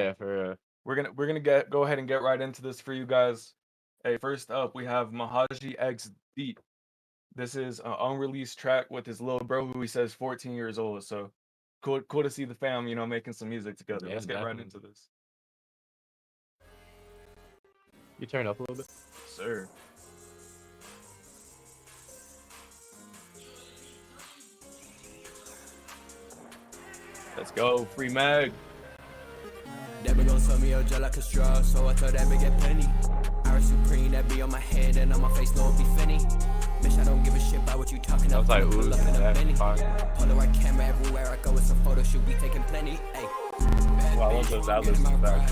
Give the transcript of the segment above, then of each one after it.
Yeah, for We're gonna go ahead and get right into this for you guys. Hey, first up we have Mahaji X Beat. This is an unreleased track with his little bro who he says 14 years old. So cool to see the fam, making some music together. Yeah, Let's get right definitely. into this. You turn up a little bit. Sir. Let's go, free mag. That be gon' sell me a gel like a straw, so I told that bitch get plenty. Iris Supreme, that be on my head and on my face, no it be funny. Bitch, I don't give a shit about what you talking I was about. like, ooh, that's fire. Polaroid camera everywhere I go, it's a photo shoot, we taking plenty. Ay. Wow, I love those outlets in the back.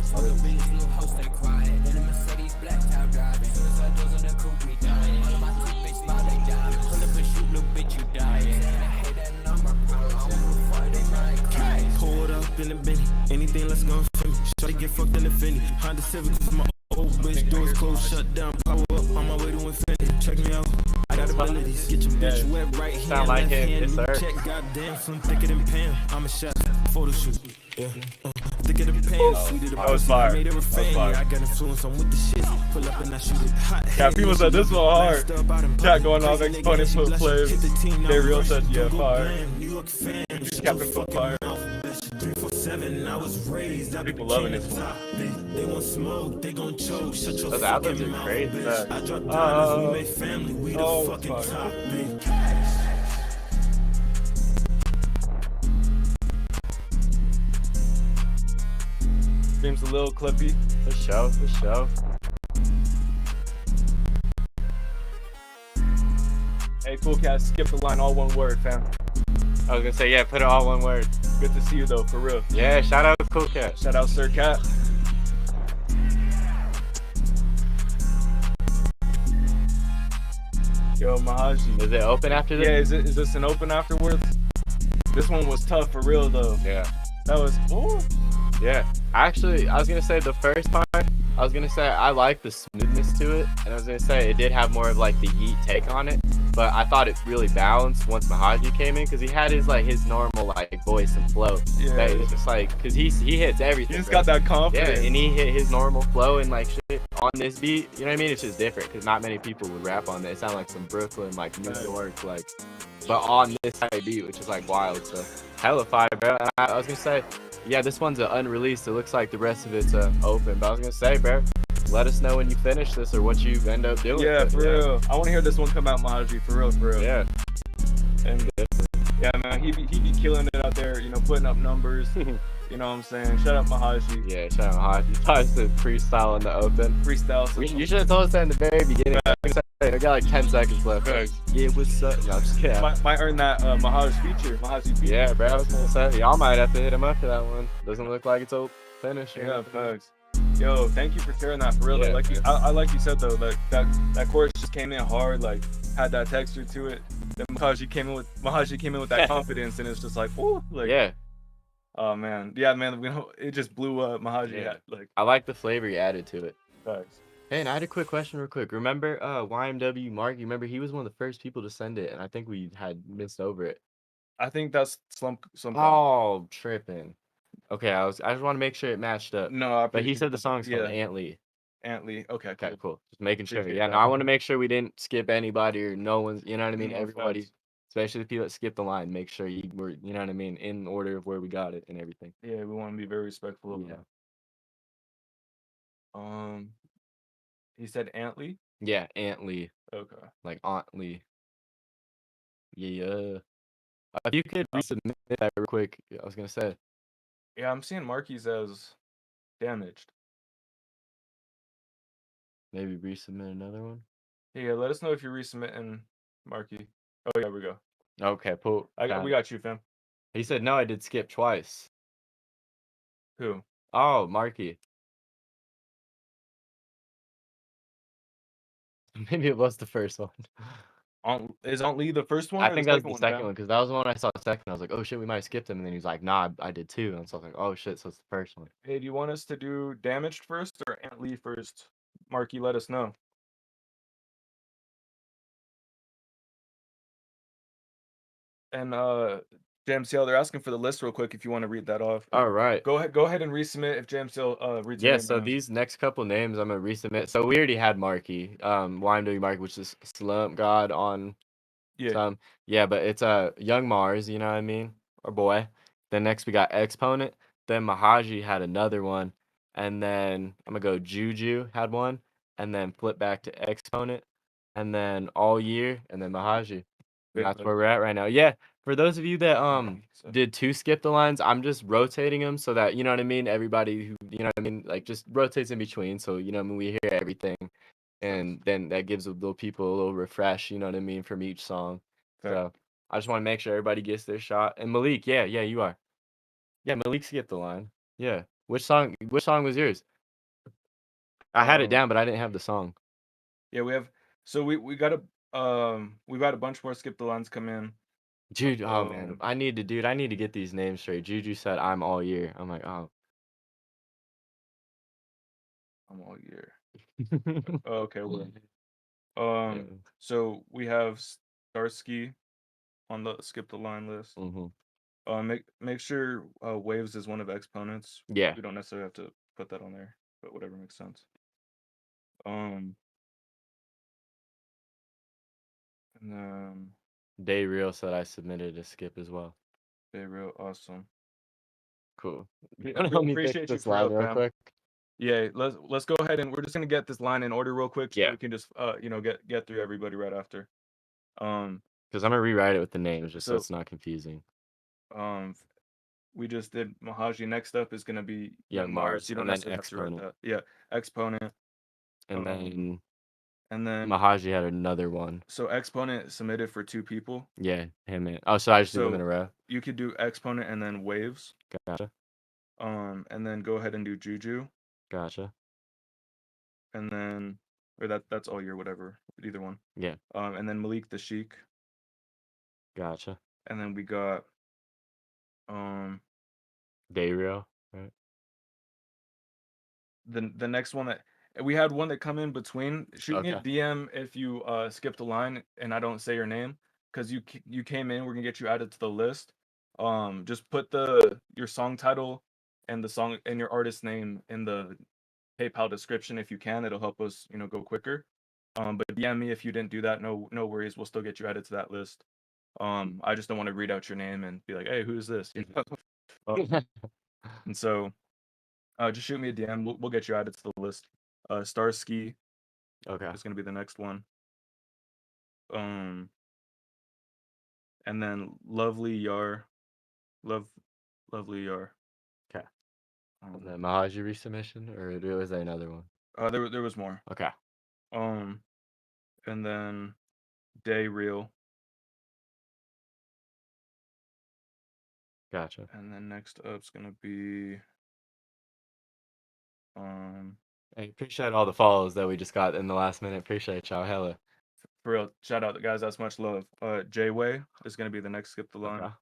Pulled up in the Benny, anything let's go for me. Shorty get fucked in the Fendi. Honda Civic is my old bitch. Doors closed, shut down, power up on my way to infinity. Check me out, I got abilities. Get your bitch wet right hand, Sound like left him, hand. yes, sir. Check, goddamn, slim thicker than Pam. I'm a chef, photo shoot. Yeah, thicker than Pam, sweeter than That was fire. Made her a That was fan. fire. Yeah, I got influence, I'm with the shit. Pull up and I shoot it hot. Yeah, people said this one hard. Chat going off, exponent put plays. They real said, yeah, fire. Captain put fire. 347, I was raised. People loving this one. They want smoke, they gon' choke. Shut your Those fucking albums are mouth, crazy. bitch. I drop diamonds, we made family, we the Oh, fucking fuck. top, bitch. Seems a little clippy. For sure. Hey, Koolkat, skip the line, all one word, fam. I was gonna say, yeah, put it all one word. Good to see you though, for real. Yeah, shout out Koolkat. Shout out Sir Cat. Yo, Mahaji. Is it open after this? Yeah, is this an open afterwards? This one was tough for real though. Yeah. That was ooh. Yeah. Actually, I was gonna say the first part, I was gonna say I like the smoothness to it, and I was gonna say it did have more of like the Yeet take on it, but I thought it really balanced once Mahaji came in, because he had his normal like voice and flow. Yeah. That it's just like, because he hits everything. He just bro. got that confidence. Yeah, and he hit his normal flow and like shit on this beat. You know what I mean? It's just different, because not many people would rap on that. It sounded like some Brooklyn, like New York, like, but on this type of beat, which is like wild. So hella fire, bro. And I was gonna say, yeah, this one's unreleased. It looks like the rest of it's open. But I was gonna say, bro, let us know when you finish this or what you end up doing. Yeah, for real. I want to hear this one come out, Mahaji, for real. Yeah. And yeah, man, he be killing it out there, putting up numbers. You know what I'm saying? Shout out Mahaji. Yeah, shout out Mahaji. Tries to freestyle in the open. Freestyle. You should have told us that in the very beginning. I got like 10 seconds left. Thanks. Yeah, what's up? No, I'm just kidding. Might earn that Mahaji feature. Yeah, bro. I was gonna say, y'all might have to hit him up for that one. Doesn't look like it's a finish. Yeah, thanks. Yo, thank you for sharing that, for real. Yeah, like I like you said though, like that chorus just came in hard, like had that texture to it. Then Mahaji came in with that confidence, and it's just like, oh, like Yeah. Oh man, yeah, man, it just blew up. Mahaji, Yeah. like I like the flavor you added to it. thanks. Hey, and I had a quick question real quick. Remember YMW Mark? You remember he was one of the first people to send it, and I think we had missed over it. I think that's some. Oh, tripping. Okay, I just want to make sure it matched up. No, But he said the song's called yeah. Antly. Antly. Okay, Okay, cool. cool. Just making sure. Appreciate Yeah, that. no, I want to make sure we didn't skip anybody or no one's, you know what I mean? No, Everybody, facts. especially the people that skip the line, make sure you were, you know what I mean, in order of where we got it and everything. Yeah, we want to be very respectful of Yeah. that. He said Antly. Yeah, Antly. Okay. Like Aunt Lee. Yeah. If you could resubmit that real quick, I was gonna say. Yeah, I'm seeing Marky's as damaged. Maybe resubmit another one. Yeah, let us know if you're resubmitting Marky. Oh yeah, we go. Okay, cool. We got you, fam. He said no, I did skip twice. Who? Oh, Marky. Maybe it was the first one. Is Aunt Lee the first one? I or think the that was second the second fam? one, because that was the one I saw second. I was like, oh shit, we might have skipped him. And then he was like, nah, I did too. And so I was like, oh shit, so it's the first one. Hey, do you want us to do damaged first or Aunt Lee first? Marky, let us know. And JMCL, they're asking for the list real quick if you want to read that off. All right. Go ahead and resubmit if JMCL reads your Yeah, name so out. these next couple names I'm gonna resubmit. So we already had Marky, YMW Marky, which is Slump God on Yeah. some. Yeah, but it's Young MARZ, you know what I mean? Our boy. Then next we got Exponent. Then Mahaji had another one. And then I'm gonna go Juju had one. And then flip back to Exponent. And then All Year. And then Mahaji. And that's where we're at right now. Yeah. For those of you that did 2 skip the lines, I'm just rotating them so that, you know what I mean, everybody who, you know what I mean, like just rotates in between. So, you know what I mean, we hear everything. And then that gives the people a little refresh, you know what I mean, from each song. Fair. So I just want to make sure everybody gets their shot. And Malik, yeah, you are. Yeah, Malik skipped the line. Yeah. Which song was yours? I had it down, but I didn't have the song. Yeah, we have. So we got a bunch more skip the lines come in. Dude, oh man, I need to get these names straight. Juju said I'm All Year. I'm like, oh. I'm All Year. Okay, well. So we have Skii on the skip the line list. Make sure Waves is one of Exponents. Yeah. We don't necessarily have to put that on there, but whatever makes sense. And then Day Real said I submitted a skip as well. Day Real, awesome. Cool. We Appreciate this line real quick. Yeah, let's go ahead and we're just gonna get this line in order real quick. So Yeah. we can just get through everybody right after. Because I'm gonna rewrite it with the names just so it's not confusing. We just did Mahaji. Next up is gonna be Young MARZ. You don't necessarily have to write that. Yeah, Exponent. And then then Mahaji had another one. So Exponent submitted for 2 people. Yeah, him and so I just do them in a row. You could do Exponent and then Waves. Gotcha. And then go ahead and do Juju. Gotcha. And then that's All Year, whatever. Either one. Yeah. And then Malikthesheik. Gotcha. And then we got Dayreal, right? The next one that we had one that come in between. Shoot me a DM if you skipped a line and I don't say your name, because you came in. We're gonna get you added to the list. Just put your song title and the song and your artist name in the PayPal description if you can. It'll help us go quicker. But DM me if you didn't do that. No worries. We'll still get you added to that list. I just don't want to read out your name and be like, hey, who's this? And so just shoot me a DM. We'll get you added to the list. Skii. Okay. Is gonna be the next one. And then Luvleeyar. Luvleeyar. Okay. And then Mahaji resubmission, or was there another one? There was more. Okay. And then Day Real. Gotcha. And then next up's gonna be Hey, appreciate all the follows that we just got in the last minute. Appreciate y'all, hella. For real, shout out, guys. That's much love. J-Way is gonna be the next skip the line. Okay.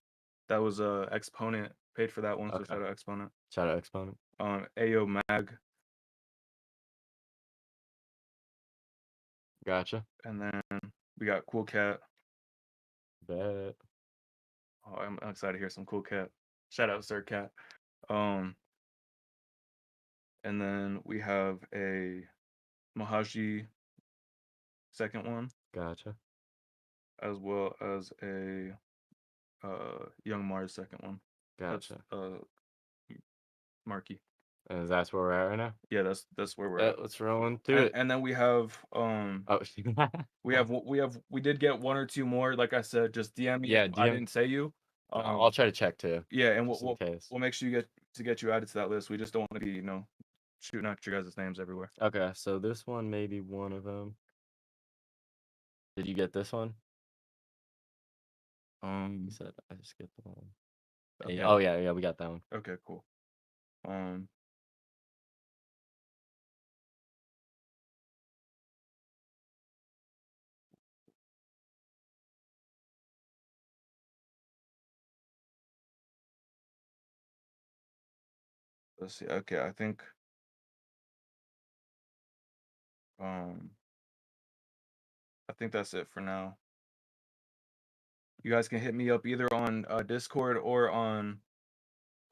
That was Exponent paid for that one, so shout out Exponent. Shout out Exponent. ayomagg. Gotcha. And then we got Koolkat. Bet. Oh, I'm excited to hear some Koolkat. Shout out Sir Cat. And then we have a Mahaji second one. Gotcha. As well as a Young MARZ second one. Gotcha. That's Marky. And that's where we're at right now? Yeah, that's where we're at. Let's roll into it. And then we have we did get 1 or 2 more. Like I said, just DM me. Yeah, I didn't say you. I'll try to check too. Yeah, and we'll make sure get you added to that list. We just don't want to be shooting out your guys' names everywhere. Okay, so this one may be one of them. Did you get this one? You said I just get the one. Okay. Oh yeah, we got that one. Okay, cool. Let's see. Okay, I think that's it for now. You guys can hit me up either on Discord or on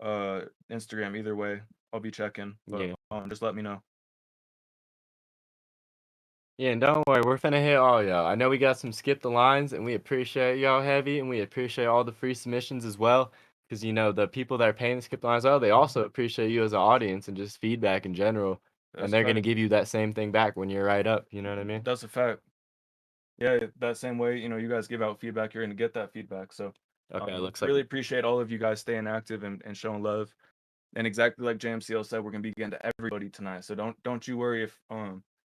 Instagram. Either way, I'll be checking. But just let me know. Yeah, and don't worry, we're finna hit all y'all. I know we got some skip the lines, and we appreciate y'all heavy, and we appreciate all the free submissions as well. Because, you know, the people that are paying to skip the lines, they also appreciate you as an audience and just feedback in general. That's and they're going to fact. give you that same thing back when you're right up. You know what I mean? That's a fact. Yeah, that same way, you know, you guys give out feedback, you're going to get that feedback. So, Okay, looks really like appreciate all of you guys staying active and showing love. And exactly like JMCL said, we're going to be getting to everybody tonight. So don't you worry if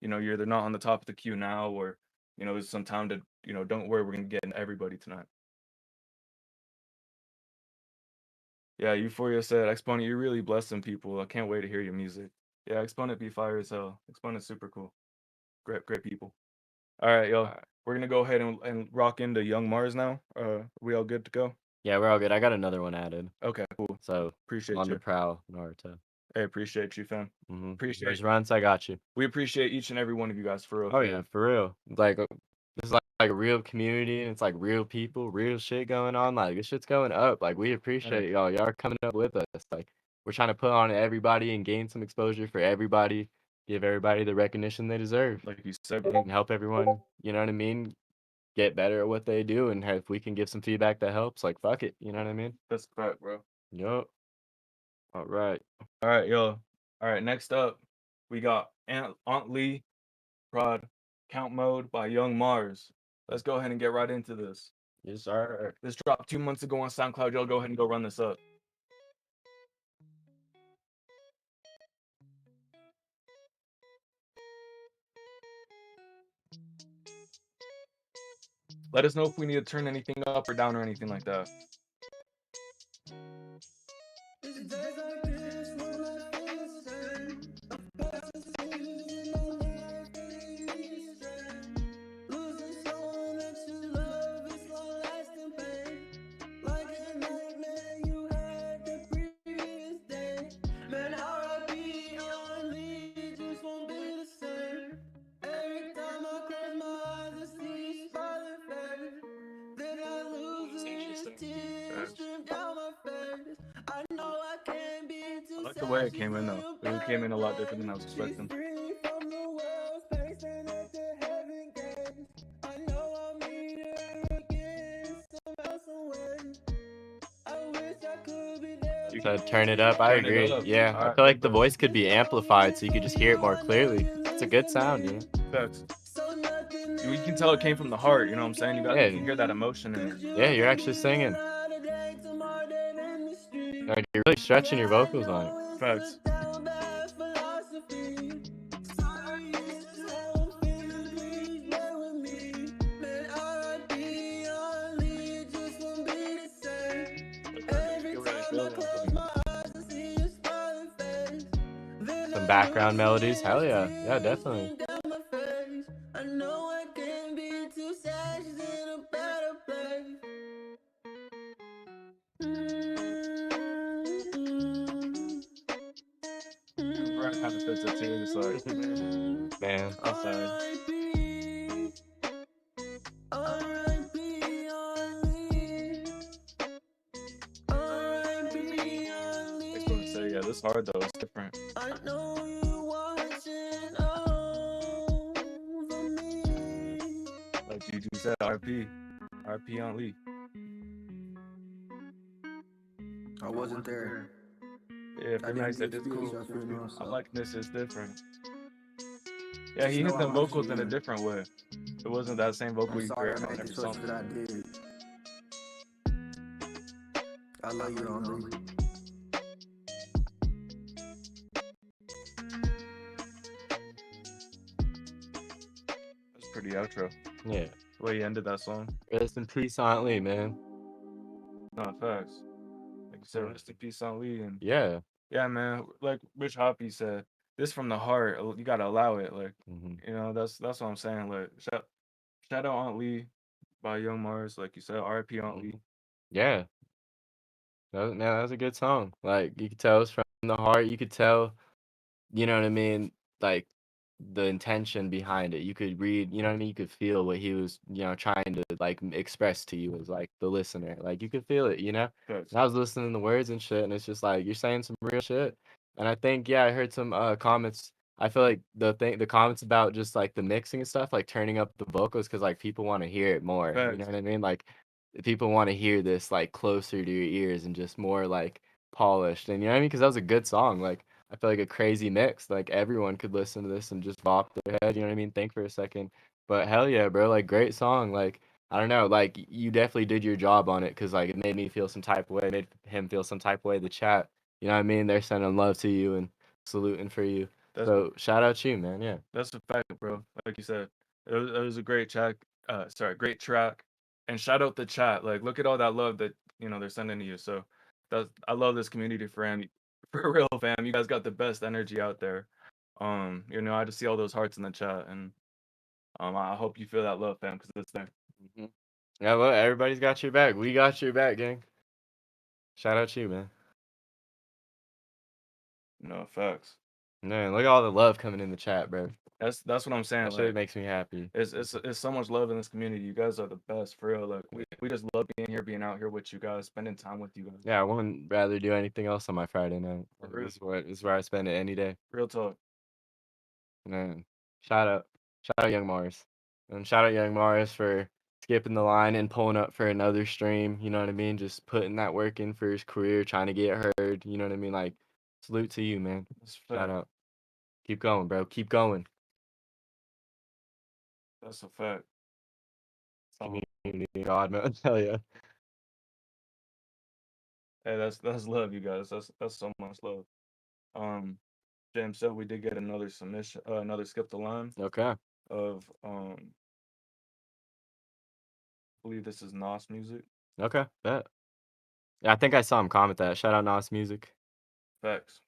you know, you're either not on the top of the queue now or, you know, there's some time to, you know, don't worry, we're going to get into everybody tonight. Yeah, Euphoria said, Exponent, you're really blessing people. I can't wait to hear your music. Yeah, Exponent be fire as hell. Exponent's super cool. Great people. All right, yo. We're going to go ahead and rock into Young MARZ now. We all good to go? Yeah, we're all good. I got another one added. Okay, cool. So, appreciate on you. the prowl, Naruto. Hey, appreciate you, fam. Appreciate Marsruntz, I got you. We appreciate each and every one of you guys, for real. Oh, yeah, for real. Like, this is like a real community, and it's like real people, real shit going on. Like, this shit's going up. Like, we appreciate y'all. Y'all are coming up with us. Like, we're trying to put on everybody and gain some exposure for everybody, give everybody the recognition they deserve. Like you said, and help everyone, you know what I mean, get better at what they do. And if we can give some feedback that helps, like, fuck it. You know what I mean? That's fact, bro. Yup. All right. All right, yo. All right, next up, we got Aunt Lee, prod, Count Mode by Young MARZ. Let's go ahead and get right into this. Yes, sir. This dropped 2 months ago on SoundCloud. Y'all go ahead and go run this up. Let us know if we need to turn anything up or down or anything like that. I like the way it came in though. It came in a lot different than I was expecting. You said turn it up. I agree. Yeah, I feel like the voice could be amplified so you could just hear it more clearly. It's a good sound, you know. Facts. You can tell it came from the heart, you know what I'm saying? You can hear that emotion in it. Yeah, you're actually singing. Like, you're really stretching your vocals on it. Facts. Some background melodies. Hell yeah. Yeah, definitely. Kind of fits it too. It's like, man, I'm sorry. Yeah, this hard though. It's different. Like Juju said, RP on Lee. I wasn't there. Yeah, for nice, it's cool. I like this. It's different. Yeah, he hit the vocals in a different way. It wasn't that same vocal you heard on every song. That I did. I love you, Andre. That's pretty outro. Yeah. The way he ended that song. Rest in peace, Aunt Lee, man. Not facts. Like you said, rest in peace, Aunt Lee. And yeah, man. Like Rich Hoppy said, this from the heart. You gotta allow it. Like, you know, that's what I'm saying. Like, shout out Aunt Lee by Young MARZ. Like you said, R.I.P. Aunt Lee. Yeah. That was a good song. Like, you could tell it's from the heart. You could tell, you know what I mean? Like, the intention behind it. You could read, you know what I mean? You could feel what he was, trying to like express to you as like the listener. Like you could feel it, you know? Facts. And I was listening to words and shit, and it's just like you're saying some real shit. And I think, yeah, I heard some comments. I feel like the comments about just like the mixing and stuff, like turning up the vocals, because like people want to hear it more. You know Facts. what I mean? Like people want to hear this like closer to your ears and just more like polished. And you know what I mean? Because that was a good song. Like I feel like a crazy mix. Like everyone could listen to this and just bop their head. You know what I mean? Think for a second. But hell yeah, bro! Like great song. Like I don't know. Like you definitely did your job on it because like it made me feel some type of way. It made him feel some type of way. The chat. You know what I mean? They're sending love to you and saluting for you. That's So shout out you, man. Yeah. that's a fact, bro. Like you said, it was a great track. Great track. And shout out the chat. Like, look at all that love that they're sending to you. So I love this community, fam. For real, fam. You guys got the best energy out there. I just see all those hearts in the chat, and I hope you feel that love, fam, because it's there. Mm-hmm. Yeah. Well, everybody's got your back. We got your back, gang. Shout out you, man. No facts. Man, look at all the love coming in the chat, bro. That's what I'm saying. That shit Like, makes me happy. it's so much love in this community. You guys are the best, for real. Like, we just love being here, being out here with you guys, spending time with you guys. Yeah, I wouldn't rather do anything else on my Friday night. For real. This is where I spend it any day. Real talk. Man, shout out Young Mars, and shout out Young Mars for skipping the line and pulling up for another stream. You know what I mean? Just putting that work in for his career, trying to get heard. You know what I mean? Like, salute to you, man. That's Shout fact. out. Keep going, bro. Keep going. That's a fact. Community God, man. Hell yeah. Hey, that's love, you guys. That's so much love. JMCL, we did get another submission, another skip the line Okay. of I believe this is Nos music. Okay. Bet. Yeah, I think I saw him comment that. Shout out Nas Music. Facts.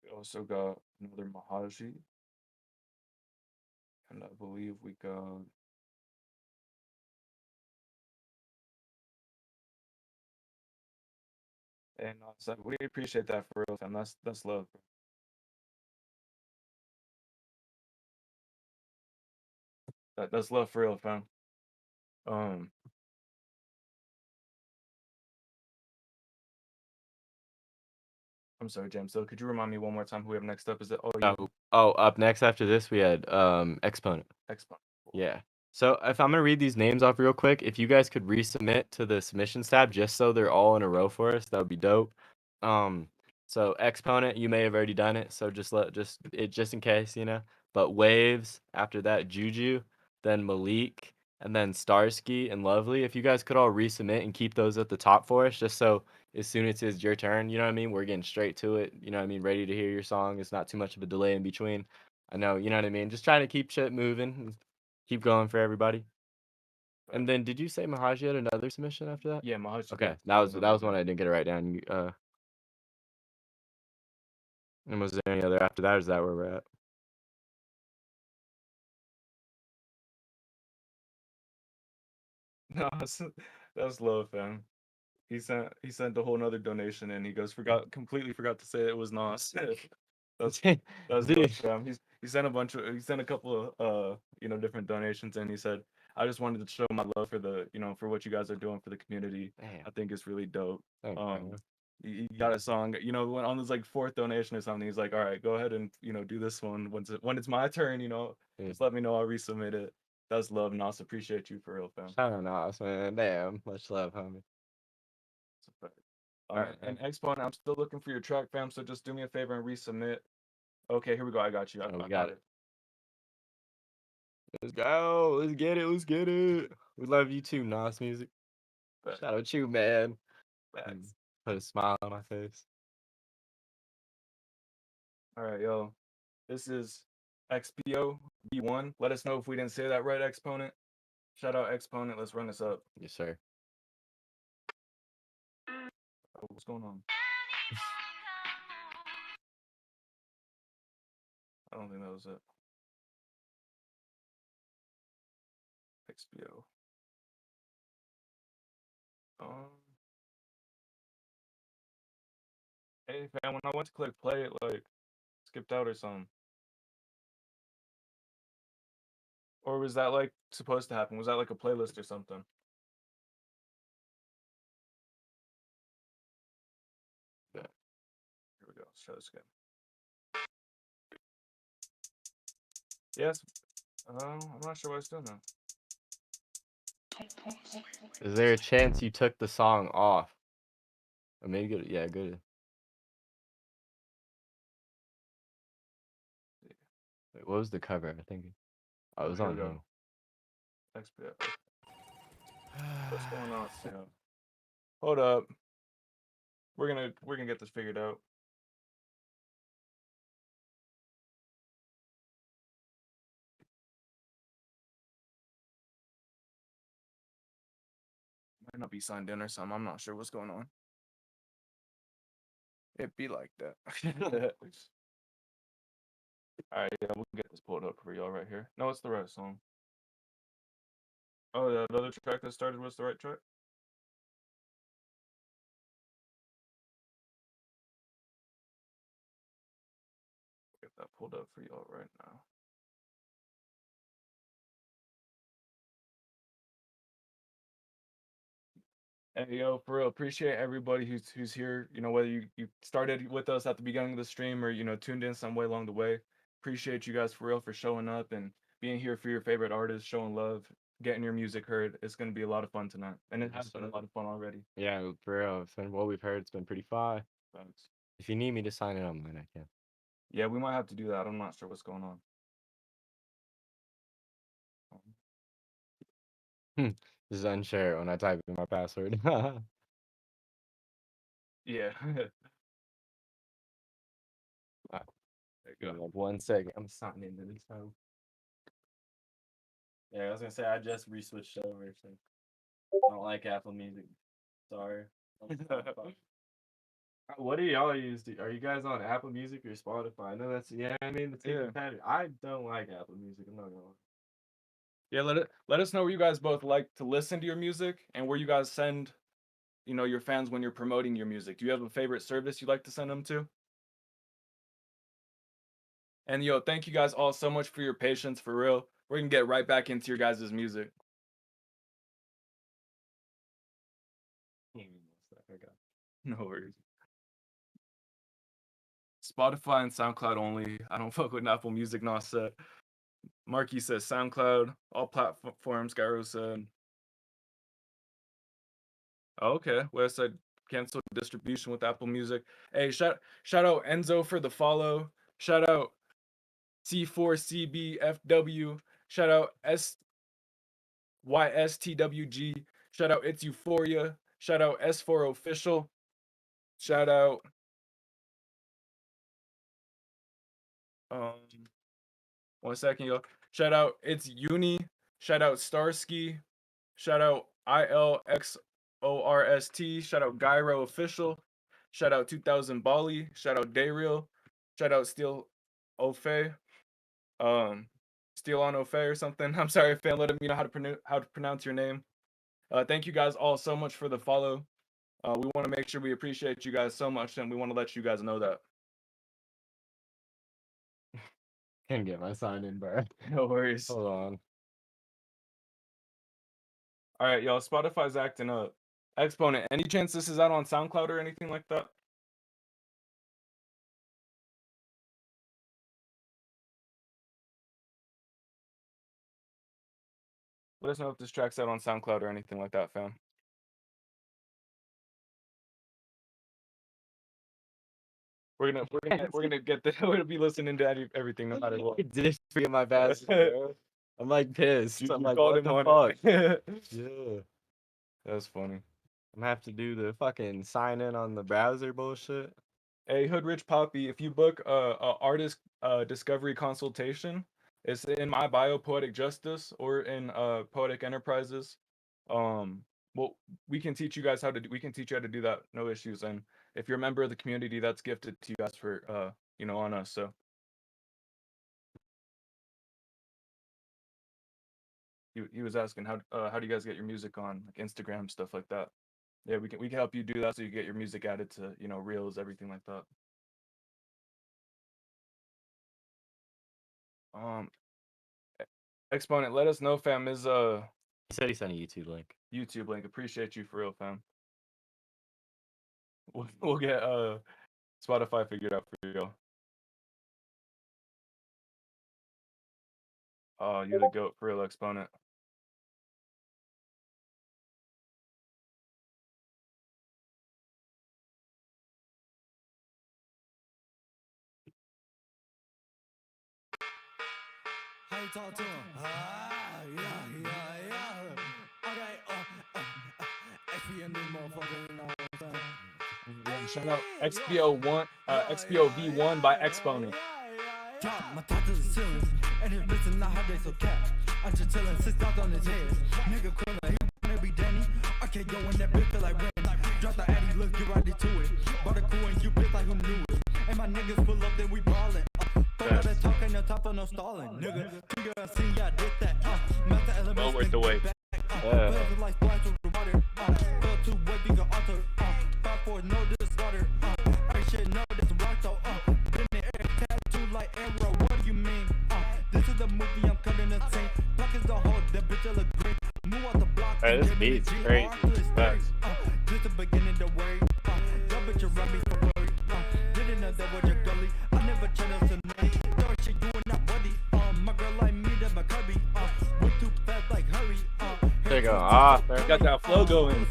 We also got another Mahaji, and I believe we got and so we appreciate that for real, fam. That's love. That's love for real, fam. I'm sorry, James. So could you remind me one more time who we have next up? Is it Up next after this we had Exponent. Expo? Yeah. So if I'm gonna read these names off real quick, if you guys could resubmit to the submissions tab just so they're all in a row for us, that would be dope. So Exponent, you may have already done it, so just in case, you know. But Waves, after that, Juju, then Malik, and then Starsky and Lovely. If you guys could all resubmit and keep those at the top for us, just so as soon as it's your turn, you know what I mean, we're getting straight to it. You know what I mean, ready to hear your song. It's not too much of a delay in between. I know, you know what I mean. Just trying to keep shit moving. Keep going for everybody. And then, did you say Mahaji had another submission after that? Yeah, Mahaji. Okay, that was one I didn't get it right down. And was there any other after that? Or is that where we're at? No, that's love, fam. He sent a whole nother donation, and he goes completely forgot to say it was Nos. That's love, Dude. fam. He sent a couple of different donations, and he said, I just wanted to show my love for for what you guys are doing for the community. Damn. I think it's really dope. Thanks, man. He got a song, when on his like fourth donation or something, he's like, all right, go ahead and do this one when it's my turn, just let me know, I'll resubmit it. That's love, and I also appreciate you for real, fam. Shout out Nas, man. Damn, much love, homie. All right, and Exponent, I'm still looking for your track, fam. So just do me a favor and resubmit. Okay, here we go. I got you. I got it. Let's go. Let's get it. Let's get it. We love you too, Nas Music. Shout out you, man. Put a smile on my face. All right, yo. This is Xpio V1. Let us know if we didn't say that right, Exponent. Shout out Exponent. Let's run this up. Yes, sir. Oh, what's going on? I don't think that was it. Xpio. Hey fam, when I went to click play, it like skipped out or something. Or was that like supposed to happen? Was that like a playlist or something? Yeah. Here we go. Let's try this again. Yes. I'm not sure why it's doing that. Is there a chance you took the song off? Or maybe go to, yeah, go to. Wait, what was the cover? I think I was Here we on go. him. Xpio. What's going on? Yeah. Hold up. We're gonna get this figured out. Might not be signed in or something. I'm not sure what's going on. It be like that. All right, yeah, we'll get this pulled up for y'all right here. No, it's the right song. Oh, that other track that started was the right track? Get that pulled up for y'all right now. Hey, yo, for real, appreciate everybody who's here. You know, whether you started with us at the beginning of the stream or, you know, tuned in some way along the way. Appreciate you guys for real for showing up and being here for your favorite artists, showing love, getting your music heard. It's going to be a lot of fun tonight. And it has been a lot of fun already. Yeah, for real. From what we've heard, it's been pretty fire. Thanks. If you need me to sign in on mine, I can. Yeah, we might have to do that. I'm not sure what's going on. This is unshare when I type in my password. Yeah. There you go. Like 1 second. I'm signing into this time. Yeah, I was gonna say I just re-switched over, so I don't like Apple Music. Sorry. What do y'all use? Are you guys on Apple Music or Spotify? I know that's I mean it's competitive. I don't like Apple Music. I'm not gonna lie. Yeah, let us know where you guys both like to listen to your music and where you guys send, you know, your fans when you're promoting your music. Do you have a favorite service you like to send them to? And yo, thank you guys all so much for your patience, for real. We're gonna get right back into your guys' music. No worries. Spotify and SoundCloud only. I don't fuck with Apple Music, not set. Marky says SoundCloud, all platforms, Gyro said. Oh, okay, Westside canceled distribution with Apple Music. Hey, shout out Enzo for the follow. Shout out C4CBFW. Shout out SYSTWG. Shout out It's Euphoria. Shout out S4 Official. Shout out 1 second, yo. Shout out It's Uni. Shout out Starsky. Shout out ILXORST. Shout out Gyro Official. Shout out 2000 Bali. Shout out Dayreal. Shout out Steelo.nfe. Steelo.nfe or something. I'm sorry, fan. Let me know how to pronounce your name. Thank you guys all so much for the follow. We want to make sure we appreciate you guys so much, and we want to let you guys know that. Can't get my sign in, bro. No worries. Hold on. All right, y'all. Spotify's acting up. Exponent. Any chance this is out on SoundCloud or anything like that? Let us know if this track's out on SoundCloud or anything like that, fam. We're gonna get the we're gonna be listening to everything no matter what. I did forget my password, bro. I'm like pissed. I'm like, what the fuck? Yeah. That's funny. I'm gonna have to do the fucking sign in on the browser bullshit. Hey, Hood Rich Poppy, if you book a artist discovery consultation, it's in my bio, Poetic Justus, or in Poetic Enterprises. Well, we can teach you guys we can teach you how to do that, no issues. And if you're a member of the community, that's gifted to you guys for you know, on us. So he was asking how do you guys get your music on like Instagram, stuff like that. Yeah, we can help you do that so you get your music added to, you know, reels, everything like that. Exponent, let us know, fam. Is He said he sent a YouTube link. YouTube link. Appreciate you for real, fam. We'll get Spotify figured out for you. Oh, you're the goat for real, Exponent. How you talk to him? Yeah. Okay, XP this motherfucker, you know what I'm saying? Shout out Xpio V1 by Exponent. Drop my top to the ceiling, and his wrist is not how they so cap. I'm just chilling, 6 dots on his head. Nigga Quinn, he wanna be Danny. I can't go in that bitch feel like rain. Drop the addy, let's get right into it. Bought a cool and you bitch like who knew it. And my niggas pull up, then we ballin'. Fuck all that talk, ain't no top on no stalling. Nigga, finger I see, yeah, I did that. Master elements, well worth the wait. Like splash over the water. Go to way bigger altar. 5-4, no disorder. I shit, no, this rock though. Been the air, tattoo like arrow. What do you mean? This is the movie, I'm cutting the scene. Block is the whole, that bitch I look green. Move out the block. Hey, this beat's crazy. Facts. This the beginning the way. That bitch around me for worry. Didn't know that was your gully. I never channel to me. Dark shit, you and not buddy. My girl like me, that my cubby. We're too fast, like hurry. There you go. Ah, there. Got that flow going.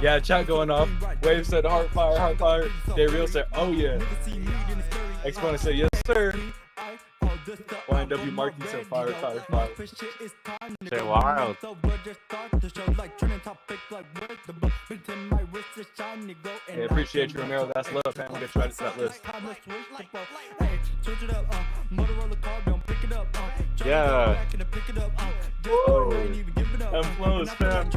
Yeah, chat going off. Wave said heart fire. They real said, oh yeah. Exponent said, yes sir. YNW Marky said fire. Shit wild. Hey, appreciate you, Romero. That's love, fam. We'll get you right to that list. Yeah. Woo. Them flows, fam.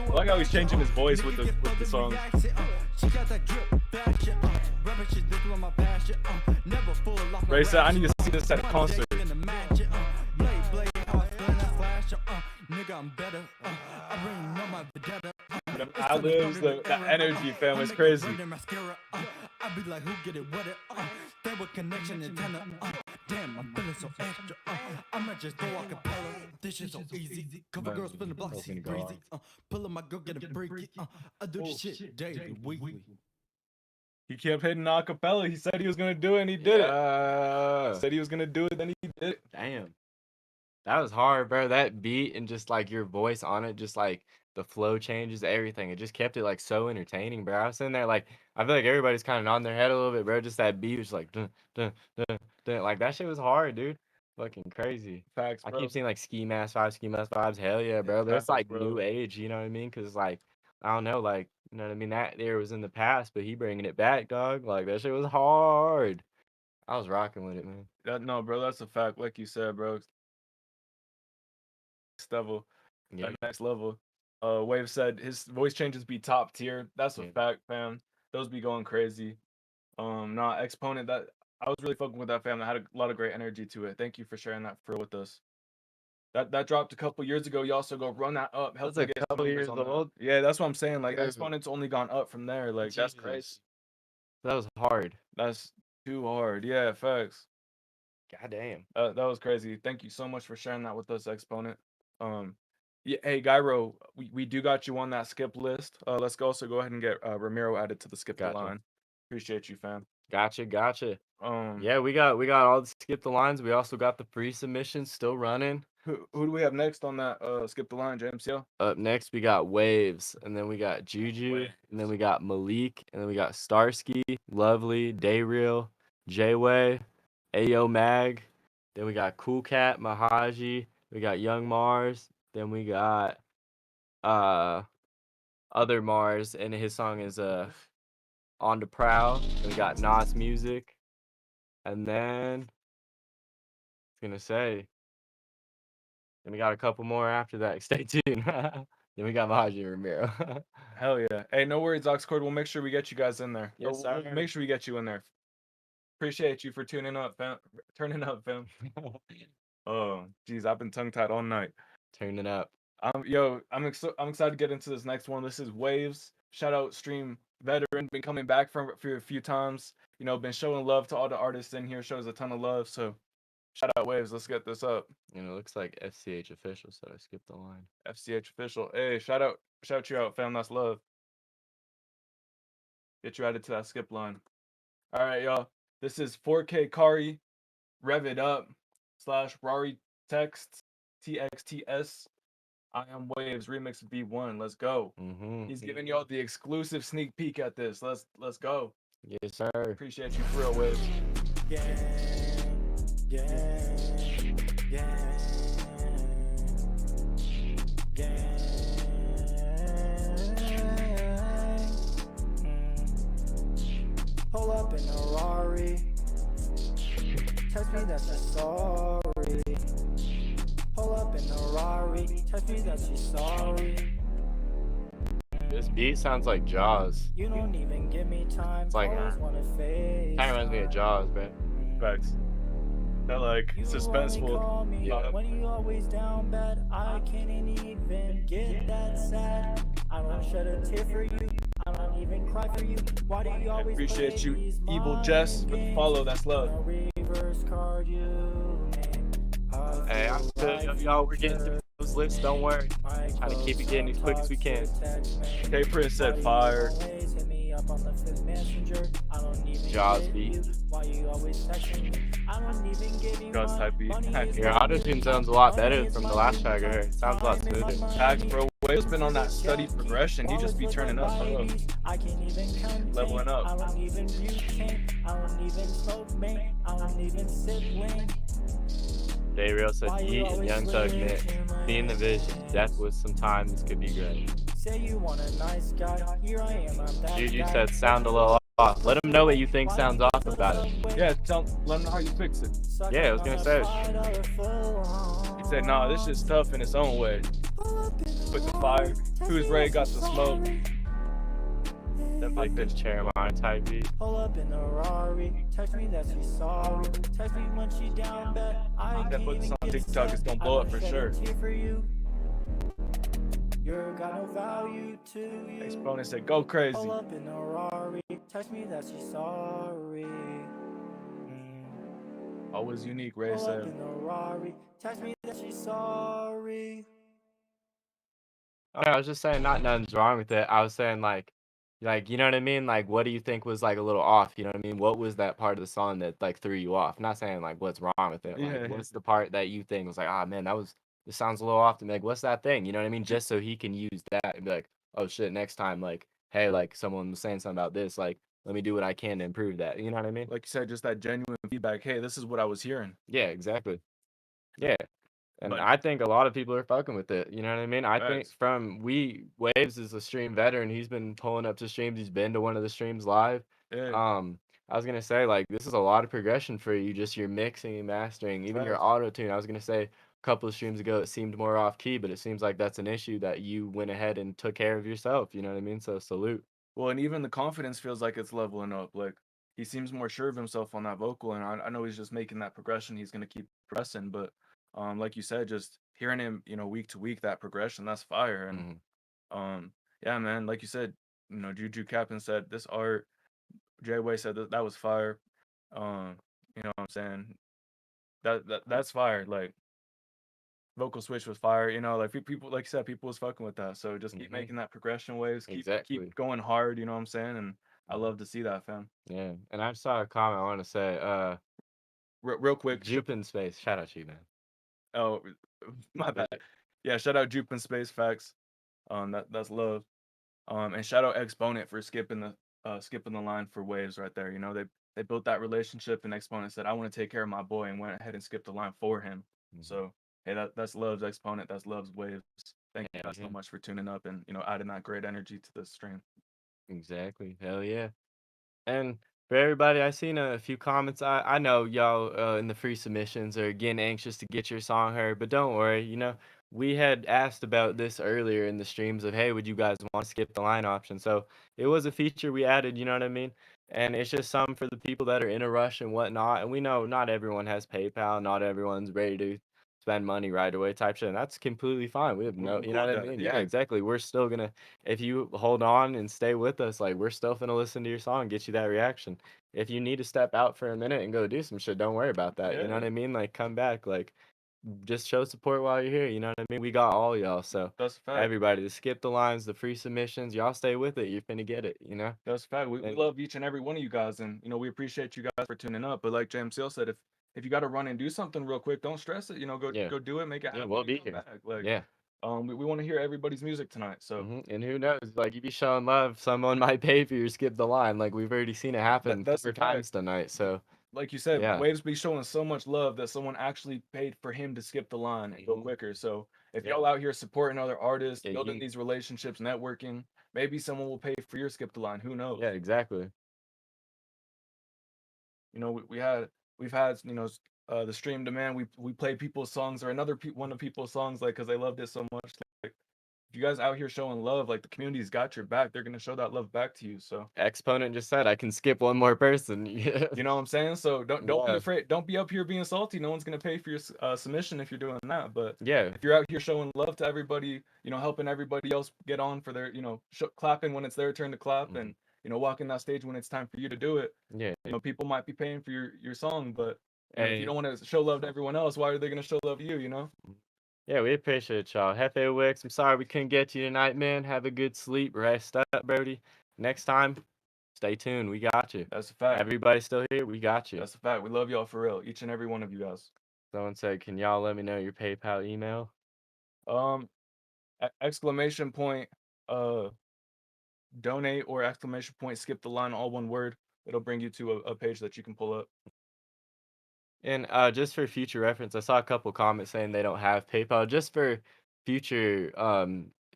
I like how he's changing his voice with the song. Ray said, I need to see this at a concert. Them ad-libs, the energy, fam, is crazy. I be like, who get it with it? They were connection antenna. Damn, I'm feeling so extra. I might just go acapella. This shit so easy. Cover girls spin the block, see breezy. Pull up my girl, get a freaky. I do this shit daily, weekly. He kept hitting acapella. He said he was gonna do it, and he did it. Said he was gonna do it, then he did it. Damn. That was hard, bro. That beat and just like your voice on it, just like the flow changes, everything. It just kept it like so entertaining, bro. I was sitting there like, I feel like everybody's kind of nodding their head a little bit, bro. Just that beat was like, dun, dun, dun, dun. Like that shit was hard, dude. Fucking crazy. Facts, I bro. keep seeing like Ski Mask Vibes. Hell yeah, bro. But it's like new age, you know what I mean? Cause like, I don't know, like, you know what I mean? That era was in the past, but he bringing it back, dog. Like that shit was hard. I was rocking with it, man. No, bro, that's a fact. Like you said, bro. Level, Yeah. next level. Wave said his voice changes be top tier. That's a fact, fam. Those be going crazy. Exponent, that I was really fucking with that, fam. That had a lot of great energy to it. Thank you for sharing that with us. That dropped a couple years ago. You also go run that up. That's a couple years old. Yeah, that's what I'm saying. Like Exponent's only gone up from there. Like that's crazy. That was hard. That's too hard. Yeah, facts. God damn. That was crazy. Thank you so much for sharing that with us, Exponent. Yeah, hey Gyro, we do got you on that skip list. Let's also go ahead and get Ramiro added to the skip the line. Appreciate you, fam. Gotcha. Yeah, we got all the skip the lines. We also got the free submissions still running. Who do we have next on that skip the line, JMCL? Up next we got Waves, and then we got Juju, and then we got Malik, and then we got Starsky, Lovely, Dayreal, J-Way, ayomagg. Then we got Koolkat, Mahaji. We got Young MARZ. Then we got other MARZ, and his song is On the Prowl. And we got Nas Music. And then I was gonna say, and we got a couple more after that. Stay tuned. Then we got Mahaji and Ramiro. Hell yeah. Hey, no worries, Oxcord. We'll make sure we get you guys in there. Yes, sir. We'll make sure we get you in there. Appreciate you for tuning up, fam. Turning up, fam. Oh, geez, I've been tongue tied all night. Turning up. I'm excited to get into this next one. This is Waves. Shout out stream veteran, been coming back for a few times. You know, been showing love to all the artists in here. Shows a ton of love. So shout out Waves. Let's get this up. And it looks like FCH official, so I skipped the line. FCH official. Hey, shout you out, fam. That's love. Get you added to that skip line. All right, y'all. This is 4K Kari, Revitup / RARRI Text TXTS. iAMWVS remix of V1. Let's go. He's giving y'all the exclusive sneak peek at this. Let's go. Yes, sir. Appreciate you for real, Waves. Pull up in a RARRI. Text me that she's sorry. Pull up in a RARRI. Text me that she's sorry. This beat sounds like Jaws. You don't even give me time. It's like, always wanna face. Kind of reminds me of Jaws, man. Facts. That like You suspenseful. only call me Yeah. when you always down bad. I can't even get that sad. I don't shed a tear for you. I don't even cry for you. Why do you always Appreciate play you, these Evil mind Jess, for the games? follow. That's love. Reverse card you name. Hey, I'm good, y'all. We're getting through those lists. Don't worry. Trying to keep it getting as quick as we can. K Prince said fire. Jaws beat. Jaws type beat. Your auto-tune sounds a lot better from the last track I heard. It sounds a lot smoother. Facts, bro. Wave's been on that steady progression. He just be turning up. Hello. Leveling up. I don't even butane. I don't even smoke, man. I don't even sip wing. Day Real said, Yeet and Young Thug Nick. Seeing the vision. Death with some time. This could be great. Say you want a nice guy. Here I am. I'm that Juju guy. said, sound a little off. Let him know what you think sounds off about it. Yeah, let him know how you fix it. Yeah, I was gonna say. He said, nah, this shit's tough in its own way. With the fire. Who's Ray got the smoke. Them Like this Chairman type beat. Pull up in a RARRI. Text me that she's sorry. Text me when she down bad. I That can't put this even on get TikTok, sad. it's gonna blow I up for don't shed a sure. tear for you. You're got no value to you. Exponent said, go crazy. Pull up in a RARRI. Text me that she's sorry. Always unique, Ray Pull up said. in a RARRI. Text me that she's sorry. Oh, I was just saying, nothing's wrong with it. I was saying, like, you know what I mean? Like, what do you think was like a little off? You know what I mean? What was that part of the song that like threw you off? Not saying like what's wrong with it. Like, Yeah. what's the part that you think was like, ah, man, this sounds a little off to me. Like, what's that thing? You know what I mean? Just so he can use that and be like, oh shit, next time, like, hey, like someone was saying something about this, like, let me do what I can to improve that. You know what I mean? Like you said, just that genuine feedback. Hey, this is what I was hearing. Yeah, exactly. Yeah. And But- I think a lot of people are fucking with it. You know what I mean? I think Facts. Waves is a stream veteran. He's been pulling up to streams. He's been to one of the streams live. Yeah. I was gonna say, like, this is a lot of progression for you, just your mixing and mastering, even your Facts. auto tune. I was gonna say a couple of streams ago it seemed more off key, but it seems like that's an issue that you went ahead and took care of yourself. You know what I mean? So salute. Well, and even the confidence feels like it's leveling up. Like he seems more sure of himself on that vocal, and I know he's just making that progression. He's gonna keep progressing, but like you said, just hearing him, week to week, that progression, that's fire. And yeah, man, like you said, Juju Captain said this art. J-Way said that was fire. You know what I'm saying? That's fire. Like vocal switch was fire. Like people, like you said, people was fucking with that. So just keep making that progression waves. Exactly. Keep going hard. You know what I'm saying? And I love to see that, fam. Yeah. And I saw a comment I want to say. Real quick. Jupe Space. Shout out to you, man. Oh, my bad. Yeah, shout out Jupe and Space Facts. That's love. And shout out Exponent for skipping the line for Waves right there. They built that relationship, and Exponent said, I want to take care of my boy, and went ahead and skipped the line for him. So hey, that's love's Exponent, that's love's Waves. Thank you guys so much for tuning up and adding that great energy to the stream. Exactly. Hell yeah. And for everybody, I seen a few comments. I know y'all in the free submissions are getting anxious to get your song heard, but don't worry. We had asked about this earlier in the streams of, hey, would you guys want to skip the line option? So it was a feature we added, you know what I mean? And it's just some for the people that are in a rush and whatnot. And we know not everyone has PayPal, not everyone's ready to spend money right away type shit. And that's completely fine. We have We're no, cool you know with what I that, mean? yeah. Yeah, exactly. We're still gonna, if you hold on and stay with us, like we're still gonna listen to your song, get you that reaction. If you need to step out for a minute and go do some shit, don't worry about that. You know what Yeah. I mean? Like come back, like just show support while you're here. You know what I mean? We got all y'all. So That's a fact. everybody, to skip the lines, the free submissions, y'all stay with it. You're finna get it. You know? That's a fact. We And- love each and every one of you guys, and we appreciate you guys for tuning up. But like JMCL said, if you got to run and do something real quick, don't stress it. Go Yeah. go do it, make it Yeah, happen. we'll and be come here. back. Like Yeah. we want to hear everybody's music tonight. So And who knows? Like you be showing love, someone might pay for your skip the line. Like we've already seen it happen that's 4 the fact. times tonight. So like you said, yeah. Waves be showing so much love that someone actually paid for him to skip the line and go Mhm. quicker. So if Yeah. y'all out here supporting other artists, Yeah, building these relationships, networking, maybe someone will pay for your skip the line. Who knows? Yeah, exactly. We've had the stream demand. We play people's songs or one of people's songs like because they loved it so much. Like if you guys out here showing love, like the community's got your back. They're gonna show that love back to you. So Exponent just said I can skip one more person. Yeah. you know what I'm saying. So don't be Yeah. afraid. Don't be up here being salty. No one's gonna pay for your submission if you're doing that. But Yeah. if you're out here showing love to everybody, helping everybody else get on for their clapping when it's their turn to clap, and walking that stage when it's time for you to do it. Yeah. People might be paying for your song, but if Hey. you don't want to show love to everyone else, why are they gonna show love to you? Yeah, we appreciate y'all. MARZ, I'm sorry we couldn't get you tonight, man. Have a good sleep. Rest up, Brody. Next time, stay tuned. We got you. That's a fact. Everybody still here? We got you. That's a fact. We love y'all for real, each and every one of you guys. Someone said, can y'all let me know your PayPal email? Exclamation point, donate or exclamation point, skip the line, all one word. It'll bring you to a page that you can pull up. And just for future reference, I saw a couple comments saying they don't have PayPal. Just for future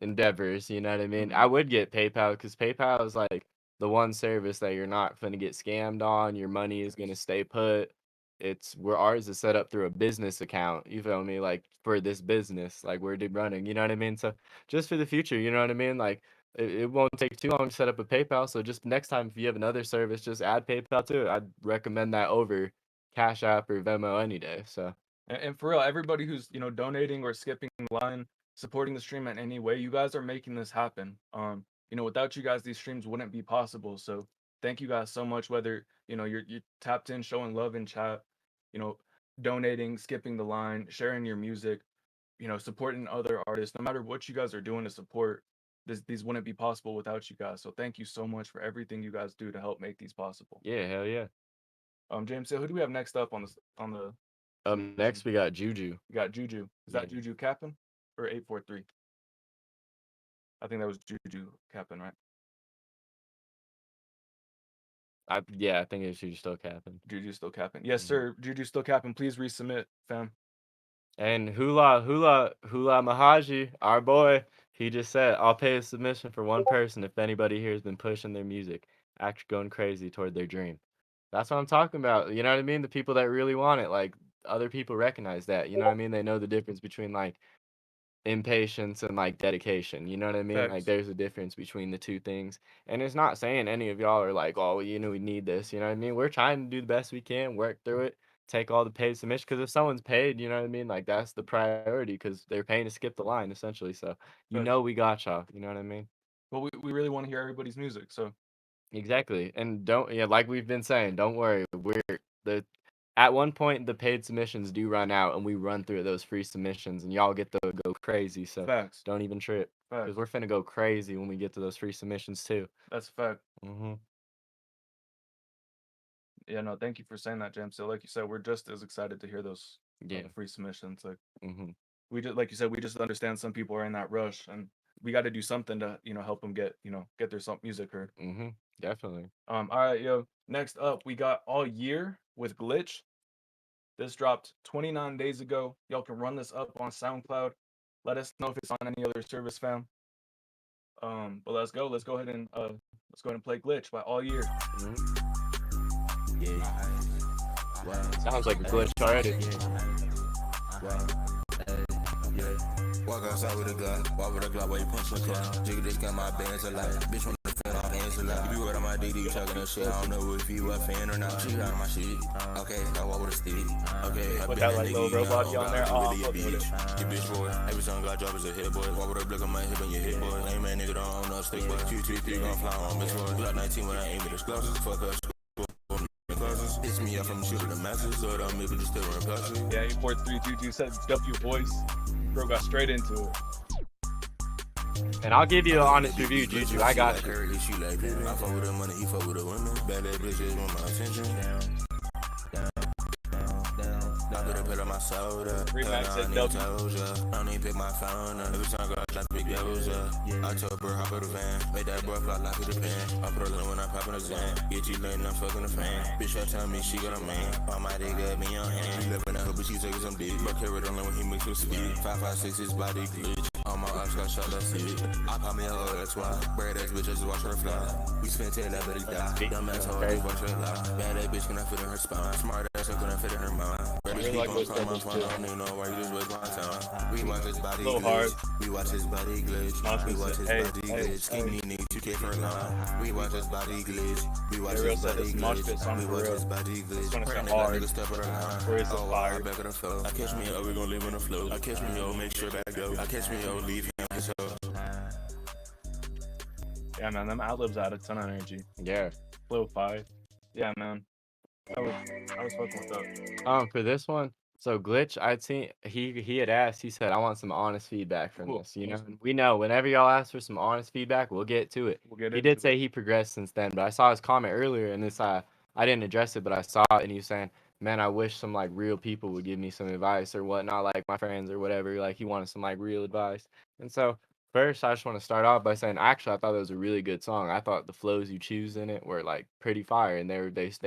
endeavors, you know what I mean? I would get PayPal because PayPal is like the one service that you're not going to get scammed on. Your money is going to stay put. It's where ours is set up through a business account. You feel me? Like for this business, like we're running. You know what I mean? So just for the future, you know what I mean? Like it won't take too long to set up a PayPal. So just next time, if you have another service, just add PayPal to it. I'd recommend that over Cash App or Venmo any day. So And for real, everybody who's donating or skipping the line, supporting the stream in any way, you guys are making this happen. Without you guys, these streams wouldn't be possible. So thank you guys so much. Whether you're tapped in, showing love in chat, donating, skipping the line, sharing your music, supporting other artists. No matter what you guys are doing to support, these wouldn't be possible without you guys. So thank you so much for everything you guys do to help make these possible. yeah, hell yeah. James, so who do we have next up on the? Next we got Juju. We got Juju. Is that Juju capping or 843? I think that was Juju capping, right? I think it's Juju still capping. Juju still capping. Yes, sir. Juju still capping. Please resubmit, fam. And Hula Mahaji, our boy, he just said, I'll pay a submission for one person if anybody here has been pushing their music, actually going crazy toward their dream. That's what I'm talking about. You know what I mean? The people that really want it, like other people recognize that. You know what I mean? They know the difference between like impatience and like dedication. You know what I mean? Like Facts. there's a difference between the two things. And it's not saying any of y'all are like, oh, we need this. You know what I mean? We're trying to do the best we can, work through it, take all the paid submissions. Because if someone's paid, you know what I mean? Like that's the priority because they're paying to skip the line essentially. So we got y'all. You know what I mean? Well, we really want to hear everybody's music. So exactly. And like we've been saying, don't worry. At one point, the paid submissions do run out, and we run through those free submissions, and y'all get to go crazy. So facts. don't even trip, because we're finna go crazy when we get to those free submissions too. That's a fact. Mhm. Yeah, no, thank you for saying that, James. So, like you said, we're just as excited to hear those free submissions. Like, we just, like you said, we just understand some people are in that rush, and we got to do something to, help them get their music heard. Definitely. All right, yo. Next up, we got All Year with Glitch. This dropped 29 days ago. Y'all can run this up on SoundCloud. Let us know if it's on any other service, fam. But let's go. Let's go ahead and play Glitch by All Year. Sounds like a glitch already. Walk outside with a Glock, walk with a Glock while you punch my car. Jigga, this got my bands alive. Bitch, when the fan off hands it's a lot. You be word on my DD, talking that shit. I don't know if you a fan or not. She out of my shit. Okay, I walk with a stick. Okay, I Put been that like little robot on there. Oh, I'm really a fucking with bitch. it. You bitch boy. Every song I drop is a hit boy. Walk with a blick on my hip and your hit boy. Lame man nigga don't own no stick boy. Q3 gon' fly on bitch boy. Got 19 when I aim at explosives. Fuck us. It's me up from the shit with the masses, so it don't make it just still run classes. Yeah, 843 Juju said W voice. Bro got straight into it. And I'll give you an honest review, Juju. I got you. I fuck with the money, he fuck with the women. Bad bitches want my attention. I better put on my soda. Remax said W. I don't even pick my phone up. Every time I go out, like big goes up. I told bro, hop out the van. Make that boy fly like Peter Pan. I put her when I pop in the Zan. Get you late and I'm fucking the fan. Bitch, her tell me she got a man. All my dick got me on hand. You living that hood, but she taking some dick. But carry it on when he mix with speed. 556 his body glitch. All my eyes got shot, that's it. I pop me a hoe, that's why. Bird ass bitch, just watch her fly. We spent 10, that bitch die. Dumb ass hoe, just watch her lie. Bad ass bitch cannot fit in her spine. Smart ass hoe cannot fit in her mind. Bad bitch keep on calling my phone, I don't even know why you just waste my time. We watch his body glitch. We watch his body glitch. We watch his body glitch. Skinny need 2K for a line. We watch his body glitch. We watch his body glitch. We watch his body glitch. Pregnant nigga step on the line. Oh, wow, back of the flow. I catch me, oh, we gon' live on the flow. I catch me, oh, make sure back go. I catch me, oh, leave him. So. Yeah, man, them ad-libs add a ton of energy. Yeah. Flow 5. Yeah, man. I was fucking with that. For this one, so Glitch, I'd seen he had asked. He said, "I want some honest feedback from Cool. this." You know, we know whenever y'all ask for some honest feedback, we'll get to it. We'll get He into did say he progressed since then, but I saw his comment earlier, and this I didn't address it, but I saw it, and he was saying, "Man, I wish some like real people would give me some advice or whatnot, like my friends or whatever." Like he wanted some like real advice, and so. First, I just want to start off by saying, actually, I thought it was a really good song. I thought the flows you choose in it were like pretty fire, and they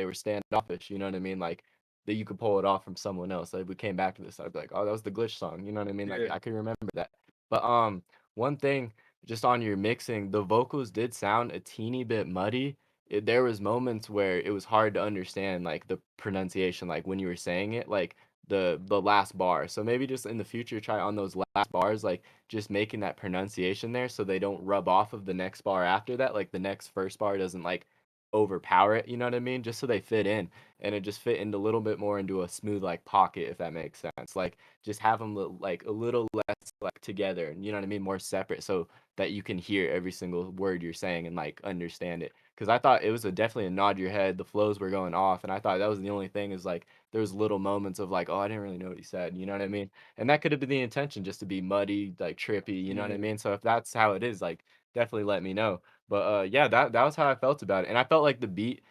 were standoffish. You know what I mean? Like that you could pull it off from someone else. Like if we came back to this, I'd be like, oh, that was the Glitch song. You know what I mean? Like Yeah. I can remember that. But one thing just on your mixing, the vocals did sound a teeny bit muddy. There was moments where it was hard to understand like the pronunciation, like when you were saying it, like the last bar. So maybe just in the future try on those last bars, like just making that pronunciation there so they don't rub off of the next bar after that. Like the next first bar doesn't like overpower it, you know what I mean? Just so they fit in and it just fit into a little bit more into a smooth like pocket, if that makes sense. Like just have them like a little less like together, and you know what I mean, more separate, so that you can hear every single word you're saying and like understand it. Because I thought it was definitely a nod your head. The flows were going off, and I thought that was the only thing is like there was little moments of like, oh, I didn't really know what he said. You know what I mean? And that could have been the intention, just to be muddy, like trippy. You know what I mean? So if that's how it is, like definitely let me know. But yeah, that was how I felt about it, and I felt like the beat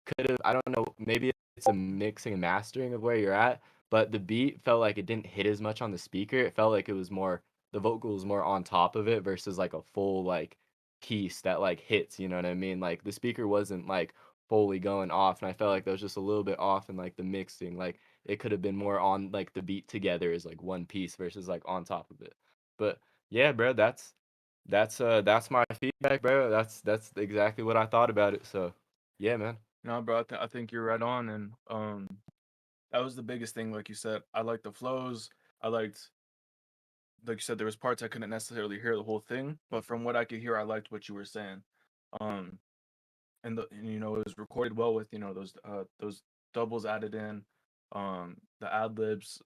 could have. I don't know. Maybe it's a mixing and mastering of where you're at, but the beat felt like it didn't hit as much on the speaker. It felt like it was more the vocal was more on top of it versus like a full like piece that like hits, you know what I mean? Like the speaker wasn't like fully going off, and I felt like that was just a little bit off in like the mixing. Like it could have been more on like the beat together as like one piece versus like on top of it. But yeah, bro, that's my feedback, bro. That's exactly what I thought about it. So yeah, man. No, bro, I think you're right on, and that was the biggest thing. Like you said, I liked the flows. I liked, like you said, there was parts I couldn't necessarily hear the whole thing, but from what I could hear, I liked what you were saying. Um, and you know it was recorded well with those doubles added in, the ad libs.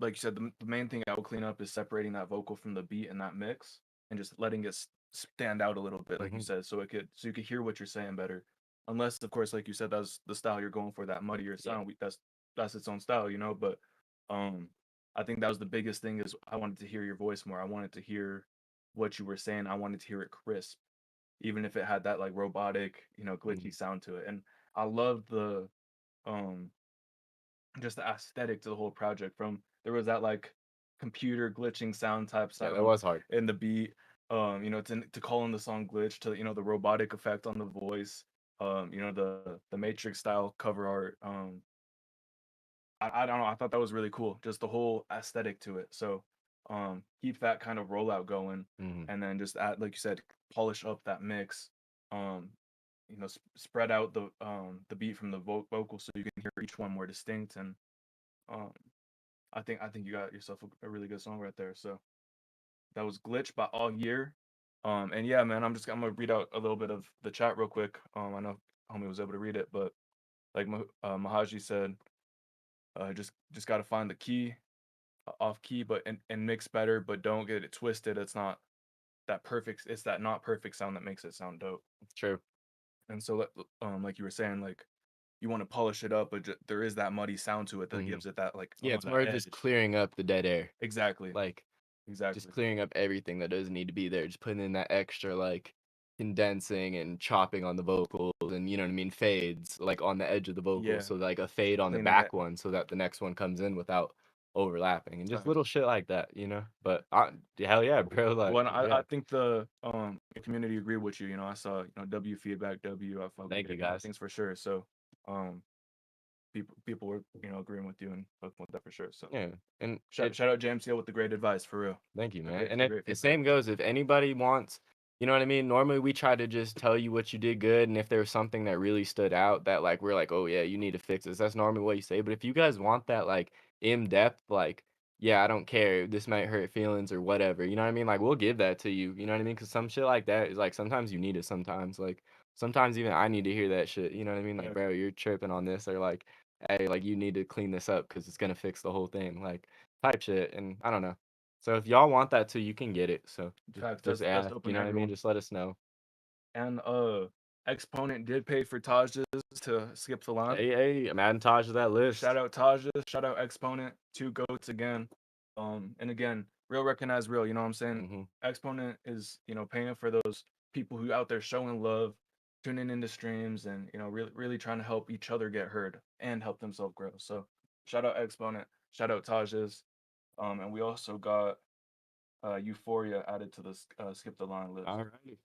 Like you said, the main thing I would clean up is separating that vocal from the beat and that mix, and just letting it stand out a little bit, like you said, so you could hear what you're saying better. Unless, of course, like you said, that's the style you're going for, that muddier sound. That's its own style, you know. But I think that was the biggest thing is I wanted to hear your voice more. I wanted to hear what you were saying. I wanted to hear it crisp, even if it had that like robotic, glitchy sound to it. And I loved the um just the aesthetic to the whole project. From there was that like computer glitching sound type Yeah, sound that was hard. in the beat. To call in the song glitch, to the robotic effect on the voice. The Matrix style cover art. I don't know. I thought that was really cool. Just the whole aesthetic to it. So keep that kind of rollout going, and then just add, like you said, polish up that mix. Um, spread out the beat from the vocal so you can hear each one more distinct. And um, I think you got yourself a really good song right there. So that was Glitch by All Year. And yeah, man, I'm gonna read out a little bit of the chat real quick. I know homie was able to read it, but like Mahaji said, just gotta find the key, off key, but and mix better, but don't get it twisted. It's not that perfect. It's that not perfect sound that makes it sound dope. True. And so, like you were saying, like you want to polish it up, but there is that muddy sound to it that gives it that like Yeah, it's that more just edge. clearing up the dead air. Exactly. Like, Exactly. just clearing up everything that doesn't need to be there. Just putting in that extra, like, condensing and chopping on the vocals and, you know what I mean, fades, like, on the edge of the vocals. Yeah. So, like, a fade on the Cleaning back it. one so that the next one comes in without overlapping. And just Facts. little shit like that, you know? But, hell yeah, bro. Like, Well, yeah. I think the community agreed with you. You know, I saw W feedback, W. I fuck Thank with you, it, guys. things for sure. So, people were agreeing with you and fucking with that for sure. So Yeah. And shout out JMCL with the great advice for real. thank you, man. Great- And great the feedback. same goes if anybody wants, you know what I mean? Normally we try to just tell you what you did good, and if there's something that really stood out that like we're like, oh yeah, you need to fix this. That's normally what you say. But if you guys want that like in depth, like, yeah, I don't care, this might hurt feelings or whatever, you know what I mean? Like we'll give that to you, you know what I mean? Because some shit like that is like sometimes you need it. Sometimes even I need to hear that shit. You know what I mean? Like, Yeah. bro, you're tripping on this, or like, hey, like you need to clean this up because it's gonna fix the whole thing, like type shit. And I don't know. So if y'all want that too, you can get it. So Facts. just That's ask, open you know what I mean? everyone. Just let us know. And Exponent did pay for Taj's to skip the line. Hey, I'm adding Taj to that list. Shout out Taj's, shout out Exponent, two goats again. And again, real recognize real, you know what I'm saying? Exponent is, paying for those people who out there showing love, tuning into streams, and really trying to help each other get heard and help themselves grow. So shout out Exponent, shout out Taj's. And we also got Euphoria added to the skip the line list. All right.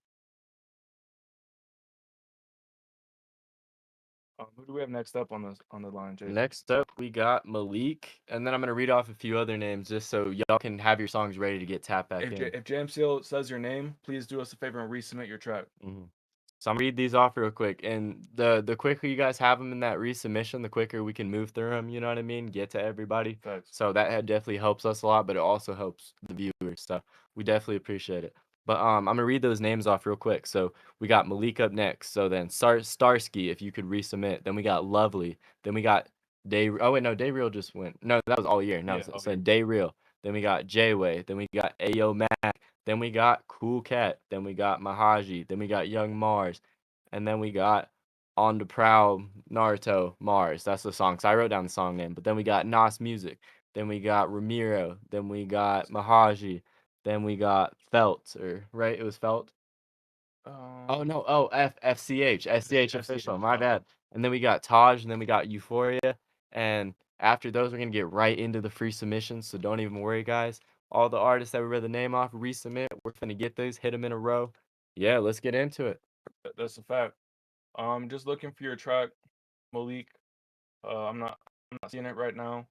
Who do we have next up on the line, Jason? Next up, we got Malik, and then I'm gonna read off a few other names just so y'all can have your songs ready to get tapped back in. If JMCL says your name, please do us a favor and resubmit your track. So I'm gonna read these off real quick, and the quicker you guys have them in that resubmission, the quicker we can move through them. You know what I mean? Get to everybody. Facts. So that definitely helps us a lot, but it also helps the viewers. So we definitely appreciate it. But I'm gonna read those names off real quick. So we got Malik up next. So then Starsky, if you could resubmit. Then we got Lovely. Then we got Day. Oh wait, no, Day Real just went. No, that was all year. No, Yeah, so Day Real. Then we got J-Way. Then we got ayomagg. Then we got Koolkat. Then we got Mahaji. Then we got Young MARZ. And then we got On the Prowl, Naruto, MARZ. That's the song. So I wrote down the song name. But then we got Nas Music. Then we got Ramiro. Then we got Mahaji. Then we got Felt, or right? It was Felt. Oh no. Oh, FCH. SCH official. My bad. And then we got Taj. And then we got Euphoria. And after those, we're gonna get right into the free submissions. So don't even worry, guys. All the artists that we read the name off, resubmit. We're gonna get those, hit them in a row. Yeah, let's get into it. That's a fact. Just looking for your track, Malik. I'm not seeing it right now.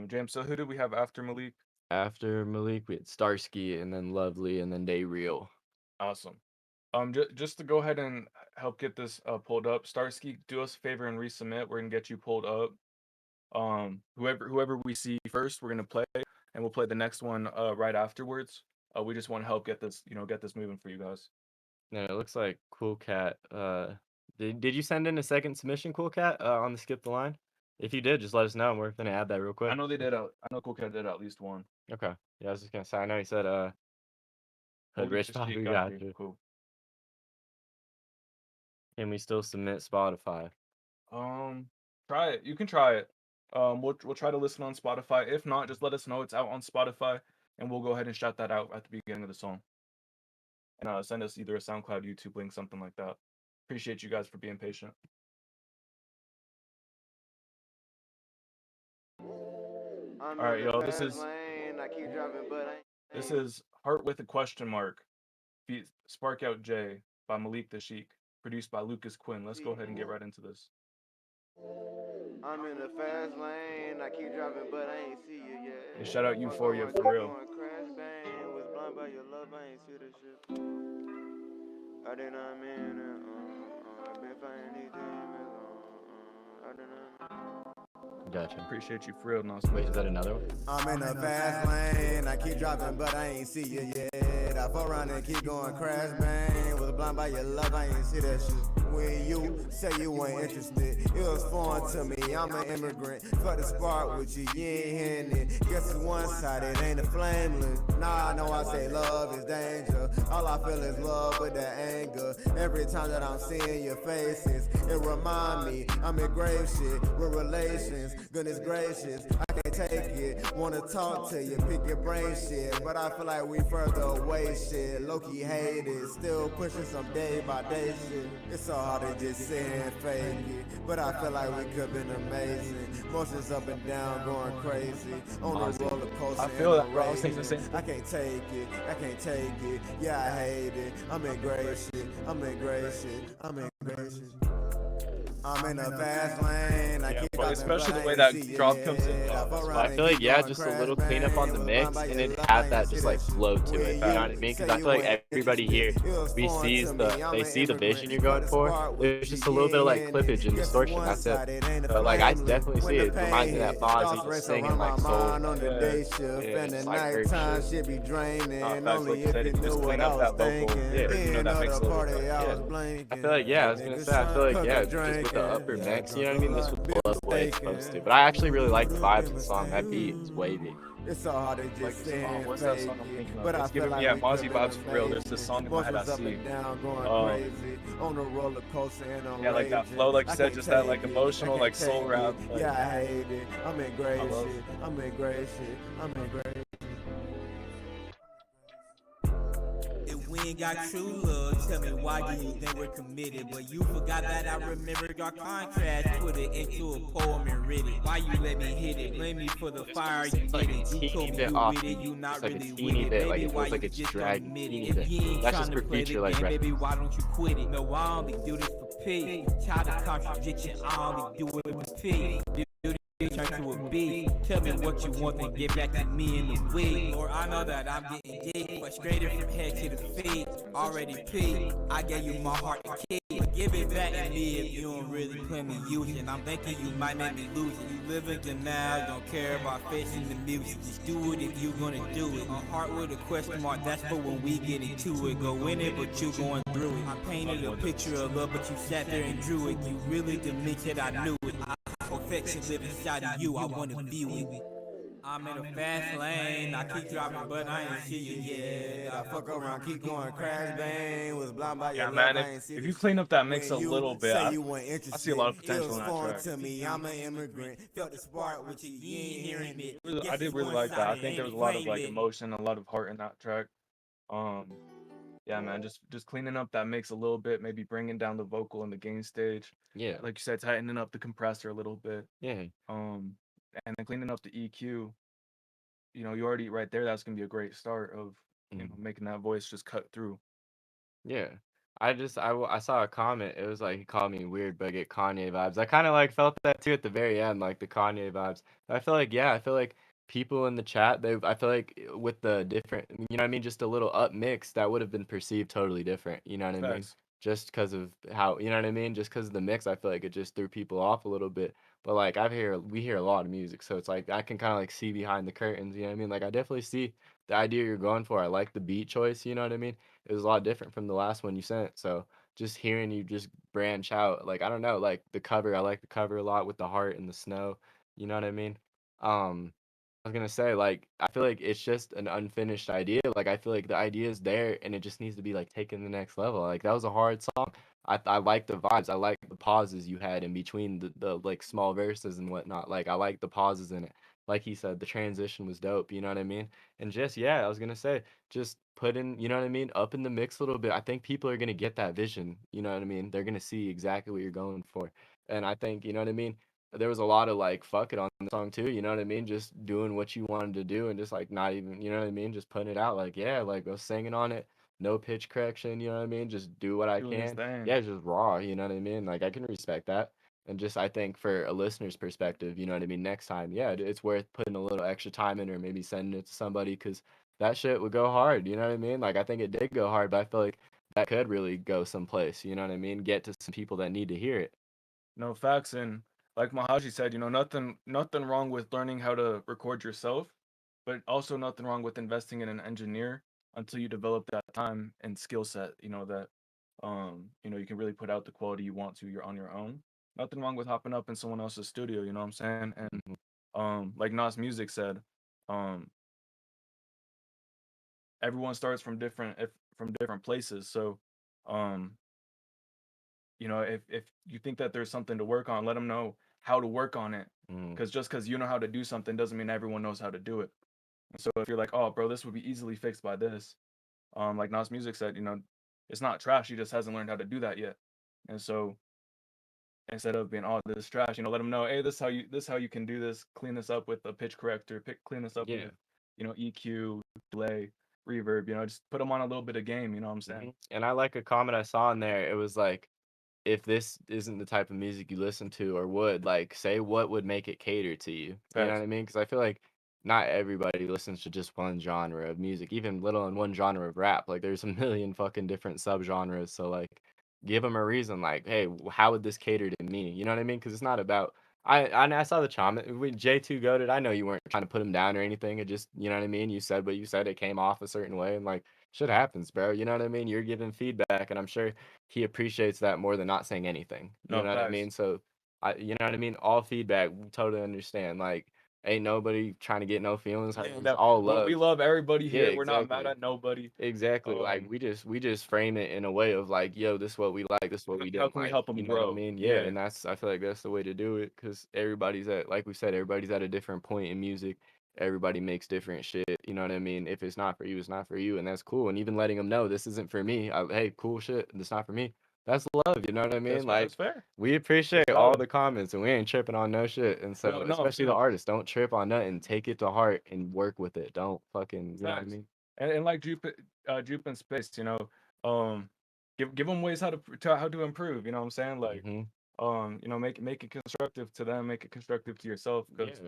James, so who did we have after Malik? After Malik, we had Starsky, and then Lovely, and then Day Real. Awesome. Just to go ahead and help get this pulled up, Starsky, do us a favor and resubmit. We're gonna get you pulled up. Whoever we see first, we're gonna play, and we'll play the next one right afterwards. We just want to help get this moving for you guys. Yeah, it looks like Koolkat. Did you send in a second submission, Koolkat, on the skip the line? If you did, just let us know, and we're gonna add that real quick. I know they did. I know Koolkat did at least one. Okay. Yeah, I was just gonna say. I know he said Hood Rich Poppy got you. Cool. Can we still submit Spotify? Try it. You can try it. We'll try to listen on Spotify. If not, just let us know it's out on Spotify, and we'll go ahead and shout that out at the beginning of the song. And send us either a SoundCloud, YouTube link, something like that. Appreciate you guys for being patient. All right, yo. This is Heart with a Question Mark, Ft.Sparkout J by Malikthesheik, produced by Lucas Quinn. Let's go ahead and get right into this. I'm in the fast lane, I keep driving, but I ain't see you yet. And shout out Euphoria for real. Crash bang, was blind by your love, I ain't see the shit. I did not mean it, I've been fighting these demons, I did not. Gotcha. Appreciate you for real, Nas. Wait, is that another one? I'm in the fast lane, I keep driving, but I ain't see you yet. I fuck around and keep going crash bang. Was blind by your love, I ain't see that shit. When you say you ain't interested, it was foreign to me. I'm an immigrant. Fuck the spark with you, you ain't hearing it. Guess it's one-sided, ain't a flameless. Nah, I know I say love is danger. All I feel is love with that anger. Every time that I'm seeing your faces, it remind me I'm in grave shit with relations. Goodness gracious, I can't take it. Wanna talk to you, pick your brain shit, but I feel like we further away shit. Low-key hate it, still pushing some day by day shit. It's so hard to just sit here and fake it, but I feel like we could've been amazing. Motions up and down, going crazy on the roller coaster. I feel that, bro. I was racing. thinking the same thing. I can't take it, I can't take it. Yeah, I hate it. I'm in great shit. I'm in great shit. I'm in great shit. I'm in a fast lane. I keep But especially the way that drop comes in. But I feel like, yeah, just a little cleanup on the mix and then have that just like flow to it. You know what I mean? Because I feel like everybody here, they see the vision you're going for. There's just a little bit of like clippage and distortion. That's it. But like I definitely see it. Reminds me of that Mahaji just singing like soul. Yeah, it's like nighttime shit be draining. Only if you knew just what clean I up was that vocal. thinking. Yeah, you know that makes a little bit. Yeah. I feel like, yeah, I was gonna say, I feel like, yeah, just with the upper mix, you know what I mean? This would blow up the way it's supposed to. But I actually really like the vibes of the song. That beat is wavy. It's so hard to just say and what's that fake song I'm it, thinking of? but I It's feel giving like me, yeah, we Mozzie could've vibes been for real. There's this amazing. song in my head I Motions up see. and down, going crazy on the roller coaster and I'm Yeah, like that raging. flow, like you I said, can't just that take like it. emotional, I like can't soul take rap. it. Like, Yeah, I hate it. I'm in great I love shit. I'm in great shit. I'm in great. If we ain't got true love, tell me why do you think we're committed? But you forgot that I remembered our contract, put it into a poem and read it. Why you let me hit it? Blame me for the fire you It's like did a it. You teeny told me bit you off with it, beat. you not It's like a really teeny with it. bit, like Baby, it why feels like you it's just dragged don't admit teeny it? bit. If you ain't That's just tryna for play the future, like, game, rap. baby, why don't you quit it? No, I only do this for pay. Child of contradiction, I only do it with pay. Turn to a beat. Tell me what you want, then get back to me in the week. Lord, I know that I'm getting deep, frustrated from head to the feet. Already peaked. I gave you my heart and key. Give it back to me if you don't really plan me using. I'm thinking you might make me lose it. You live in denial, don't care about facing the music. Just do it if you gonna do it. A heart with a question mark, that's for when we get into it. Go in it, but you going through it. I painted a picture of love, but you sat there and drew it. You really didn't that I knew it. Perfection live inside of you, I wanna view it. I'm in a fast lane, I keep driving, but I ain't see you yet. I fuck around, keep going crash bang. Was blind by your yeah, love, man. I ain't see If the you shit. clean up that mix a When you little bit, say I you weren't see a interested, lot of it potential was in that foreign track. to me. I'm an immigrant. Felt the spark with you, you ain't hearing it. I did really like that. I think there was a lot of like emotion, a lot of heart in that track. Yeah, man, just cleaning up that mix a little bit, maybe bringing down the vocal in the gain stage. Yeah. Like you said, tightening up the compressor a little bit. Yeah. And then cleaning up the EQ. You know, you already right there. That's gonna be a great start of making that voice just cut through. Yeah. I saw a comment. It was like he called me weird, but I get Kanye vibes. I kind of like felt that too at the very end, like the Kanye vibes. I feel like, yeah, I feel like people in the chat, I feel like with the different, you know what I mean, just a little up mix that would have been perceived totally different. You know what I mean? Facts. Just because of how, you know what I mean? Just because of the mix, I feel like it just threw people off a little bit. But like we hear a lot of music, so it's like I can kind of like see behind the curtains. You know what I mean? Like I definitely see the idea you're going for. I like the beat choice. You know what I mean? It was a lot different from the last one you sent. So just hearing you just branch out, like I don't know, like the cover, I like the cover a lot with the heart and the snow. You know what I mean? I was gonna say, like, I feel like it's just an unfinished idea. Like I feel like the idea is there and it just needs to be like taken to the next level. Like that was a hard song. I like the vibes. I like the pauses you had in between the like small verses and whatnot. Like I like the pauses in it. Like he said, the transition was dope. You know what I mean? And just yeah, I was gonna say, just put in, you know what I mean, up in the mix a little bit. I think people are gonna get that vision. You know what I mean? They're gonna see exactly what you're going for. And I think, you know what I mean, there was a lot of like fuck it on the song too, you know what I mean? Just doing what you wanted to do and just like not even, you know what I mean? Just putting it out like, yeah, like I was singing on it, no pitch correction, you know what I mean? Just do what I Doing his can. thing. Yeah, just raw, you know what I mean? Like I can respect that. And just I think for a listener's perspective, you know what I mean? Next time, yeah, it's worth putting a little extra time in or maybe sending it to somebody because that shit would go hard, you know what I mean? Like I think it did go hard, but I feel like that could really go someplace, you know what I mean? Get to some people that need to hear it. No facts, and like Mahaji said, you know, nothing wrong with learning how to record yourself, but also nothing wrong with investing in an engineer until you develop that time and skill set, that you can really put out the quality you want to. You're on your own. Nothing wrong with hopping up in someone else's studio, you know what I'm saying? And like Nas Music said, um, everyone starts from different places. So, um, if you think that there's something to work on, let them know how to work on it. Because just because you know how to do something doesn't mean everyone knows how to do it. And so if you're like, oh, bro, this would be easily fixed by this, like Nas Music said, it's not trash. He just hasn't learned how to do that yet. And so instead of being, oh, this is trash, let them know, hey, this how you can do this. Clean this up with a pitch corrector. Clean this up with, EQ, delay, reverb. Just put them on a little bit of game. You know what I'm saying? And I like a comment I saw in there. It was like, if this isn't the type of music you listen to or would, like, say what would make it cater to you. You know what I mean? Because I feel like not everybody listens to just one genre of music, even little in one genre of rap. Like, there's a million fucking different subgenres. So, like, give them a reason. Like, hey, how would this cater to me? You know what I mean? Because it's not about. I saw the comment. J2 goated. I know you weren't trying to put him down or anything. It just, you know what I mean? You said what you said. It came off a certain way. And, like, shit happens, bro. You know what I mean? You're giving feedback. And I'm sure he appreciates that more than not saying anything. You know what I mean? So, you know what I mean? All feedback, we totally understand. Like, ain't nobody trying to get no feelings. It's all love. We love everybody here. Yeah, We're not mad at nobody. Exactly. Like we just frame it in a way of like, yo, this is what we like, this is what we didn't How can we like. help them You know grow? what I mean? Yeah, and I feel like that's the way to do it because everybody's at, like we said, everybody's at a different point in music. Everybody makes different shit. You know what I mean? If it's not for you, it's not for you, and that's cool. And even letting them know this isn't for me. Hey, cool shit. It's not for me. That's love. You know what I mean? That's fair. We appreciate all the comments, and we ain't tripping on no shit. And so, especially the artists, don't trip on nothing. Take it to heart and work with it. Don't fucking, you know what I mean? And like Jupe in Space, give them ways how to improve. You know what I'm saying? Like, make it constructive to them, make it constructive to yourself. Because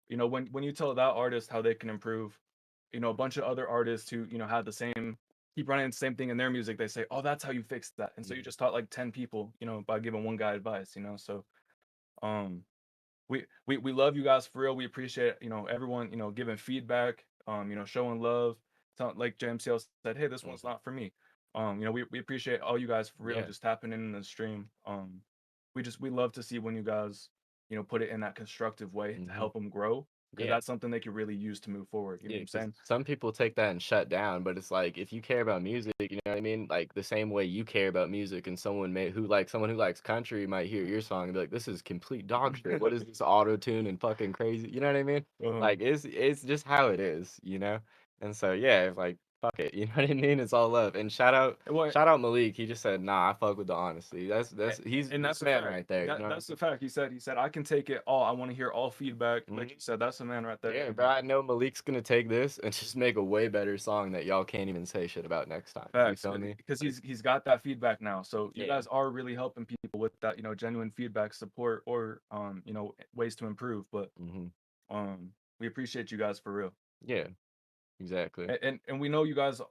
when you tell that artist how they can improve, a bunch of other artists who have the same keep running the same thing in their music, they say, oh, that's how you fix that. And so you just taught like 10 people, by giving one guy advice. So we love you guys for real. We appreciate everyone giving feedback, showing love. Like JMCL said, hey, this one's not for me. We appreciate all you guys for real, just tapping in the stream. We love to see when you guys put it in that constructive way to help them grow, because that's something they can really use to move forward. You know what I'm saying? Some people take that and shut down, but it's like, if you care about music, you know what I mean? Like the same way you care about music, and someone who likes country might hear your song and be like, this is complete dog shit. What is this auto tune and fucking crazy? You know what I mean? Like it's just how it is, And so yeah, like fuck it, you know what I mean? It's all love. And shout out Malik. He just said, nah, I fuck with the honesty. That's he's the man right there. That's the fact. He said I can take it all. I want to hear all feedback. Like you said, that's the man right there. Yeah, but I know Malik's gonna take this and just make a way better song that y'all can't even say shit about next time. Facts, you feel me? Because he's got that feedback now. So you guys are really helping people with that, genuine feedback, support, or ways to improve. But we appreciate you guys for real. Yeah, exactly. And we know you guys.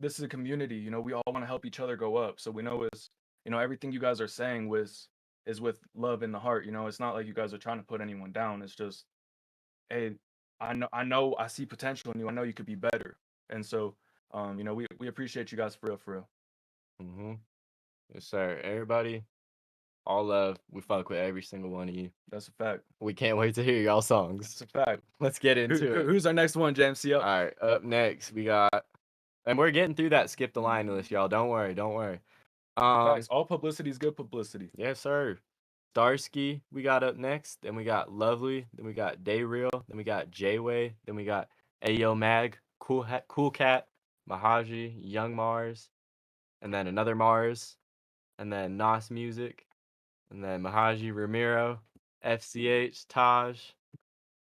This is a community. We all want to help each other go up. So we know everything you guys are saying is with love in the heart. It's not like you guys are trying to put anyone down. It's just, hey, I know I see potential in you. I know you could be better. And so, we appreciate you guys for real. Yes, sir. Everybody, all love. We fuck with every single one of you. That's a fact. We can't wait to hear y'all songs. That's a fact. Let's get into it. Who's our next one, JMCL? All right, up next we got, and we're getting through that skip the line list, y'all. Don't worry. All publicity is good publicity. Yes, sir. Skii we got up next. Then we got Lovely. Then we got Dayreal. Then we got J-Way. Then we got ayomagg, Koolkat, Mahaji, Young MARZ, and then another MARZ, and then Nas Music, and then Mahaji Ramiro, FCH, Taj.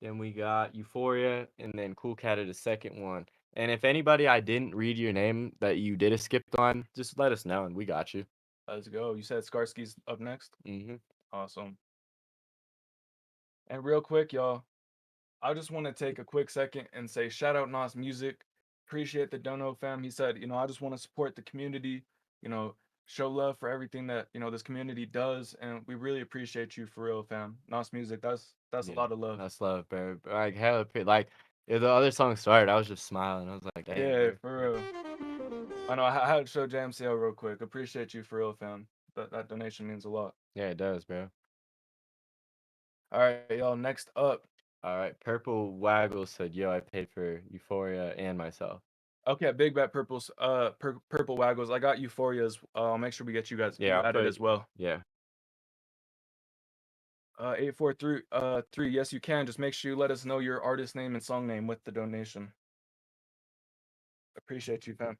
Then we got Euphoria, and then Koolkat at the second one. And if anybody I didn't read your name that you did a skipped on, just let us know and we got you. Let's go. You said Ski's up next? Awesome. And real quick, y'all, I just want to take a quick second and say shout out Nas Music. Appreciate the Dono fam. He said, I just want to support the community, show love for everything that, this community does. And we really appreciate you for real, fam. Nas Music, that's a lot of love. That's love, bro. Like, hell, like, if the other song started, I was just smiling. I was like, damn. Yeah, for real. I know I had to show JMCL real quick. Appreciate you for real, fam. That donation means a lot. Yeah, it does, bro. All right, y'all. Next up. All right, Purple Waggle said, "Yo, I paid for Euphoria and myself." Okay, big bet purples. Purple Waggles. I got Euphoria's. I'll make sure we get you guys Yeah, I'll added put- as well. Yeah. 843 3. Yes, you can. Just make sure you let us know your artist name and song name with the donation. Appreciate you, fam.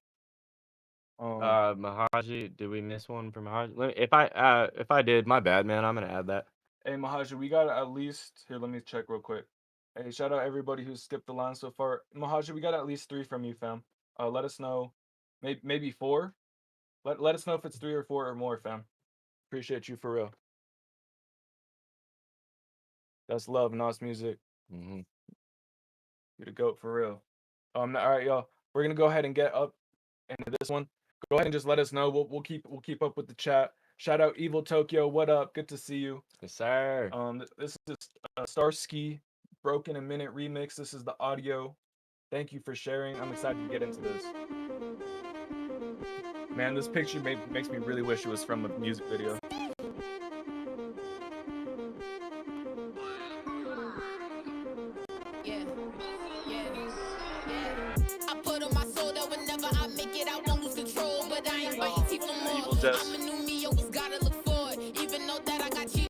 Mahaji, did we miss one from Mahaji? If I did, my bad, man. I'm gonna add that. Hey, Mahaji, we got at least here. Let me check real quick. Hey, shout out everybody who's skipped the line so far. Mahaji, we got at least 3 from you, fam. Let us know. Maybe 4. Let us know if it's 3 or 4 or more, fam. Appreciate you for real. That's love, Nas music. Mm-hmm. You're the GOAT for real. All right, y'all. We're gonna go ahead and get up into this one. Go ahead and just let us know. We'll keep up with the chat. Shout out Evil Tokyo. What up? Good to see you. Yes, sir. This is Star Skii Broken a Minute remix. This is the audio. Thank you for sharing. I'm excited to get into this. Man, this picture makes me really wish it was from a music video. I put on my soul that whenever I make it, I won't lose control. But I ain't fighting teeth no more. I'm a new me, always gotta look forward. Even though that I got cheated.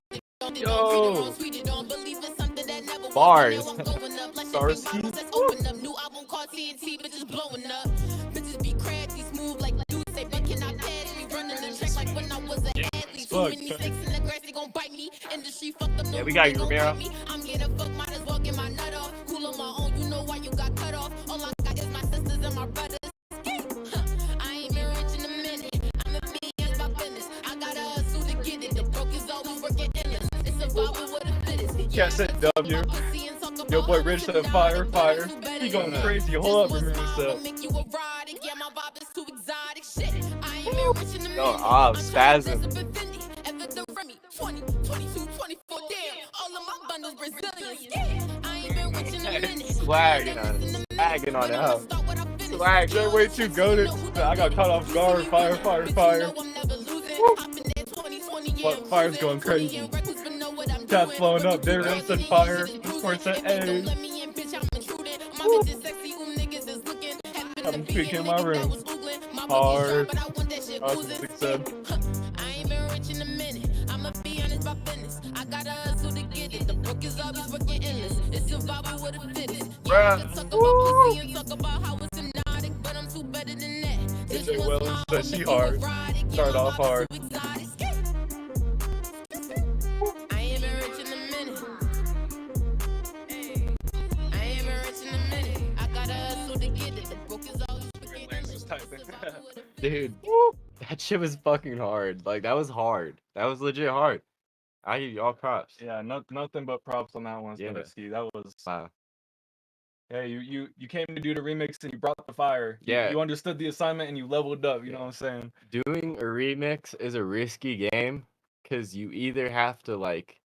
Yo! Don't believe in something that never Bars. Star Skii. Open up, new album called TNT, bitches blowing up. Bitches be crafty, smooth like do say, but cannot pass me. Running the track like when I was an athlete. Too many snakes in the grass, they gon' bite me. Industry fucked up, no Yeah, we got you, Romero. I'm getting fucked, might as well get my nut off. Cool on my own, you know why you got cut off. All I got is my sisters and my brothers. I ain't been rich in a minute. I'm a million by business. I gotta hustle to get it. The broke is always working endless. It's survival with a fittest. Can't say W. Yoboyrich said fire, fire. He going crazy. Hold up, remember said. Yo, spasm. 20, 22, 24, damn. All of my bundles Brazilians. I ain't been rich in a minute. Swagging on it. Swagging on it, huh? Swag, they're way too goated. I got caught off guard. Fire, fire, fire. What? Fire's going crazy. Chat's blowing up. Darren said fire. Of course, said A. I'm tweaking in my room. Hard. Awesome, said. I ain't been rich in a minute. I'ma be honest about business. I gotta hustle to get it. The book is always working endless. It's survival with a fittest. Yeah, talk about pussy and talk about how it's hypnotic, but I'm too better than that. AJ Wellens said she hard. Start off hard. I ain't been rich in a minute. I ain't been rich in a minute. I gotta hustle to get it. The book is always working endless. Dude, that shit was fucking hard. Like, that was hard. That was legit hard. I give you all props. Yeah, nothing but props on that one, Yeah. Skii. That was Wow. Hey, you came to do the remix and you brought the fire. Yeah. You understood the assignment and you leveled up, you know what I'm saying? Doing a remix is a risky game because you either have to, like,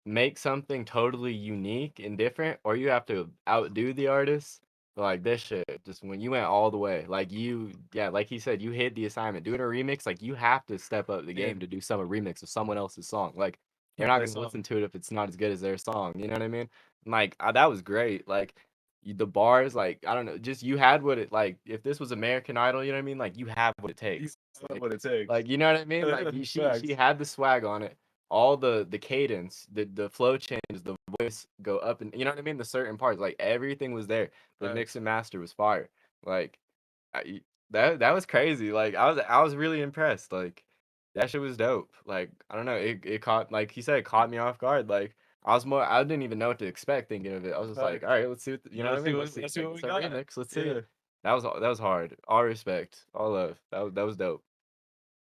make something totally unique and different, or you have to outdo the artist. But, like, this shit, just when you went all the way, like like he said, you hit the assignment. Doing a remix, like, you have to step up the game to do a remix of someone else's song. Like, you're not gonna listen to it if it's not as good as their song. You know what I mean? Like, that was great. Like, the bars, like, I don't know, just you had what it, like, if this was American Idol, you know what I mean? Like, you have what it takes. That's what it takes. Like, you know what I mean? Like, she had the swag on it. All the cadence, the flow changes, the voice go up, and you know what I mean. The certain parts, like everything was there. The mix and master was fire. Like, that was crazy. Like, I was really impressed. Like, that shit was dope. Like, I don't know, it caught, like he said, it caught me off guard. Like, I didn't even know what to expect thinking of it. I was just like, all right, let's see what you know what I mean. Let's see what we got. Remix. Let's see. Yeah. That was hard. All respect, all love. That was dope.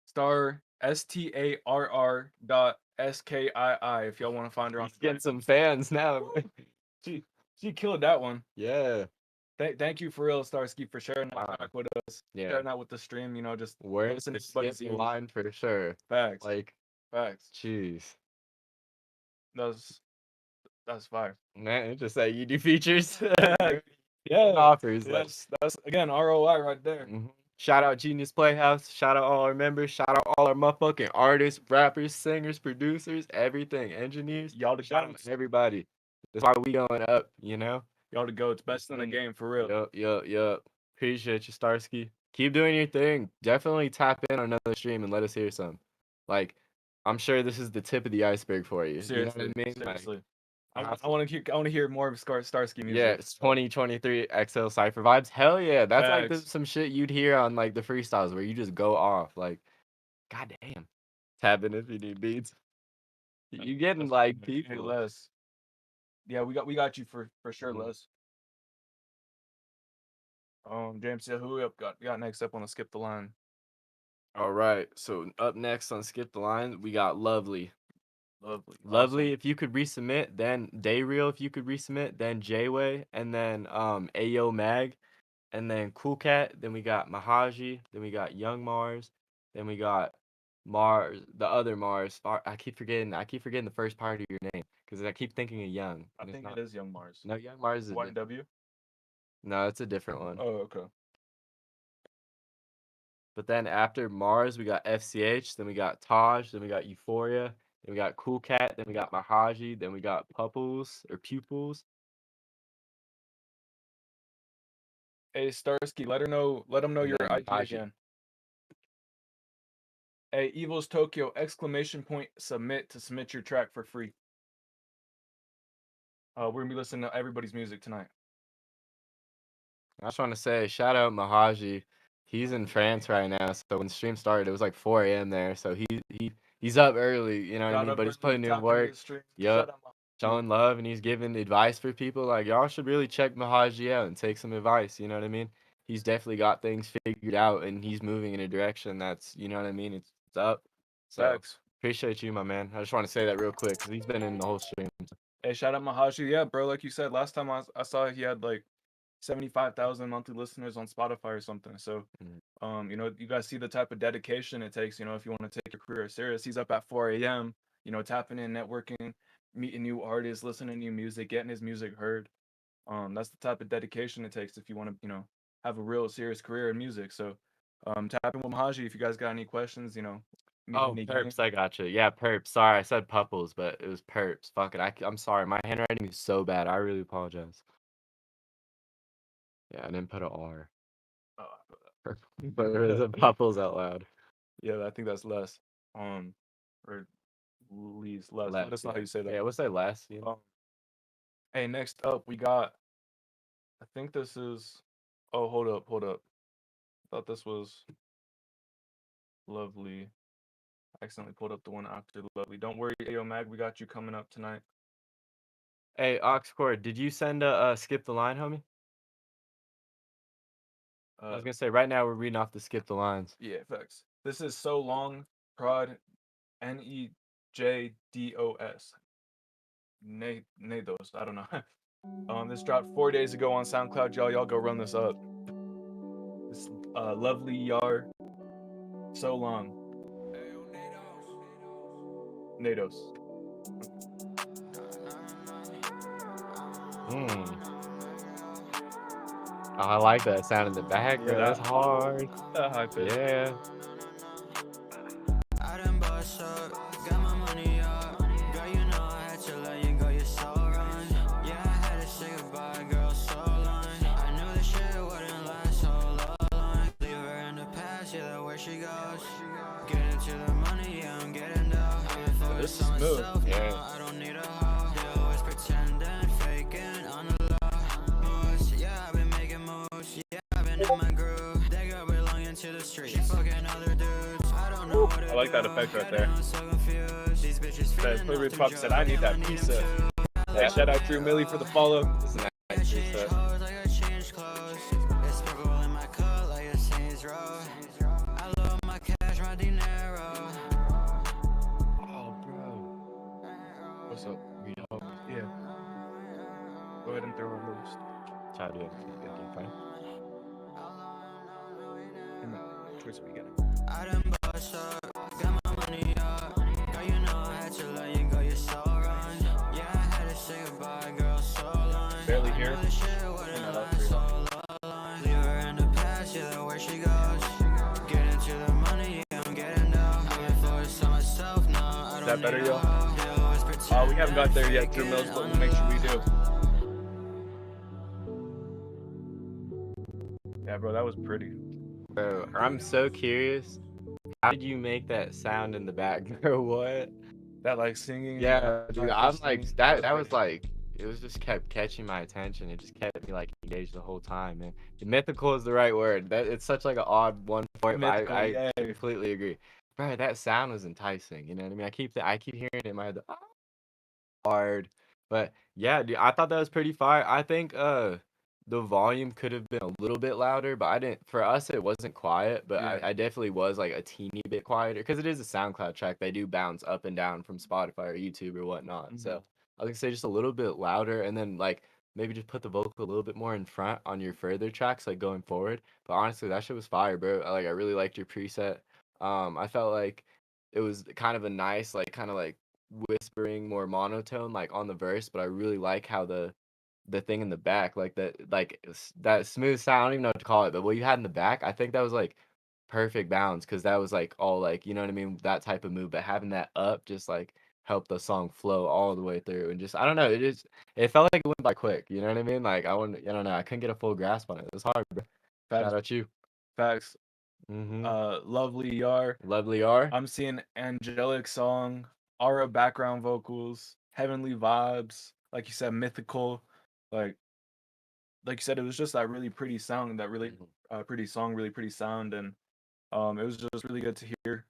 Star STARR.SKII if y'all want to find her on. He's getting some fans now. She killed that one. Yeah. Thank you for real, Star Skii, for sharing that back with us. Yeah. Sharing that with the stream, you know, just Words in everybody's the line for sure. Facts. Like, facts. jeez. That's fire. Man, just say you do features. Yeah. Offers. That's again ROI right there. Mm-hmm. Shout out Genius Playhouse. Shout out all our members. Shout out all our motherfucking artists, rappers, singers, producers, everything, engineers. Y'all the Shout out goats. everybody. That's why we going up, you know? Y'all the goats. Best in the game for real. Yup. Appreciate you, Starsky. Keep doing your thing. Definitely tap in on another stream and let us hear some. Like, I'm sure this is the tip of the iceberg for you. Seriously. You know what I mean? Seriously. I want to hear more of Starsky music. Yeah, it's 2023 XL Cypher vibes. Hell yeah. That's like Facts. some shit you'd hear on like the freestyles where you just go off. Like, goddamn. Tap in if you need beats. You getting like Hey, people. Les. Yeah, we got you for sure, Mhm. Les. JMCL, who we got next up on the skip the line? All right. So up next on Skip the Line, we got Lovely. Lovely. If you could resubmit, then Dayreal if you could resubmit, then Jayway, and then ayomagg, and then Koolkat, then we got Mahaji, then we got Young MARZ, then we got MARZ, the other MARZ. I keep forgetting the first part of your name because I keep thinking of Young. I and it's think not. it is Young MARZ. No, Young MARZ is White W. no, it's a different one. Oh, okay. But then after MARZ, we got FCH, then we got Taj, then we got Euphoria, then we got Koolkat, then we got Mahaji, then we got Pupils. Hey, Starsky, let them know And your then IP Mahaji. again. Hey, Evil's Tokyo, ! Submit to submit your track for free. We're gonna be listening to everybody's music tonight. I just want to say, shout out Mahaji. He's in France right now, so when the stream started, it was like 4 a.m. there. So he's up early, you know what I mean? But he's putting in work. Yup, showing love, and he's giving advice for people. Like, y'all should really check Mahaji out and take some advice, you know what I mean? He's definitely got things figured out, and he's moving in a direction that's, you know what I mean? It's up. So, Facts. appreciate you, my man. I just want to say that real quick, because he's been in the whole stream. Hey, shout out Mahaji. Yeah, bro, like you said, last time I saw he had like 75,000 monthly listeners on Spotify or something. So, you know, you guys see the type of dedication it takes, you know, if you want to take your career serious. He's up at 4 a.m., you know, tapping in, networking, meeting new artists, listening to new music, getting his music heard. That's the type of dedication it takes if you want to, you know, have a real serious career in music. So, tap in with Mahaji if you guys got any questions, you know. Oh, Perps, I got you. Yeah, Perps. Sorry, I said Pupples, but it was Perps. Fuck it. I'm sorry. My handwriting is so bad. I really apologize. Yeah, I didn't put an R. But it was a Pupples out loud. Yeah, I think that's less. Or Lee's less. That's not how you say that. Yeah, we'll say less. You know? Hey, next up we got. I think this is. Oh, hold up. I thought this was Lovely. I accidentally pulled up the one after Lovely. Don't worry, ayomagg, we got you coming up tonight. Hey, Oxcord, did you send a skip the line, homie? I was gonna say right now we're reading off the skip the lines. Yeah, facts. This is So Long, prod Nejos. Nejos. I don't know. This dropped 4 days ago on SoundCloud. Y'all go run this up. This Luvleeyar. So Long. Nejos. Oh, I like that sound in the back. Yeah, That's hard. High pitch. Yeah. I done bust up, got my money up. Girl, you know I had to let you go, you're so wrong. Yeah, I had to say goodbye, girl, so long. I knew this shit wouldn't last so long. Leave her in the past, yeah, that's where she goes. Get into the money, yeah, I'm getting down. I've been focused on myself, now I don't need a hoe. They always pretending, faking on the low. Yeah, I've been making moves, yeah, I've been in my groove. That girl belonging to the street, she fucking other dudes. I don't know what to I like that effect right there. That Playboy Pop said, I need that pizza. Yeah, shout out Drew Millie for the follow. This is a nice pizza. Oh, bro. What's up? Yeah. Go ahead and throw a loose. Try to do it. Fine. Towards the beginning. I done bust up, got my money up. Girl, you know I had to let you go, you're so wrong. Yeah, I had to say goodbye, girl, so long. Barely here. Leave her in the past, yeah, that's where she goes. that better, yo? We haven't got there yet, 2 mils, but we'll make sure we do. Yeah, bro, that was pretty. Bro, I'm so curious. How did you make that sound in the back, bro? What? That like singing. Yeah, dude. I'm like that. That was perfect. like it was just kept catching my attention. It just kept me like engaged the whole time, man. Mythical is the right word. That it's such like an odd one point, but Mythical, I yeah. completely agree. Bro, that sound was enticing. You know what I mean? I keep hearing it in my head. Hard, but yeah, dude. I thought that was pretty fire. I think the volume could have been a little bit louder, but I didn't. For us, it wasn't quiet, but Yeah. I definitely was like a teeny bit quieter because it is a SoundCloud track. They do bounce up and down from Spotify or YouTube or whatnot. So I was gonna say just a little bit louder, and then like maybe just put the vocal a little bit more in front on your further tracks, like going forward. But honestly, that shit was fire, bro. I really liked your preset. I felt like it was kind of a nice, like kind of like whispering, more monotone, like on the verse. But I really like how the thing in the back, like that smooth sound, I don't even know what to call it, but what you had in the back, I think that was like perfect balance because that was like all like, you know what I mean, that type of move. But having that up just like helped the song flow all the way through, and just I don't know, it felt like it went by quick. You know what I mean? Like I don't know, I couldn't get a full grasp on it. It was hard, bro. Shout out you. Facts. Mm-hmm. Luvleeyar. Luvleeyar. I'm seeing angelic song, aura background vocals, heavenly vibes. Like you said, mythical. Like you said, it was just that really pretty sound, that really pretty song, really pretty sound, and it was just really good to hear.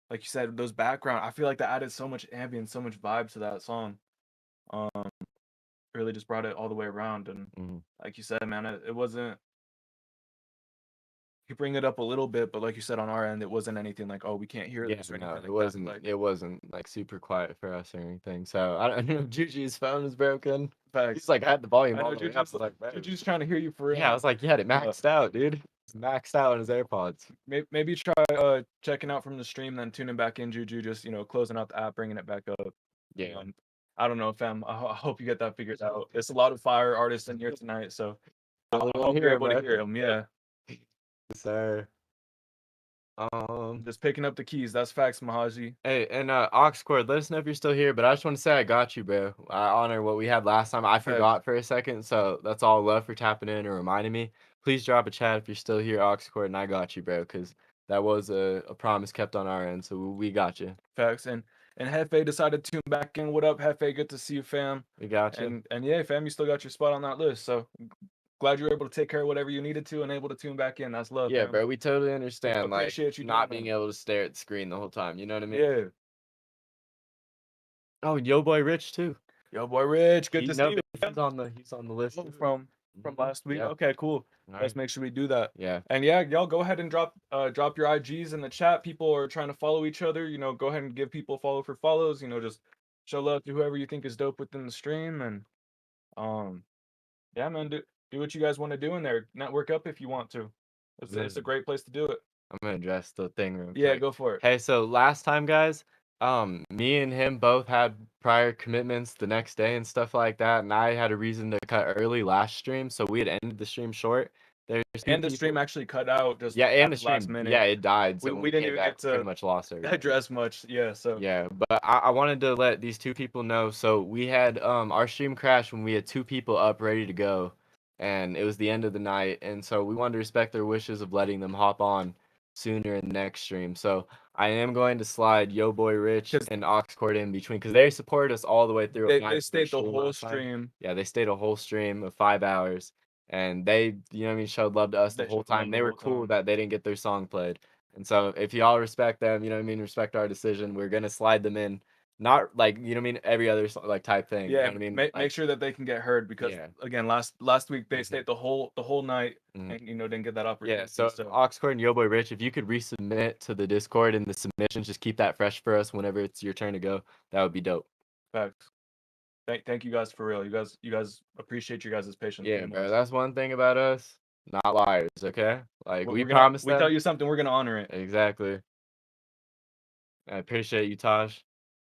Like you said, those background, I feel like that added so much ambience, so much vibe to that song. Really just brought it all the way around, and like you said, man, it wasn't. You bring it up a little bit, but like you said, on our end, it wasn't anything like, oh, we can't hear this or anything like it wasn't. that. Like, it wasn't like super quiet for us or anything. So I don't know. Juju's phone is broken. Facts. He's like had the volume I know all the way up. Juju's, I was like, Juju's trying to hear you for real. yeah, I was like, yeah, it maxed out, dude. It's maxed out on his AirPods. Maybe try checking out from the stream, then tuning back in, Juju. Just closing out the app, bringing it back up. Yeah. I don't know, fam. I hope you get that figured out. There's a lot of fire artists in here tonight, so I hope you're able to hear them. Yeah. Sir. Just picking up the keys. That's facts, Mahaji. Hey, and Awks, let us know if you're still here. But I just want to say I got you, bro. I honor what we had last time. I forgot for a second, so that's all love for tapping in and reminding me. Please drop a chat if you're still here, Awks, and I got you, bro, because that was a promise kept on our end. So we got you. Facts. And Hefe decided to tune back in. What up, Hefe? Good to see you, fam. We got you. And yeah, fam, you still got your spot on that list. So glad you were able to take care of whatever you needed to and able to tune back in. That's love. Yeah, fam. bro. We totally understand. Appreciate you not doing being able to stare at the screen the whole time. You know what I mean? Yeah. Oh, Yoboyrich too. Yoboyrich, good to see you. He's on the list from last week. Yep. Okay, cool. All Let's right. make sure we do that. Yeah. And yeah, y'all go ahead and drop your IGs in the chat. People are trying to follow each other. Go ahead and give people follow for follows. Just show love to whoever you think is dope within the stream. And yeah, man, do what you guys want to do in there. Network up if you want to. It's a great place to do it. I'm gonna address the thing real quick. Yeah, go for it. Hey, so last time, guys, me and him both had prior commitments the next day and stuff like that, and I had a reason to cut early last stream, so we had ended the stream short. And the stream actually cut out just and the stream, last minute. yeah, it died. So we didn't even get to pretty much lost everything. address much. Yeah, so yeah, but I wanted to let these two people know. So we had our stream crashed when we had two people up ready to go, and it was the end of the night, and so we wanted to respect their wishes of letting them hop on sooner in the next stream. So I am going to slide Yoboyrich and Awks in between because they supported us all the way through. They stayed the whole stream. Yeah, they stayed a whole stream of 5 hours, and they, you know what I mean, showed love to us the whole time. They were cool that they didn't get their song played. And so if y'all respect them, you know what I mean, respect our decision, we're gonna slide them in. Not like, you know what I mean, every other like type thing. Yeah, you know what I mean? make sure that they can get heard because again, last week they stayed the whole night and didn't get that opportunity. Yeah, so Awks and Yoboyrich, if you could resubmit to the Discord and the submissions, just keep that fresh for us whenever it's your turn to go. That would be dope. Facts. Thank you guys for real. You guys appreciate your guys' patience. Yeah, bro. That's one thing about us. Not liars, okay? Like we promise we tell you something, we're gonna honor it. Exactly. I appreciate you, Tosh.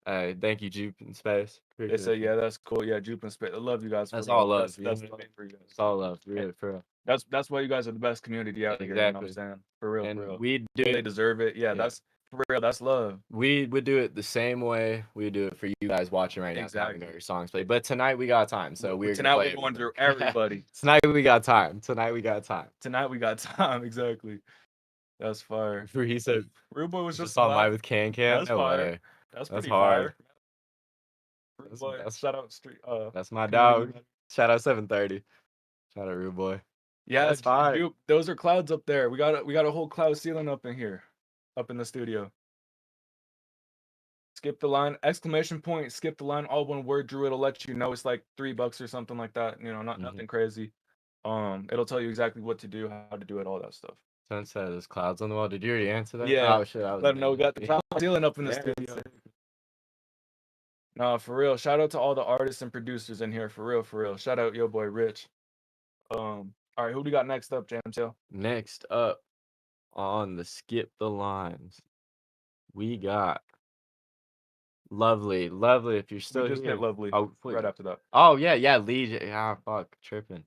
Thank you, Jupe in Space. They say, yeah, that's cool. Yeah, Jupe in Space. I love you guys. That's all love. That's the main for you guys. It's all love. Really, for real. That's why you guys are the best community out there. You know what I'm saying? For real, and for real. We do. They deserve it. Yeah, that's For real, that's love. We would do it the same way we do it for you guys watching right now. Exactly. Having your songs played. But tonight we got time, so we're Tonight gonna we're play going through everything. everybody. Tonight we got time. Tonight we got time. Tonight we got time. Exactly. That's fire. He said, Rude Boy was just just on live. live with Can. That's No fire. way. That's That's pretty hard. fire. Rude Boy, shout out street. That's my community. dog. Shout out 730. Shout out Rude Boy. Yeah, That's fire. dude, those are clouds up there. We got a whole cloud ceiling up in here, up in the studio. Skip the line, exclamation point, skip the line, all one word, Drew. It'll let you know it's like $3 or something like that. You know, nothing crazy. It'll tell you exactly what to do, how to do it, all that stuff. Someone said there's clouds on the wall. Did you already answer that? Yeah. Oh shit. Let them know we got the cloud ceiling up in the studio. Nah, for real. Shout out to all the artists and producers in here. For real, for real. Shout out Yoboyrich. All right, who do we got next up, JMCL? Next up on the skip the lines, we got Lovely. If you're still We just here. hit Lovely. Oh, right after that. Oh yeah, Legion. Ah, fuck, tripping.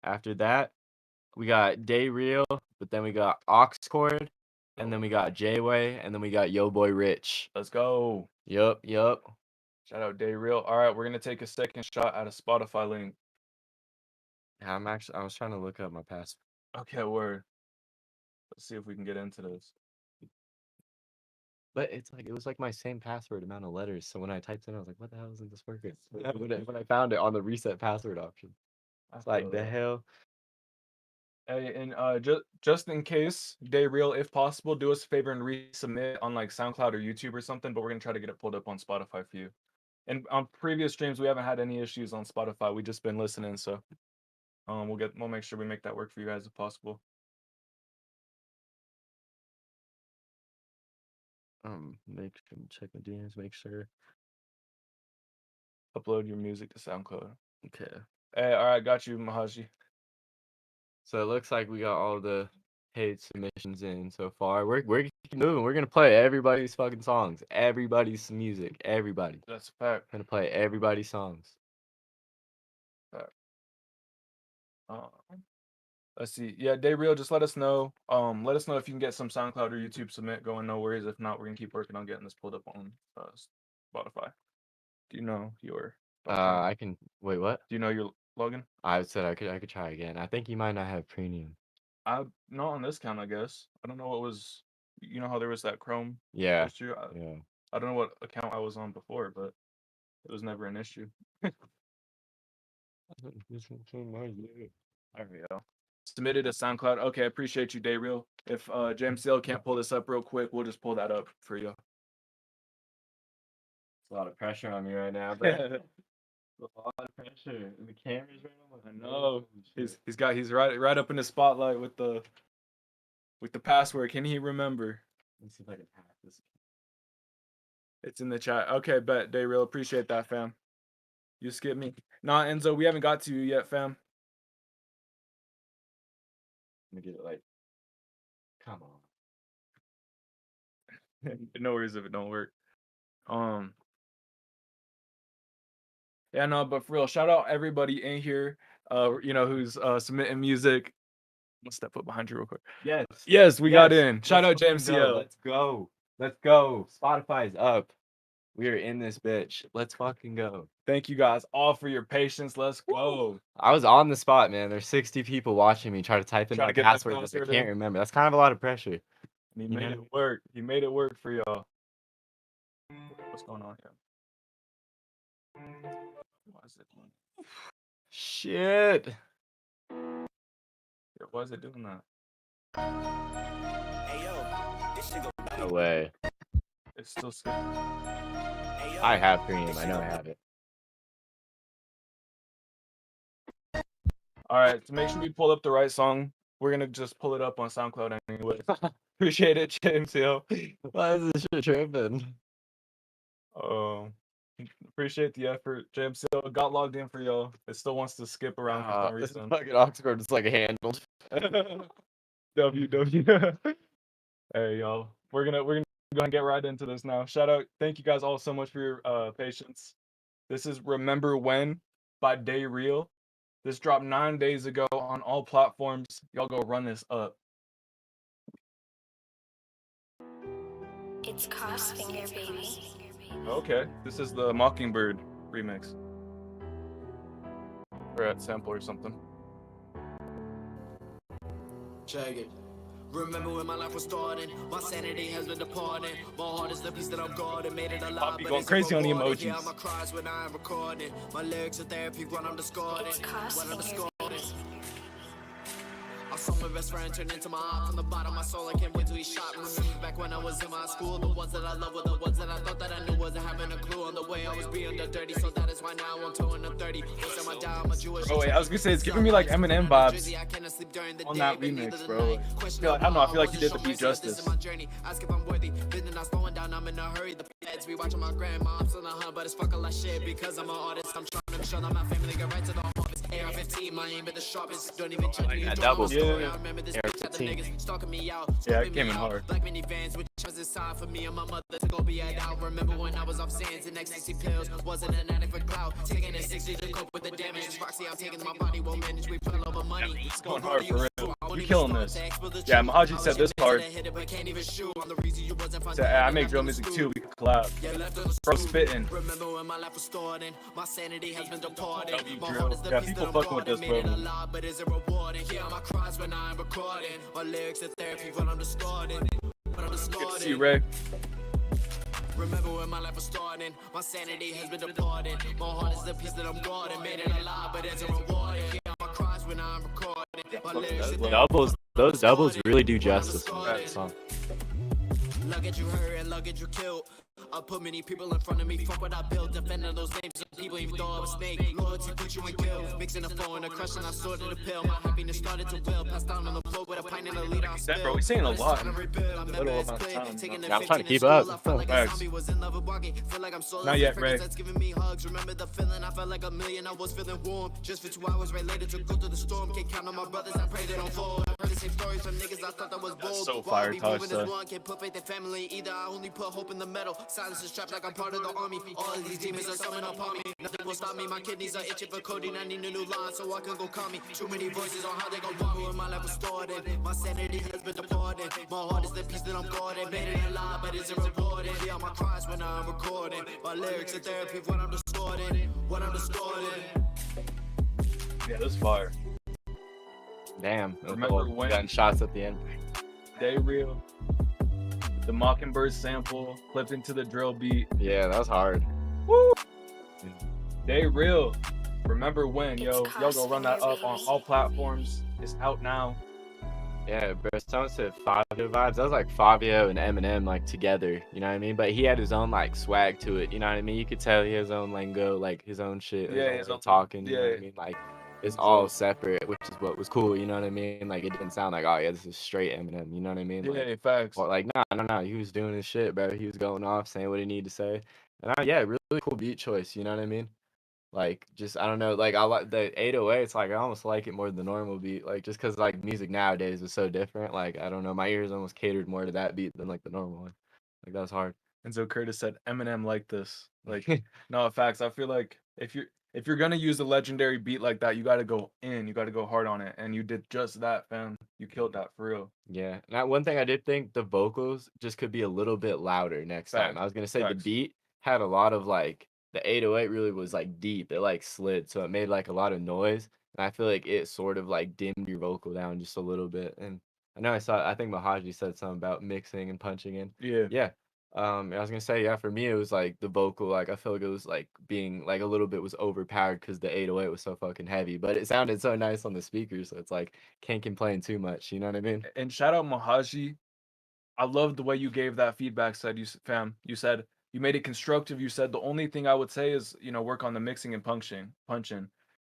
After that, we got Day Real, but then we got Awks, and then we got J-Way, and then we got Yoboyrich. Let's go. Yup. Shout out Day Real. All right, we're gonna take a second shot at a Spotify link. Yeah, I was trying to look up my password. Okay, word. Let's see if we can get into this. But it was like my same password amount of letters. So when I typed in, I was like, what the hell isn't this working? when I found it on the reset password option. It's like, the hell? Hey, and just in case, Day Real, if possible, do us a favor and resubmit on like SoundCloud or YouTube or something, but we're gonna try to get it pulled up on Spotify for you. And on previous streams, we haven't had any issues on Spotify. We just been listening, so we'll make sure we make that work for you guys if possible. Check my DMs, make sure. Upload your music to SoundCloud. Okay. Hey, all right, got you, Mahaji. So it looks like we got all the paid submissions in so far. We're keep moving. We're gonna play everybody's fucking songs, everybody's music, everybody. That's a fact. Gonna play everybody's songs. Fact. Let's see. Yeah, Day Real, just let us know. Let us know if you can get some SoundCloud or YouTube submit going. No worries. If not, we're gonna keep working on getting this pulled up on Spotify. Do you know your? I can wait. What? Do you know your login? I said I could try again. I think you might not have premium. Not on this count, I guess. I don't know what was. You know how there was that Chrome Yeah. issue. Yeah. I don't know what account I was on before, but it was never an issue. There we go. Submitted a SoundCloud. Okay, I appreciate you, Day Real. If JMCL can't pull this up real quick, we'll just pull that up for you. It's a lot of pressure on me right now, but a lot of pressure. And the camera's right on my. I know. He's right up in the spotlight with the password. Can he remember? Let's see if I can hack this. It's in the chat. Okay, bet. Day Real, appreciate that, fam. You skip me. Nah, Enzo, we haven't got to you yet, fam. Let me get it like. Come on. No worries if it don't work. Yeah, no, but for real, shout out everybody in here. Who's submitting music. I'm gonna step up behind you real quick. Yes, we got in. Shout out JMCL. Let's go. Spotify's up. We are in this bitch. Let's fucking go. Thank you guys all for your patience. Let's go. I was on the spot, man. There's 60 people watching me try to type in my password, but I can't remember. That's kind of a lot of pressure. And he made it work. He made it work for y'all. What's going on here? Why is it doing that? Shit. Yeah, why is it doing that? No way. It's still skipping. I have premium. I know I have it. All right, to make sure we pull up the right song, we're gonna just pull it up on SoundCloud anyway. Appreciate it, JMCL. Why is this shit tripping? Appreciate the effort. JMCL got logged in for y'all. It still wants to skip around for some reason. Fucking Oxford is like handled. WW. Hey y'all, we're gonna go and get right into this now. Shout out, thank you guys all so much for your patience. This is Remember When by Day Real. This dropped 9 days ago on all platforms. Y'all go run this up. It's Crossfinger, baby. Okay, this is the Mockingbird remix. Or at sample or something. Check it. Remember when my life was starting, my sanity has been departing. My heart is the piece that I'm guarding, made it alive. Poppy going crazy on the emojis. Yeah, my cries when I'm recording. My lyrics are therapy when I'm discarding. When I'm discarding. I saw my best friend turn into my op from the bottom of my soul. I can't wait till he shot. Remember back when I was in my school, the ones that I love were the ones that I thought that I knew wasn't having a clue on the way I was being the dirty. So that is why now I'm towing the 30. Once I'm down, I'm a Jewish. Oh wait, I was gonna say it's giving me like Eminem vibes on that remix, bro. I don't know. I feel like you did the beat justice. Ask if I'm worthy, then not slowing down. I'm in a hurry. The feds be watching my grandma. I'm still on hunt, but it's fucking like shit because I'm an artist. I'm trying to show that my family get right to the harvest. AR-15, my aim at the sharpest. Don't even judge me. Double. I remember this bitch at the niggas stalking me out. Yeah, it came in hard. Black minivans, which was inside for me and my mother to go be at out. Remember when I was off sands and ecstasy pills, wasn't an addict for clout. Taking a 60 to cope with the damage. Roxy, I'm taking my body will manage. We put over money. It's going hard for real. You killing this. Yeah, Mahaji said this hard. So, I make drill music too. We can collab. Bro, spitting. Remember when my life was starting, my sanity has been departed. Yeah, people fucking with this, bro. But is it rewarding? Yeah, my cries when I'm recording. My lyrics are therapy when I'm discarding. Good to see you, Ray. Remember when my life was starting, my sanity has been departed. My heart is the piece that I'm guarding. Made it alive, but it's a rewarding. Yeah, my cries when I'm recording. My lyrics are Doubles, those doubles really do justice to that song. Look at you hurt and look at you killed. I put many people in front of me, fuck what I built, defending those names of people even thought I was snake. Loyalty put you in guilt, mixing the phone and a crush and I sorted a pill. My happiness started to will, passed down on the floor with a pint and a leader on spill. Bro, he's saying a lot in a little amount of time. Yeah, I'm trying to keep up. Not yet, Ray. Remember the feeling, I felt like a million, I was feeling warm. Just for 2 hours, right later to go through the storm. Can't count on my brothers, I pray they don't fall. I heard the same stories from niggas, I thought that was bold. So fire, Tosh. Can't put faith in family either, I only put hope in the metal. Silence is trapped like I'm part of the army. All of these demons are summoned upon me. Nothing will stop me, my kidneys are itching for codeine. I need a new line so I can go call me. Too many voices on how they gon' want me when my life was started. My sanity has been departed. My heart is the piece that I'm guarding. Made it alive, but is it rewarded? Yeah, my cries when I'm recording. My lyrics are therapy when I'm distorted. When I'm distorted. Yeah, this fire. Damn. Remember when gun shots at the end. They real. The Mockingbird sample flipped into the drill beat. Yeah, that was hard. Woo! They real. Remember when, yo go run that up on all platforms. It's out now. Yeah, bro. Someone said Fabio vibes. That was like Fabio and Eminem like together. You know what I mean? But he had his own like swag to it. You know what I mean? You could tell he has his own lingo, like his own shit. Yeah, his own talking. You know what I mean? Like it's all separate, which is what was cool. You know what I mean? Like it didn't sound like, oh yeah, this is straight Eminem. You know what I mean? Like, Yeah, facts. or like no. He was doing his shit, bro. He was going off, saying what he needed to say. And yeah, really cool beat choice. You know what I mean? Like, just, I don't know, like, I like the 808, it's like, I almost like it more than the normal beat, like, just because, like, music nowadays is so different, like, I don't know, my ears almost catered more to that beat than, like, the normal one, like, that was hard. And so Curtis said, Eminem like this, like, no, facts, I feel like, if you're gonna use a legendary beat like that, you gotta go in, you gotta go hard on it, and you did just that, fam, you killed that, for real. Yeah, and one thing I did think, the vocals just could be a little bit louder next time. I was gonna say the beat had a lot of, like, the 808 really was like deep. It like slid, so it made like a lot of noise. And I feel like it sort of like dimmed your vocal down just a little bit. And I know I think Mahaji said something about mixing and punching in. Yeah. I was gonna say, yeah, for me it was like the vocal, like I feel like it was like being like a little bit was overpowered because the 808 was so fucking heavy. But it sounded so nice on the speakers, so it's like can't complain too much. You know what I mean? And shout out Mahaji. I love the way you gave that feedback. You said you made it constructive. You said the only thing I would say is, work on the mixing and punching.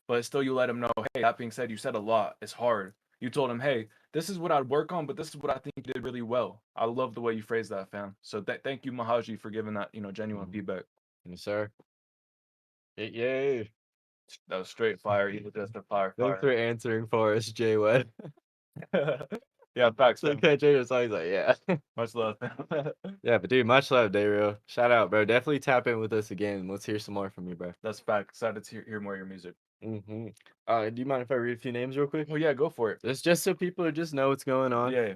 But still you let him know, hey, that being said, you said a lot. It's hard. You told him, hey, this is what I'd work on, but this is what I think you did really well. I love the way you phrased that, fam. So thank you, Mahaji, for giving that, genuine feedback. Yes, sir. Yay. That was straight fire. You just a fire. Thanks for answering for us, Jay Wed. Yeah, facts. So Jay was like, yeah. Much love. Yeah, but dude, much love, Dayreal. Shout out, bro. Definitely tap in with us again. Let's hear some more from you, bro. That's fact. Excited to hear more of your music. Do you mind if I read a few names real quick? Oh yeah, go for it. It's just so people just know what's going on. Yeah.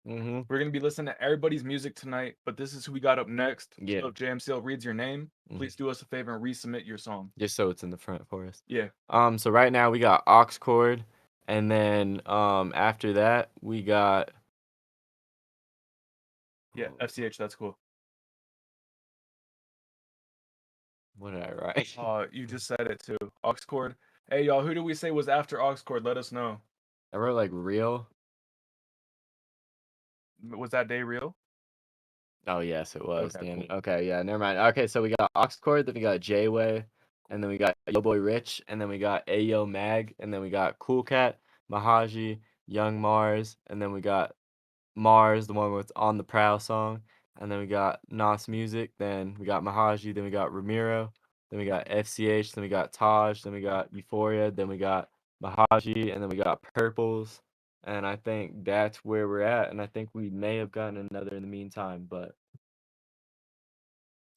Mm-hmm. We're gonna be listening to everybody's music tonight, but this is who we got up next. Yeah. So if JMCL reads your name, please do us a favor and resubmit your song. Just so it's in the front for us. Yeah. So right now we got Awks, and then after that we got Yeah, FCH, that's cool. What did I write? You just said it too. Awks. Hey y'all, who did we say was after Awks? Let us know. I wrote like real. Was that day real? Oh yes, it was. Okay, Damn it. cool. Okay, yeah, never mind. Okay, so we got Awks, then we got J-Way, and then we got Yoboyrich, and then we got ayomagg, and then we got Koolkat, Mahaji, Young MARZ, and then we got MARZ, the one with On the Prowl song, and then we got Nas Music, then we got Mahaji, then we got Ramiro, then we got FCH, then we got Taj, then we got Euphoria, then we got Mahaji, and then we got Purples, and I think that's where we're at, and I think we may have gotten another in the meantime, but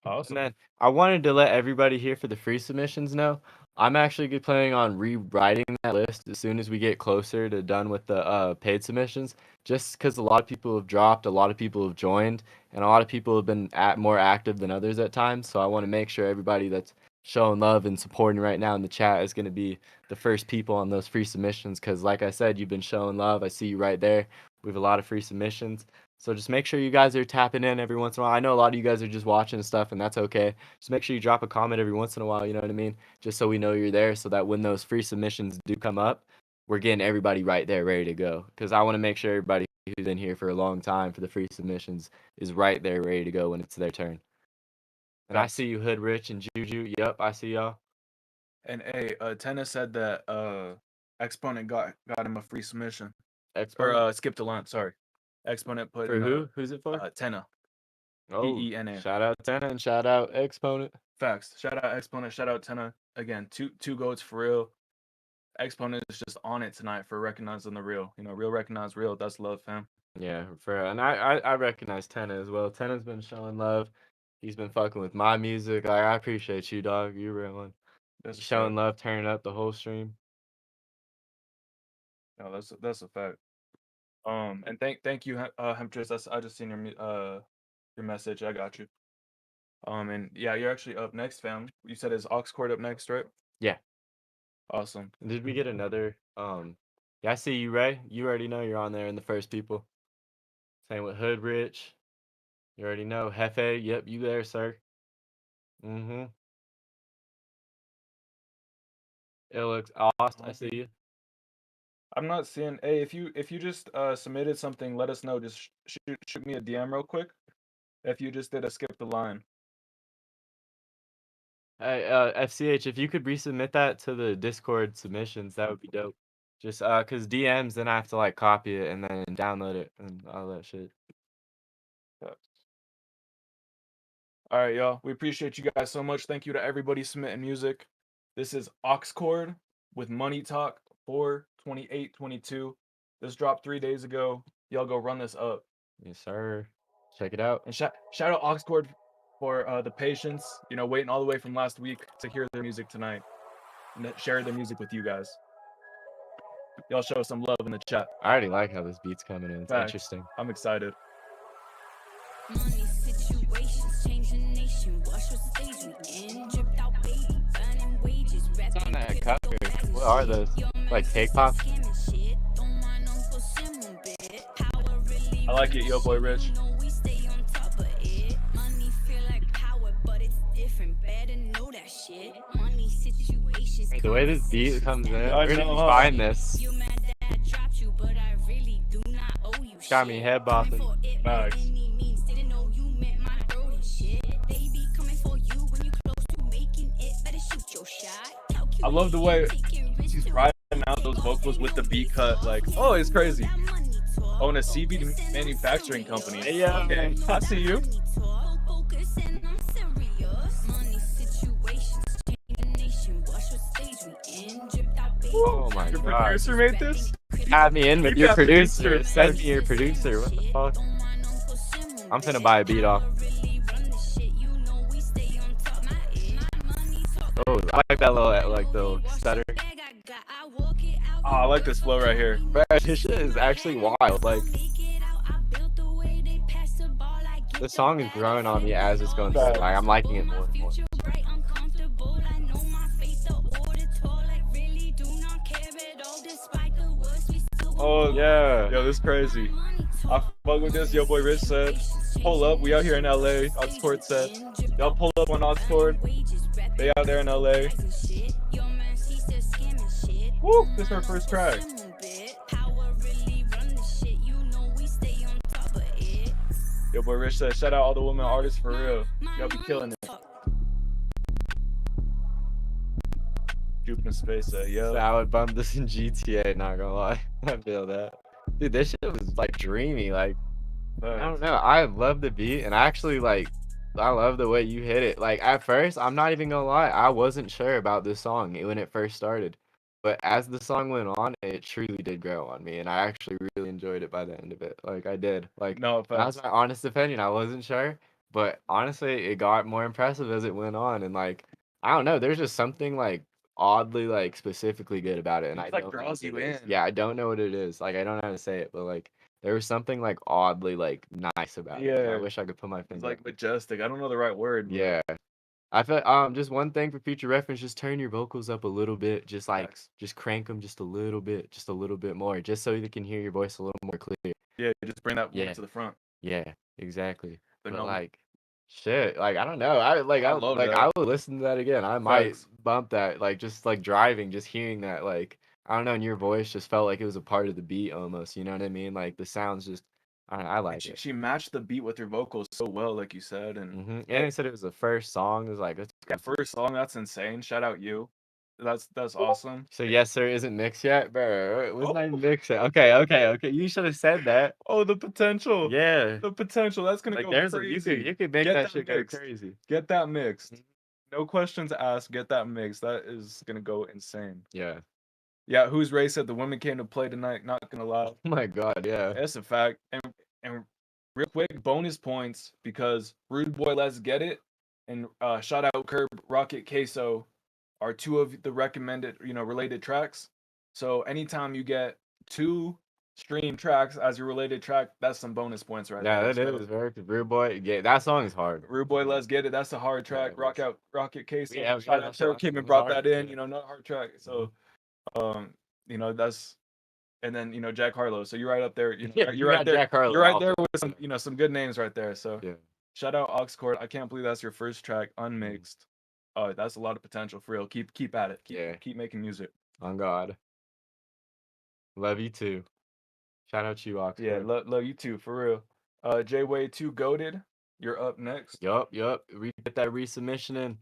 awesome. and then I wanted to let everybody here for the free submissions know, I'm actually planning on rewriting that list as soon as we get closer to done with the paid submissions, just because a lot of people have dropped, a lot of people have joined, and a lot of people have been more active than others at times. So I want to make sure everybody that's showing love and supporting right now in the chat is going to be the first people on those free submissions, because like I said, you've been showing love. I see you right there. We have a lot of free submissions. So just make sure you guys are tapping in every once in a while. I know a lot of you guys are just watching and stuff, and that's okay. Just make sure you drop a comment every once in a while, you know what I mean? Just so we know you're there, so that when those free submissions do come up, we're getting everybody right there ready to go. Because I want to make sure everybody who's in here for a long time for the free submissions is right there ready to go when it's their turn. And I see you, Hood Rich and Juju. Yep, I see y'all. And hey, Tenna said that Exponent got him a free submission. Exponent? Or skipped a line, sorry. Exponent put For who? Who's it for? Tenna. Oh, T-E-N-A. shout out Tenna and shout out Exponent. Facts. Shout out Exponent, shout out Tenna. Again, two goats for real. Exponent is just on it tonight for recognizing the real. You know, real recognize real. That's love, fam. Yeah, and I recognize Tenna as well. Tenna's been showing love. He's been fucking with my music. I appreciate you, dog. You real one. That's showing love, turning up the whole stream. No, that's a fact. And thank you, Hemptress. I just seen your message. I got you. And yeah, you're actually up next, fam. You said is Awks up next, right? Yeah. Awesome. Did we get another? Yeah, I see you, Ray. You already know you're on there in the first people. Same with Hood Rich. You already know. Hefe, yep, you there, sir. Mm-hmm. It looks awesome. I see you. I'm not seeing. Hey, if you just submitted something, let us know. Just shoot me a DM real quick. If you just did a skip the line. Hey, FCH, if you could resubmit that to the Discord submissions, that would be dope. Just cause DMs, then I have to like copy it and then download it and all that shit. All right, y'all. We appreciate you guys so much. Thank you to everybody submitting music. This is Awks with Money Talk 4/28/22. This dropped 3 days ago. Y'all go run this up. Yes, sir. Check it out. And shout out Awks for the patience. You know, waiting all the way from last week to hear their music tonight and share their music with you guys. Y'all show some love in the chat. I already like how this beat's coming in. It's interesting. I'm excited. Money situations change the nation. Watch what stage we in. Dripped out baby, burning wages. What's on that cover? What are those? Like cake pop? I like it, Yoboyrich. The way this beat comes in, I where did you know. find this? Got me head bopping. Facts. I love the way she's riding out those vocals with the beat cut. Like, oh, it's crazy. Own a CB manufacturing company. Yeah. Okay, I see you. Oh my Your god. producer made this? Add me in with You your got the producer. producer. Send me your producer. What the fuck? I'm finna buy a beat off. Oh, I like that little, like the stutter. Oh, I like this flow right here. Bro, this shit is actually wild. Like, The song is growing on me as it's going through. Like I'm liking it more and more. Oh Yeah. yo, this is crazy. I fuck with this. Yoboyrich said, "Pull up, we out here in LA." Oxcord said, "Y'all pull up on Oxcord. They out there in LA." Woo! This is her first track. Yoboyrich said, "Shout out all the women artists for real. Y'all be killing it." Jupe in space said, "Yo." I would bump this in GTA. Not gonna lie, I feel that. Dude, this shit was like dreamy. Like I don't know. I love the beat, and actually like I love the way you hit it. Like at first, I'm not even gonna lie, I wasn't sure about this song when it first started, but as the song went on, it truly did grow on me, and I actually really enjoyed it by the end of it. Like I did. Like No that's offense. my honest opinion. I wasn't sure, but honestly, it got more impressive as it went on, and like I don't know, there's just something like oddly like specifically good about it, and It I just, like, don't know draws what you it is. in. Yeah, I don't know what it is. Like I don't know how to say it, but like there was something like oddly like nice about it. And I Yeah. wish I could put my It's finger. like majestic. I don't know the right word. But Yeah. I feel just one thing for future reference, just turn your vocals up a little bit, just like Facts. just crank them just a little bit more, just so you can hear your voice a little more clear. Yeah, just bring that Yeah. one to the front. Yeah, exactly. But But no, like shit, like I don't know. I love that. I would listen to that again. I might Facts. bump that like just like driving, just hearing that like I don't know, and your voice just felt like it was a part of the beat almost, you know what I mean? Like the sounds just I don't know, I And like it. she matched the beat with her vocals so well, like you said. And And they said it was the first song. It was like, let's go. first song, that's insane. Shout out you. That's awesome. So yes, sir, isn't mixed yet, bro. It wasn't Oh. even mixed yet. Okay. You should have said that. Oh, the potential. Yeah. The potential. That's gonna Like go there's crazy. you could make Get that shit go mixed. crazy. Get that mixed. No questions asked. Get that mixed. That is gonna go insane. Yeah. Yeah, who's Ray said the women came to play tonight. Not gonna lie. Oh my god, yeah. That's a fact. And real quick, bonus points because Rude Boy Let's Get It and shout out Curb Rocket Queso are two of the recommended, related tracks. So anytime you get 2 stream tracks as your related track, that's some bonus points right Yeah, there. that is very good. Rude Boy. Yeah, that song is hard. Rude Boy Let's Get It, that's a hard track. Yeah, it is. Rocket Queso. Yeah, Shout out that shit Curb came and was brought hard, that in, yeah. not a hard track. So that's and then Jack Harlow. So you're right up there. Yeah, you're right there. Jack Harlow You're right also. there with some good names right there. So Yeah. shout out Oxcord. I can't believe that's your first track unmixed. That's a lot of potential for real. Keep at it. Keep making music. On God. Love you too. Shout out to you, Oxford. Yeah, love you too, for real. J-Way 2 Goated. You're up next. Yup. We get that resubmission in.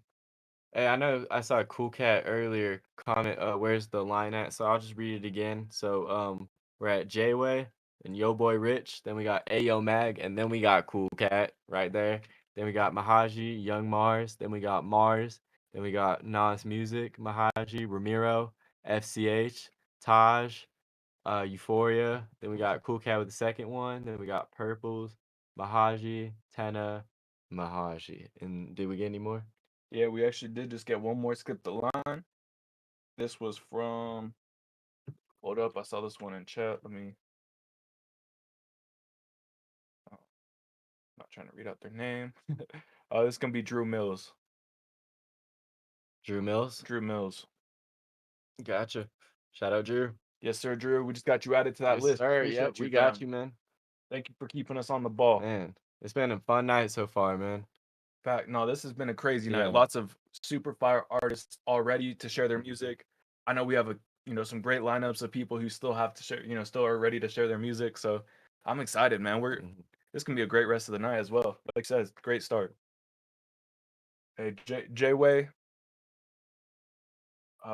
Hey, I know I saw a Koolkat earlier comment, where's the line at? So I'll just read it again. So we're at J-Way and Yoboyrich, then we got ayomagg, and then we got Koolkat right there. Then we got Mahaji, Young MARZ, then we got MARZ, then we got Nas Music, Mahaji, Ramiro, FCH, Taj, Euphoria, then we got Koolkat with the second one, then we got Purples, Mahaji, Tenna, Mahaji. And did we get any more? Yeah, we actually did just get one more skip the line. This was from hold up, I saw this one in chat. Let me not trying to read out their name. This is gonna be Drew Mills. Drew Mills? Drew Mills. Gotcha. Shout out Drew. Yes, sir, Drew. We just got you added to that Yes, list. sir. Appreciate Yep, we got fam. you, man. Thank you for keeping us on the ball. Man, it's been a fun night so far, man. Fact, no, this has been a crazy Yeah. night. Lots of super fire artists already to share their music. I know we have some great lineups of people who still have to share, still are ready to share their music. So I'm excited, man. This can be a great rest of the night as well. Like I said, great start. Hey, J-Way.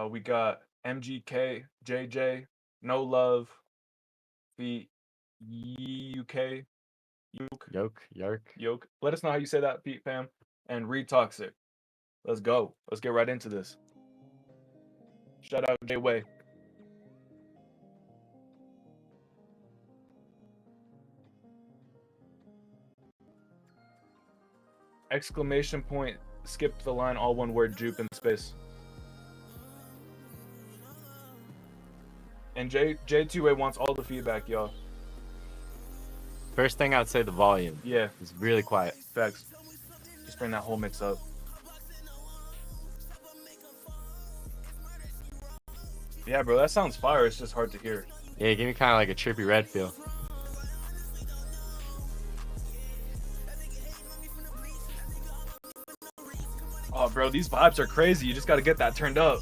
We got MGK, JJ, No Love, the Yeauk. Yogic. Let us know how you say that, Pete fam. And RETOXIK. Let's go. Let's get right into this. Shout out J-Way. Exclamation point. Skip the line. All one word. Jupe in space. And J2A wants all the feedback, y'all. First thing I'd say the volume. Yeah, It's really quiet. facts. Just bring that whole mix up. Yeah, bro, that sounds fire. It's just hard to hear. Yeah, give me kind of like a Trippie Redd feel. Oh, bro, these vibes are crazy. You just got to get that turned up.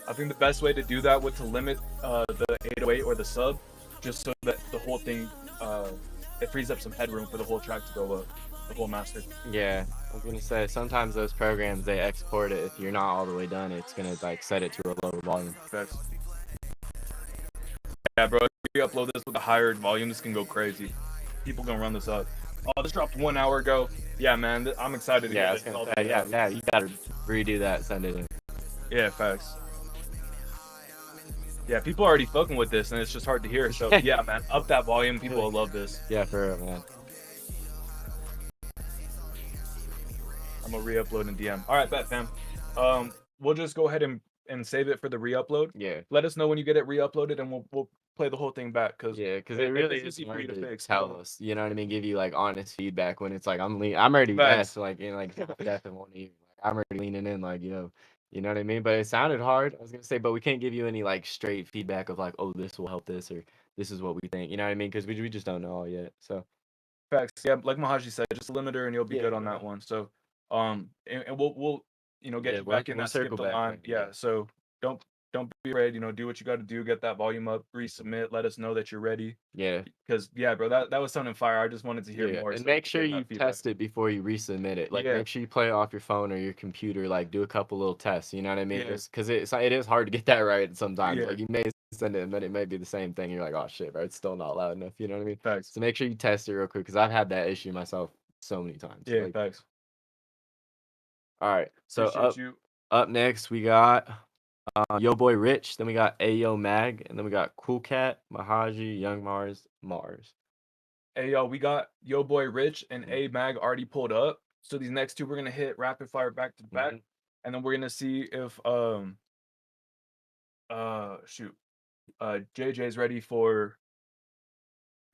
I think the best way to do that would to limit the 808 or the sub, just so that the whole thing, it frees up some headroom for the whole track to go up, the whole master. Yeah, I was gonna say sometimes those programs they export it. If you're not all the way done, it's gonna like set it to a lower volume. Facts. Yeah, bro, if you upload this with a higher volume, this can go crazy. People gonna run this up. Oh, this dropped 1 hour ago. Yeah, man, I'm excited to Yeah, I get was it. gonna say, yeah, you gotta redo that, send it in. Yeah, facts. Yeah, people are already fucking with this, and it's just hard to hear. So yeah, man, up that volume. People will love this. Yeah, for real, man. I'm gonna re-upload in DM. All right, bet, fam. We'll just go ahead and save it for the re-upload. Yeah. Let us know when you get it re-uploaded, and we'll play the whole thing back. Cause Yeah, because it really it's is easy for hard you to to fix. tell us. You know what I mean? Give you like honest feedback when it's like I'm already Facts. deaf, like in like deaf and won't even. Like, I'm already leaning in, like you know what I mean. But it sounded hard. I was gonna say, but we can't give you any like straight feedback of like, oh, this will help this or this is what we think. You know what I mean? Because we just don't know all yet. So Facts. Yeah, like Mahaji said, just a limiter, and you'll be Yeah, good on bro. that one. So, and we'll get Yeah, you back in we'll that skip circle the back, line. man. Yeah. Yeah. So don't be afraid. Do what you got to do. Get that volume up. Resubmit. Let us know that you're ready. Yeah. Because yeah, bro, that was sounding fire. I just wanted to hear Yeah, more. and so make sure getting you that feedback. test it before you resubmit it. Like, Yeah. make sure you play it off your phone or your computer. Like, do a couple little tests. You know what I mean? Yeah. Because it is hard to get that right sometimes. Yeah. Like, you may send it, but it may be the same thing. You're like, oh shit, bro, it's still not loud enough. You know what I mean? Facts. So make sure you test it real quick because I've had that issue myself so many times. Yeah, Like, facts. all right, so Appreciate you. up next we got Yoboyrich, then we got ayomagg, and then we got Koolkat, Mahaji, Young MARZ. Hey yo, we got Yoboyrich and ayomagg already pulled up. So these next two we're gonna hit rapid fire back to back, and then we're gonna see if JJ's ready for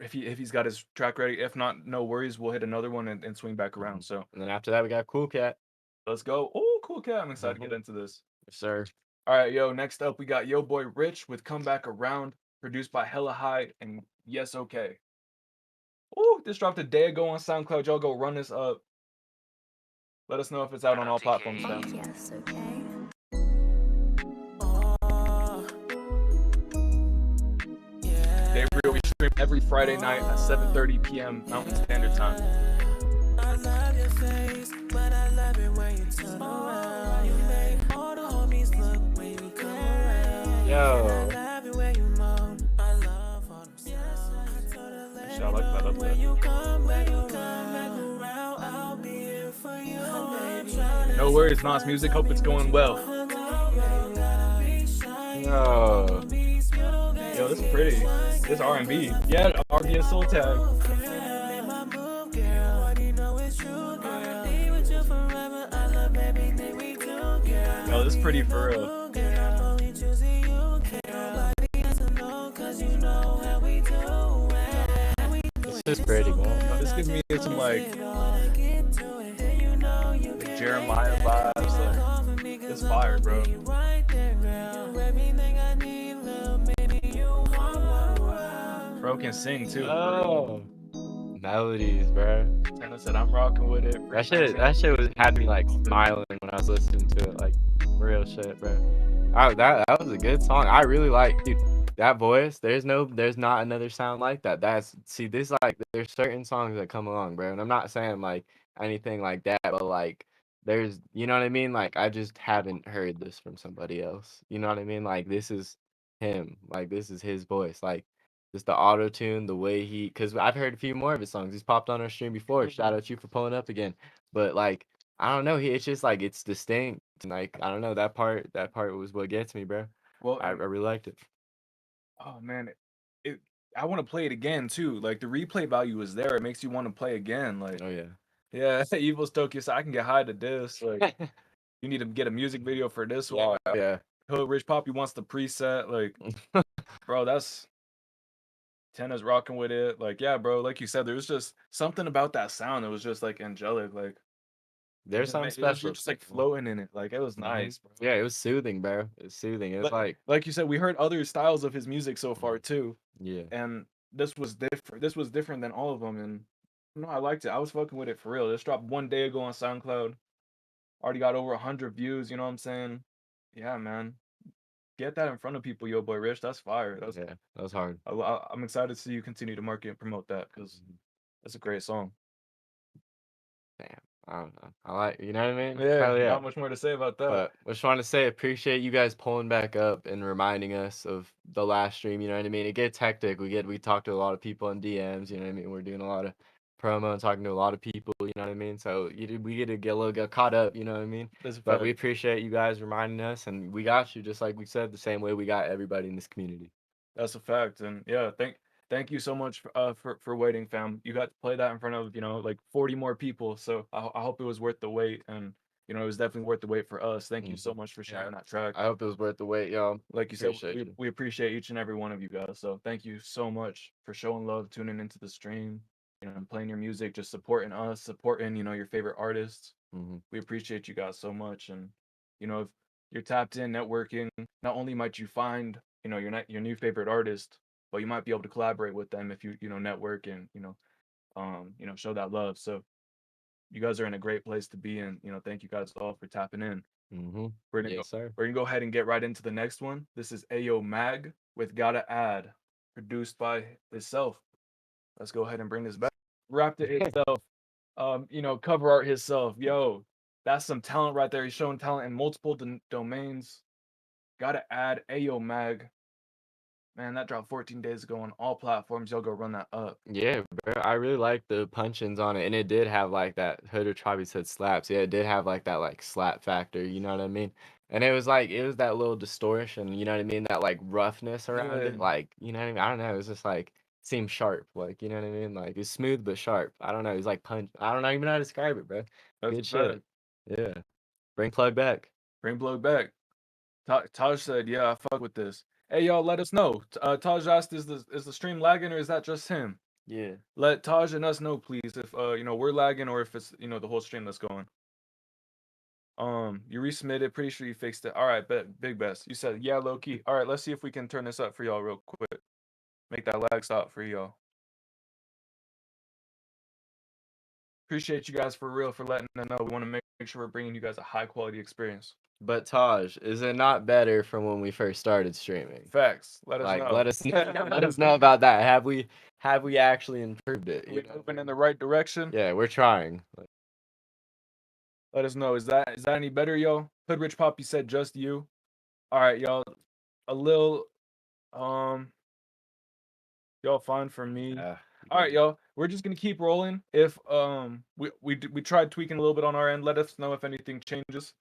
if he's got his track ready. If not, no worries. We'll hit another one and swing back around. So And then after that we got Koolkat. let's go. Oh, Koolkat. I'm excited to get into this. Yes, sir. All right, yo. Next up, we got Yoboyrich with "Come Back Around," produced by Hella High and Yesok. Oh, this dropped a day ago on SoundCloud. Y'all go run this up. Let us know if it's out on all platforms. Fam. Yes, okay. They real. We stream every Friday night at 7:30 p.m. Mountain Standard Time. I love your face, but I love it when you turn around. You make all the homies look when you come around. Yo. I love it when you moan. I love all them sounds. I like that up there. When you come back around, I'll be here for you. No worries, Nas Music. Hope it's going well. Yo. Yo, this is pretty. This R&B. Yeah, R&B and Soul Tag. Yo, this is pretty for real. This is pretty, man. Yo, this gives me some like Jeremiah vibes. Like, it's fire, bro. Bro can sing too. Oh. Melodies, bro. Tanner said I'm rocking with it. That shit had me like smiling when I was listening to it, like real shit, bro. That was a good song. I really like, dude, that voice. There's not another sound like that. This like there's certain songs that come along, bro. And I'm not saying like anything like that, but like there's, you know what I mean? Like I just haven't heard this from somebody else. You know what I mean? Like this is him. Like this is his voice. Like just the auto tune, the way because I've heard a few more of his songs. He's popped on our stream before. Shout out to you for pulling up again. But like, I don't know. It's just like it's distinct. And like I don't know. That part was what gets me, bro. Well, I really liked it. Oh man, I want to play it again too. Like the replay value is there. It makes you want to play again. Like Oh yeah. yeah, Evil Stokey. So I can get high to this. Like you need to get a music video for this one. Yeah. Hood Rich Poppy wants the preset. Like bro, that's Tenna's rocking with it. Like, yeah, bro, like you said, there was just something about that sound that was just like angelic. Like, There's something special. You're just like floating in it. Like, it was nice, bro. Yeah, it was soothing, bro. It's soothing. It's like you said, we heard other styles of his music so far too. Yeah. And this was different. This was different than all of them. And no, I liked it. I was fucking with it for real. This dropped 1 day ago on SoundCloud. Already got over 100 views. You know what I'm saying? Yeah, man. Get that in front of people, Yoboyrich. That's fire. That was hard. I'm excited to see you continue to market and promote that because it's a great song. Damn. I don't know. I like, you know what I mean? Yeah, not much more to say about that. But I just want to say, appreciate you guys pulling back up and reminding us of the last stream. You know what I mean? It gets hectic. We talk to a lot of people in DMs. You know what I mean? We're doing a lot of promo and talking to a lot of people. You know what I mean? So we get to get a little get caught up. You know what I mean? But we appreciate you guys reminding us, and we got you just like we said, the same way we got everybody in this community. That's a fact, and yeah, thank you so much for waiting, fam. You got to play that in front of like 40 more people, so I hope it was worth the wait, and it was definitely worth the wait for us. Thank you so much for sharing that track. I hope it was worth the wait, y'all. Like you said, we appreciate each and every one of you guys. So thank you so much for showing love, tuning into the stream, and playing your music, just supporting us, supporting your favorite artists. We appreciate you guys so much, and if you're tapped in networking, not only might you find your new favorite artist, but you might be able to collaborate with them if you network and show that love. So you guys are in a great place to be in. Thank you guys all for tapping in. We're gonna go ahead and get right into the next one. This is ayomagg with Gotta Add, produced by himself. Let's go ahead and bring this back. Wrapped it himself. Cover art himself. Yo, that's some talent right there. He's showing talent in multiple domains. Gotta Add, ayomagg. Man, that dropped 14 days ago on all platforms. Y'all go run that up. Yeah, bro. I really like the punch-ins on it, and it did have like that. Hood or Travi said slaps. Yeah, it did have like that like slap factor. You know what I mean? And it was that little distortion. You know what I mean? That like roughness around it. Like, you know what I mean? I don't know. It was just like seemed sharp. Like, you know what I mean? Like it's smooth but sharp. I don't know. It's like punch. I don't even know how to describe it, bro. Good shit. Yeah. Bring plug back. Bring plug back. Taj said, "Yeah, I fuck with this." Hey, y'all, let us know. Taj asked, is the stream lagging or is that just him? Yeah. Let Taj and us know, please, if we're lagging or if it's the whole stream that's going. You resubmitted. Pretty sure you fixed it. All right, Big Best. You said yeah, low key. All right, let's see if we can turn this up for y'all real quick. Make that lag stop for y'all. Appreciate you guys for real for letting us know. We want to make sure we're bringing you guys a high quality experience. But Taj, is it not better from when we first started streaming? Facts. Let us know. Let us know about that. Have we actually improved it? We're moving in the right direction. Yeah, we're trying. Let us know. Is that any better, yo? Hood Rich Poppy said just you. All right, y'all. A little y'all fine for me. All right, y'all. We're just gonna keep rolling. If we tried tweaking a little bit on our end, let us know if anything changes.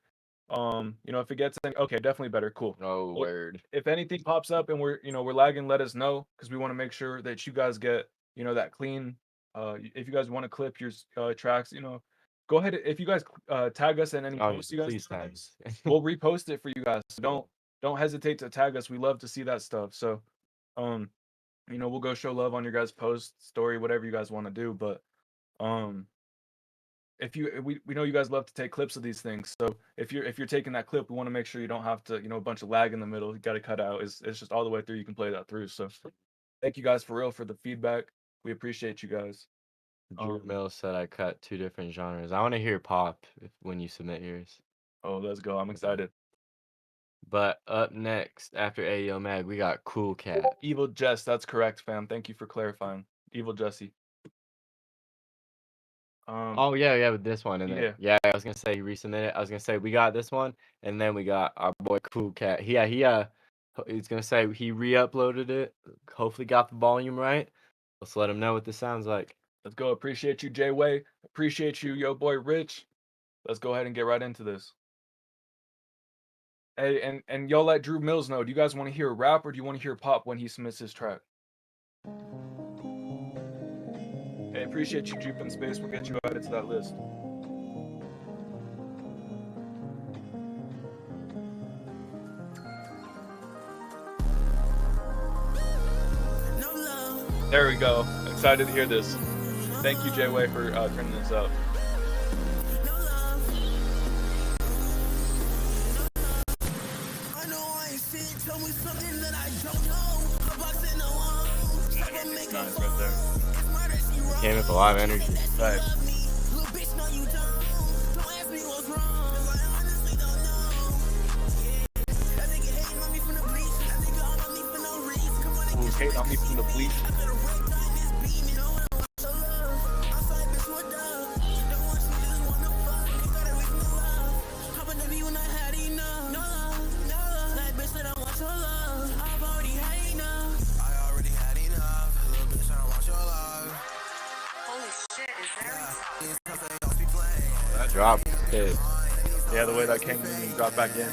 If it gets okay, definitely better. Cool. Oh, word. If anything pops up and we're lagging, let us know because we want to make sure that you guys get that clean. If you guys want to clip your tracks, go ahead. If you guys tag us in any posts you guys, please tag us. We'll repost it for you guys. So don't hesitate to tag us. We love to see that stuff. So we'll go show love on your guys' post, story, whatever you guys want to do. But we know you guys love to take clips of these things. So if you're taking that clip, we want to make sure you don't have to a bunch of lag in the middle. You got to cut out. It's just all the way through. You can play that through. So thank you guys for real for the feedback. We appreciate you guys. Drew Mills said I cut 2 different genres. I want to hear pop when you submit yours. Oh, let's go. I'm excited. But up next, after ayomagg, we got Koolkat. Evil Jess, that's correct, fam. Thank you for clarifying. Evil Jesse. Oh yeah, with this one, and then I was gonna say you resubmit it. I was gonna say we got this one, and then we got our boy Koolkat. He's gonna say he re-uploaded it. Hopefully got the volume right. Let's let him know what this sounds like. Let's go. Appreciate you, Jay Way. Appreciate you, Yoboyrich. Let's go ahead and get right into this. Hey, and y'all let Drew Mills know. Do you guys want to hear rap or do you want to hear pop when he submits his track? Hey, appreciate you, Jeep in Space. We'll get you added to that list. There we go. Excited to hear this. Thank you, J-Way, for turning this up. Nice right there. Came with a lot of energy. Right. Ooh, hate on me from the bleach. That drop. Yeah, the way that came in and dropped back in.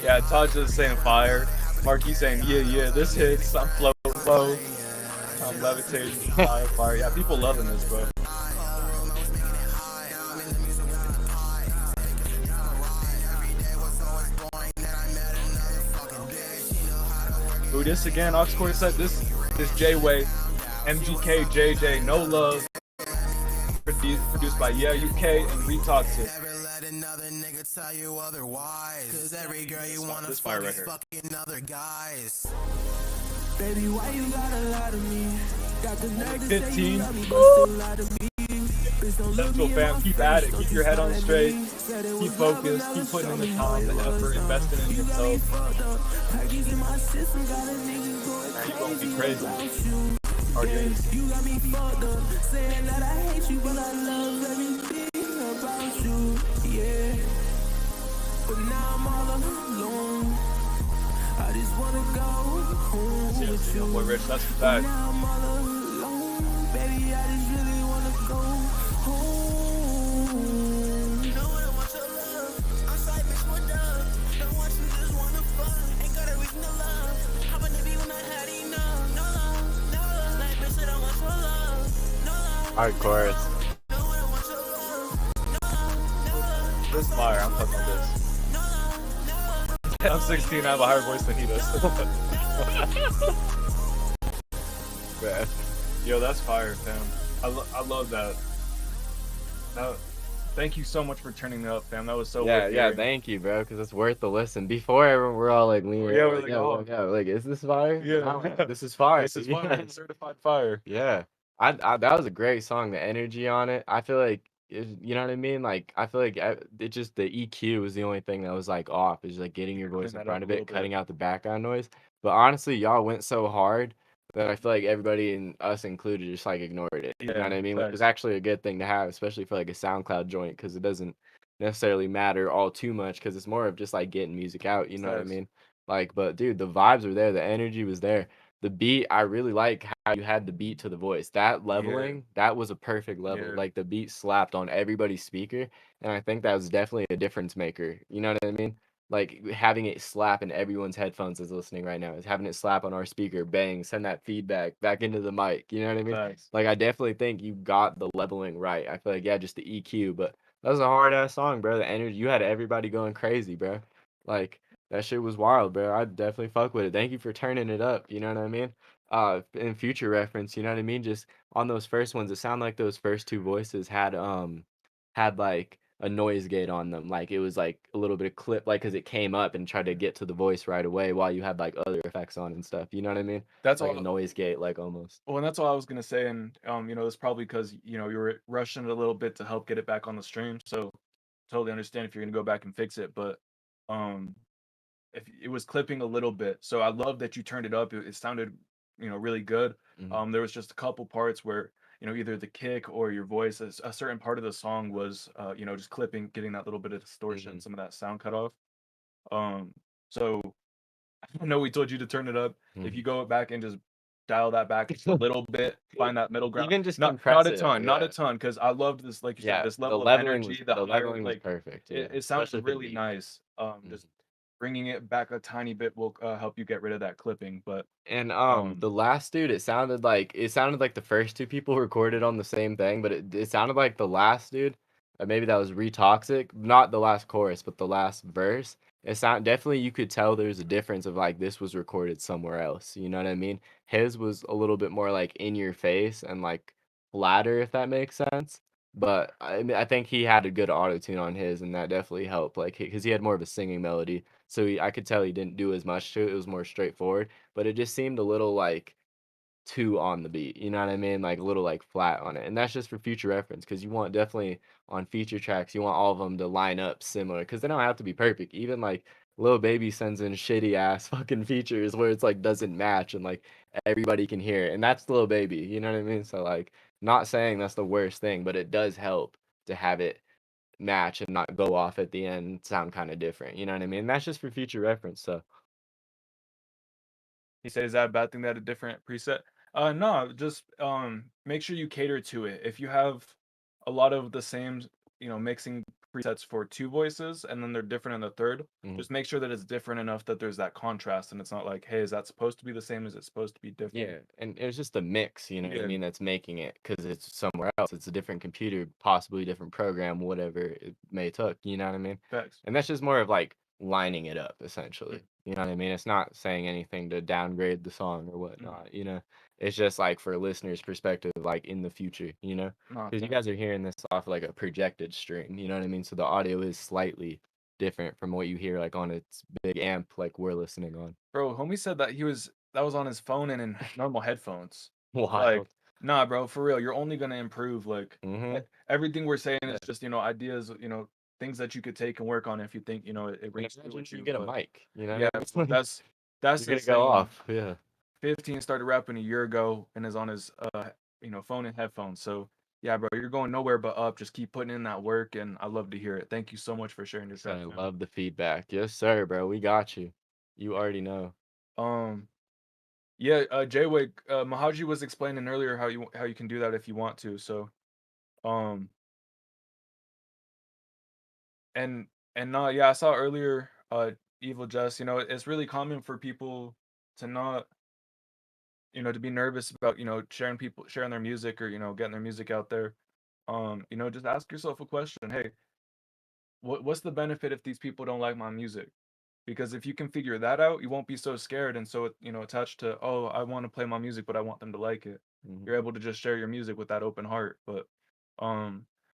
Yeah, Taj is saying fire. Marquis saying, yeah, this hits. I'm floating low. I'm levitating. Fire. Yeah, people loving this, bro. Ooh, this again, Oxcore said this J-Way, MGK, JJ, No Love, produced by Yeauk and RETOXIK. This fire right here. Baby, why you gotta lie to me? Got the nerve to 15. say you love me, but still lie to me. Central fam, keep at it. Keep your head on straight. Keep focused. Keep putting in the time, the effort, investing in yourself. And you're gonna be crazy. RJ. You got me fucked up, saying that I hate you, but I love everything about you. Yeah, but now I'm all alone. I just wanna go home with you. Yoboyrich, that's the fact. Now I'm all alone, baby. I just really wanna go home. No, I don't want your love. I'm sorry, bitch, what up? Don't want you, just wanna fuck. Ain't got a reason to love. How about maybe when I had enough? No love, no love. Like, bitch, I don't want your love. No love. Hard chorus. No, I don't want your love. No love, no love. This fire, I'm fucking with this. I'm 16, I have a higher voice than he does. Yo, that's fire, fam. I love that. Thank you so much for turning it up, fam. That was so worth hearing. Thank you, bro, because it's worth the listen. Before everyone, we're all like leaning. Yeah, we're like, oh. Like, is this fire? Yeah. This is fire. This is fire. Certified fire. Yeah, I that was a great song. The energy on it, I feel like, you know what I mean? Like, I feel like it just, the EQ was the only thing that was like off. It's like getting your voice in front of it, cutting out the background noise. But honestly, y'all went so hard that I feel like everybody, and us included, just like ignored it. You know what I mean? Which is actually a good thing to have, especially for like a SoundCloud joint, because it doesn't necessarily matter all too much, because it's more of just like getting music out. You know what I mean? Like, but dude, the vibes were there, the energy was there. The beat, I really like how you had the beat to the voice. That leveling, that was a perfect level. Like, the beat slapped on everybody's speaker, and I think that was definitely a difference maker. You know what I mean? Like, having it slap in everyone's headphones is listening right now. Is having it slap on our speaker, bang, send that feedback back into the mic. You know what I mean? Thanks. Like, I definitely think you got the leveling right. I feel like, yeah, just the EQ, but that was a hard ass song, bro. The energy, you had everybody going crazy, bro. Like, that shit was wild, bro. I definitely fuck with it. Thank you for turning it up. You know what I mean? In future reference, you know what I mean? Just on those first ones, it sounded like those first two voices had like a noise gate on them. Like, it was like a little bit of clip, like, because it came up and tried to get to the voice right away while you had like other effects on and stuff. You know what I mean? That's like all. A noise gate, like, almost. Well, and that's all I was gonna say, and you know, it's probably because you were rushing it a little bit to help get it back on the stream. So totally understand if you're gonna go back and fix it, but if it was clipping a little bit. So I love that you turned it up. It sounded, really good. There was just a couple parts where, either the kick or your voice, a certain part of the song was, just clipping, getting that little bit of distortion, some of that sound cut off. So I know we told you to turn it up. If you go back and just dial that back just a little bit, find that middle ground. Even just not compress a ton, it, not a ton, because I loved this, like you said, this level the of leveling energy. the higher, leveling was like, perfect. it sounds Especially with the really beat. nice. Just bringing it back a tiny bit will help you get rid of that clipping. But And the last dude, it sounded like the first two people recorded on the same thing, but it sounded like the last dude, maybe that was RETOXIK, not the last chorus, but the last verse. It's not definitely you could tell there's a difference of like this was recorded somewhere else. You know what I mean? His was a little bit more like in your face and like flatter, if that makes sense. But I mean, I think he had a good auto tune on his, and that definitely helped. Like, because he had more of a singing melody, so I could tell he didn't do as much to it. It was more straightforward, but it just seemed a little like too on the beat. You know what I mean? Like a little like flat on it. And that's just for future reference because you want definitely on feature tracks, you want all of them to line up similar because they don't have to be perfect. Even like Lil Baby sends in shitty ass fucking features where it's like doesn't match and like everybody can hear it. And that's Lil Baby. You know what I mean? So like not saying that's the worst thing, but it does help to have it match and not go off at the end and sound kind of different. You know what I mean? And that's just for future reference. So He said, "Is that a bad thing that a different preset?" No, just make sure you cater to it. If you have a lot of the same, mixing presets for two voices and then they're different in the third, just make sure that it's different enough that there's that contrast and it's not like, hey, is that supposed to be the same? Is it supposed to be different? yeah, and it's just a mix, you know what I Yeah. mean, that's making it because it's somewhere else. It's a different computer, possibly different program, whatever it may took, you know what I mean? Facts. And that's just more of like lining it up, essentially. You know what I mean? It's not saying anything to downgrade the song or whatnot, you know? It's just like for listeners' perspective, like in the future, you know? Nah, Because you facts. guys are hearing this off like a projected stream, you know what I mean? So the audio is slightly different from what you hear like on its big amp like we're listening on. Bro, homie said that that was on his phone and in normal headphones. Like, Wild. nah, bro, for real, you're only gonna improve. Like, Mhm. everything we're saying is just, ideas, things that you could take and work on if you think, it And rings true imagine with you you. get a But mic, you know? yeah, It's like that's you're gonna his go thing. off, yeah. 15 started rapping a year ago and is on his phone and headphones. So yeah, bro, you're going nowhere but up. Just keep putting in that work, and I love to hear it. Thank you so much for sharing your So I tracks, man. love the feedback. Yes, sir, bro. We got you. You already know. Um, yeah, J-Wake, Mahaji was explaining earlier how you can do that if you want to. So, um, and no, yeah, I saw earlier, Evil Jess. It's really common for people to not, to be nervous about, sharing their music or getting their music out there. Just ask yourself a question. Hey, what's the benefit if these people don't like my music? Because if you can figure that out, you won't be so scared and so attached to, oh, I want to play my music, but I want them to like it. You're able to just share your music with that open heart. But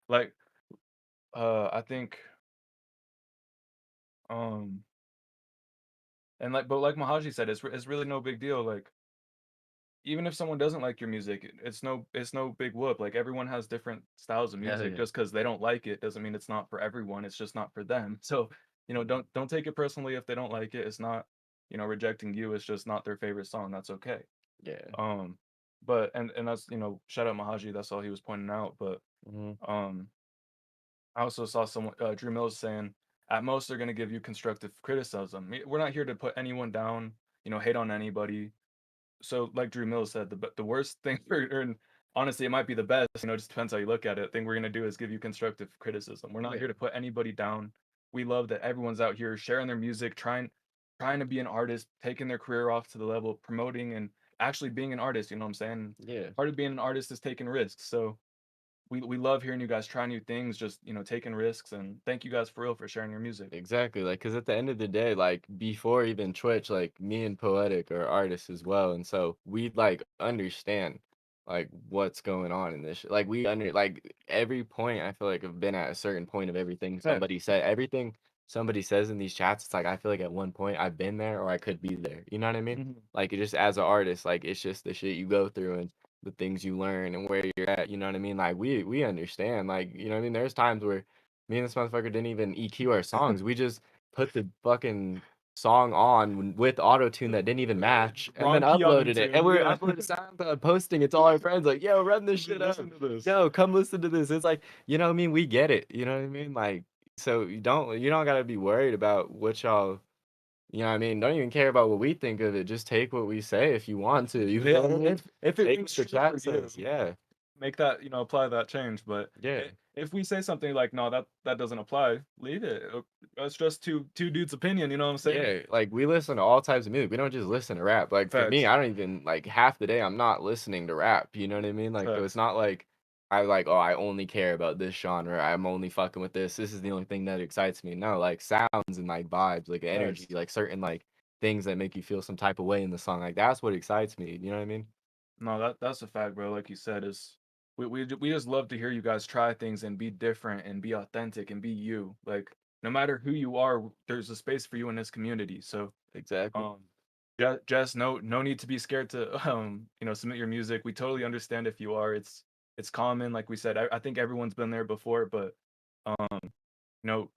like I think um but like Mahaji said, it's really no big deal. Like even if someone doesn't like your music, it's no big whoop. Like everyone has different styles of Hell music. yeah. Just because they don't like it doesn't mean it's not for everyone. It's just not for them. So, don't take it personally if they don't like it. It's not, rejecting you. It's just not their favorite song. That's okay. Yeah. But and that's, shout out Mahaji, that's all he was pointing out. But um I also saw someone, Drew Mills, saying, at most they're gonna give you constructive criticism. We're not here to put anyone down, hate on anybody. So like Drew Mills said, the worst thing and honestly it might be the best, it just depends how you look at it. Thing we're gonna do is give you constructive criticism. We're not here to put anybody down. We love that everyone's out here sharing their music, trying to be an artist, taking their career off to the level of promoting and actually being an artist, you know what I'm saying? Yeah. Part of being an artist is taking risks. So we love hearing you guys try new things, just taking risks, and thank you guys for real for sharing your music. Exactly. Like, cause at the end of the day, like before even Twitch, like me and Poetic are artists as well, and so we like understand like what's going on in this. Like we like every point. I feel like I've been at a certain point of everything somebody said. Everything somebody says in these chats, it's like I feel like at one point I've been there or I could be there. You know what I mean? Like it just as an artist, like it's just the shit you go through and the things you learn and where you're at. You know what I mean? Like we understand. Like you know what I mean? There's times where me and this motherfucker didn't even EQ our songs. We just put the fucking song on with auto tune that didn't even match, and then Wrong key auto uploaded it. tune, And we're yeah. uploading SoundCloud, posting it to all our friends, like, "Yo, run this shit up. Listen to this. Yo, come listen to this." It's like, you know what I mean? We get it. You know what I mean? Like, so you don't gotta be worried about what y'all. You know what I mean? Don't even care about what we think of it. Just take what we say if you want to. You feel me? If it Take rings what the true for chat you, says. Yeah. make that, apply that change. But Yeah. if we say something like, no, that doesn't apply, leave it. It's just two dudes' opinion, you know what I'm saying? Yeah, like we listen to all types of music. We don't just listen to rap. Like for me, Facts. I don't even like half the day I'm not listening to rap. You know what I mean? Like so it's Facts. not like I like, oh, I only care about this genre. I'm only fucking with this. This is the only thing that excites me. No, like sounds and like vibes, like energy, Facts. like certain like things that make you feel some type of way in the song. Like that's what excites me. You know what I mean? No, that's a fact, bro. Like you said, is we just love to hear you guys try things and be different and be authentic and be you. Like no matter who you are, there's a space for you in this community. So Exactly. just no need to be scared to submit your music. We totally understand if you are. It's common, like we said. I think everyone's been there before, but you know,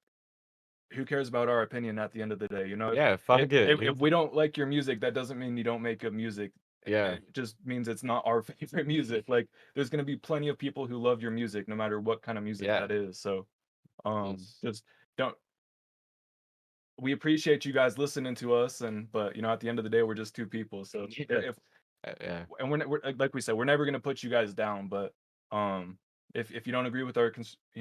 who cares about our opinion at the end of the day? You know, Yeah, fuck it. if we don't like your music, that doesn't mean you don't make good music. Yeah. It just means it's not our favorite music. Like there's gonna be plenty of people who love your music, no matter what kind of music Yeah. that is. So Yes. just don't. We appreciate you guys listening to us, but at the end of the day, we're just two people. So Yeah. Yeah. and we're like we said, we're never gonna put you guys down. But if you don't agree with our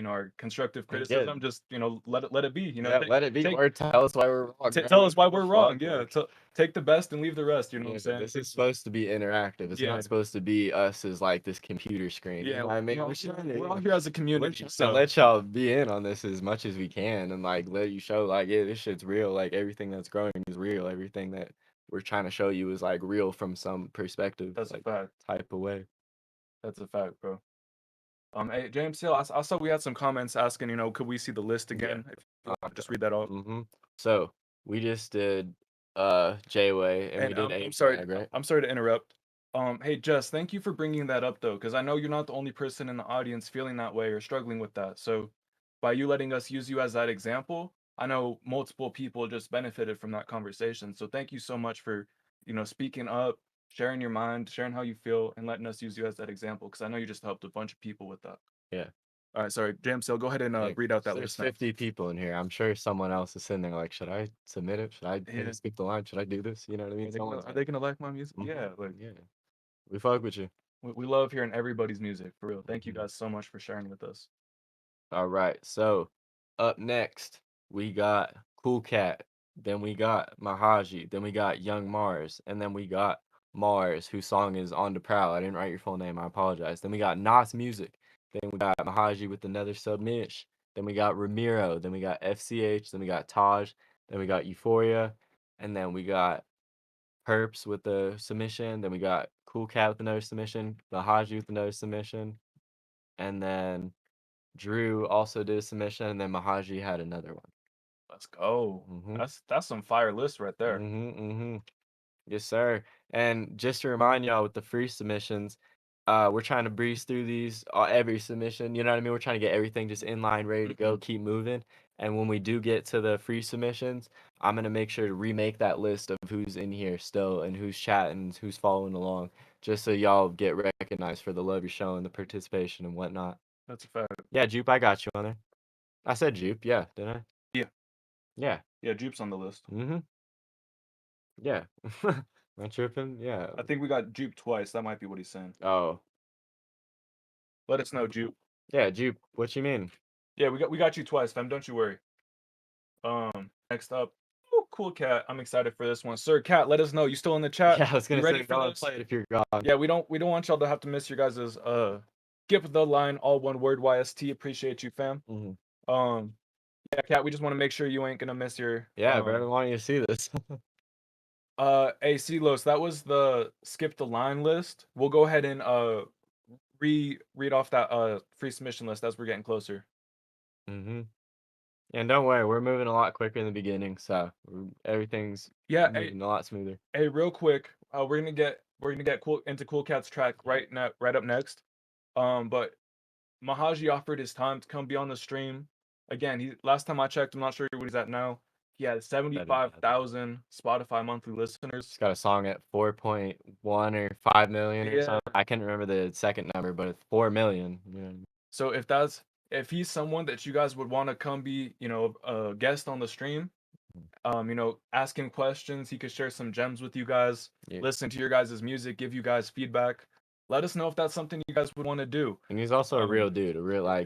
our constructive criticism, just let it be. Yeah, let it be, or tell us why we're wrong. Tell us why we're wrong. Fuck, Yeah, like, take the best and leave the rest. You know what I'm yeah, saying? this is supposed to be interactive. It's Yeah. not supposed to be us as like this computer screen. You Yeah, know what I mean? we're all here as a community. So Let y'all be in on this as much as we can, and like let you show like, yeah, this shit's real. Like everything that's growing is real. Everything that we're trying to show you is like real from some perspective. That's like, a fact. type of way. That's a fact, bro. Hey, JMCL, I saw we had some comments asking, could we see the list again? If you want to just read that off. So we just did J-Way and we did I'm sorry, ayomagg, right? I'm sorry to interrupt. Hey, Jess, thank you for bringing that up though, because I know you're not the only person in the audience feeling that way or struggling with that. So by you letting us use you as that example, I know multiple people just benefited from that conversation. So thank you so much for, speaking up, sharing your mind, sharing how you feel, and letting us use you as that example, because I know you just helped a bunch of people with that. Yeah. All right, sorry, JMCL, go ahead and Yeah, read out that there's list now. 50 people in here. I'm sure someone else is sitting there like, should I submit it? Should I skip the line? Should I do this? You know what I mean? Are they gonna like my music? Yeah, like yeah. We fuck with you. we love hearing everybody's music, for real. Thank you guys so much for sharing with us. All right. So up next, we got Koolkat. Then we got Mahaji. Then we got Young MARZ. And then we got MARZ, whose song is On the Prowl. I didn't write your full name. I apologize. Then we got Nas Music. Then we got Mahaji with another submish. Then we got Ramiro. Then we got FCH. Then we got Taj. Then we got Euphoria. And then we got Perps with the submission. Then we got Koolkat with another submission. Mahaji with another submission. And then Drew also did a submission, and then Mahaji had another one. Let's go. That's some fire list right there. Yes, sir. And just to remind y'all, with the free submissions, we're trying to breeze through these every submission. You know what I mean? We're trying to get everything just in line, ready to go, keep moving. And when we do get to the free submissions, I'm gonna make sure to remake that list of who's in here still and who's chatting, who's following along, just so y'all get recognized for the love you're showing, the participation and whatnot. That's a fact. Yeah, Jupe, I got you on there. I said Jupe, yeah, didn't I? Yeah. Yeah. Yeah, Jupe's on the list. Yeah. Am I tripping? Yeah. I think we got Jupe twice. That might be what he's saying. Oh. Let us know, Jupe. Yeah, Jupe. What you mean? Yeah, we got you twice, fam. Don't you worry. Next up, Koolkat. I'm excited for this one, Sir Cat. Let us know. You still in the chat? Yeah, I was gonna ready say for go this? play it if you're gone. Yeah, we don't want y'all to have to miss your guys's skip the line, all one word YST. Appreciate you, fam. Yeah, Cat. We just want to make sure you ain't gonna miss your. Yeah, bro. I want you to see this. Hey, Silos, that was the skip the line list. We'll go ahead and read off that free submission list as we're getting closer. And don't worry, we're moving a lot quicker in the beginning, so everything's moving a lot smoother. Hey, real quick, we're gonna get into Koolkat's track right up next. But Mahaji offered his time to come be on the stream. Again, last time I checked, I'm not sure what he's at now. He had 75,000 Spotify monthly listeners. He's got a song at 4.1 or 5 million or something. I can't remember the second number, but it's 4 million. You know. So if he's someone that you guys would want to come be, a guest on the stream, asking questions, he could share some gems with you guys, listen to your guys' music, give you guys feedback. Let us know if that's something you guys would want to do. And he's also a real dude,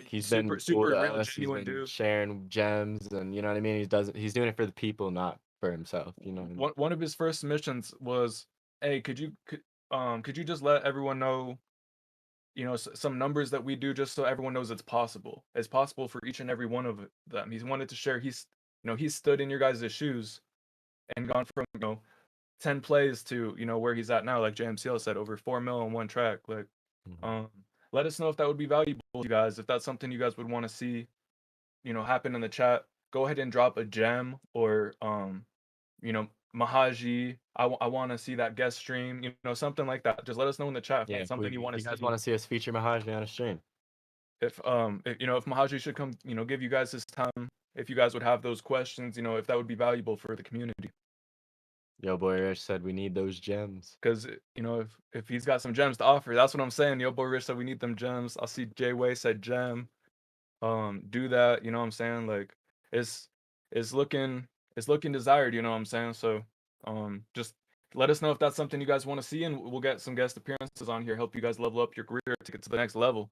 he's been super cool to real, us. genuine He's been dude, sharing gems, and you know what I mean. He's doing it for the people, not for himself. You know. What I mean? One of his first submissions was, "Hey, could you just let everyone know you know, some numbers that we do just so everyone knows it's possible. It's possible for each and every one of them. He's wanted to share. He's stood in your guys' shoes and gone from 10 plays to where he's at now. Like JMCL said, over 4 mil on one track. Like, let us know if that would be valuable to you guys. If that's something you guys would want to see, happen in the chat. Go ahead and drop a gem or Mahaji, I want to see that guest stream, something like that. Just let us know in the chat if that's something you want to see. You guys want to see us feature Mahaji on a stream? If Mahaji should come, give you guys his time, if you guys would have those questions, if that would be valuable for the community. Yoboyrich said we need those gems. Because if he's got some gems to offer, that's what I'm saying. Yoboyrich said we need them gems. I see Jay Way said gem. Do that. You know what I'm saying? Like it's looking desired. You know what I'm saying? So just let us know if that's something you guys want to see, and we'll get some guest appearances on here, help you guys level up your career to get to the next level.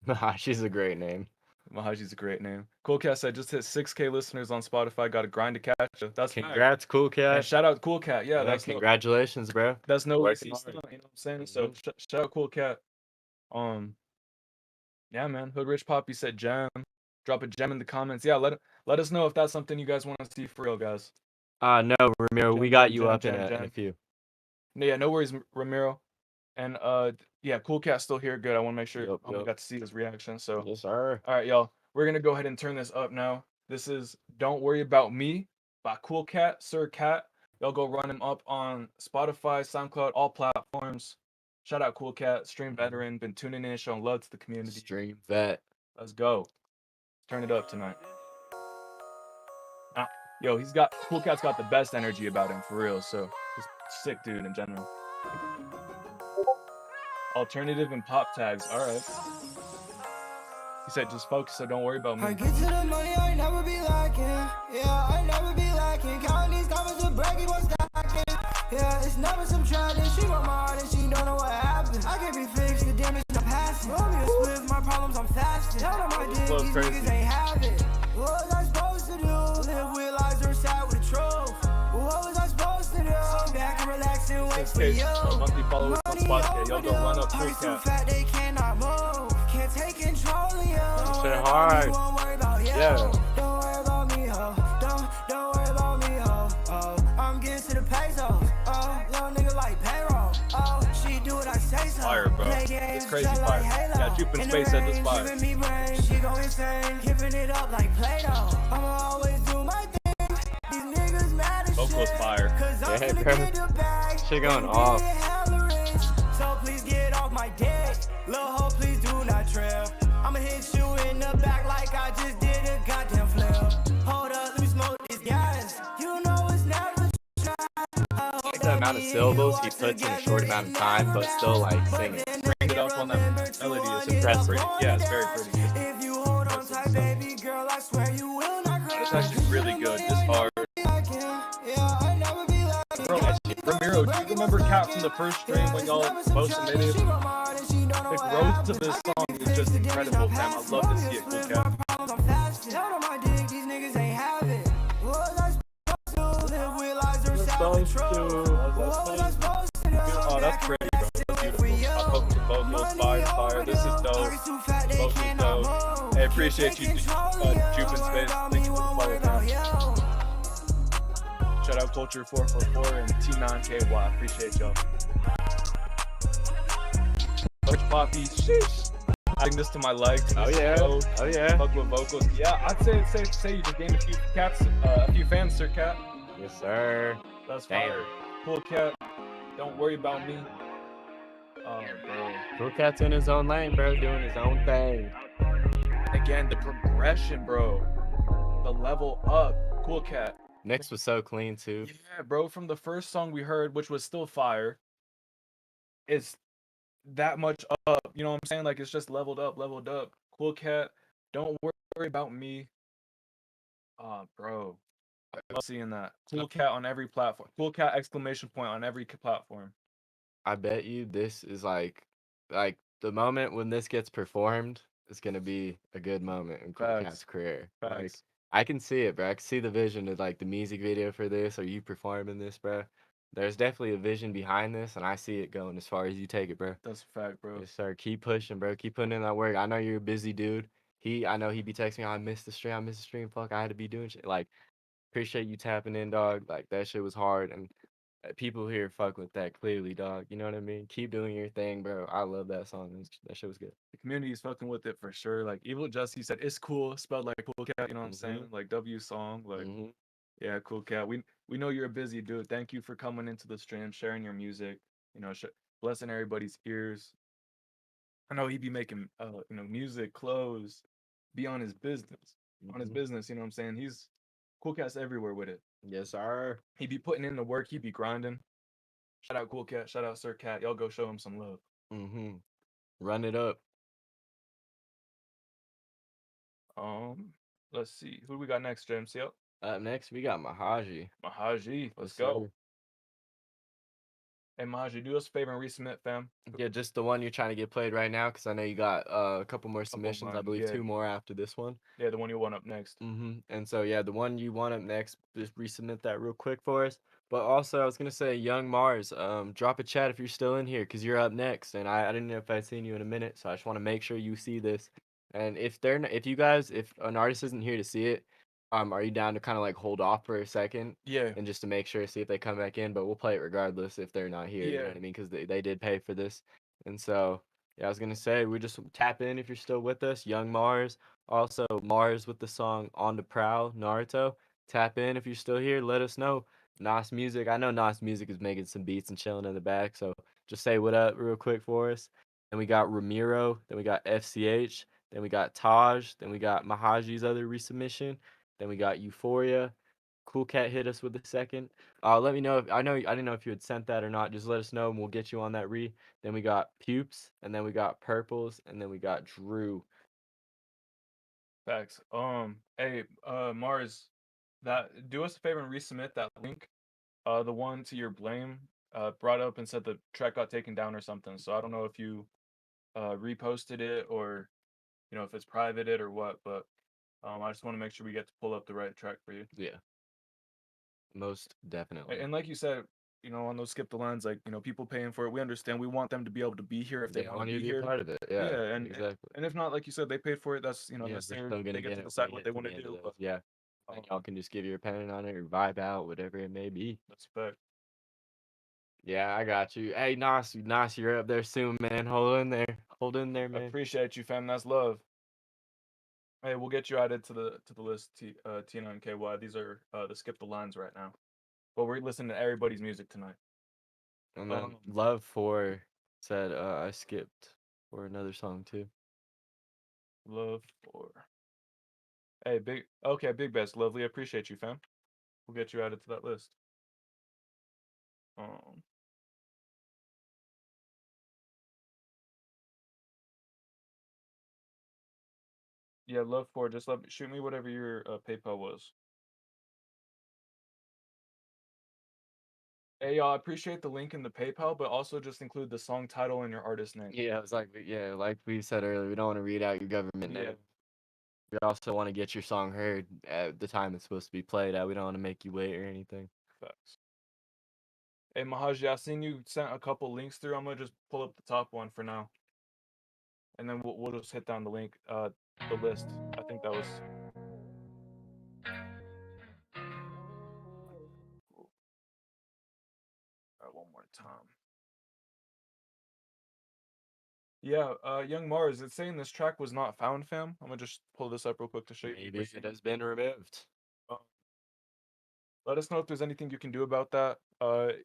Mahaji's a great name. Mahaji's a great name. Koolkat said just hit 6K listeners on Spotify. Got to grind to catch it. That's congrats, Koolkat. And shout out Koolkat. Yeah, that's congratulations, bro. That's no easy stuff. You know what I'm saying? So shout out Koolkat. Yeah, man. Hood Rich Poppy said gem. Drop a gem in the comments. Yeah, let us know if that's something you guys want to see for real, guys. No, Ramiro, we got you up in a few. Yeah, no worries, Ramiro. And yeah, Koolkat's still here. Good. I want to make sure we got to see his reaction. So yes, sir. All right, y'all. We're gonna go ahead and turn this up now. This is "Don't Worry About Me" by Koolkat, Sir Cat. Y'all go run him up on Spotify, SoundCloud, all platforms. Shout out Koolkat, stream veteran, been tuning in, showing love to the community. Stream vet. Let's go. Turn it up tonight. Yo, Koolkat's got the best energy about him for real. So just sick dude in general. Alternative and pop tags. All right. He said, just focus, so don't worry about me. I get to the money, I never be lacking. Yeah, I never be lacking. Counting these comments with bragging, what's stacking. Yeah, it's never subtracting. She want my heart and she don't know what happened. I can't be fixed, the damage I'm passing. Roll me a spliff, my problems I'm fasting. Down on my dick, these niggas ain't have it. What was I supposed to do? Live with lies or sad with a truth? What was I supposed to do? Sit back and relax and wait for you. Monthly followers on Spotify. Y'all go run up Koolkat. Fat, they cannot move. Can't take control of you. Say hi. Don't worry about you. Yeah. Don't worry about me, ho. Don't worry about me, ho. Oh, I'm getting to the pesos. Oh, young nigga like payroll. Oh, she do what I say so. Fire, bro. It's crazy fire. Yeah, Jupe in space at this fire. Giving me brain, she go insane. Giving it up like Play-Doh. I'ma always do my thing. These niggas mad as Vocals shit. fire. Yeah, bro. Shit going off. So please get off my dick. Lil' ho, please do not trip. I'ma hit you in the back like I just did a goddamn flip. Hold up, let me smoke this gas. You know it's never try. Like the amount of syllables he puts in a short amount of time, but still like singing. Bring it up on that melody. It's impressive. Yeah, it's very pretty. If you hold on tight, baby girl, I swear you will not cry. It's actually really good. It's hard. Bro, Ramiro, do you remember Cap from the first stream when y'all both submitted? The growth to this song is just incredible, fam. I love to see it, Koolkat. Oh, that's pretty, bro. That's beautiful. I hope the vocals, fire. This is dope. Vocals dope. Hey, appreciate you, Jupe in space. Thank you for the follow, fam. Shout out Culture 444 and T9KY. Appreciate y'all. Coach Poppy, sheesh. Adding this to my likes. Oh yeah. Oh yeah. Fuck with vocals. Yeah, I'd say it's safe to say you just gained a few fans, Sir Cat. Yes, sir. That's fire. Koolkat, don't worry about me. Oh, bro. Koolkat's in his own lane, bro, doing his own thing. And again, the progression, bro. The level up. Koolkat. Mix was so clean too. Yeah, bro. From the first song we heard, which was still fire, it's that much up. You know what I'm saying? Like it's just leveled up. Koolkat, don't worry about me. Bro. I love seeing that. Koolkat on every platform. Koolkat exclamation point on every platform. I bet you this is like the moment when this gets performed is gonna be a good moment in Koolkat's career. Facts. Like I can see it, bro. I can see the vision of like the music video for this or you performing this, bro. there's definitely a vision behind this, and I see it going as far as you take it, bro. That's a fact, bro. Yes, sir. Keep pushing, bro. Keep putting in that work. I know you're a busy dude. I know he'd be texting me, I missed the stream. I missed the stream. Fuck, I had to be doing shit. Like, appreciate you tapping in, dog. Like, that shit was hard, and people here fuck with that clearly, dog. You know what I mean? Keep doing your thing, bro. I love that song. That shit was good. The community is fucking with it for sure. Like Evil Justus said, it's cool, spelled like Koolkat. You know what I'm saying? Like W song, like yeah, Koolkat. We know you're a busy dude. Thank you for coming into the stream, sharing your music. You know, blessing everybody's ears. I know he be making you know, music, clothes, be on his business, on his business. You know what I'm saying? He's Koolkat's everywhere with it. Yes, sir. He be putting in the work. He be grinding. Shout out Koolkat. Shout out Sir Cat. Y'all go show him some love. Run it up. Let's see. Who we got next, JMCL? Up next, we got Mahaji. Mahaji, let's Yes, go. sir. Hey, Mahaji, do us a favor and resubmit, fam. Yeah, just the one you're trying to get played right now, because I know you got a couple more submissions. I mine, believe yeah. 2 more after this one. Yeah, the one you want up next. And so, yeah, the one you want up next, just resubmit that real quick for us. But also, I was going to say, Young Mars, drop a chat if you're still in here, because you're up next. And I didn't know if I'd seen you in a minute, so I just want to make sure you see this. And if an artist isn't here to see it, are you down to kind of like hold off for a second? Yeah. And just to make sure, see if they come back in, but we'll play it regardless if they're not here. You know Yeah. what I mean? Because they did pay for this. And so, yeah, I was going to say, we just tap in if you're still with us. Young Mars. Also, Mars with the song On the Prowl, Naruto. Tap in if you're still here. Let us know. Nas Music. I know Nas Music is making some beats and chilling in the back. So just say what up real quick for us. Then we got Ramiro. Then we got FCH. Then we got Taj. Then we got Mahaji's other resubmission. Then we got Euphoria. Koolkat hit us with a second. Let me know if I didn't know if you had sent that or not. Just let us know and we'll get you on that re. Then we got Pupes, and then we got Purples, and then we got Drew. Facts. Hey, Mars, do us a favor and resubmit that link. The one to your blame, brought up and said the track got taken down or something. So I don't know if you reposted it or, you know, if it's privated or what, but I just want to make sure we get to pull up the right track for you. Yeah. Most definitely. And like you said, you know, on those skip the lines, like, you know, people paying for it, we understand. We want them to be able to be here if they want to be here. Part of it. Yeah, and exactly. And if not, like you said, they paid for it. That's, you know, Yeah, that's they're their, still gonna they get get to it decide when what we they get to want the to end of do. those. Yeah. And y'all can just give your opinion on it or vibe out, whatever it may be. That's fact. Yeah, I got you. Hey, Nas, you're up there soon, man. Hold in there. Hold in there, man. Appreciate you, fam. That's love. Hey, we'll get you added to the list. T9KY. These are the skip the lines right now. But we're listening to everybody's music tonight. And then Love 4 said I skipped for another song too. Love 4. Hey, Big Best, lovely. I appreciate you, fam. We'll get you added to that list. Yeah, Love 4. Just shoot me whatever your PayPal was. Hey, y'all, I appreciate the link in the PayPal, but also just include the song title and your artist name. Yeah, it's like like we said earlier, we don't want to read out your government name. We also want to get your song heard at the time it's supposed to be played at. We don't want to make you wait or anything. Facts. Hey, Mahaji, I seen you sent a couple links through. I'm gonna just pull up the top one for now, and then we'll just hit down the link, the list. I think that was. All right, one more time. Yeah, Young Mars, it's saying this track was not found, fam. I'm gonna just pull this up real quick to show you. Maybe it has been removed. Let us know if there's anything you can do about that.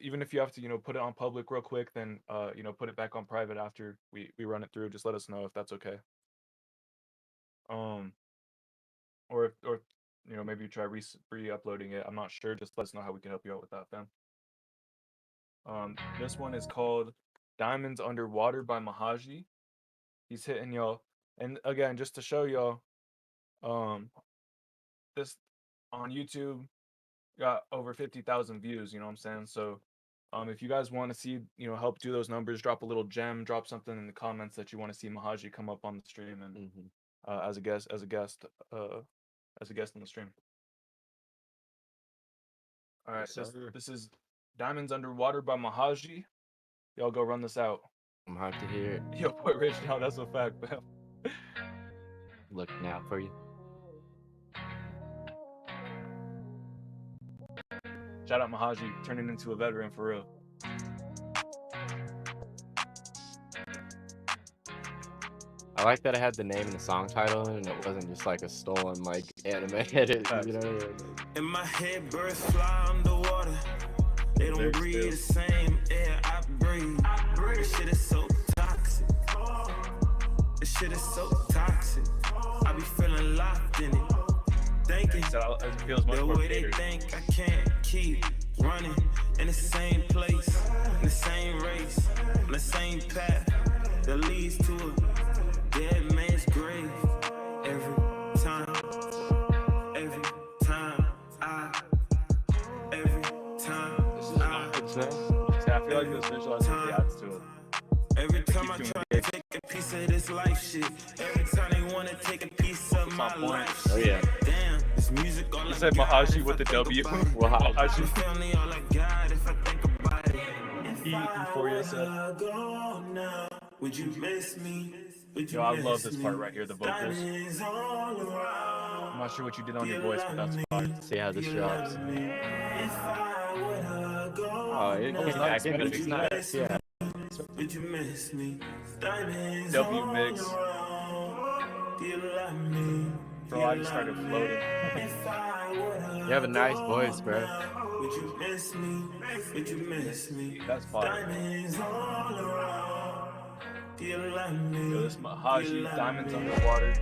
Even if you have to, you know, put it on public real quick, then you know, put it back on private after we run it through. Just let us know if that's okay. Or you know, maybe you try re-uploading it. I'm not sure. Just let us know how we can help you out with that, fam. This one is called Diamonds Underwater by Mahaji. He's hitting y'all. And again, just to show y'all, this on YouTube got over 50,000 views, you know what I'm saying? So if you guys want to see, you know, help do those numbers, drop a little gem, drop something in the comments that you want to see Mahaji come up on the stream and as a guest on the stream. All right, this is Diamonds Underwater by Mahaji. Y'all go run this out. I'm hyped to hear it. Yoboyrich, no, that's a fact, man. Looking out for you. Shout out Mahaji, turning into a veteran for real. I like that it had the name and the song title and it wasn't just like a stolen like anime edit. You know? In my head, birds fly underwater. They don't breathe the same air I breathe. This shit is so toxic. This shit is so toxic. I be feeling locked in it. Thinking the way they think I can't keep running in the same place, in the same race, on the same path that leads to a dead man's grave. Every time I feel like this visualizing the adds to it. Every time I try to take a piece of this life shit, every time they want to take a piece of my life. Oh yeah. Damn, this music all You said Mahaji with the W. Mahaji. Family all I got if I think about it. Euphoria said. Would you miss me? Yo, I love this part right here, the vocals. I'm not sure what you did on your voice, but that's fine. See how this drops. Oh, it's nice. Yeah. Would you miss me? W mix. Bro, I just started floating. You have a nice voice, bro. Would you miss me? Would you miss me? That's fire. Yo, this Mahaji, Diamonds Underwater.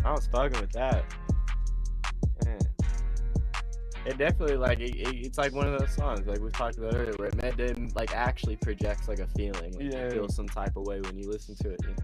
I was fucking with that. Man. It definitely like it's like one of those songs like we talked about earlier where it like actually projects like a feeling. Like you feel some type of way when you listen to it. You know?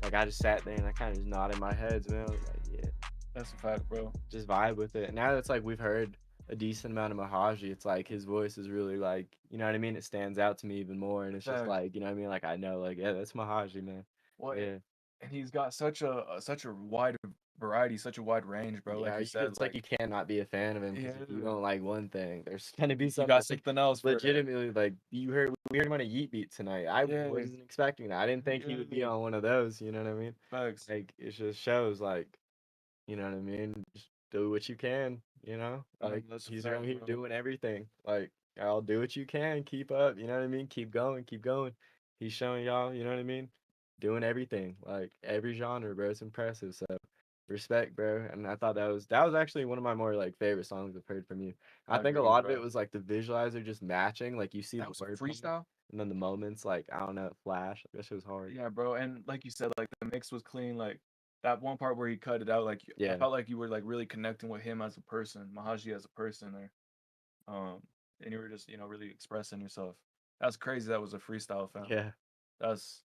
Like I just sat there and I kind of just nodded my head, man. I was like, yeah, that's a fact, bro. Just vibe with it. And now it's like we've heard a decent amount of Mahaji. It's like his voice is really like, you know what I mean? It stands out to me even more, and it's just like, you know what I mean? Like I know, like yeah, that's Mahaji, man. Well, yeah. And he's got such a wide variety, such a wide range, bro. Yeah, like you said, it's like you cannot be a fan of him because if you don't like one thing, there's gonna be something. You got something else. Legitimately, like we heard him on a Yeauk Beats tonight. I wasn't expecting that. I didn't think he would be on one of those. You know what I mean? Facts. Like it just shows, like, you know what I mean? Just do what you can. You know, like he's out here doing everything. Like I'll do what you can. Keep up. You know what I mean? Keep going. Keep going. He's showing y'all. You know what I mean? Doing everything, like every genre, bro. It's impressive. So respect, bro. And I thought that was actually one of my more like favorite songs I've heard from you. I think a lot of it was like the visualizer just matching, like you see the word freestyle, and then the moments, like I don't know, flash. Like, that shit was hard. Yeah, bro. And like you said, like the mix was clean. Like that one part where he cut it out, like I felt like you were like really connecting with him as a person, Mahaji as a person, there. And you were just really expressing yourself. That's crazy. That was a freestyle, fam. Yeah, that's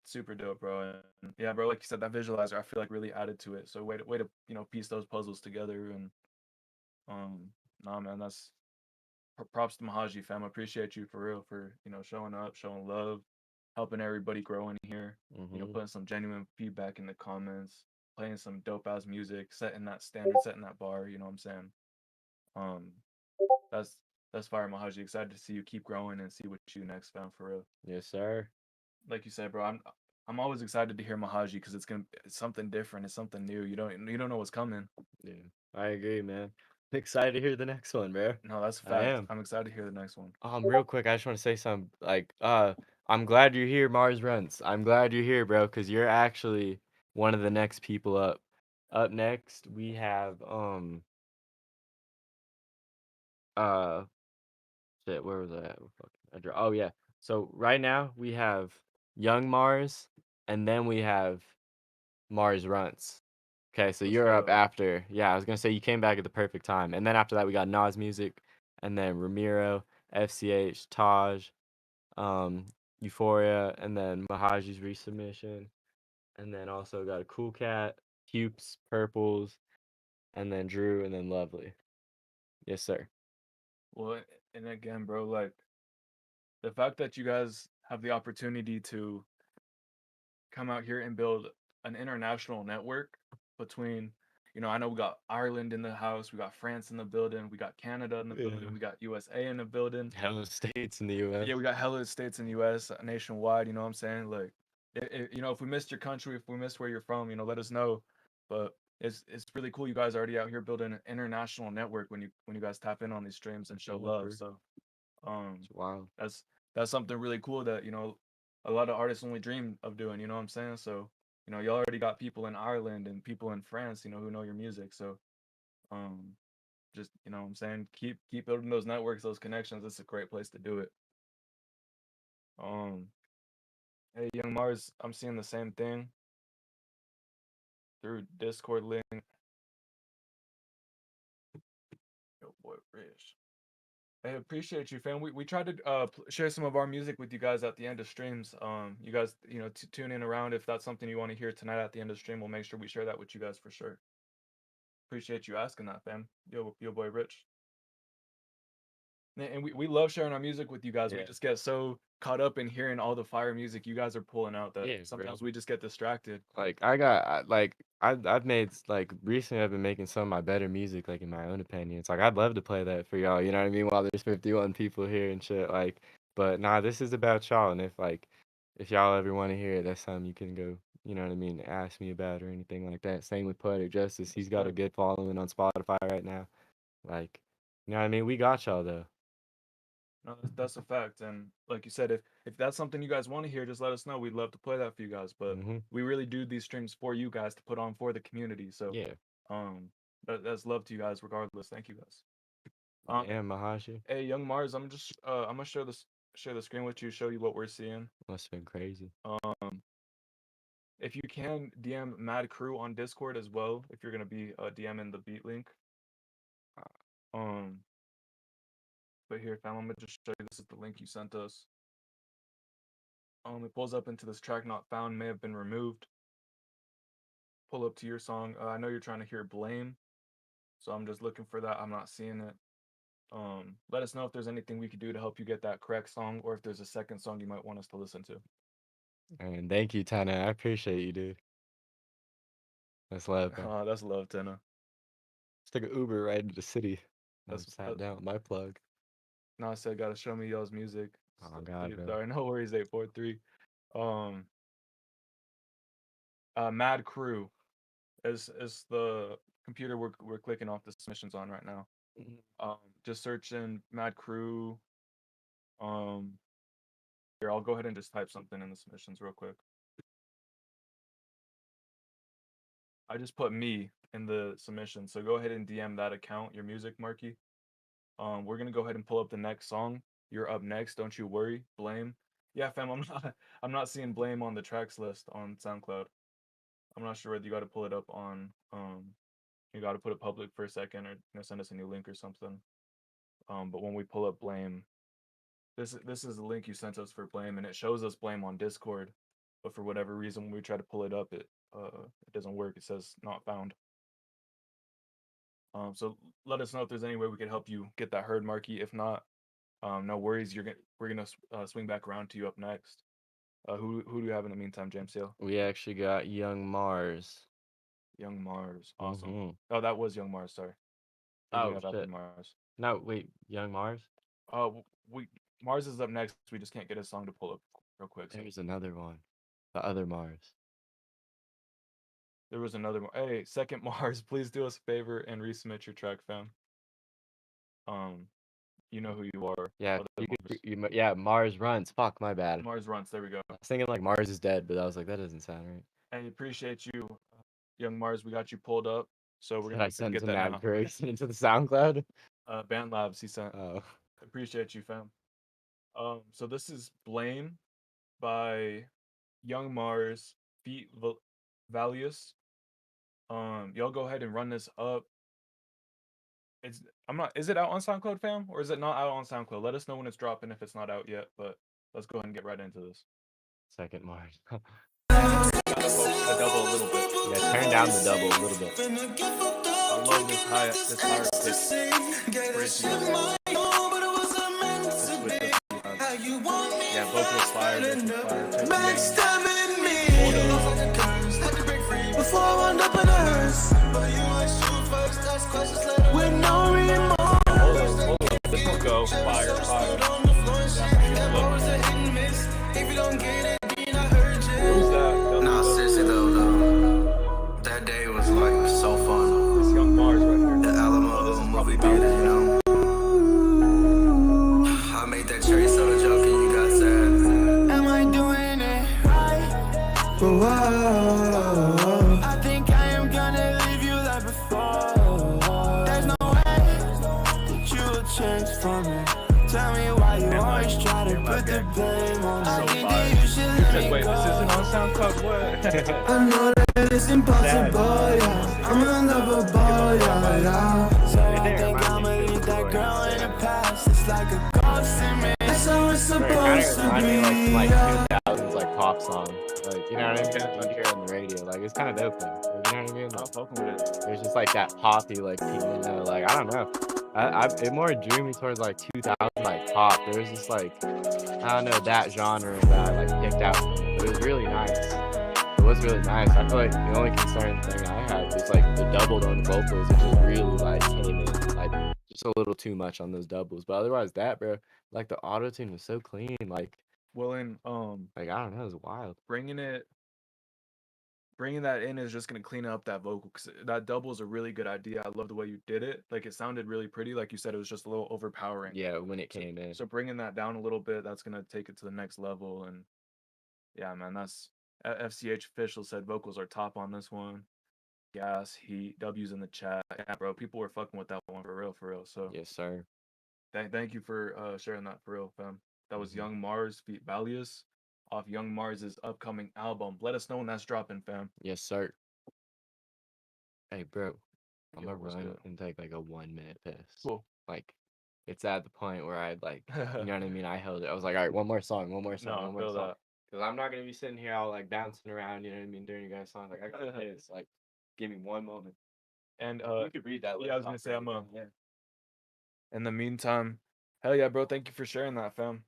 super dope, bro. And yeah, bro, like you said, that visualizer I feel like really added to it. So way to piece those puzzles together. And nah, man, that's props to Mahaji, fam. I appreciate you for real for showing up, showing love, helping everybody grow in here. Putting some genuine feedback in the comments, playing some dope ass music, setting that standard, setting that bar. You know what I'm saying? That's fire, Mahaji. Excited to see you keep growing and see what you next, fam. For real. Yes, sir. Like you said, bro, I'm always excited to hear Mahaji because it's something different. It's something new. You don't know what's coming. Yeah, I agree, man. I'm excited to hear the next one, bro. No, that's a fact. I'm excited to hear the next one. Real quick, I just want to say something. Like, I'm glad you're here, Marsruntz. I'm glad you're here, bro, because you're actually one of the next people up. Up next, we have shit. Where was I at? Oh yeah. So right now we have Young Mars, and then we have Marsruntz. Okay, so you're up after. Yeah, I was gonna say you came back at the perfect time, and then after that we got Nas Music, and then Ramiro, FCH, Taj, Euphoria, and then Mahaji's resubmission, and then also got a Koolkat, Hupes, Purples, and then Drew, and then Lovely. Yes, sir. Well, and again, bro, like the fact that you guys have the opportunity to come out here and build an international network between you know, I know we got Ireland in the house, we got France in the building, we got Canada in the building, we got USA in the building. Hella states in the U.S. Yeah, we got hella states in the U.S. Nationwide. You know what I'm saying? Like, you know, if we missed your country, if we missed where you're from, you know, let us know. But it's really cool. You guys are already out here building an international network when you guys tap in on these streams and show love. So, wow, that's something really cool that, you know, a lot of artists only dream of doing. You know what I'm saying? So, you know, you already got people in Ireland and people in France, you know, who know your music. So, just, you know what I'm saying, keep building those networks, those connections. It's a great place to do it. Hey, Young MARZ, I'm seeing the same thing through Discord link. Yoboyrich. Hey, appreciate you, fam. We tried to share some of our music with you guys at the end of streams. You guys, you know, tune in around if that's something you want to hear tonight at the end of stream. We'll make sure we share that with you guys for sure. Appreciate you asking that, fam. Yoboyrich. And we love sharing our music with you guys. Yeah. We just get so caught up in hearing all the fire music you guys are pulling out that Yeah, sometimes bro. we just get distracted. Like I've made like recently I've been making some of my better music, like in my own opinion. It's like I'd love to play that for y'all, you know what I mean? While there's 51 people here and shit, like, but nah, this is about y'all, and if y'all ever want to hear it, that's something you can go, you know what I mean, ask me about or anything like that. Same with Poetic Justus. He's got a good following on Spotify right now. Like, you know what I mean? We got y'all though. No, that's a fact. And like you said, if that's something you guys want to hear, just let us know. We'd love to play that for you guys. But we really do these streams for you guys to put on for the community. So yeah, that's love to you guys regardless. Thank you guys. Yeah, Mahaji. Hey, Young MARZ, I'm gonna share the screen with you, show you what we're seeing. Must have been crazy. If you can DM Mad Crew on Discord as well, if you're gonna be DMing the beat link. But here, fam, I'm gonna just show you. This is the link you sent us. It pulls up into this track not found, may have been removed. Pull up to your song. I know you're trying to hear Blame, so I'm just looking for that. I'm not seeing it. Let us know if there's anything we could do to help you get that correct song, or if there's a second song you might want us to listen to. And thank you, Tana. I appreciate you, dude. That's love, man. That's love, Tana. Let's take an Uber right into the city. That's sat down with my plug. No, I said gotta show me y'all's music. Oh God, bro. Sorry, no worries. 843. Mad Crew is the computer we're clicking off the submissions on right now. Just search in Mad Crew. Here, I'll go ahead and just type something in the submissions real quick. I just put me in the submission, so go ahead and DM that account, your music, Marky. We're gonna go ahead and pull up the next song. You're up next, don't you worry. Blame. Yeah, fam, I'm not seeing Blame on the tracks list on SoundCloud. I'm not sure whether you got to pull it up on you got to put it public for a second, or send us a new link or something. But when we pull up Blame, this is the link you sent us for Blame, and it shows us Blame on Discord. But for whatever reason, when we try to pull it up, it doesn't work. It says not found. So let us know if there's any way we could help you get that heard, Marky. If not, no worries. We're gonna swing back around to you up next. Who do you have in the meantime, JMCL? We actually got Young MARZ. Young MARZ, awesome. Oh, that was Young MARZ. Sorry. Oh shit. MARZ. No, wait, Young MARZ. MARZ is up next. We just can't get his song to pull up real quick. There's another one. The other MARZ. There was another one. Hey, second MARZ, please do us a favor and resubmit your track, fam. You know who you are. Yeah, yeah, Marsruntz. Fuck, my bad. Marsruntz, there we go. I was thinking like MARZ is dead, but I was like, that doesn't sound right. Hey, appreciate you, Young MARZ. We got you pulled up, so we're gonna get that now. Into the SoundCloud. Band Labs, he sent. Oh, appreciate you, fam. So this is Blame by Young MARZ, Ft.Sparkout. Y'all go ahead and run this up. Is it out on SoundCloud, fam? Or is it not out on SoundCloud? Let us know when it's dropping if it's not out yet, but let's go ahead and get right into this. Second MARZ. The double a little bit. Yeah, turn down the double a little bit. I love this higher pitch. Yeah, vocals fire. Before I wound up in a hearse, but you with no remorse. This one go fire. Who's that? Nah, seriously though, that day was like so fun. This young MARZ right here. The Alamo movie theater, you know. I made that cherry soda joke and you got sad. Am I doing it right? Whoa. I think I am gonna leave you like before. There's no way that you will change for me. Tell me why you always try to put the blame on me. I think that you should let me Wait, go. this isn't on SoundCloud. What? I know that it's impossible, yeah. I'm unlovable, yeah. So I think I'ma leave that girl in the past. It's like a ghost in me. That's how it's supposed to be. Like 2000s like pop song, like you know what I mean? You hear it on the radio, like it's kind of dope. Like, you know what I mean? I'm Like, fucking with it. there's just like that poppy like piano, like I don't know. It more drew me towards like 2000 like pop. There was just like I don't know that genre that I like picked out from it. But it was really nice. It was really nice. I feel like the only concern thing I had was like the doubled on the vocals. It just really like came in like just a little too much on those doubles. But otherwise, that bro, like the auto tune was so clean. Like And I don't know, it was wild. bringing that in is just gonna clean up that vocal, because that double is a really good idea. I love the way you did it. Like it sounded really pretty. Like you said, it was just a little overpowering. Yeah, when it came in. So bringing that down a little bit, that's gonna take it to the next level. And yeah, man, that's FCH official said vocals are top on this one. Gas, heat, W's in the chat. Yeah, bro, people were fucking with that one for real. So Yes, sir. thank you for sharing that for real, fam. That was Young MARZ feat Valius off Young MARZ's upcoming album. Let us know when that's dropping, fam. Yes, sir. Hey, bro, I'm Yo, gonna what's run good? and take like a 1 minute piss. Cool. Like, it's at the point where I like, you know what I mean? I held it. I was like, all right, one more song. No, I feel that. Because I'm not gonna be sitting here all like bouncing around, you know what I mean, during your guys' songs. Like, I gotta piss. Like, give me one moment. And You could read that. yeah, I was gonna list say off right yeah. again. In the meantime, hell yeah, bro, thank you for sharing that, fam.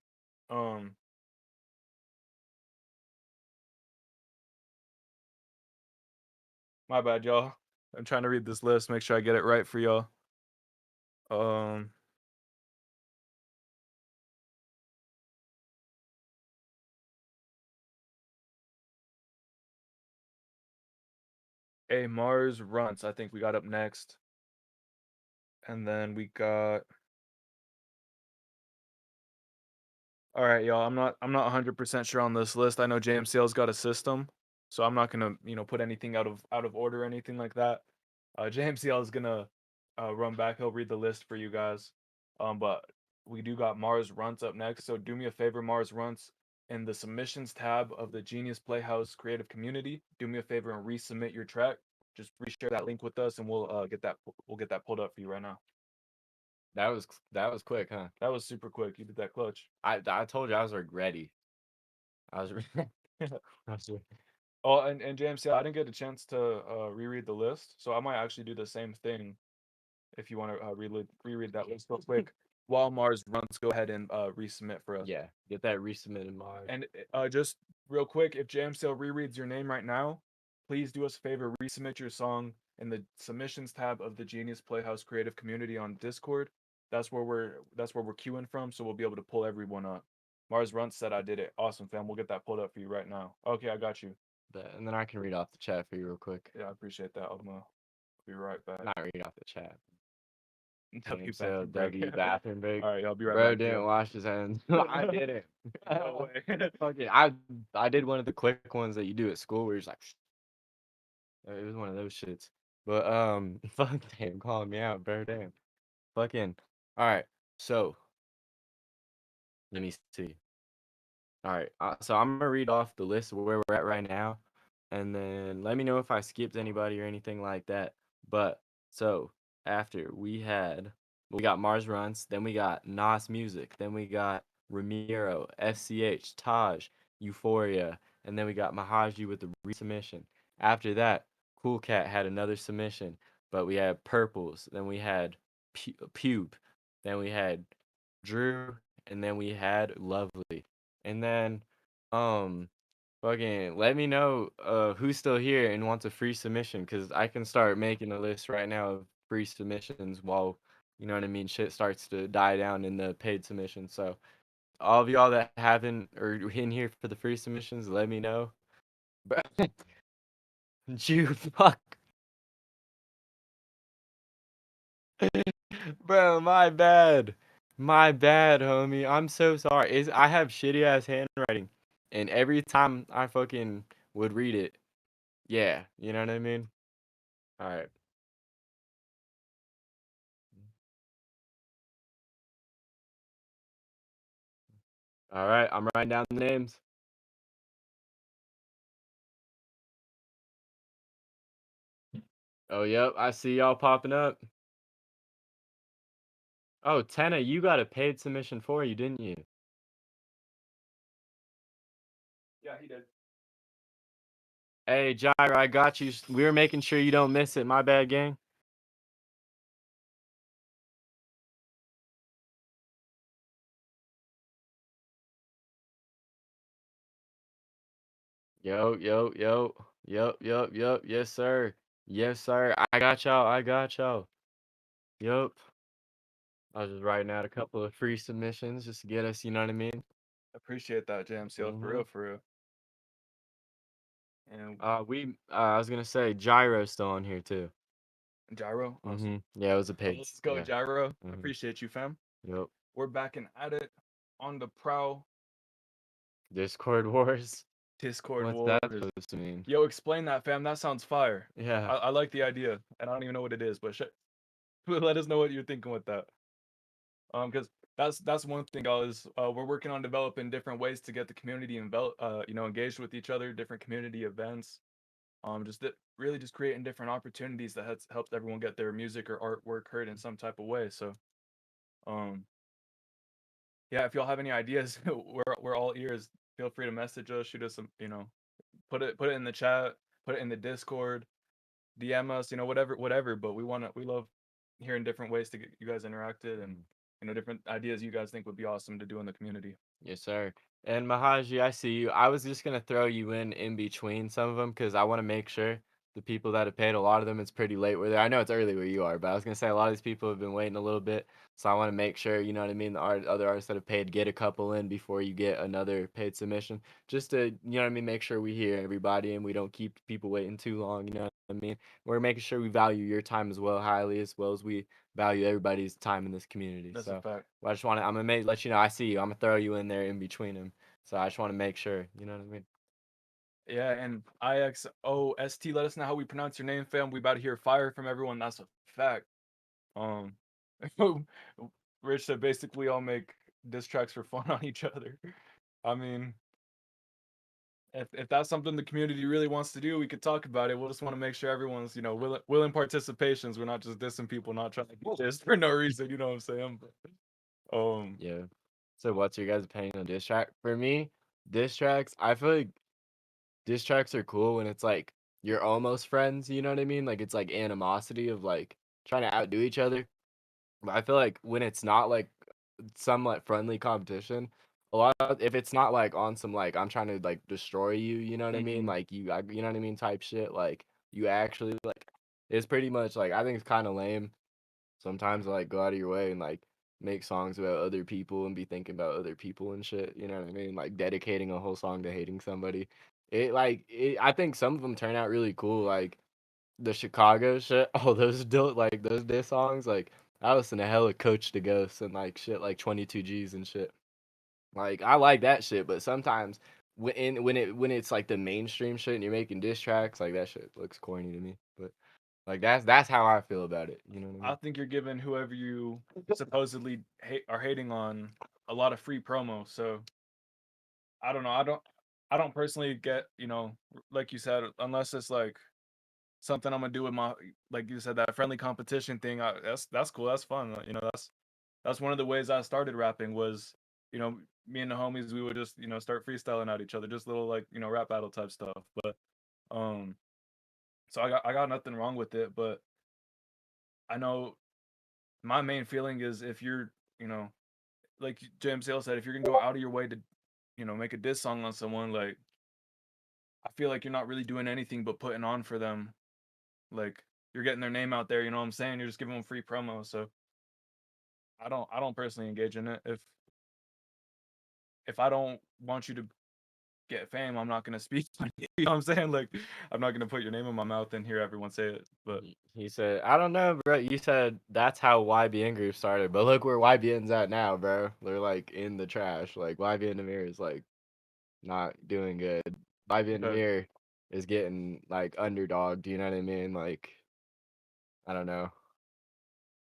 My bad, y'all. I'm trying to read this list, make sure I get it right for y'all. Marsruntz, I think we got up next. And then we got. All right, y'all. I'm not 100% sure on this list. I know JMCL's got a system, so I'm not gonna put anything out of order or anything like that. JMCL is gonna run back. He'll read the list for you guys. But we do got Marsruntz up next. So do me a favor, Marsruntz, in the submissions tab of the Genius Playhouse creative community. Do me a favor and resubmit your track. Just reshare that link with us, and we'll get that pulled up for you right now. That was quick, huh? That was super quick. You did that clutch. I told you I was like ready. I was ready. Oh, and JMCL, I didn't get a chance to reread the list, so I might actually do the same thing. If you want to reread that list real quick, while Marsruntz, go ahead and resubmit for us. Yeah, get that resubmitted, Mars. And just real quick, if JMCL rereads your name right now, please do us a favor, resubmit your song in the submissions tab of the Genius Playhouse creative community on Discord. That's where we're queuing from, so we'll be able to pull everyone up. Marsruntz said I did it. Awesome, fam. We'll get that pulled up for you right now. Okay, I got you. And then I can read off the chat for you real quick. Yeah, I appreciate that. I'll be right back. Not read off the chat. W bathroom break. All right, I'll be right Bro back. didn't wash his hands. I did it. No way. Fuck it. I did one of the quick ones that you do at school where you're just like, it was one of those shits. But fuck, damn, calling me out, bro. Damn. Fucking. All right. So let me see. All right. So I'm gonna read off the list of where we're at right now, and then let me know if I skipped anybody or anything like that. But so after we got Marsruntz, then we got Nas Music, then we got Ramiro, FCH, Taj, Euphoria, and then we got Mahaji with the resubmission. After that, Koolkat had another submission, but we had Purples, then we had Pube, then we had Drew, and then we had Lovely. And then fucking let me know who's still here and wants a free submission, because I can start making a list right now of free submissions while, you know what I mean, shit starts to die down in the paid submissions. So all of y'all that haven't or in here for the free submissions, let me know. But you fuck. Bro, my bad. My bad, homie. I'm so sorry. I have shitty ass handwriting. And every time I fucking would read it, yeah, you know what I mean? Alright. Alright, I'm writing down the names. Oh, yep, I see y'all popping up. Oh, Tenna, you got a paid submission for you, didn't you? Yeah, he did. Hey, Gyro, I got you. We were making sure you don't miss it. My bad, gang. Yo, yo, yo. Yup, yup, yup. Yes, sir. Yes, sir. I got y'all. I got y'all. Yup. I was just writing out a couple of free submissions just to get us, you know what I mean? Appreciate that, JMCL, for real, for real. And I was gonna say Gyro's still on here too. Gyro, awesome. Yeah, it was a paid. Let's go, yeah. Gyro. Appreciate you, fam. Yep. We're back and at it on the prowl. Discord wars. Discord What's wars. that supposed to mean? Yo, explain that, fam. That sounds fire. Yeah. I like the idea, and I don't even know what it is, but let us know what you're thinking with that. Because that's one thing, guys. We're working on developing different ways to get the community engaged with each other, different community events. Really just creating different opportunities that helps everyone get their music or artwork heard in some type of way. So, yeah, if y'all have any ideas, we're all ears. Feel free to message us, shoot us some, put it in the chat, put it in the Discord, DM us, whatever. But we love hearing different ways to get you guys interacted and different ideas you guys think would be awesome to do in the community. Yes, sir. And Mahaji, I see you. I was just gonna throw you in between some of them because I want to make sure the people that have paid, a lot of them, it's pretty late where they. I know it's early where you are, but I was gonna say a lot of these people have been waiting a little bit, so I want to make sure, you know what I mean, the other artists that have paid, get a couple in before you get another paid submission, just to, you know what I mean, make sure we hear everybody and we don't keep people waiting too long. You know what I mean? We're making sure we value your time as well highly, as well as we value everybody's time in this community. That's so a fact. I just want to. I'm gonna let you know. I see you. I'm gonna throw you in there in between them. So I just want to make sure. You know what I mean? Yeah, and IXOST, let us know how we pronounce your name, fam. We about to hear fire from everyone. That's a fact. Rich said basically all make diss tracks for fun on each other. I mean, if that's something the community really wants to do, we could talk about it. We'll just want to make sure everyone's, willing participations. We're not just dissing people, not trying to get this for no reason. You know what I'm saying? But, yeah. So what's your guys' opinion on diss track? For me, diss tracks, I feel like diss tracks are cool when it's like you're almost friends. You know what I mean? Like it's like animosity of like trying to outdo each other. But I feel like when it's not like somewhat friendly competition, if it's not like on some like I'm trying to like destroy you, you know what I mean? Like you know what I mean, type shit. Like you actually like it's pretty much like I think it's kind of lame. Sometimes like go out of your way and like make songs about other people and be thinking about other people and shit. You know what I mean? Like dedicating a whole song to hating somebody. I think some of them turn out really cool. Like the Chicago shit. Oh, those those diss songs. Like I listen to hella Coach to Ghost and like shit like 22 G's and shit. Like I like that shit, but sometimes when it's like the mainstream shit and you're making diss tracks, like that shit looks corny to me. But like that's how I feel about it. You know what I mean? I think you're giving whoever you supposedly are hating on a lot of free promo. So I don't know. I don't personally get, like you said, unless it's like something I'm gonna do with my, like you said, that friendly competition thing. That's cool. That's fun. That's one of the ways I started rapping was, me and the homies, we would just, start freestyling at each other, just little like, rap battle type stuff. But so I got nothing wrong with it, but I know my main feeling is if you're, like JMCL said, if you're gonna go out of your way to, make a diss song on someone, like I feel like you're not really doing anything but putting on for them, like you're getting their name out there. You know what I'm saying? You're just giving them free promo. So I don't personally engage in it. If I don't want you to get fame, I'm not gonna speak on it. You know what I'm saying? Like, I'm not gonna put your name in my mouth and hear everyone say it. But He said, I don't know, bro. You said that's how YBN group started, but look where YBN's at now, bro. They're like in the trash. Like YBN Amir is like not doing good. YBN Amir is getting like underdog. Do you know what I mean? Like, I don't know.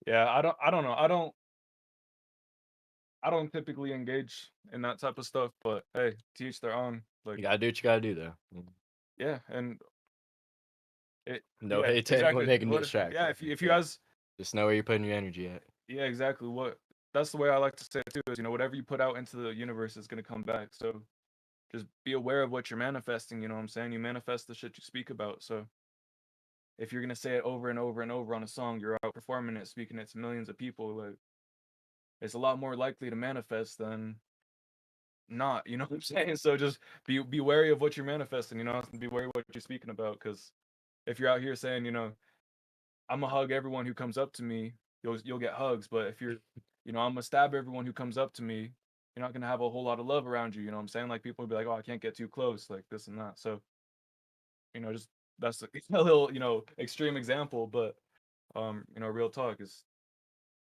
yeah, I don't know. I don't typically engage in that type of stuff, but hey, to each their own. Like, You gotta do what you gotta do, though. yeah, and No yeah, hate to anyone making What this if- track. Yeah, if you guys, just know where you're putting your energy at. yeah, exactly. That's the way I like to say it too. Is whatever you put out into the universe is gonna come back. So just be aware of what you're manifesting. You know what I'm saying? You manifest the shit you speak about. So if you're gonna say it over and over and over on a song, you're outperforming it, speaking it to millions of people. Like, it's a lot more likely to manifest than not. You know what I'm saying? So just be wary of what you're manifesting. You know, be wary of what you're speaking about. Because if you're out here saying, I'm gonna hug everyone who comes up to me, you'll get hugs. But if you're, I'm gonna stab everyone who comes up to me, you're not gonna have a whole lot of love around you. You know what I'm saying? Like, people will be like, oh, I can't get too close, like this and that. So, just that's a little, extreme example, but real talk is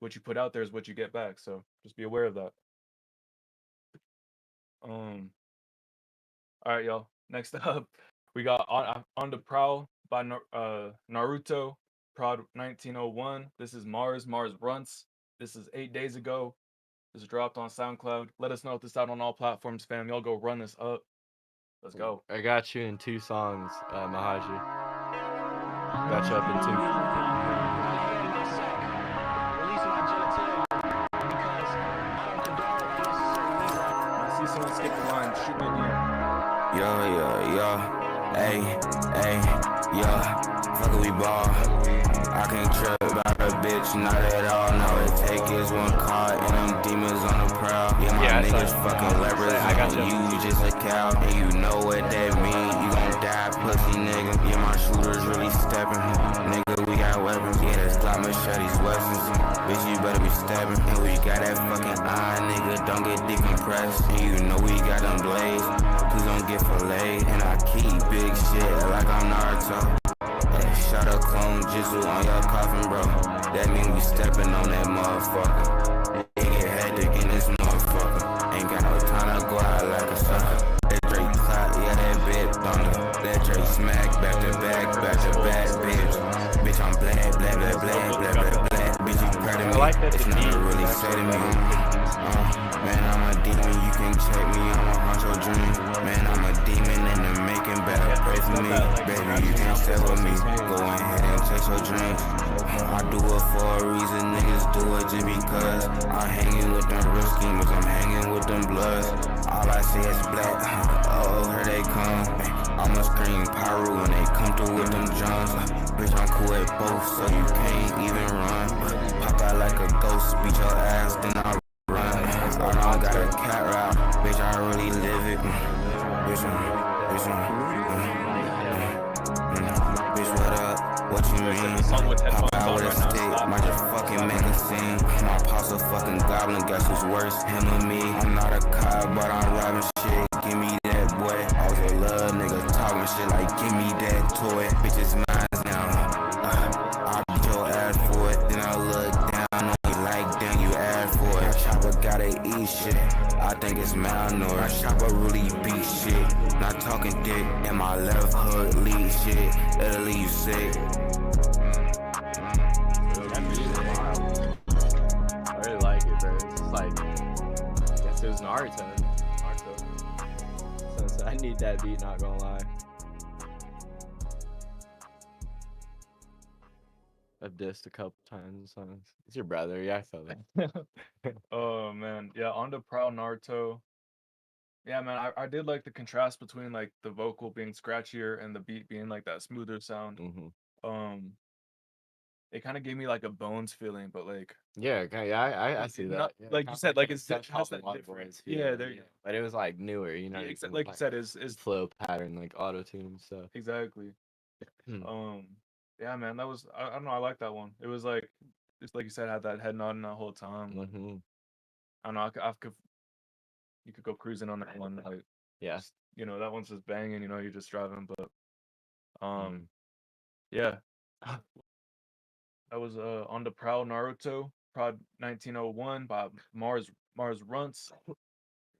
what you put out there is what you get back. So just be aware of that. All right, y'all. Next up, we got on the Prowl by Naruto, prod 1901. This is Marsruntz. This is 8 days ago. This dropped on SoundCloud. Let us know if this is out on all platforms, fam. Y'all go run this up. Let's go. I got you in 2 songs, Mahaji. Got you up in 2. I see someone skip the line. Shoot me again. Hey, fuck we ball. I can't trip about a bitch, not at all. No, it take is one card and them demons on the prowl. Yeah, my niggas fucking lepers, I got you just a cow. And you know what that mean, you gon' die, pussy nigga. Yeah, my shooters really stepping. Nigga, we got weapons, yeah, that's Glock machetes, weapons. Bitch, you better be stabbing. And we got that fucking eye, nigga, don't get decompressed. And you know we got them blades, please don't get filleted. And I keep big shit like I'm Naruto. Shot a clone jizzle on your coffin, bro. That mean we stepping on that motherfucker. Nigga hectic in this motherfucker. Ain't got no time to go out like a sucker. That Drake clock, yeah, that bit thunder. That Drake smack, back to back, bitch. Bitch, I'm black. Bitch, you proud of me. It's nothing to really say to me. Man, I'm a demon, you can check me, I'ma haunt your dream. Man, I'm a demon in the making, better pray for me. Baby, you can't stay with me, go ahead and chase your dreams. I do it for a reason, niggas do it just because. I'm hanging with them real schemers, I'm hanging with them bloods. All I see is black, here they come. I'ma scream pyro when they come through with them drums. Bitch, I'm cool at both, so you can't even run. Pop out like a ghost, beat your ass, then I run. I don't got a cat route, bitch, I really live it. Bitch, what up? What you mean? Pop out with a stick, might just fucking make a scene. My pops a fucking goblin, guess who's worse? Him or me? I'm not a cop, but I'm robbing shit. Give me that boy. I was a little nigga talking shit like, give me that toy. Bitch, it's mine now. I beat your ass for it, then I look down on you like, damn, you asked for it. Chopper gotta eat shit. I think it's malnourished. Chopper really beat shit. Not talking dick, and my left hook lead shit. It'll leave you sick. I really like it, bro. It's just like, I guess it was Naruto. So I need that beat, not gonna lie. I've dissed a couple times in songs. It's your brother, yeah, I felt that. Oh man, yeah, on the Prowl Naruto. Yeah, man, I did like the contrast between like the vocal being scratchier and the beat being like that smoother sound. It kind of gave me like a Bones feeling, but like Yeah, I see that. not, Yeah, like you said, like it's it has has a that lot of different. voice feel, Yeah, there you go. but it was like newer, you know. Yeah, what I mean? like you said, is flow pattern, like auto tune stuff. exactly. Yeah, man, that was I don't know, I like that one. It was like just like you said, had that head nodding the whole time. Like, I don't know, I could you could go cruising on that one. Like, Yeah. you know, that one's just banging. You know, you're just driving, but yeah, that was on the Proud Naruto, Prod 1901 by Marsruntz.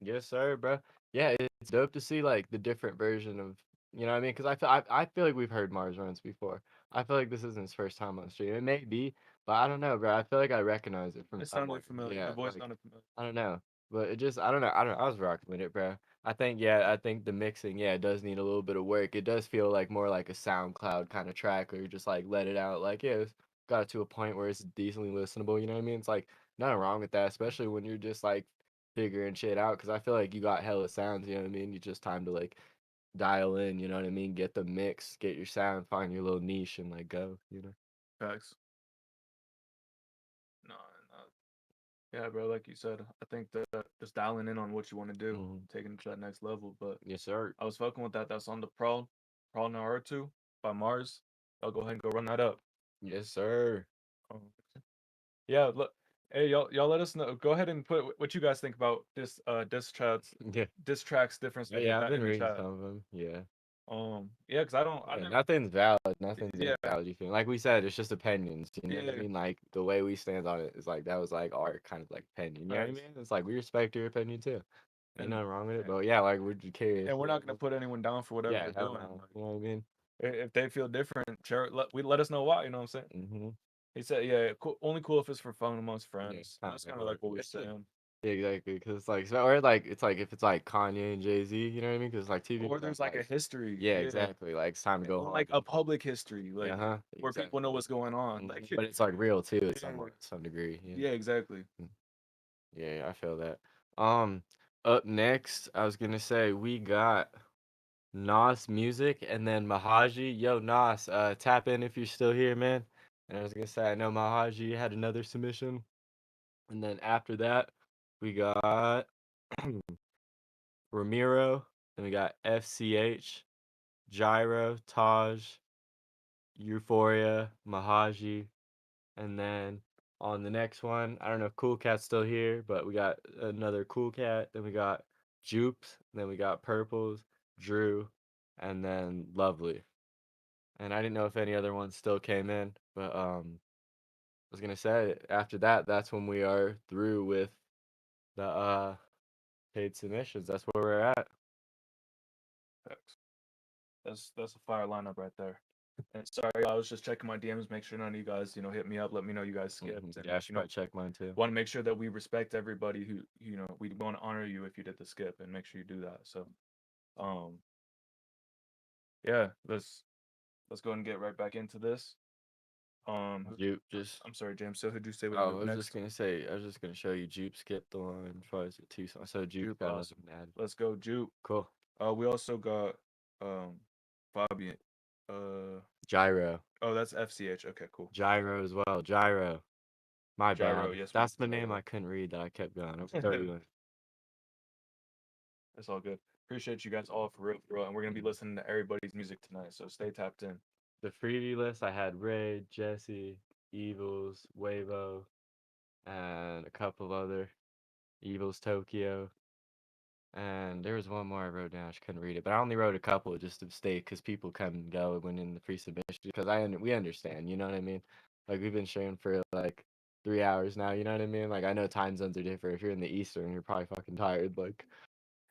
Yes, sir, bro. Yeah, it's dope to see like the different version of, you know what I mean? Because I feel like we've heard Marsruntz before. I feel like this isn't his first time on stream. It may be, but I don't know, bro. I feel like I recognize it from It somewhere. sounded familiar. Yeah, The voice like, sounded familiar. I don't know, but it just I don't know. I was rocking with it, bro. I think the mixing, yeah, it does need a little bit of work. It does feel like more like a SoundCloud kind of track where you just like let it out. Like, yeah, it's got it to a point where it's decently listenable. You know what I mean? It's like nothing wrong with that, especially when you're just like figuring shit out. Because I feel like you got hella sounds. You know what I mean? You just time to like dial in. You know what I mean? Get the mix, get your sound, find your little niche, and like go. You know? Facts. No, yeah, bro. Like you said, I think that just dialing in on what you want to do, taking it to that next level. But yes, sir. I was fucking with that. That's on the Pro Naruto by MARZ. I'll go ahead and go run that up. Yes, sir. Yeah, look, hey y'all let us know. Go ahead and put what you guys think about this diss tracks. Yeah. Diss tracks difference. Yeah, I've been in the reading chat. some of them. Yeah. Yeah, because I don't. Yeah, nothing's valid. Nothing's Yeah. valid. You feel like we said, it's just opinions. You know what I Yeah. mean? Like the way we stand on it is like that was like our kind of like opinion. You know what I Facts. mean? It's like we respect your opinion too. Ain't And- nothing wrong with it. But yeah, like we're just curious. And we're not gonna put anyone down for whatever Yeah, they're hell doing. no. You know what I mean? If they feel different, share. Let us know why. You know what I'm saying? He said, "Yeah, cool, only cool if it's for fun amongst friends." That's kind of like what we're saying. Yeah, exactly. Because it's like, or like it's like if it's like Kanye and Jay-Z, you know what I mean? Because like TV. Or there's like a history. Yeah, exactly. Like it's time to go Or home. like a public history, like where people know what's going on. Like, Like, but it's like real too, Yeah. somewhat, to some degree. Yeah, exactly. Yeah, I feel that. Up next, I was gonna say we got Nas Music and then Mahaji. Yo, Nas, tap in if you're still here, man. And I was gonna say I know Mahaji had another submission, and then after that we got Ramiro, and we got FCH, Gyro, Taj, Euphoria, Mahaji, and then on the next one, I don't know if Koolkat's still here, but we got another Koolkat. Then we got Jupes. Then we got Purples, Drew, and then Lovely. And I didn't know if any other ones still came in, but I was gonna say after that, that's when we are through with the paid submissions. That's where we're at. That's a fire lineup right there. And sorry, I was just checking my DMs, make sure none of you guys, hit me up, let me know you guys skipped. And, Yeah, I should probably check mine too. Want to make sure that we respect everybody who, we want to honor you if you did the skip, and make sure you do that. So, yeah, let's go ahead and get right back into this. Jupe just. I'm sorry, James. So who'd you say Oh, I was just gonna say. I was just gonna show you Jupe skipped the line. Probably two songs. So Jupe got awesome. Let's go, Jupe. Cool. We also got Fabian. Gyro. Oh, that's FCH. Okay, cool. Gyro as well. Gyro. My Gyro, bad. yes, That's the name I couldn't read that I kept going. I'm sorry. That's all good. Appreciate you guys all for real, and we're gonna be listening to everybody's music tonight, so stay tapped in. The freebie list, I had Ray, Jesse, Evils, Wavo, and a couple other Evils Tokyo. And there was one more I wrote down. I just couldn't read it, but I only wrote a couple just to stay because people come and go when in the free submission. Because we understand, you know what I mean? Like we've been sharing for like 3 hours now, you know what I mean? Like I know time zones are different. If you're in the Eastern, you're probably fucking tired. Like,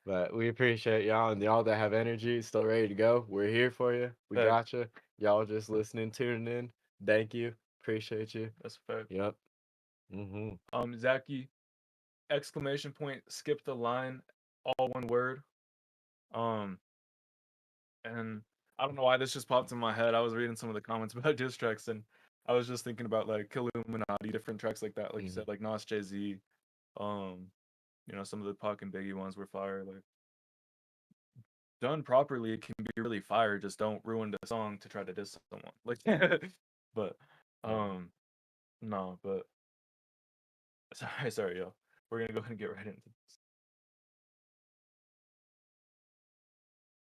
but we appreciate y'all and y'all that have energy, still ready to go. We're here for you. We got you. Y'all just listening, tuning in. Thank you. Appreciate you. That's fair. Yep. Zachy, ! Skip the line, all one word. And I don't know why this just popped in my head. I was reading some of the comments about diss tracks, and I was just thinking about like Killuminati, different tracks like that. Like you said, like Nas, Jay-Z. Some of the Pac and Biggie ones were fire. Like done properly, it can be really fire. Just don't ruin the song to try to diss someone. Like, but no, but sorry, yo. We're gonna go ahead and get right into this.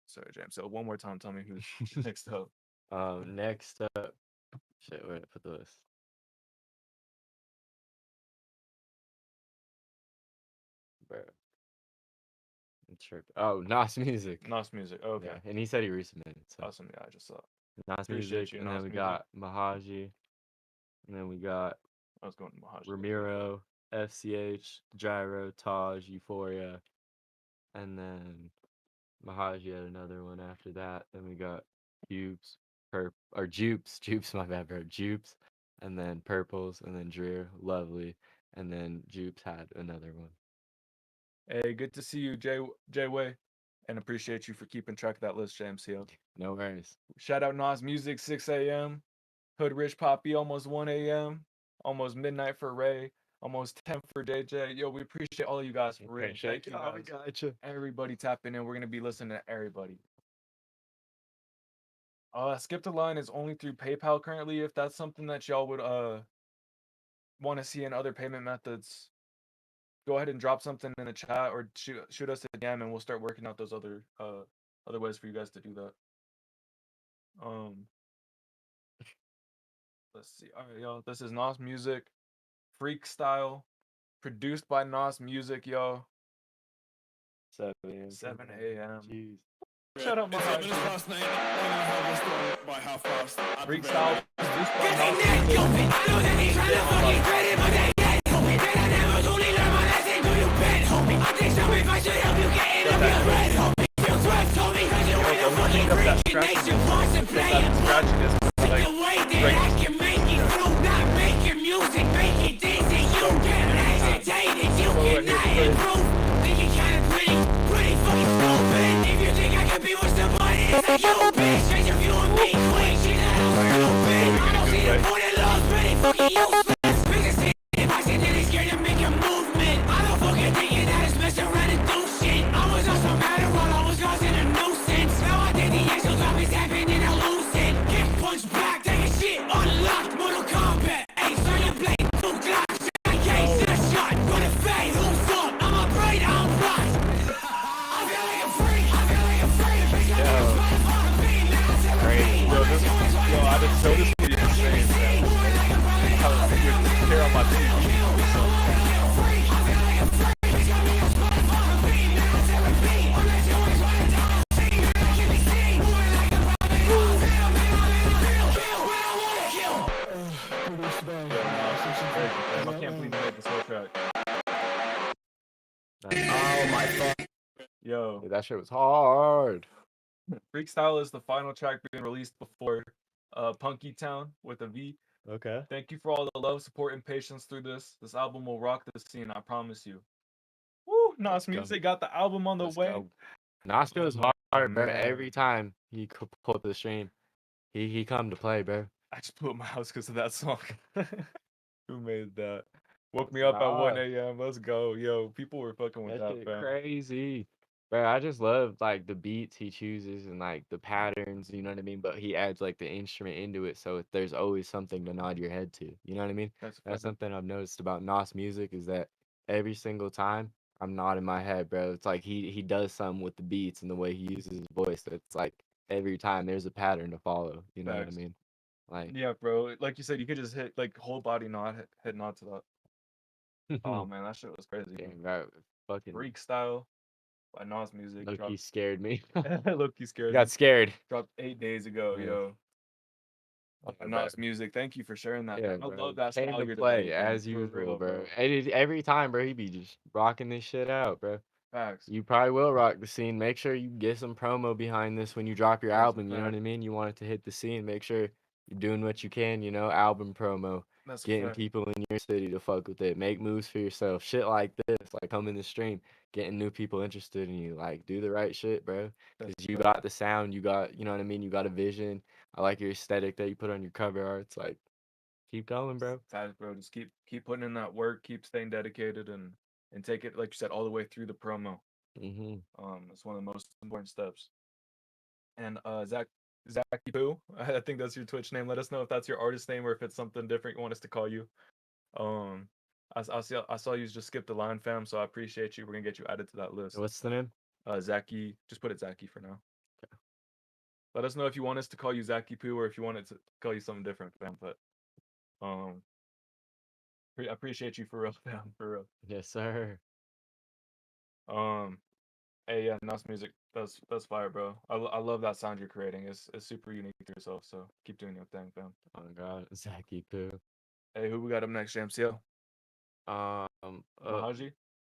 Sorry, James. So one more time, tell me who's next up. Next up, Shit, where did I put the list? Bro. Oh, Nas Music. Nas Music. Okay. Yeah, and he said he resubmitted. So. Awesome. Yeah, I just saw. Nas Appreciate Music, you, and Nas then we Music. got Mahaji, and then we got I was going to Mahaji. Ramiro, FCH, Gyro, Taj, Euphoria, and then Mahaji had another one after that. Then we got Jupes, Jupes, my bad, bro. Jupes, and then Purples, and then Dreer, Lovely, and then Jupes had another one. Hey, good to see you, J-Way, and appreciate you for keeping track of that list, JMCL. No worries. Shout out Nas Music, 6 a.m. Hood Rich Poppy, almost 1 a.m. Almost midnight for Ray. Almost 10 for JJ. Yo, we appreciate all of you guys for real. Thank you guys. Gotcha. Everybody tapping in. We're gonna be listening to everybody. Skip the line is only through PayPal currently. If that's something that y'all would want to see in other payment methods, go ahead and drop something in the chat or shoot us a DM and we'll start working out those other ways for you guys to do that. Let's see. All right, y'all. This is Nas Music, Freak Style, produced by Nas Music, yo. 7 a.m. 7 a.m. Jeez. Shut up, Mahaji. Last night, when I have a story by how fast I Freak prevail. Style, produced by Nas Music. I know that they tryna fucking credit, but they dead, homie. That I never truly learned my lesson. Do you bet, homie? I think some advice should help you get in up your bread, homie. Feel sweat, homie, cause you ain't a fucking Christian nation. Wants to play it. Take the way that I can make it through, not making music, making things that you can't hesitate, that you cannot improve. Think you kinda pretty fucking stupid. If you think I can be with somebody, it's like you, bitch. Change your view on me, quick. She not over stupid. I don't see the point in love, pretty fucking useless. Bitches say if I said that it's scared to make a movement. I don't fucking think that it's mess around and do shit. I was on some matter while I was causing a nuisance. Now I think the actual drop is happening, I lose it. Get punched back, taking shit, unlocked. Mortal Kombat, ace on your blade, 2 Glocks. I can't set a shot, run a fade, who's up? I'm a brain, I'm right. I feel like a freak, I feel like a freak. Yo, I just showed this video insane, man. How I figured this here on my TV. I can't believe you made this whole track. Oh my god. Yo. Dude, that shit was hard. Freak Style is the final track being released before Punky Town with a V. Okay. Thank you for all the love, support, and patience through this. This album will rock the scene, I promise you. Woo! Nas Music got the album on the way. Go. Nas goes hard, bro. Man. Every time he could pull up the stream, he come to play, bro. I just blew up my house because of that song. Who made that? Woke me up at 1 a.m. Let's go. Yo, people were fucking with that, shit fam. crazy. Bro, I just love like the beats he chooses and like the patterns, you know what I mean? But he adds like the instrument into it, so there's always something to nod your head to. You know what I mean? That's something I've noticed about Nas Music is that every single time I'm nodding my head, bro. It's like he does something with the beats and the way he uses his voice. It's like every time there's a pattern to follow. You know what I mean? Like Yeah, bro. Like you said, you could just hit like whole body nod, head nod to that. Oh man, that shit was crazy. Damn, bro, fucking Freak Style by Nas Music. Loki scared me. Loki scared. Got scared. Dropped 8 days ago, Yeah. yo. Yeah, Nas Music. Thank you for sharing that. Yeah, man. I bro. love that Came style to you're play developing, as for usual, real, bro. Every time, bro, he be just rocking this shit out, bro. Facts. You probably will rock the scene. Make sure you get some promo behind this when you drop your That's a album. You know what I fact. mean? You want it to hit the scene. Make sure you're doing what you can. You know, album promo, That's a getting fact. people in your city to fuck with it. Make moves for yourself. Shit like this, like come in the stream, getting new people interested in you. Like do the right shit, bro. That's Because you fact. got the sound. You got, you know what I mean? You got a vision. I like your aesthetic that you put on your cover arts. Like keep going, bro. Facts, bro. Just keep putting in that work. Keep staying dedicated and take it, like you said, all the way through the promo. It's one of the most important steps. And Zachy Poo, I think that's your Twitch name. Let us know if that's your artist name or if it's something different you want us to call you. I saw you just skip the line, fam. So I appreciate you. We're gonna get you added to that list. What's the name? Zachy. Just put it Zachy for now. Let us know if you want us to call you Zaki Poo or if you want it to call you something different, fam. But I appreciate you for real, fam, for real. Yes, sir. Hey, yeah, Nas music. That's fire, bro. I love that sound you're creating. It's super unique to yourself. So keep doing your thing, fam. Oh God, Zaki Poo. Hey, who we got up next, JMCL? Mahaji.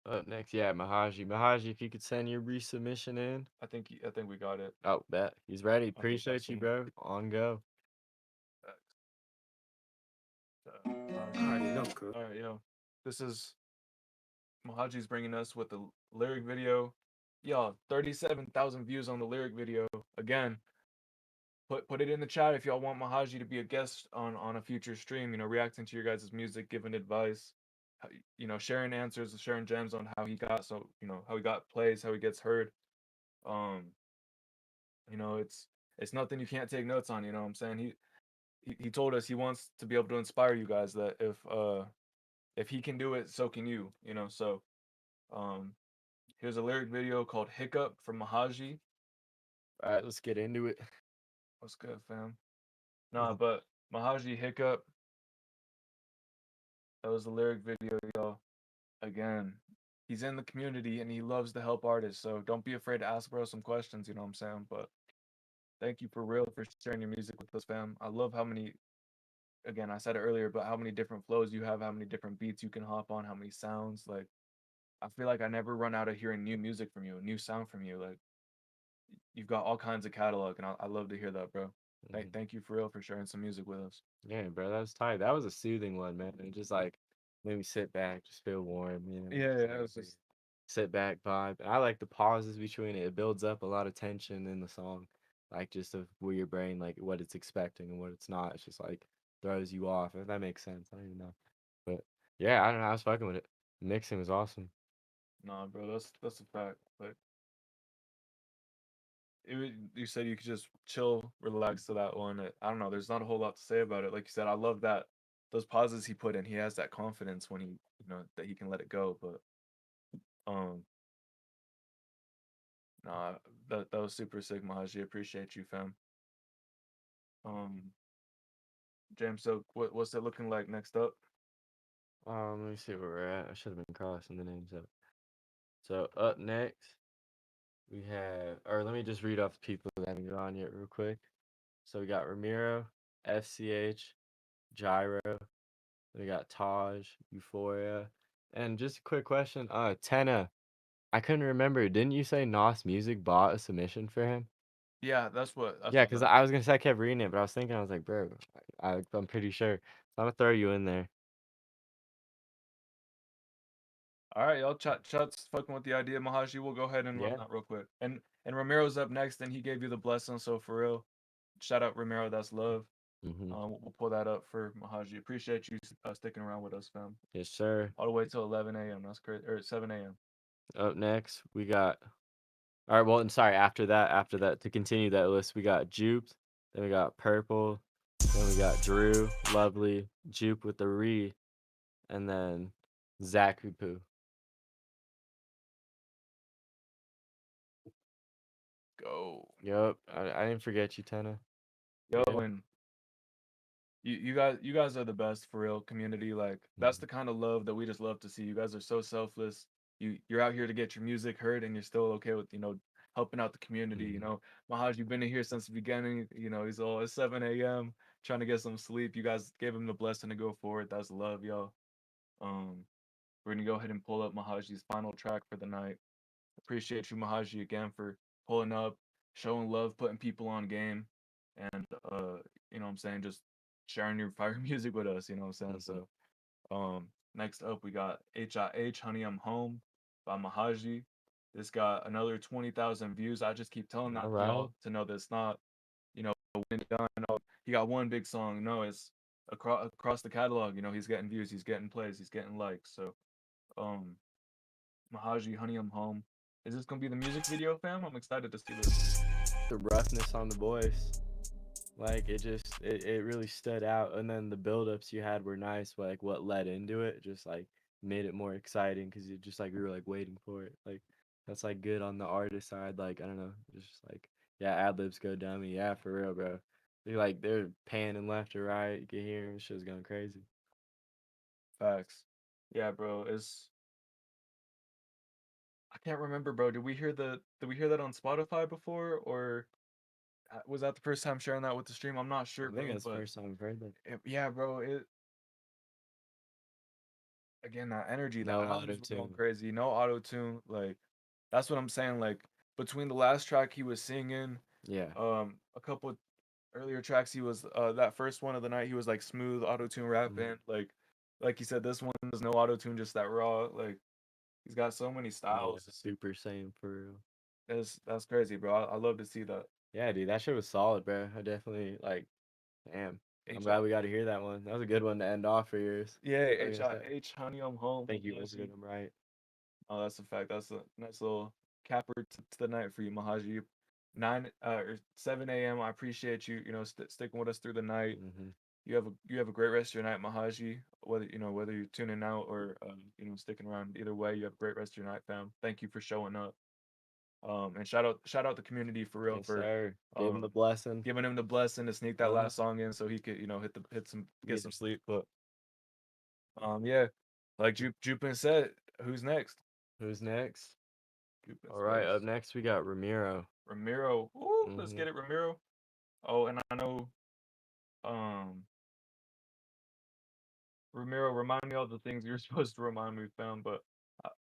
Up next, yeah, Mahaji. Mahaji, if you could send your resubmission in. I think we got it. Oh, bet he's ready. Okay, Appreciate you, bro. On go. All right, yo. This is Mahaji's bringing us with the lyric video. Y'all, 37,000 views on the lyric video. Again, put it in the chat if y'all want Mahaji to be a guest on a future stream. You know, reacting to your guys' music, giving advice. You know, sharing answers, sharing gems on how he got how he got plays, how he gets heard. You know, it's nothing you can't take notes on. You know what I'm saying? He told us he wants to be able to inspire you guys that if he can do it, so can you. You know, so here's a lyric video called Hiccup from Mahaji. All right, let's get into it. What's good, fam? Nah, but Mahaji Hiccup. That was the lyric video, y'all. Again, he's in the community and he loves to help artists. So don't be afraid to ask bro some questions, you know what I'm saying? But thank you for real for sharing your music with us, fam. I love how many, again, I said it earlier, but how many different flows you have, how many different beats you can hop on, how many sounds. Like, I feel like I never run out of hearing new music from you, a new sound from you. Like, you've got all kinds of catalog, and I love to hear that, bro. Thank you for real for sharing some music with us. Yeah, bro, that was tight. That was a soothing one, man. It just like made me sit back, just feel warm, you know. Yeah, it was just sit back vibe. I like the pauses between it. It builds up a lot of tension in the song, like just of where your brain, like what it's expecting and what it's not. It's just like throws you off. If that makes sense, I don't even know. But yeah, I don't know. I was fucking with it. Mixing was awesome. Nah, bro, that's a fact. Like, you said you could just chill, relax to that one. I don't know. There's not a whole lot to say about it. Like you said, I love that those pauses he put in. He has that confidence when he, that he can let it go. But nah, that was super sick, Mahaji. Appreciate you, fam. James, so what's it looking like next up? Let me see where we're at. I should have been crossing the names up. So up next, we have, or let me just read off the people that haven't got on yet real quick. So we got Ramiro, FCH, Gyro, we got Taj, Euphoria, and just a quick question. Tenna, I couldn't remember. Didn't you say Nos Music bought a submission for him? Yeah, that's what. Yeah, because I was gonna say I kept reading it, but I was thinking, I was like, bro, I'm pretty sure. So I'm gonna throw you in there. All right, y'all. Chat's fucking with the idea, Mahaji. We'll go ahead and run that real quick. And Ramiro's up next, and he gave you the blessing. So for real, shout out Ramiro. That's love. We'll pull that up for Mahaji. Appreciate you sticking around with us, fam. Yes, sir. All the way till 11 a.m. That's crazy. Or 7 a.m. Up next, we got. All right, well, I'm sorry. After that, to continue that list, we got Jupe, then we got Purple, then we got Drew, Lovely, Jupe with the Re, and then Zaki Poo. Go. Yup, I didn't forget you, Tenna. Yo, and you guys are the best for real community. Like that's the kind of love that we just love to see. You guys are so selfless. You're out here to get your music heard, and you're still okay with helping out the community. You know, Mahaji, you've been in here since the beginning. You know, he's all at 7 a.m. trying to get some sleep. You guys gave him the blessing to go forward. That's love, y'all. We're gonna go ahead and pull up Mahaji's final track for the night. Appreciate you, Mahaji, again for pulling up, showing love, putting people on game, and you know what I'm saying, just sharing your fire music with us, you know what I'm saying? So next up we got HIH, Honey I'm Home by Mahaji. This got another 20,000 views. I just keep telling that y'all to know that it's not, when done. Oh, he got one big song. No, it's across the catalog, he's getting views, he's getting plays, he's getting likes. So Mahaji, Honey I'm Home. Is this gonna be the music video, fam? I'm excited to see this. The roughness on the voice, like it really stood out, and then the build-ups you had were nice. Like what led into it, just like made it more exciting because you just like we were like waiting for it. Like That's like good on the artist side. Like I don't know, it's just like yeah, ad libs go dummy. Yeah, for real, bro. They're panning left or right. You can hear them. Shit's going crazy. Facts. Yeah, bro. I can't remember, bro. Did we hear that on Spotify before, or was that the first time sharing that with the stream? I'm not sure, I think bro. that's the But first time I've heard that. yeah, bro. Again, that energy, No that album's auto-tune. going crazy. No auto tune. Like that's what I'm saying. Like between the last track he was singing, Yeah. a couple earlier tracks he was that first one of the night he was like smooth auto tune rapping. Like you said, this one is no auto tune, just that raw. Like he's got so many styles. Yeah, Super Saiyan for real. That's crazy, bro. I love to see that. Yeah, dude, that shit was solid, bro. I definitely like. Damn. I'm glad we got to hear that one. That was a good one to end off for yours. Yeah, H honey, I'm home. Thank you, Mr. I'm right. Oh, that's a fact. That's a nice little capper to the night for you, Mahaji. 7 a.m. I appreciate you. You know, sticking with us through the night. You have a great rest of your night, Mahaji. Whether you're tuning out or sticking around. Either way, you have a great rest of your night, fam. Thank you for showing up. And shout out the community for real for giving him the blessing. Giving him the blessing to sneak that last song in so he could get some sleep. But yeah, like Jupin said, who's next? Who's next? All right, up next we got Ramiro. Ooh, let's get it, Ramiro. Oh, and I know, Ramiro, remind me all the things you're supposed to remind me, fam. But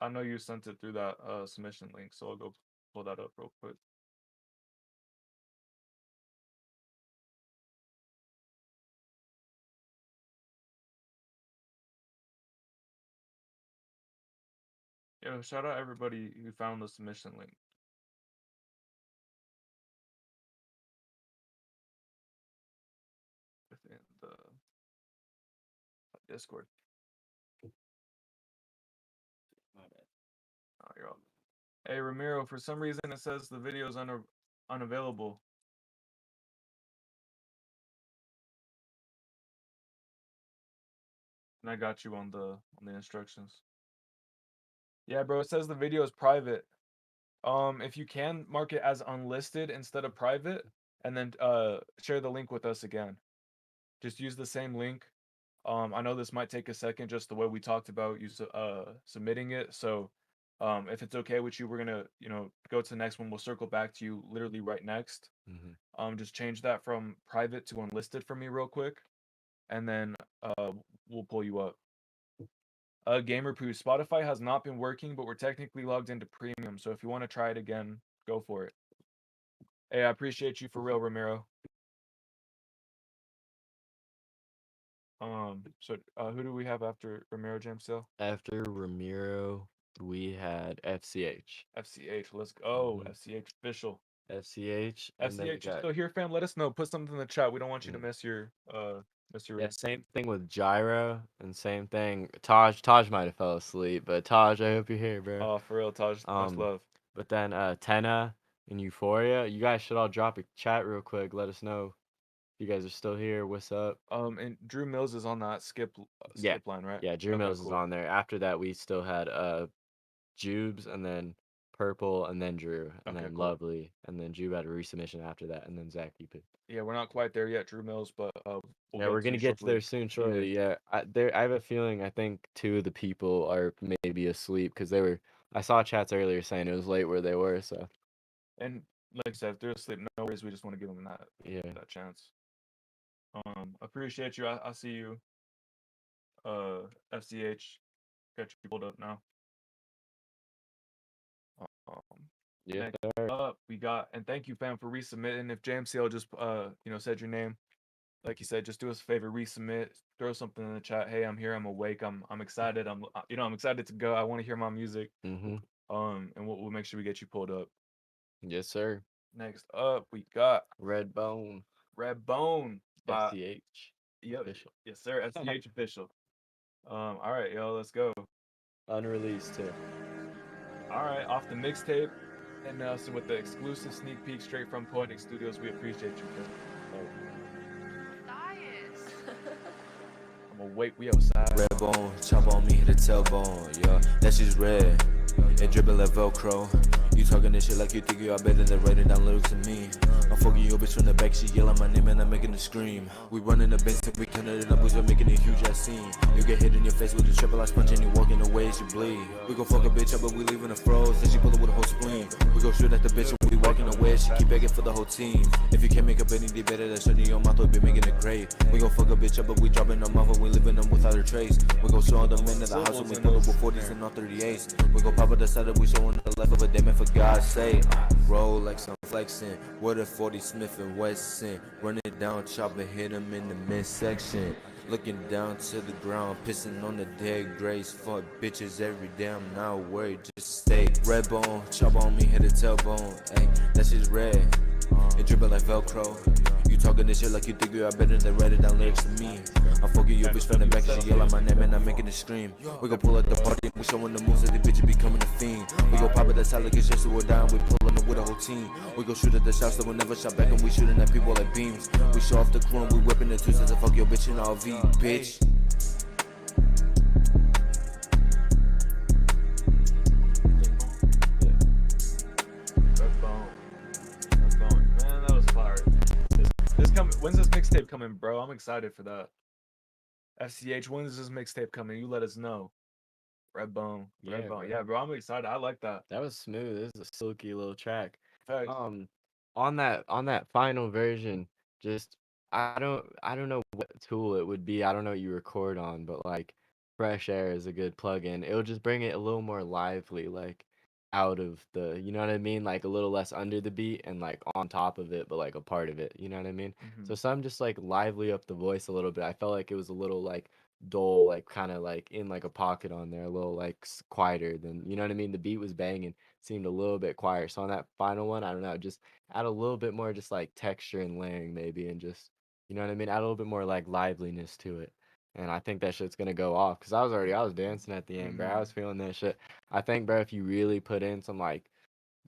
I know you sent it through that submission link, so I'll go pull that up real quick. Yo, shout out everybody who found the submission link. Within the Discord. My bad. Oh, you're all. Hey, Ramiro, for some reason it says the video is unavailable. And I got you on the instructions. Yeah, bro, it says the video is private. If you can, mark it as unlisted instead of private, and then share the link with us again. Just use the same link. I know this might take a second, just the way we talked about you submitting it. So, if it's okay with you, we're gonna go to the next one. We'll circle back to you literally right next. Just change that from private to unlisted for me real quick, and then we'll pull you up. Gamer Poo, Spotify has not been working, but we're technically logged into premium. So if you want to try it again, go for it. Hey, I appreciate you for real, Ramiro. So who do we have after Ramiro, JMCL? After Ramiro, we had FCH. FCH, let's go. FCH official. FCH. FCH, you still here, fam? Let us know. Put something in the chat. We don't want you to miss your Yeah, same thing with Gyro, and same thing. Taj might have fell asleep, but Taj, I hope you're here, bro. Oh, for real, Taj. Much love. But then Tenna and Euphoria, you guys should all drop a chat real quick. Let us know if you guys are still here. What's up? And Drew Mills is on that skip line, right? Yeah, Drew Mills is on there. After that, we still had Jubes, and then Purple, and then Drew, and then Lovely, and then Jube had a resubmission after that, and then Zach Cupid. Yeah, we're not quite there yet, Drew Mills, but we're gonna get to there soon, shortly. Yeah, I have a feeling. I think 2 of the people are maybe asleep because they were. I saw chats earlier saying it was late where they were. So, and like I said, if they're asleep, no worries. We just want to give them that chance. Appreciate you. I see you. FCH, got you pulled up now. Yeah. We got, and thank you, fam, for resubmitting. If JMCL just said your name, like you said, just do us a favor, resubmit, throw something in the chat. Hey, I'm here, I'm awake, I'm excited, I'm excited to go. I want to hear my music. And we'll make sure we get you pulled up. Yes, sir. Next up, we got Redbone. FCH. Yep. Official. Yes, sir. FCH official. All right, y'all, let's go. Unreleased too. All right, off the mixtape, and Nelson with the exclusive sneak peek straight from Poetic Studios. We appreciate you, kid. I'm gonna wait. We outside. Red bone, chop on me, hit the tailbone. Yeah, that's just red. It dripping like Velcro. You talking this shit like you think you are better than writing down lyrics to me. I'm fucking your bitch from the back, she yelling my name and I'm making her scream. We running the bench and we turn it up, we're making a huge ass scene. You get hit in your face with a triple ice punch and you walking away as you bleed. We gon' fuck a bitch up but we leaving the froze, then she pull it with a whole spleen. We gon' shoot at the bitch and we walking away, she keep begging for the whole team. If you can't make up anything better than shutting your mouth, we'll be making it great. We gon' fuck a bitch up but we dropping them off and we leaving them without a trace. We gon' show them into the house and we pull up with 40s and all 38s. We gon' pop at the side that we showing the life of a demon for God's sake. Roll like some flexing, what a 40 Smith and Wesson. Run it down, chop it, hit him in the midsection. Looking down to the ground, pissing on the dead grace. Fuck bitches every day, I'm not worried, just stay. Red bone, chop on me, hit a tailbone. Ayy, that shit's red. It drippin' like Velcro. You talking this shit like you think you are better than writing down lyrics to me. I'm fucking your bitch from the back and she yell out my name and I'm making it scream. We gon' pull up the party, we showing the moves that the bitch becoming a fiend. We gon' pop at the side like it's just we're down, we pullin' up with a whole team. We gon' shoot at the shots that we'll never shot back and we shooting at people like beams. We show off the crew and we whipping the two cents and fuck your bitch in RV, bitch. When's this mixtape coming, bro? I'm excited for that. FCH, when's this mixtape coming? You let us know. Redbone. Yeah, bro. Yeah, bro, I'm excited. I like that. That was smooth. This is a silky little track. Thanks. On that final version, just I don't know what tool it would be. I don't know what you record on, but like Fresh Air is a good plugin. It'll just bring it a little more lively, like out of the, you know what I mean? Like a little less under the beat and like on top of it, but like a part of it, you know what I mean? So some just like lively up the voice a little bit. I felt like it was a little like dull, like kind of like in like a pocket on there, a little like quieter than, you know what I mean? The beat was banging, seemed a little bit quieter. So on that final one, I don't know, just add a little bit more just like texture and layering maybe, and just, you know what I mean? Add a little bit more like liveliness to it. And I think that shit's gonna go off because I was dancing at the end, bro. I was feeling that shit. I think, bro, if you really put in some like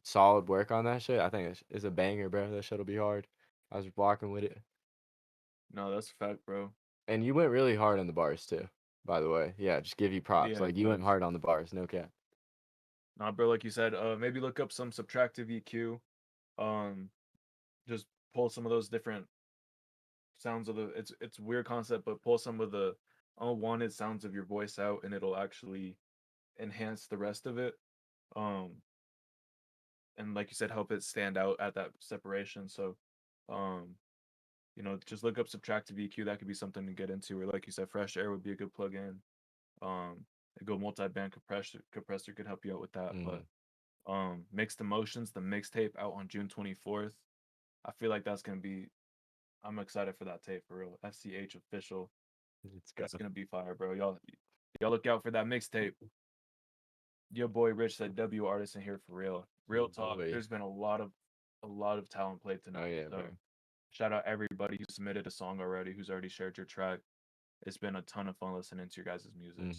solid work on that shit, I think it's a banger, bro. That shit'll be hard. I was walking with it. No, that's a fact, bro. And you went really hard on the bars too, by the way. Yeah, just give you props. Yeah, like you went hard on the bars, no cap. Nah, bro, like you said, maybe look up some subtractive EQ. Just pull some of those different sounds of the it's weird concept, but pull some of the unwanted sounds of your voice out and it'll actually enhance the rest of it. And like you said, help it stand out at that separation. So you know, just look up subtractive EQ. That could be something to get into. Or like you said, Fresh Air would be a good plugin. A good multi-band compressor could help you out with that. But Mixed Emotions, the mixtape out on June 24th. I feel like that's gonna be, I'm excited for that tape for real. FCH official. It's gonna be fire, bro. Y'all look out for that mixtape. Your boy Rich said W artist in here for real. Real talk. There's been a lot of talent played tonight. Oh yeah, so bro. shout out everybody who submitted a song already, who's already shared your track. It's been a ton of fun listening to your guys' music.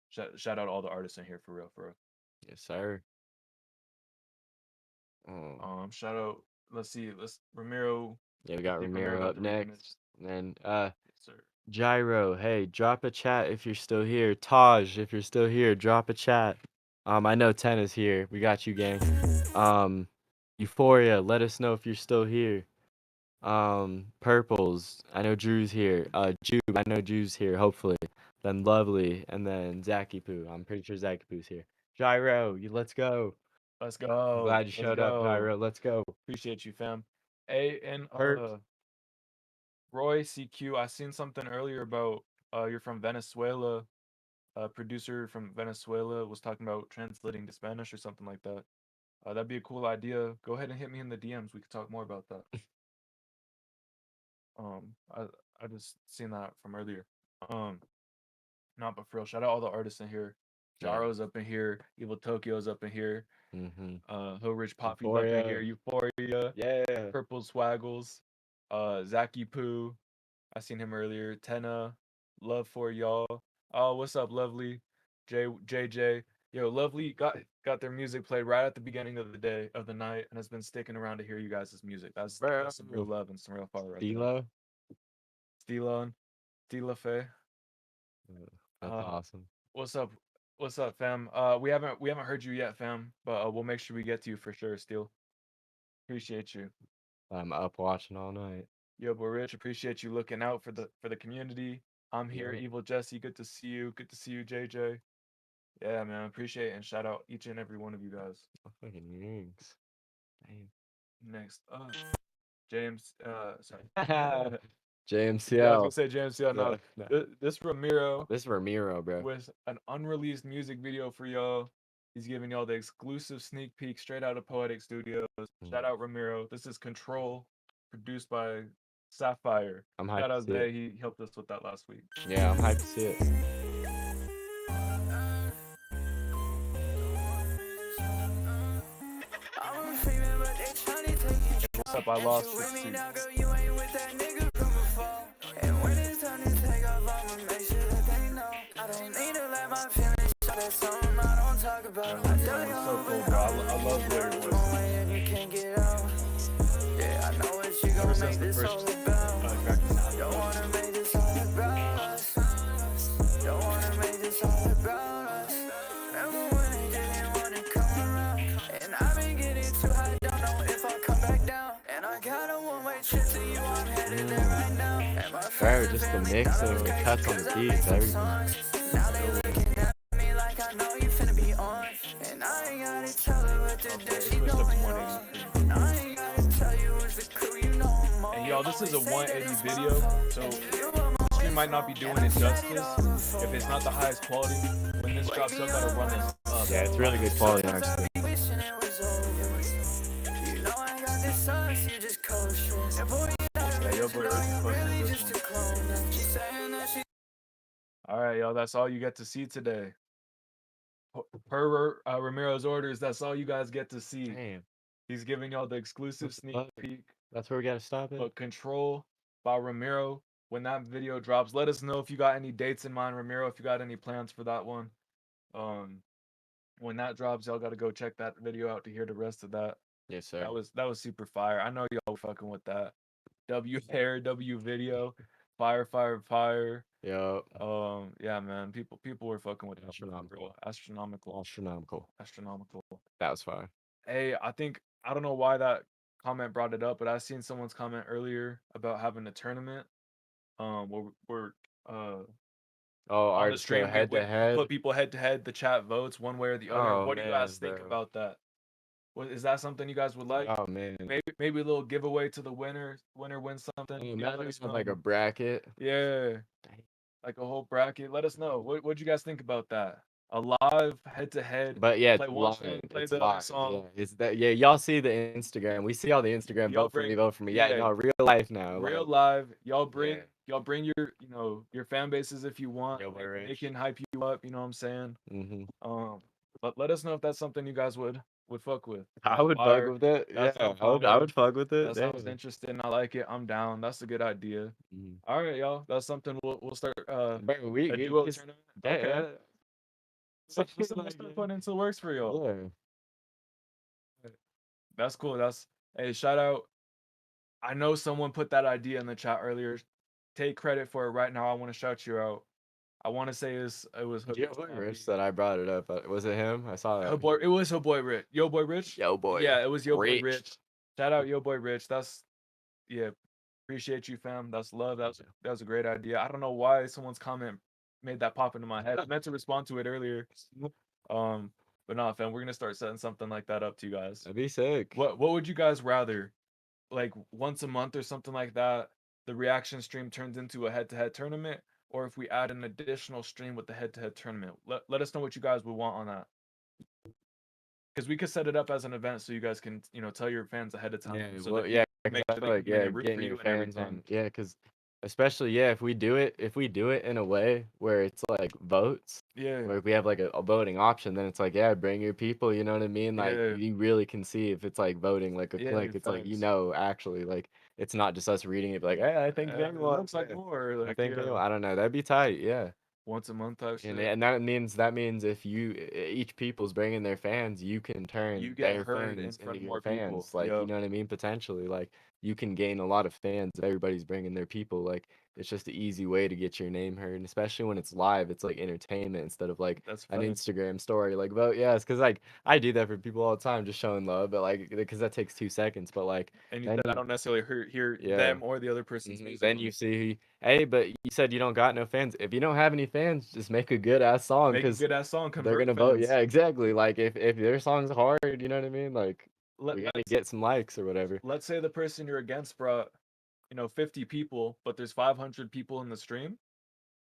So shout out all the artists in here for real, for real. Yes, sir. Shout out. Let's Ramiro. Yeah, we got Ramiro up next. And then Yes, sir. Gyro, hey, drop a chat if you're still here. Taj, if you're still here, drop a chat. I know 10 is here. We got you, gang. Euphoria, let us know if you're still here. Purples, I know Drew's here. Jube, I know Drew's here, hopefully. Then Lovely, and then Zacky Poo. I'm pretty sure Zacky Poo's here. Gyro, let's go. Let's go. I'm glad you showed up, Gyro. Let's go. Appreciate you, fam. Hey, and Roy CQ, I seen something earlier about you're from Venezuela. A producer from Venezuela was talking about translating to Spanish or something like that. That'd be a cool idea. Go ahead and hit me in the DMs. We could talk more about that. I just seen that from earlier. Not but for real. Shout out all the artists in here. Jaro's up in here. Evil Tokyo's up in here. Hill Rich Poppy's up in here. Euphoria. Yeah. Purple Swaggles. Zacky Poo. I seen him earlier. Tenna. Love for y'all. Oh, what's up, Lovely? JJ. Yo, Lovely got their music played right at the beginning of the night, and has been sticking around to hear you guys' music. That's some real love and some real fire right there. Steelo.nfe. That's awesome. What's up? What's up, fam? We haven't heard you yet, fam, but we'll make sure we get to you for sure. Steel, appreciate you. I'm up watching all night. Yoboyrich, appreciate you looking out for the community. I'm here, Yeah. Evil Jesse. Good to see you. Good to see you, JJ. Yeah, man, appreciate it and shout out each and every one of you guys. Oh, fucking yinks. Damn. Next up, James. Sorry. JMCL. Yeah, I was gonna say JMCL. No, No. this Ramiro. This Ramiro, bro. With an unreleased music video for y'all. He's giving y'all the exclusive sneak peek straight out of Poetic Studios. Shout out Ramiro. This is Control, produced by Sapphire. I'm hyped Shout to out see Zay. it. He helped us with that last week. Yeah, I'm hyped to see it. What's up? I lost 16. That's so cool, bro. I love Larry voice. Yeah, I know what you gonna make this all about. Don't wanna make this all about us. Don't wanna make this all about us. Remember when they didn't wanna come around? And I've been getting too high, don't know if I'll come back down. And I got a one-way trip to you, I'm headed there right now. And my Bro, just the mixing, the cuts on the beats, everything. now they looking at me like I know you finna be on. And I ain't gotta tell her what to do, she going on. And I ain't gotta tell you what's the crew, you know I'm on. And y'all, this is a 180 video, so stream might not be doing it justice if it's not the highest quality. When this drops, y'all gotta run this up. Yeah, it's really good quality, actually. All right, y'all, that's all you get to see today. Per Ramiro's orders, that's all you guys get to see. Damn. He's giving y'all the exclusive sneak peek. That's where we gotta stop it. But Control by Ramiro. When that video drops, let us know if you got any dates in mind, Ramiro, if you got any plans for that one. When that drops, y'all gotta go check that video out to hear the rest of that. Yes, sir. That was super fire. I know y'all were fucking with that. W hair, W video, fire. Yo. Yeah, man. People were fucking with Astronomical. Astronomical. That was fire. Hey, I don't know why that comment brought it up, but I seen someone's comment earlier about having a tournament. We're our stream head to head. Put people head to head. The chat votes one way or the other. Oh, What do you guys think about that? Is that something you guys would like? Oh man. Maybe a little giveaway to the winner. Winner wins something. Imagine something like a bracket. Yeah. Like a whole bracket. Let us know. What'd you guys think about that? A live head to head. But yeah, play it's one live. song, play It's the live. song. Yeah, it's that. Yeah, y'all see the Instagram. We see all the Instagram. Y'all Vote for me. Yeah, no, real life now. Real like, live. Y'all bring your your fan bases if you want. Yoboyrich. They can hype you up. You know what I'm saying? Mm-hmm. But let us know if that's something you guys would fuck with. I would fuck with it. Yeah, I would fuck with it. That sounds interesting. I like it. I'm down. That's a good idea. Mm-hmm. All right, y'all. That's something we'll start. Bro, a duo tournament. Okay. Let's start putting into the works for y'all. Yeah. That's cool. Hey, shout out. I know someone put that idea in the chat earlier. Take credit for it right now. I want to shout you out. I want to say it was Yoboyrich that I brought it up. Was it him? I saw that. It was Yoboyrich. Yoboyrich. Yeah, it was Yoboyrich. Shout out Yoboyrich. Appreciate you, fam. That's love. That was a great idea. I don't know why someone's comment made that pop into my head. I meant to respond to it earlier. But nah, fam, we're gonna start setting something like that up to you guys. That'd be sick. What would you guys rather? Like once a month or something like that, the reaction stream turns into a head-to-head tournament, or if we add an additional stream with the head-to-head tournament. Let us know what you guys would want on that. Because we could set it up as an event so you guys can, tell your fans ahead of time. Yeah, so well, that yeah, make sure like getting your fans on. Yeah, because especially if we do it in a way where it's like votes. Yeah. Where if we have like a voting option, then it's like bring your people. You know what I mean? Like you really can see if it's like voting like a click. It's like actually like it's not just us reading it. Like I think it looks like more. Like, I think I don't know. That'd be tight. Yeah. Once a month type shit. And that means if each people's bringing their fans, you can turn their fans into your fans. Like you know what I mean? Potentially, like you can gain a lot of fans if everybody's bringing their people. Like it's just an easy way to get your name heard, and especially when it's live, it's like entertainment instead of like That's an fact. Instagram story. Like, Vote Yes, because like I do that for people all the time, just showing love, but like because that takes 2 seconds. But like And you then said I don't necessarily hear yeah. them or the other person's music. Then you see, hey, but you said you don't got no fans. If you don't have any fans, just make a good ass song, Make a because good ass song, they're convert gonna vote. fans. Yeah, exactly. Like if their song's hard, you know what I mean? Like you're gonna Let's get some likes or whatever. let's say the person you're against brought, 50 people, but there's 500 people in the stream.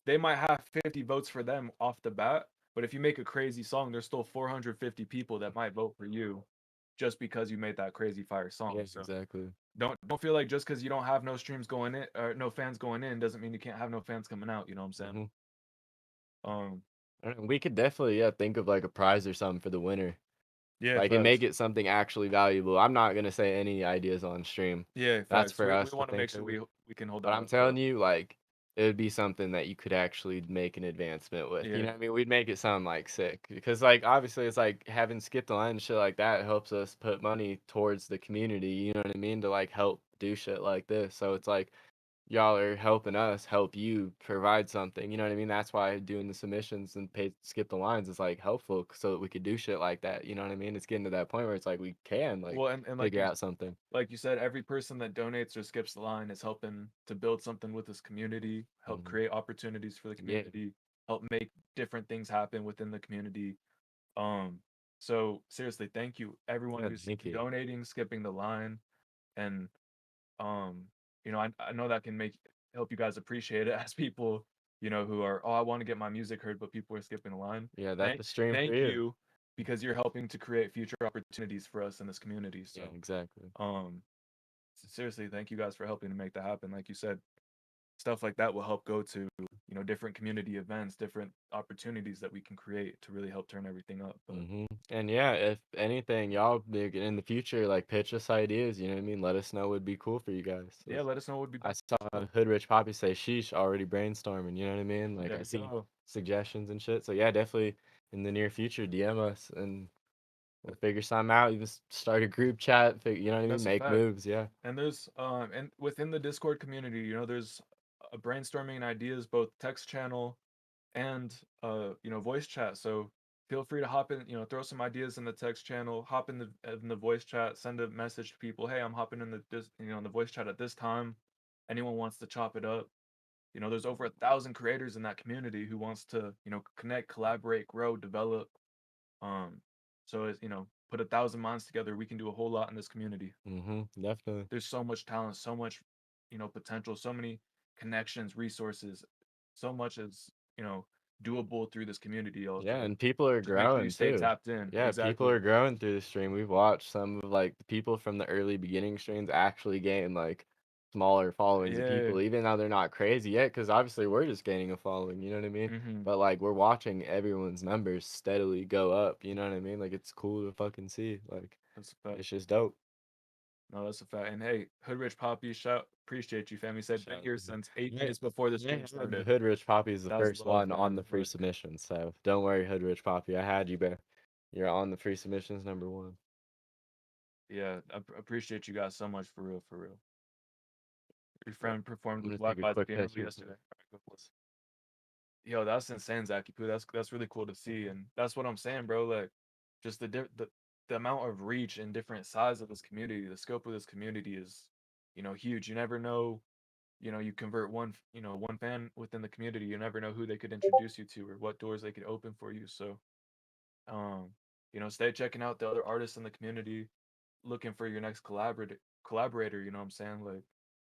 They might have 50 votes for them off the bat, but if you make a crazy song, there's still 450 people that might vote for you just because you made that crazy fire song. Yeah, So exactly. don't feel like just because you don't have no streams going in or no fans going in doesn't mean you can't have no fans coming out. You know what I'm saying? Um, I don't know, we could definitely think of like a prize or something for the winner. yeah, Like and make facts. it something actually valuable. I'm not gonna say any ideas on stream. Yeah, That's facts. for We us to want to make think sure of. we can hold But that I'm up. But telling you, like, it would be something that you could actually make an advancement with. You yeah, know what I mean? We'd make it sound like sick. Because like obviously it's like having skipped the line and shit like that helps us put money towards the community, you know what I mean? To like help do shit like this. So it's like y'all are helping us help you provide something. You know what I mean? That's why doing the submissions and pay skip the lines is like helpful so that we could do shit like that. You know what I mean? It's getting to that point where it's like we can like well, and figure out something. like you said, every person that donates or skips the line is helping to build something with this community, help create opportunities for the Yeah. community, help make different things happen within the community. Um, so seriously, thank you everyone Yeah, who's thank you. donating, skipping the line, and um, I know that can help you guys appreciate it as people, who are, oh, I want to get my music heard, but people are skipping the line. Yeah, that's a stream for Thank you. you, because you're helping to create future opportunities for us in this community. So Yeah, exactly. seriously, thank you guys for helping to make that happen. Like you said, stuff like that will help go to, different community events, different opportunities that we can create to really help turn everything up. But And yeah, if anything, y'all in the future, like pitch us ideas, you know what I mean? Let us know would be cool for you guys. yeah, let us know what would be I cool. saw Hood Rich Poppy say sheesh already brainstorming, you know what I mean? Like There I we see go. suggestions and shit. So yeah, definitely in the near future, DM us and we'll figure something out. You just start a group chat, you know what I mean? That's a Make fact. moves, yeah. And there's and within the Discord community, there's brainstorming and ideas, both text channel and voice chat. So feel free to hop in, throw some ideas in the text channel, hop in the voice chat, send a message to people, hey, I'm hopping in in the voice chat at this time. Anyone wants to chop it up. There's over 1,000 creators in that community who wants to, connect, collaborate, grow, develop. So as put 1,000 minds together, we can do a whole lot in this community. Definitely. There's so much talent, so much, potential, so many connections, resources, so much is, doable through this community. Also, Yeah, and people are just make sure you growing stay too. tapped in. Yeah, people Exactly. are growing through the stream. We've watched some of like the people from the early beginning streams actually gain like smaller followings of Yeah. people, even though they're not crazy yet, because obviously we're just gaining a following, you know what I mean? Mm-hmm. But like we're watching everyone's numbers steadily go up, you know what I mean? Like it's cool to fucking see. Like That's a fact. it's just dope. No, that's a fact. And hey, Hood Rich Poppy, appreciate you, fam. He said been Shout here out to since 8 Yeah, minutes before the yeah, stream started. Hood Rich Poppy is the That's first love, one on fam. the free Like, submissions, so don't worry, Hood Rich Poppy. I had you, bro. You're on the free submissions #1. yeah, I appreciate you guys so much, for real, for real. Your friend performed I'm with gonna take a Wi-Fi quick being piss early here. yesterday. Yo, that's insane, Zaki Poo. That's really cool to see, and that's what I'm saying, bro. Like, just the amount of reach and different size of this community, the scope of this community is, huge. You never know, you convert one fan within the community. You never know who they could introduce you to or what doors they could open for you. So, um, stay checking out the other artists in the community, looking for your next collaborator. You know what I'm saying? Like,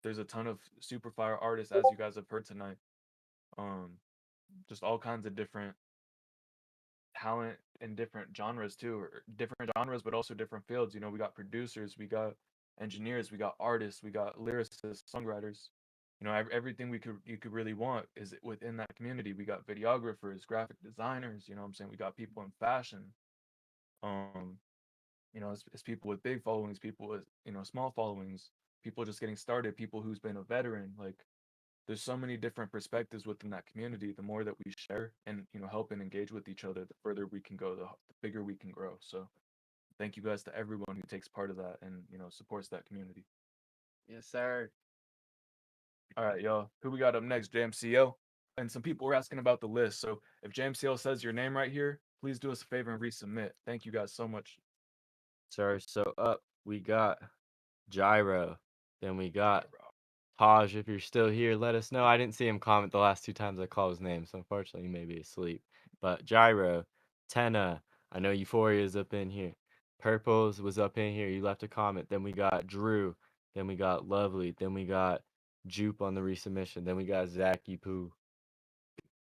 there's a ton of super fire artists, as you guys have heard tonight. Um, just all kinds of different talent in different genres too, or different genres, but also different fields. We got producers, we got engineers, we got artists, we got lyricists, songwriters. Everything you could really want is within that community. We got videographers, graphic designers. You know what I'm saying? We got people in fashion. Um, it's people with big followings, people with small followings, people just getting started, people who's been a veteran. Like, there's so many different perspectives within that community. The more that we share and help and engage with each other, the further we can go, the bigger we can grow. So thank you guys to everyone who takes part of that and supports that community. Yes, sir. All right, y'all. Who we got up next? JMCL. And some people were asking about the list. So if JMCL says your name right here, please do us a favor and resubmit. Thank you guys so much. Sorry, so up we got Gyro. Then we got Taj. If you're still here, let us know. I didn't see him comment the last 2 times I called his name, so unfortunately he may be asleep. But Gyro, Tenna, I know Euphoria's up in here. Purples was up in here. You left a comment. Then we got Drew. Then we got Lovely. Then we got Jupe on the resubmission. Then we got Zachy Poo.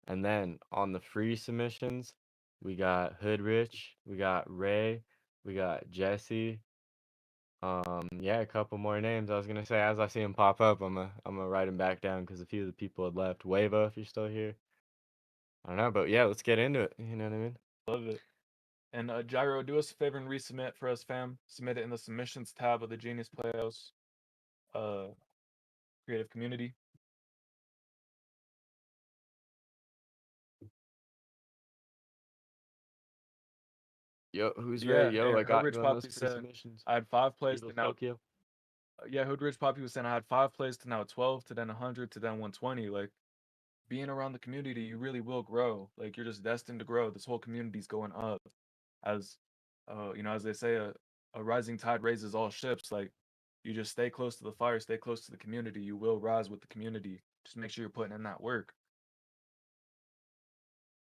And then on the free submissions, we got Hoodrich. We got Ray. We got Jesse. Yeah, a couple more names. I was gonna say as I see them pop up, I'm gonna write them back down because a few of the people had left. Wavo, if you're still here. I don't know, but yeah, let's get into it. You know what I mean? Love it. And Gyro, do us a favor and resubmit for us, fam. Submit it in the submissions tab of the Genius Playhouse creative community. Yo, who's Yeah, ready? Yo, and I got Hoodrich you on those Poppy free said submissions. I had 5 plays to Eagles now. Tokyo. Yeah, Hoodrich Poppy was saying I had 5 plays to now 12 to then 100 to then 120. Like being around the community, you really will grow. Like you're just destined to grow. This whole community's going up. As you know, as they say, a rising tide raises all ships. Like you just stay close to the fire, stay close to the community. You will rise with the community. Just make sure you're putting in that work.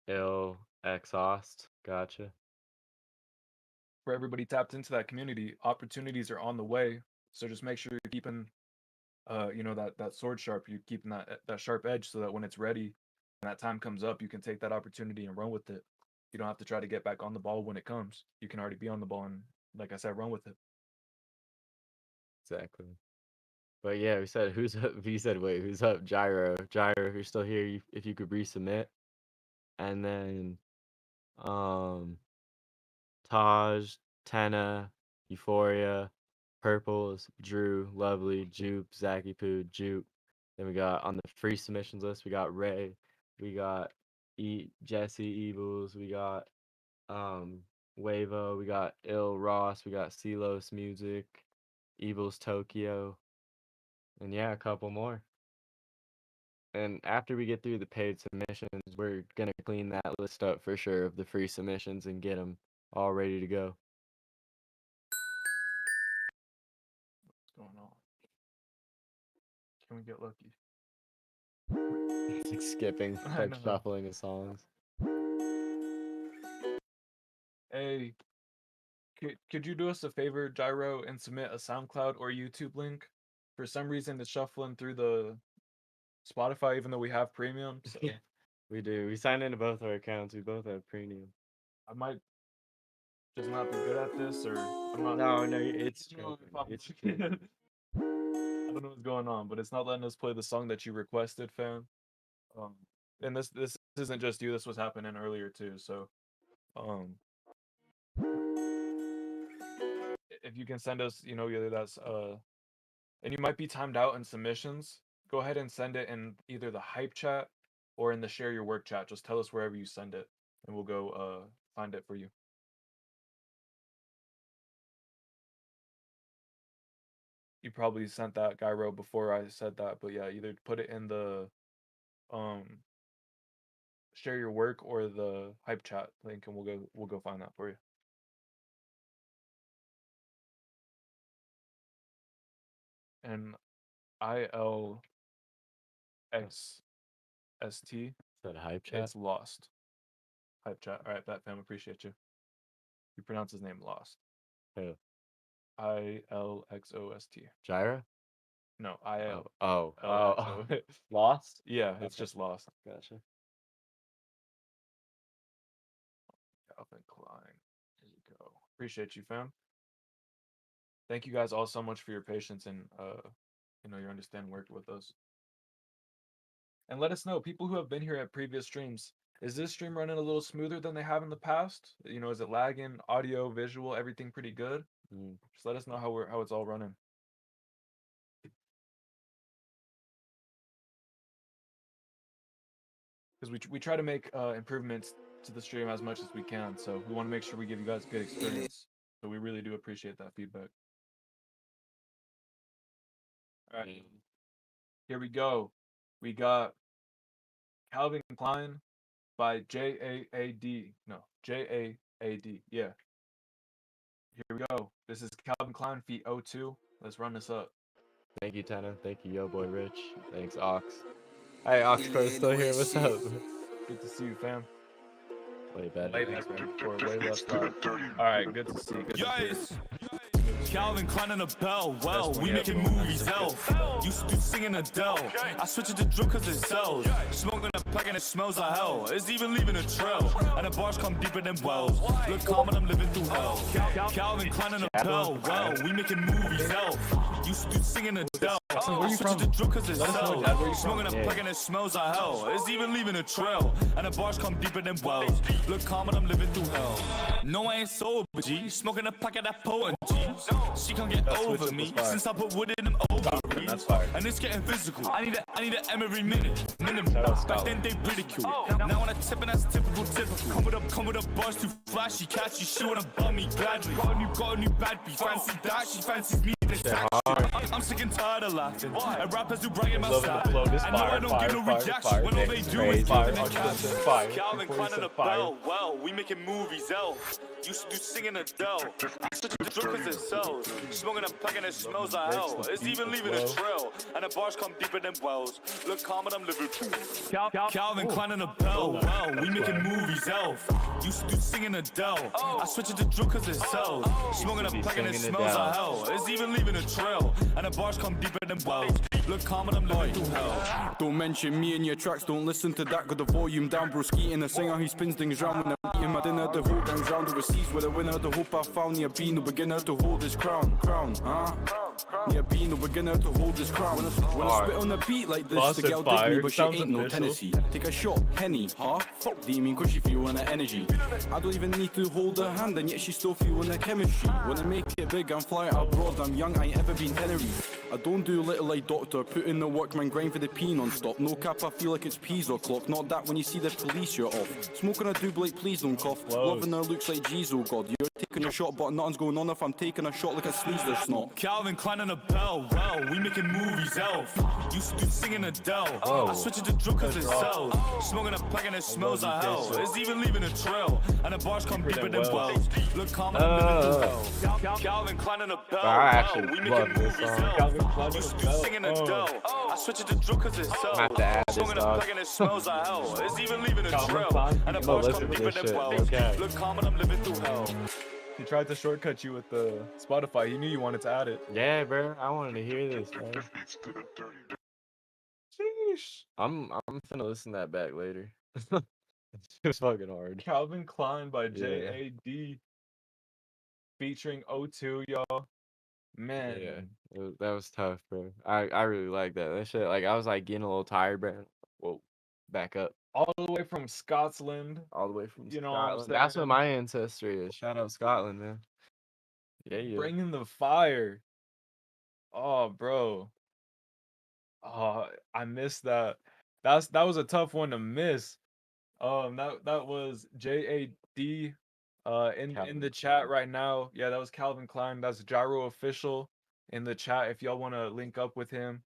Ill exhaust. Gotcha. For everybody tapped into that community, opportunities are on the way. So just make sure you're keeping you know, that sword sharp. You're keeping that sharp edge so that when it's ready and that time comes up, you can take that opportunity and run with it. You don't have to try to get back on the ball when it comes. You can already be on the ball and, like I said, run with it. Exactly. But yeah, we said who's up. He said, wait, who's up? Gyro. Gyro, if you're still here, if you could resubmit. And then Taj, Tenna, Euphoria, Purples, Drew, Lovely, Jupe, Zachy Poo, Jupe. Then we got on the free submissions list, we got Ray, we got Jesse Evils, we got Wavo, we got Ill Ross, we got Celos Music, Evils Tokyo, and yeah, a couple more. And after we get through the paid submissions, we're gonna clean that list up for sure of the free submissions and get them all ready to go. What's going on? Can we get lucky? It's like skipping, like shuffling of songs. Hey, could you do us a favor, Gyro, and submit a SoundCloud or YouTube link? For some reason, it's shuffling through the Spotify, even though we have premium. So We do. We signed into both our accounts. We both have premium. I might just not be good at this, or I'm not. No, it's true. It's true. I don't know what's going on, but it's not letting us play the song that you requested, fam. And this isn't just you. This was happening earlier too. So, if you can send us, you know, either that's and you might be timed out in submissions. Go ahead and send it in either the hype chat or in the share your work chat. Just tell us wherever you send it, and we'll go find it for you. You probably sent that, Gyro, before I said that, but yeah, either put it in the share your work or the hype chat link, and we'll go find that for you. And ILXST. Is that a hype chat? It's Lost. Hype chat. All right, that fam, appreciate you. You pronounce his name Lost. Who? ILXOST. Gyro? No, IL. Oh. Lost? Yeah, it's just Lost. Gotcha. Calvin Klein. There you go. Appreciate you, fam. Thank you guys all so much for your patience and you know, your understanding working with us. And let us know, people who have been here at previous streams, is this stream running a little smoother than they have in the past? You know, is it lagging, audio, visual, everything pretty good? Just let us know how it's all running. Because we try to make improvements to the stream as much as we can, so we want to make sure we give you guys a good experience. So we really do appreciate that feedback. All right, here we go. We got Calvin Klein by J-A-A-D. No, J-A-A-D. Yeah. Here we go. This is Calvin Klein Ft.02. Let's run this up. Thank you, Tenna. Thank you, Yoboyrich. Thanks, Awks. Hey, Awks Pro still here. What's up? Good to see you, fam. Way better. Way Thanks, better. man. For way less loud. All right, good to see you. Good to hear. Calvin Klein and a bell, well, we making movies, elf. Used to singing Adele. I switch it to drill cause it sells. Smoking a pack and it smells like hell. It's even leaving a trail. And the bars come deeper than wells. Look calm and I'm living through hell. Calvin Klein and a bell, well, we making movies, elf. Used to singing Adele. I switch it to drill cause it sells. Smoking a pack and it smells like hell. It's even leaving a trail. And the bars come deeper than wells. Look calm and I'm living through hell. No, I ain't sober, G. Smoking a pack of that potent G. She can't get over me since I put wood in them ovaries. And it's getting physical. I need an M every minute. Back then they ridicule. Now on a tip and that's typical. Come with a buzz too flashy, catchy. She wanna bum me gladly. Got a new bad beat. Fancy that, she fancies me. I'm sick and tired of laughing. And rappers who bragging about stuff. I know I don't get no rejection when all they do is give them a Calvin Klein and a bell. Well, we making movies, elf. Used to do singing Adele. I switch it to drink cause it sells. Smoking a pack and it smells like hell. It's even leaving a trail. And the bars come deeper than wells. Look calm and I'm living Calvin Klein and a bell. Well, we making movies, elf. Used to do singing Adele. I switch it to drink cause it sells. Smoking a pack and it smells like hell. It's even leaving a trail. And the bars come deeper than wells. Look calm and I'm living through hell. Don't mention me in your tracks, don't listen to that. Got the volume down, bro. Skeeting the singer, he spins things round when I'm beating my dinner. The whole gang's round overseas with a winner. The hope I found near being no beginner to hold his crown, huh? Near being no beginner to hold his crown. When I spit on a beat like this, the girl dig me, but she ain't no Tennessee. Take a shot, Henny, huh? Fuck, do you mean cause she feeling the energy? I don't even need to hold her hand, and yet she's still feeling the chemistry. When I make it big, I'm flying abroad. I'm young, I ain't ever been Tenerife. I don't do little like doctor, put in the work, man, grind for the P non-stop. No cap, I feel like it's peas or clock. Not that when you see the police, you're off. Smoking a doob like, please don't cough. Loving her looks like G's, oh god. You're taking a shot, but nothing's going on if I'm taking a shot like a sneezer snot. Calvin Klein and a bell, well, we making movies, elf. Used to do singing Adele. I switch it to drill cause it sells. Smoking a pack and it smells like hell. It's even leaving a trail. And the bars come deeper than wells. Look calm and I'm living through hell. Calvin Klein and a bell, well, we making movies, elf. Used to do singing Adele. I switch it to drill cause it sells. Smoking a pack and it smells like hell. It's even leaving a trail. And the bars come deeper than wells. Look calm and I'm living through hell. He tried to shortcut you with the Spotify. He knew you wanted to add it. Yeah, bro. I wanted to hear this, man. Sheesh. I'm finna listen to that back later. It was fucking hard. Calvin Klein by J.A.D. featuring O2, y'all. Man. Yeah, that was tough, bro. I really like that. That shit, like, I was like getting a little tired, bro. Whoa, back up. All the way from Scotland. All the way from You know Scotland. what I'm saying? That's what my ancestry is. Shout out Scotland, man. Yeah. Bringing the fire. Oh, bro. Oh, I missed that. That was a tough one to miss. That was J.A.D. In the chat right now. Yeah, that was Calvin Klein. That's Gyro Official in the chat. If y'all want to link up with him,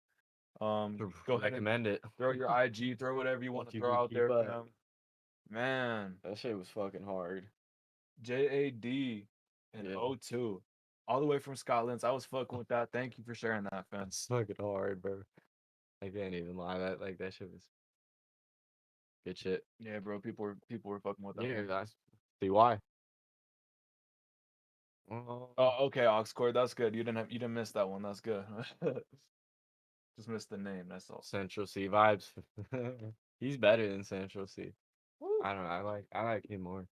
go ahead and throw your IG, throw whatever you want to throw out there for him. Man, that shit was fucking hard. J.A.D. and O2, all the way from Scotland. I was fucking with that. Thank you for sharing that, fam. It's fucking hard, bro. I can't even lie. That shit was good shit. Yeah, bro. People were fucking with that. Yeah, that's see why. Oh, okay, Oxcord. That's good. You didn't miss that one. That's good. Just missed the name. That's all. Central C vibes. He's better than Central C. I don't know. I like him more.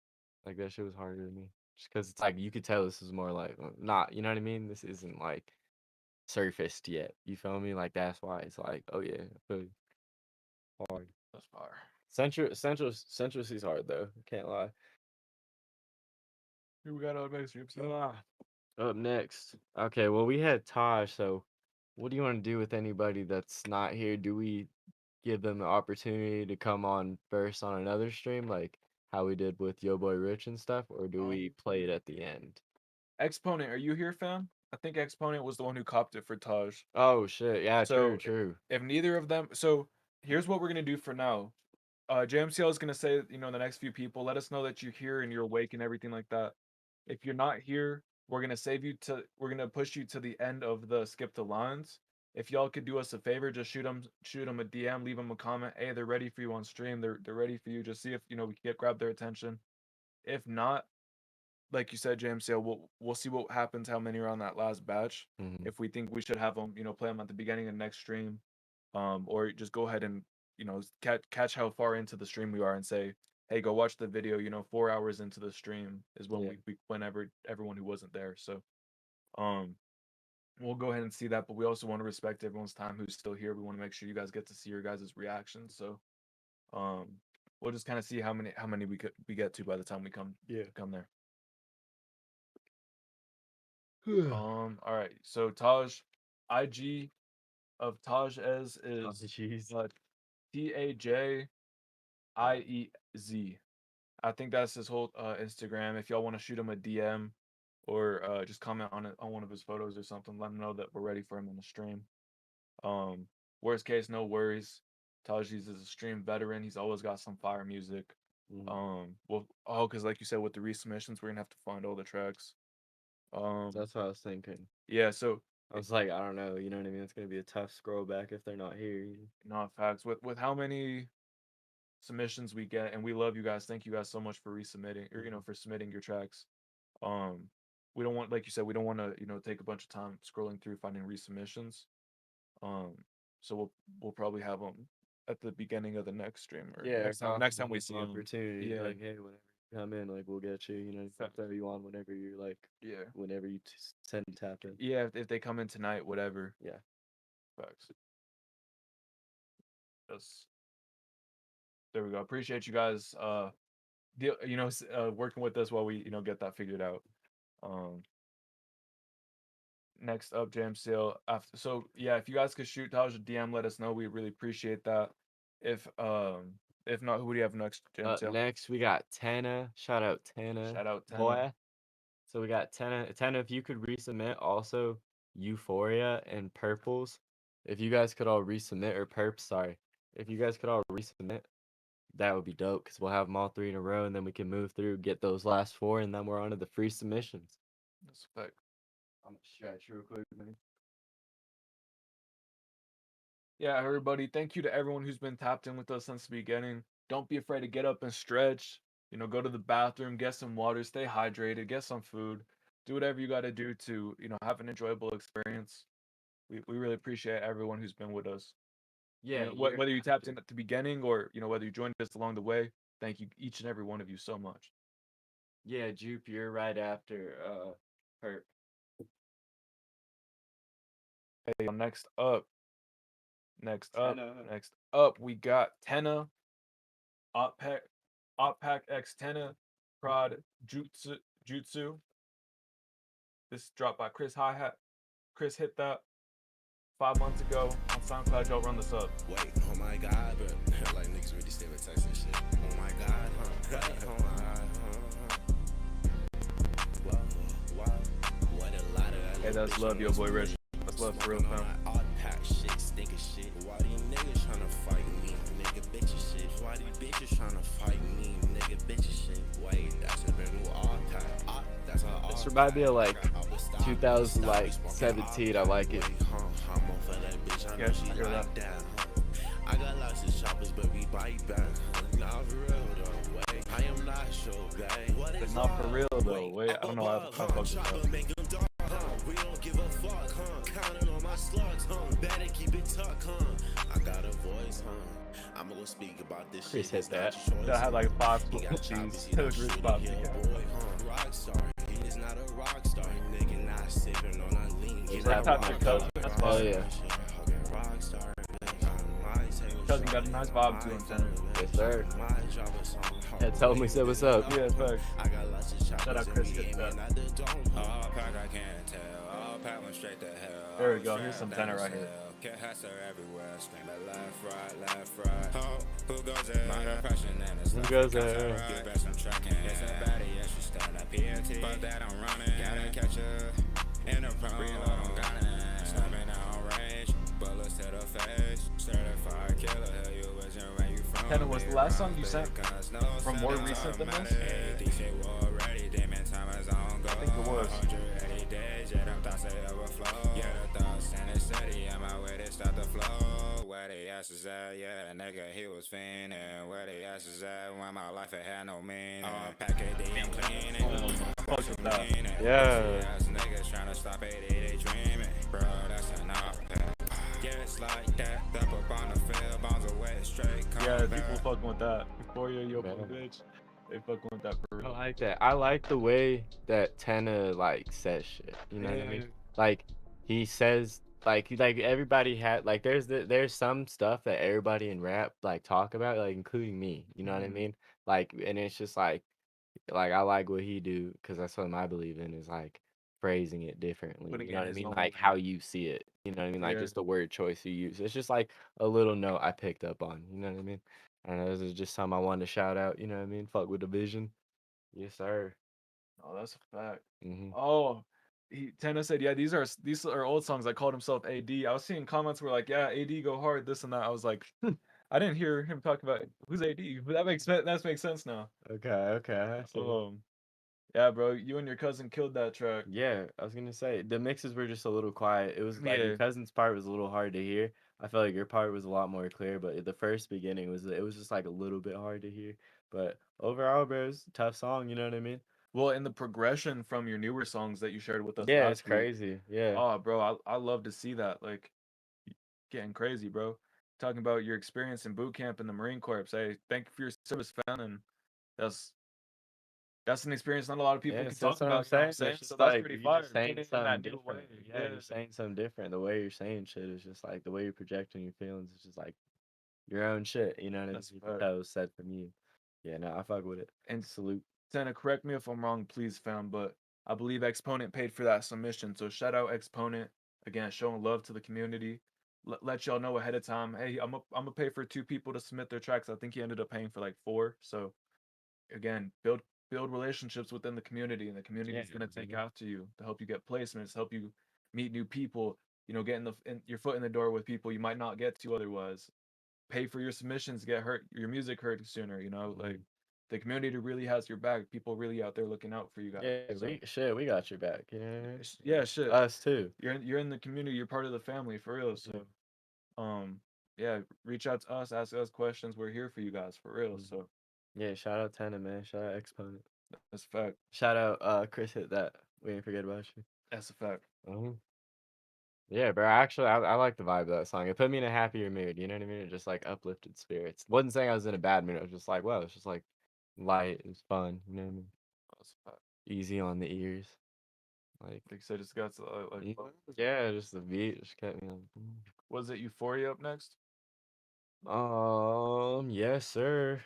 Like that shit was harder to me. Just because it's like you could tell this is more like not. You know what I mean? This isn't like surfaced yet. You feel me? Like that's why it's like, oh yeah, hard. That's fire. Central C's hard though. Can't lie. Who we got up next? Up next. Okay, well we had Taj, so what do you want to do with anybody that's not here? Do we give them the opportunity to come on first on another stream, like how we did with Yoboyrich and stuff, or do we play it at the end? Exponent, are you here, fam? I think Exponent was the one who copped it for Taj. Oh shit, yeah, So, true. If neither of them, so here's what we're gonna do for now. JMCL is gonna say, the next few people. Let us know that you're here and you're awake and everything like that. If you're not here, we're gonna push you to the end of the skip the lines. If y'all could do us a favor, just shoot them a DM, leave them a comment. Hey, they're ready for you on stream. They're ready for you. Just see if we can grab their attention. If not, like you said, JMCL, we'll see what happens. How many are on that last batch? If we think we should have them, play them at the beginning of the next stream, or just go ahead and catch how far into the stream we are and say, hey, go watch the video. 4 hours into the stream is when whenever everyone who wasn't there. So, we'll go ahead and see that, but we also want to respect everyone's time who's still here. We want to make sure you guys get to see your guys' reactions. So, we'll just kind of see how many we get to by the time we come there. All right. So Taj, IG of Taj is TAJIEZ. I think that's his whole Instagram. If y'all want to shoot him a DM or just comment on one of his photos or something, let him know that we're ready for him on the stream. Worst case, no worries. Taji's is a stream veteran. He's always got some fire music. Because like you said, with the resubmissions, we're gonna have to find all the tracks. That's what I was thinking. Yeah, so I was like, I don't know, you know what I mean? It's gonna be a tough scroll back if they're not here. Not facts. With how many submissions we get, and we love you guys. Thank you guys so much for resubmitting, or for submitting your tracks. We don't want, like you said, we don't want to take a bunch of time scrolling through finding resubmissions. So we'll probably have them at the beginning of the next stream, or next time we see them. Opportunity. Yeah, like, hey, whenever you come in, like, we'll get you. Throw you on whenever you're like, whenever you send tap in. Yeah, if they come in tonight, whatever. Yeah. Facts. There we go. Appreciate you guys working with us while we get that figured out. Next up, JMCL. If you guys could shoot Taj a DM, let us know. We really appreciate that. If not, who do you have next, JMCL? Next we got Tana. Shout out Tana. Boy. So we got Tana. Tana, if you could resubmit also Euphoria and Purples. If you guys could all resubmit, or Perps, sorry. If you guys could all resubmit, that would be dope, because we'll have them all 3 in a row, and then we can move through, get those last 4, and then we're on to the free submissions. That's a fact. I'm gonna stretch real quick, man. Yeah, everybody, thank you to everyone who's been tapped in with us since the beginning. Don't be afraid to get up and stretch. Go to the bathroom, get some water, stay hydrated, get some food. Do whatever you got to do to, have an enjoyable experience. We really appreciate everyone who's been with us. Yeah, whether you tapped in at the beginning or whether you joined us along the way, thank you, each and every one of you, so much. Yeah, Jupe, you're right after Perp. Hey, next up, we got Tenna, Opp Pack X Tenna, prod Jutsu. This dropped by Chris Hi-Hat. Chris hit that 5 months ago on SoundCloud. Y'all run this up. Wait, oh my God, but like niggas really stereotypes and shit. Oh my God, huh? Oh my God, huh? Wow. What a lot of. Hey, that's love, Yoboyrich. That's love for real, fam. Opp Pack shit, stinker shit. Why these niggas tryna fight me? Nigga, bitches shit. Why these bitches tryna fight me? Nigga, bitches shit. Wait, that's a brand new Opp Pack. That's an Opp Pack. This reminds me of like 2017. I like it. Yeah, she hear that. I got lots of choppers, but we bite back. Not for real though. Wait, I am not sure, babe. It's not for real though. Wait, I don't know how to fuck this up. We don't give a fuck, huh? Counting on my slugs, huh? Better keep it tucked, huh? I got a voice, huh? I'ma go speak about this Chris shit. hit that. That had like 5 views. It was really popular. Rockstar. He is not a rock star. Nigga not sipping on a lean. He's that type of cousin. Oh yeah. Cousin got a nice vibe to him, Tenna. Yes, sir. Yeah, tell him we said what's up. Yeah, thanks. Shout out Chris. Get that. There we go. Here's some Tenna right here. Get hustle everywhere, screaming left, right. Who goes there? My depression and it's Who goes there? You best I'm tracking. It's a baddie, yeah, she stand up PNT. But that I'm running. Gotta catch her in the front. Reload on gunning. Slamming out on range. Bullets to the face. Certified killer, hell you last song you sent from more recent than this? I think it was. Where the asses at? Yeah, nigga, he was fiending. Where the asses at? When my life had no meaning. Pack it, I'm cleaning. Yeah. Niggas trying to stop it, they dreaming. Bro, that's an Opp Pack. Yeah, it's like that. Up on the field, bombs away, straight. Yeah, people fucking with that. Yoboyrich, Yoboyrich, they fucking with that for real. I like that. I like the way that Tenna like says shit. You know what I mean? Like he says like everybody had like there's some stuff that everybody in rap like talk about, like including me. You know what I mean? Like, and it's just like I like what he do because that's what I believe in is like phrasing it differently. Putting You know it what I in mean? his own Like way. how you see it. You know what I mean? Like Yeah. just the word choice you use. It's just like a little note I picked up on. You know what I mean? And this is just something I wanted to shout out. You know what I mean? Fuck with the vision. Yes, sir. Oh, that's a fact. Mhm. Oh, Tenna said, yeah, these are old songs. I called himself AD. I was seeing comments were like, yeah, AD go hard, this and that. I was like, I didn't hear him talk about who's AD, but that makes sense now. Okay. Yeah, bro, you and your cousin killed that track. Yeah, I was gonna say the mixes were just a little quiet. It was like Yeah. your cousin's part was a little hard to hear. I felt like your part was a lot more clear, but the first beginning was just like a little bit hard to hear. But overall, bro, it was a tough song. You know what I mean? Well, in the progression from your newer songs that you shared with us Yeah, last it's week, crazy. Yeah. Oh, bro, I love to see that. Like, getting crazy, bro. Talking about your experience in boot camp in the Marine Corps. Hey, thank you for your service, fam. And that's an experience not a lot of people Yeah, can so talk that's what I'm about. You know what I'm saying. saying? It's So just that's like pretty you're fire. just saying Putting it in something that new way. different. Yeah, you're saying something different. The way you're saying shit is just like the way you're projecting your feelings is just like your own shit. You know what I mean? That's You fair. can tell it was said from you. Yeah, no, I fuck with it. And salute. Santa, correct me if I'm wrong, please, fam, but I believe Exponent paid for that submission. So shout out Exponent again, showing love to the community. Let y'all know ahead of time. Hey, I'm gonna pay for 2 people to submit their tracks. I think he ended up paying for like 4. So again, build relationships within the community, and the community is gonna take after you to help you get placements, help you meet new people. You know, getting your foot in the door with people you might not get to otherwise. Pay for your submissions, get your music heard sooner. You know, like the community really has your back. People really out there looking out for you guys. Yeah, we got your back. You know what I mean? Yeah, shit. Us too. You're in the community. You're part of the family for real. So, yeah, reach out to us, ask us questions. We're here for you guys for real. So, yeah, shout out Tenna, man. Shout out Exponent. That's a fact. Shout out Chris hit that. We didn't forget about you. That's a fact. Yeah, bro. Actually, I like the vibe of that song. It put me in a happier mood. You know what I mean? It just like uplifted spirits. Wasn't saying I was in a bad mood. I was just like, well, it's just like light. It's fun. You know what I mean? That's a fact. Easy on the ears. Like I said, just got to like. Yeah, just the beat just kept me on. Was it Euphoria up next? Yes, sir.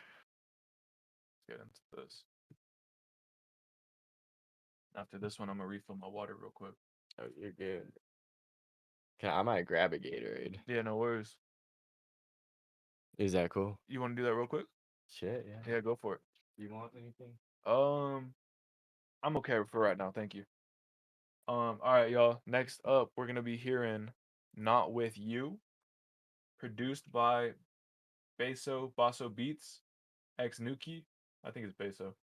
Let's get into this. After this one, I'm gonna refill my water real quick. Oh, you're good. I might grab a Gatorade. Yeah, no worries. Is that cool? You want to do that real quick? Shit, yeah. Yeah, go for it. You want anything? I'm okay for right now. Thank you. All right, y'all. Next up, we're gonna be hearing "Not With You," produced by Basso Beats, X Nuki. I think it's Basso.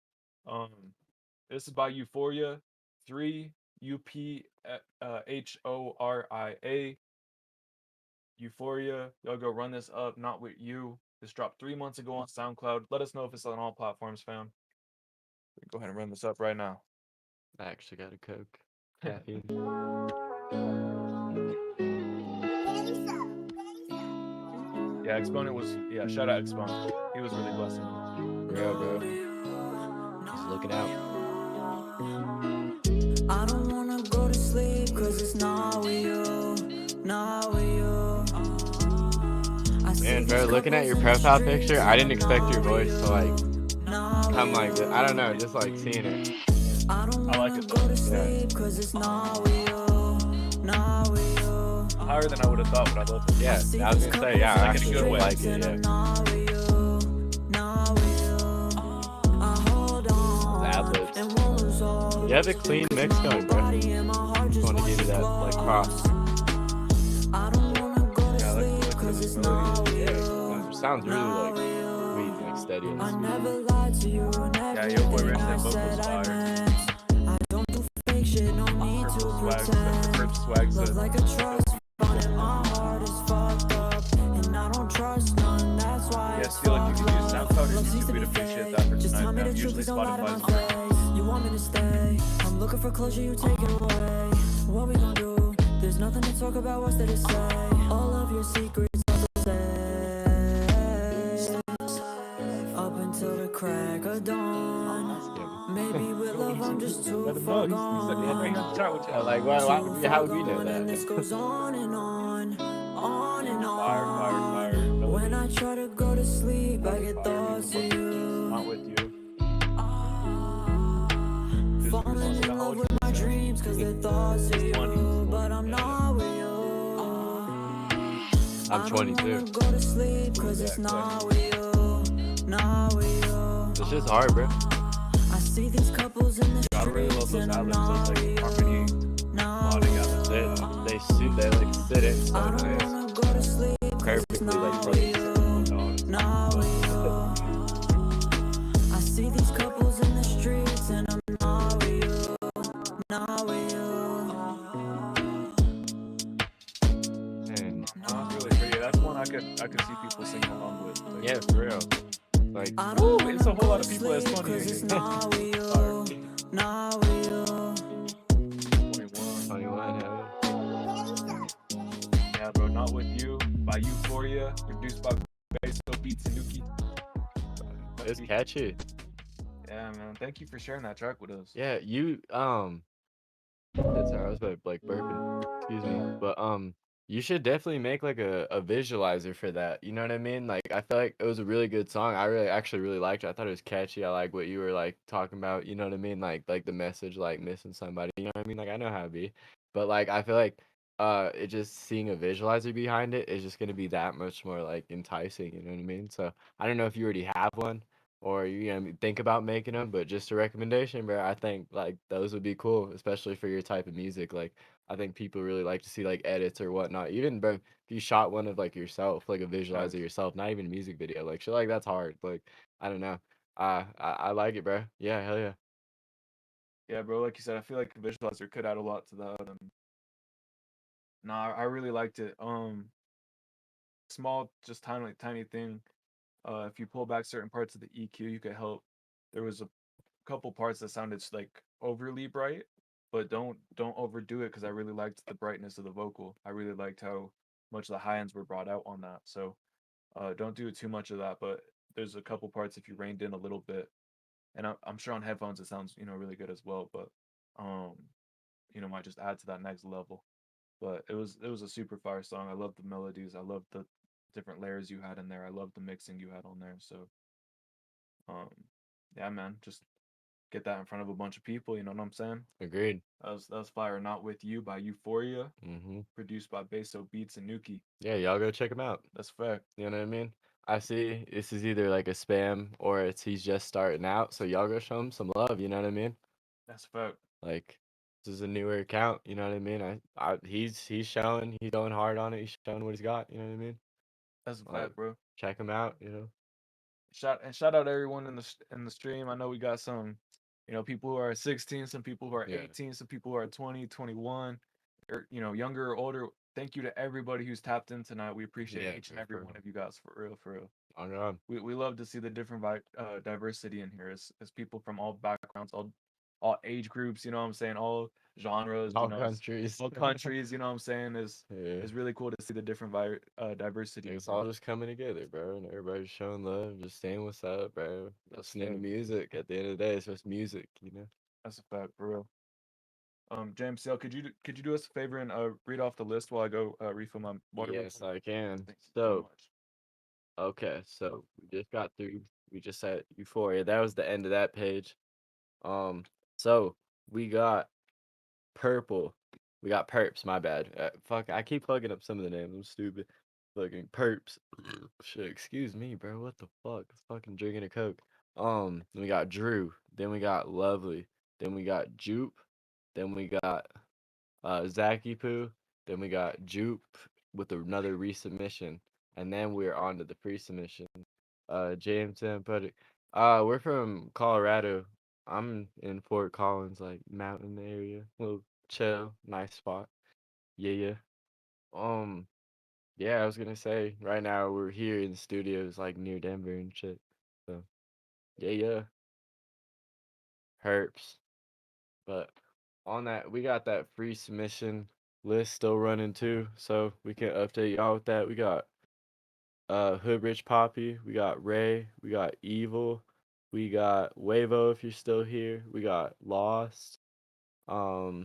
This is by Euphoria, 3 UPHORIA. Euphoria. Y'all go run this up. Not With You. This dropped 3 months ago on SoundCloud. Let us know if it's on all platforms, fam. Go ahead and run this up right now. I actually got a Coke. Caffeine. Yeah, Exponent was. Yeah, shout out Exponent. He was really blessing me. Yeah, bro. Just looking out. I don't wanna go to sleep cause it's not with you, not with you. Man, bro, looking at your profile picture, I didn't expect your voice to like come like this. I don't know, just like seeing it. I like it. Yeah. Cause it's not with you, not with you. Higher than I would have thought, but I love it. Yeah, I was gonna say, yeah, I like in a good way. like it, yeah. Not with you, not with you. I hold on Ad-libs. and won't lose all. You have a clean mix going, bro. Just want to give you that like props. I don't wanna go to sleep cause it's not with you. It sounds really like sweet, like steady. I never lied to you, and everything I said I meant. I don't do fake shit, no need to pretend. Love like a trust fund, and my heart is fucked up, and I don't trust none. That's why it's fucked up. Love seems to be fake. Just tell me the truth, please don't lie to my face. You want me to stay? I'm looking for closure, you take it away. What we gon' do? There's nothing to talk about, what's there to say? All of your secrets are safe up until the crack of dawn. Maybe with love I'm just too far gone. Like, how would we know that? And this goes on and on, on and on. When I try to go to sleep, I get thoughts of you. Not with you. Falling in love with my dreams, cause they're thoughts of you. But I'm not with you. I'm 22. I don't go to sleep, cause it's not with you. Not with you. It's just hard, bro. I see these couples in the streets, and I'm not with you. Not with you. They like sit in I don't wanna go to sleep, cause it's not with you. Not with you. I see these couples in the streets, and I'm not with you. Not with you. Really pretty. That's one I could see people singing along with. Like, yeah, for real. Like, ooh, it's a whole lot of people that's funny. Cause it's not with you. Not with you. 21, yeah, bro. Not with you. By Euphoria, produced by Beats and Nuki. It's catchy. Yeah, man. Thank you for sharing that track with us. Yeah, you that's I was about like burping. Excuse me. But you should definitely make like a visualizer for that. You know what I mean? Like I feel like it was a really good song. I actually really liked it. I thought it was catchy. I like what you were like talking about, you know what I mean? Like the message like missing somebody, you know what I mean? Like I know how it be. But like I feel like it just seeing a visualizer behind it is just gonna be that much more like enticing, you know what I mean? So I don't know if you already have one or you know think about making them, but just a recommendation, bro. I think like those would be cool, especially for your type of music. Like I think people really like to see like edits or whatnot. Even bro, if you shot one of like yourself, like a visualizer yourself, not even a music video, like shit like that's hard. Like I don't know. I like it, bro. Yeah, hell yeah. Yeah, bro. Like you said, I feel like a visualizer could add a lot to that. Nah, I really liked it. Small, just tiny thing. If you pull back certain parts of the EQ, you could help. There was a couple parts that sounded like overly bright, but don't overdo it because I really liked the brightness of the vocal. I really liked how much the high ends were brought out on that. So don't do too much of that. But there's a couple parts if you reined in a little bit, and I'm sure on headphones it sounds really good as well. But might just add to that next level. But it was a super fire song. I love the melodies. I love the different layers you had in there. I love the mixing you had on there. So yeah, man, just get that in front of a bunch of people, you know what I'm saying? Agreed. That was fire. Not With You by Euphoria, Mm-hmm. produced by Beats and Nuki. Yeah, y'all go check him out. That's fact. You know what I mean? I see this is either like a spam or he's just starting out, so y'all go show him some love, you know what I mean? That's fact. Like this is a newer account, you know what I mean? He's showing, he's going hard on it, he's showing what he's got, you know what I mean? That's a Like, fact, bro. check him out, you know. Shout out everyone in the stream. I know we got some, people who are 16, some people who are 18, some people who are 20, 21, or younger or older. Thank you to everybody who's tapped in tonight. We appreciate each and every one of you guys for real, for real. Oh God. We love to see the different diversity in here as people from all backgrounds, all age groups, you know what I'm saying, all genres, all countries, all countries, you know what I'm saying, is really cool to see the different diversity. It's all just coming together, bro, and everybody's showing love, just saying what's up, bro. Listening to music. At the end of the day, it's just music, you know. That's a fact, for real. JMCL, could you do us a favor and read off the list while I go refill my water? Yes, I can. So okay, so we just got through. We just said Euphoria. That was the end of that page. So we got Purple. We got Perps. My bad. Fuck, I keep plugging up some of the names. I'm stupid. Fucking Perps. Shit, excuse me, bro. What the fuck? Fucking drinking a Coke. Then we got Drew. Then we got Lovely. Then we got Jupe. Then we got Zacky Poo. Then we got Jupe with another resubmission. And then we're on to the pre-submission. JMCL Poetic. We're from Colorado. I'm in Fort Collins, like mountain area. Little chill, nice spot. Yeah. Yeah, I was gonna say right now we're here in the studios like near Denver and shit. So yeah. Herps. But on that, we got that free submission list still running too, so we can update y'all with that. We got Hood Rich Poppy, we got Ray, we got Evil, we got Wavo if you're still here, we got Lost. I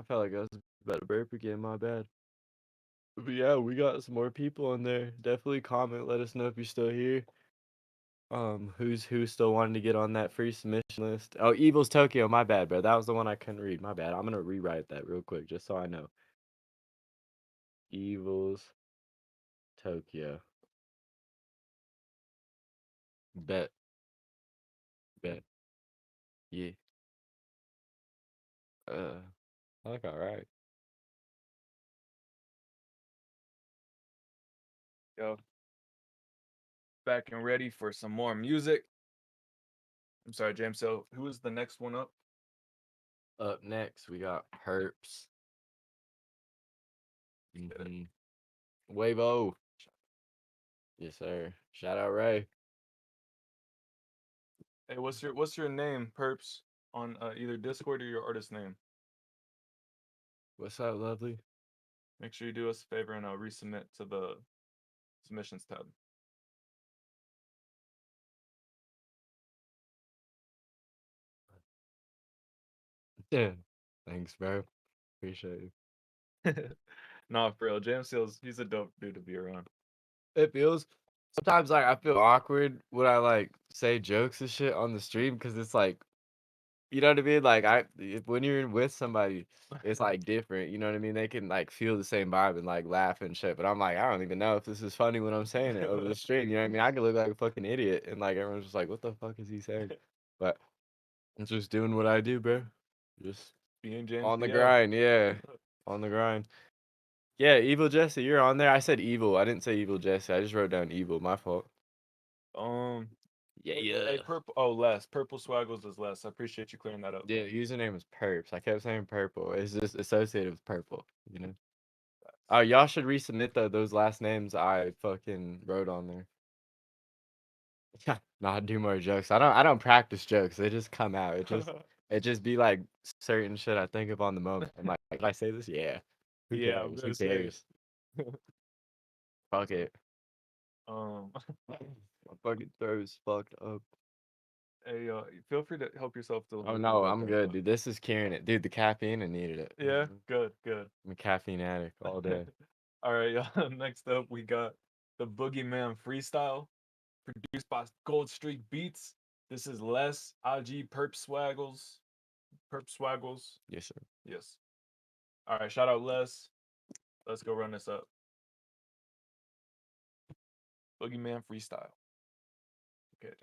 felt like I was about to burp again, my bad. But yeah, we got some more people on there. Definitely comment, let us know if you're still here. Who's still wanting to get on that free submission list? Oh, Evil's Tokyo, my bad, bro. That was the one I couldn't read. My bad. I'm gonna rewrite that real quick just so I know. Evil's Tokyo. Bet. Yeah. I look alright. Yo. Back and ready for some more music. I'm sorry, James. So who is the next one up? Up next, we got Herps. Wavo. Yes, sir. Shout out Ray. Hey, what's your name, Perps, on either Discord or your artist name? What's up, lovely? Make sure you do us a favor and resubmit to the submissions tab. Yeah. Thanks, bro. Appreciate you. Nah, for real. JMCL, he's a dope dude to be around. It feels sometimes like I feel awkward when I like say jokes and shit on the stream because it's like, you know what I mean? Like when you're with somebody, it's like different. You know what I mean? They can like feel the same vibe and like laugh and shit. But I'm like, I don't even know if this is funny when I'm saying it over the stream. You know what I mean? I could look like a fucking idiot and like everyone's just like, what the fuck is he saying? But I'm just doing what I do, bro. Just being JMCL. On the grind, yeah. On the grind. Yeah, Evil Jesse, you're on there. I said Evil. I didn't say Evil Jesse. I just wrote down Evil. My fault. Yeah. Hey, Purple. Oh, Les. Purple Swaggles is Les. I appreciate you clearing that up. Yeah, username is Perps. I kept saying Purple. It's just associated with purple, you know? Oh, y'all should resubmit those last names I fucking wrote on there. Yeah, not do more jokes. I don't practice jokes. They just come out. It just be like certain shit I think of on the moment. I'm like, did I say this? Yeah. Who cares? Fuck it. My fucking throat's fucked up. Hey, feel free to help yourself to. Oh no, I'm good, dude. This is carrying it, dude. The caffeine, I needed it. Yeah, good. I'm a caffeine addict all day. All right, y'all. Next up, we got the Boogeyman Freestyle, produced by Gold Streak Beats. This is Les, IG, Perp Swaggles. Yes, sir. Yes. All right, shout out Les. Let's go run this up. Boogeyman Freestyle. Okay,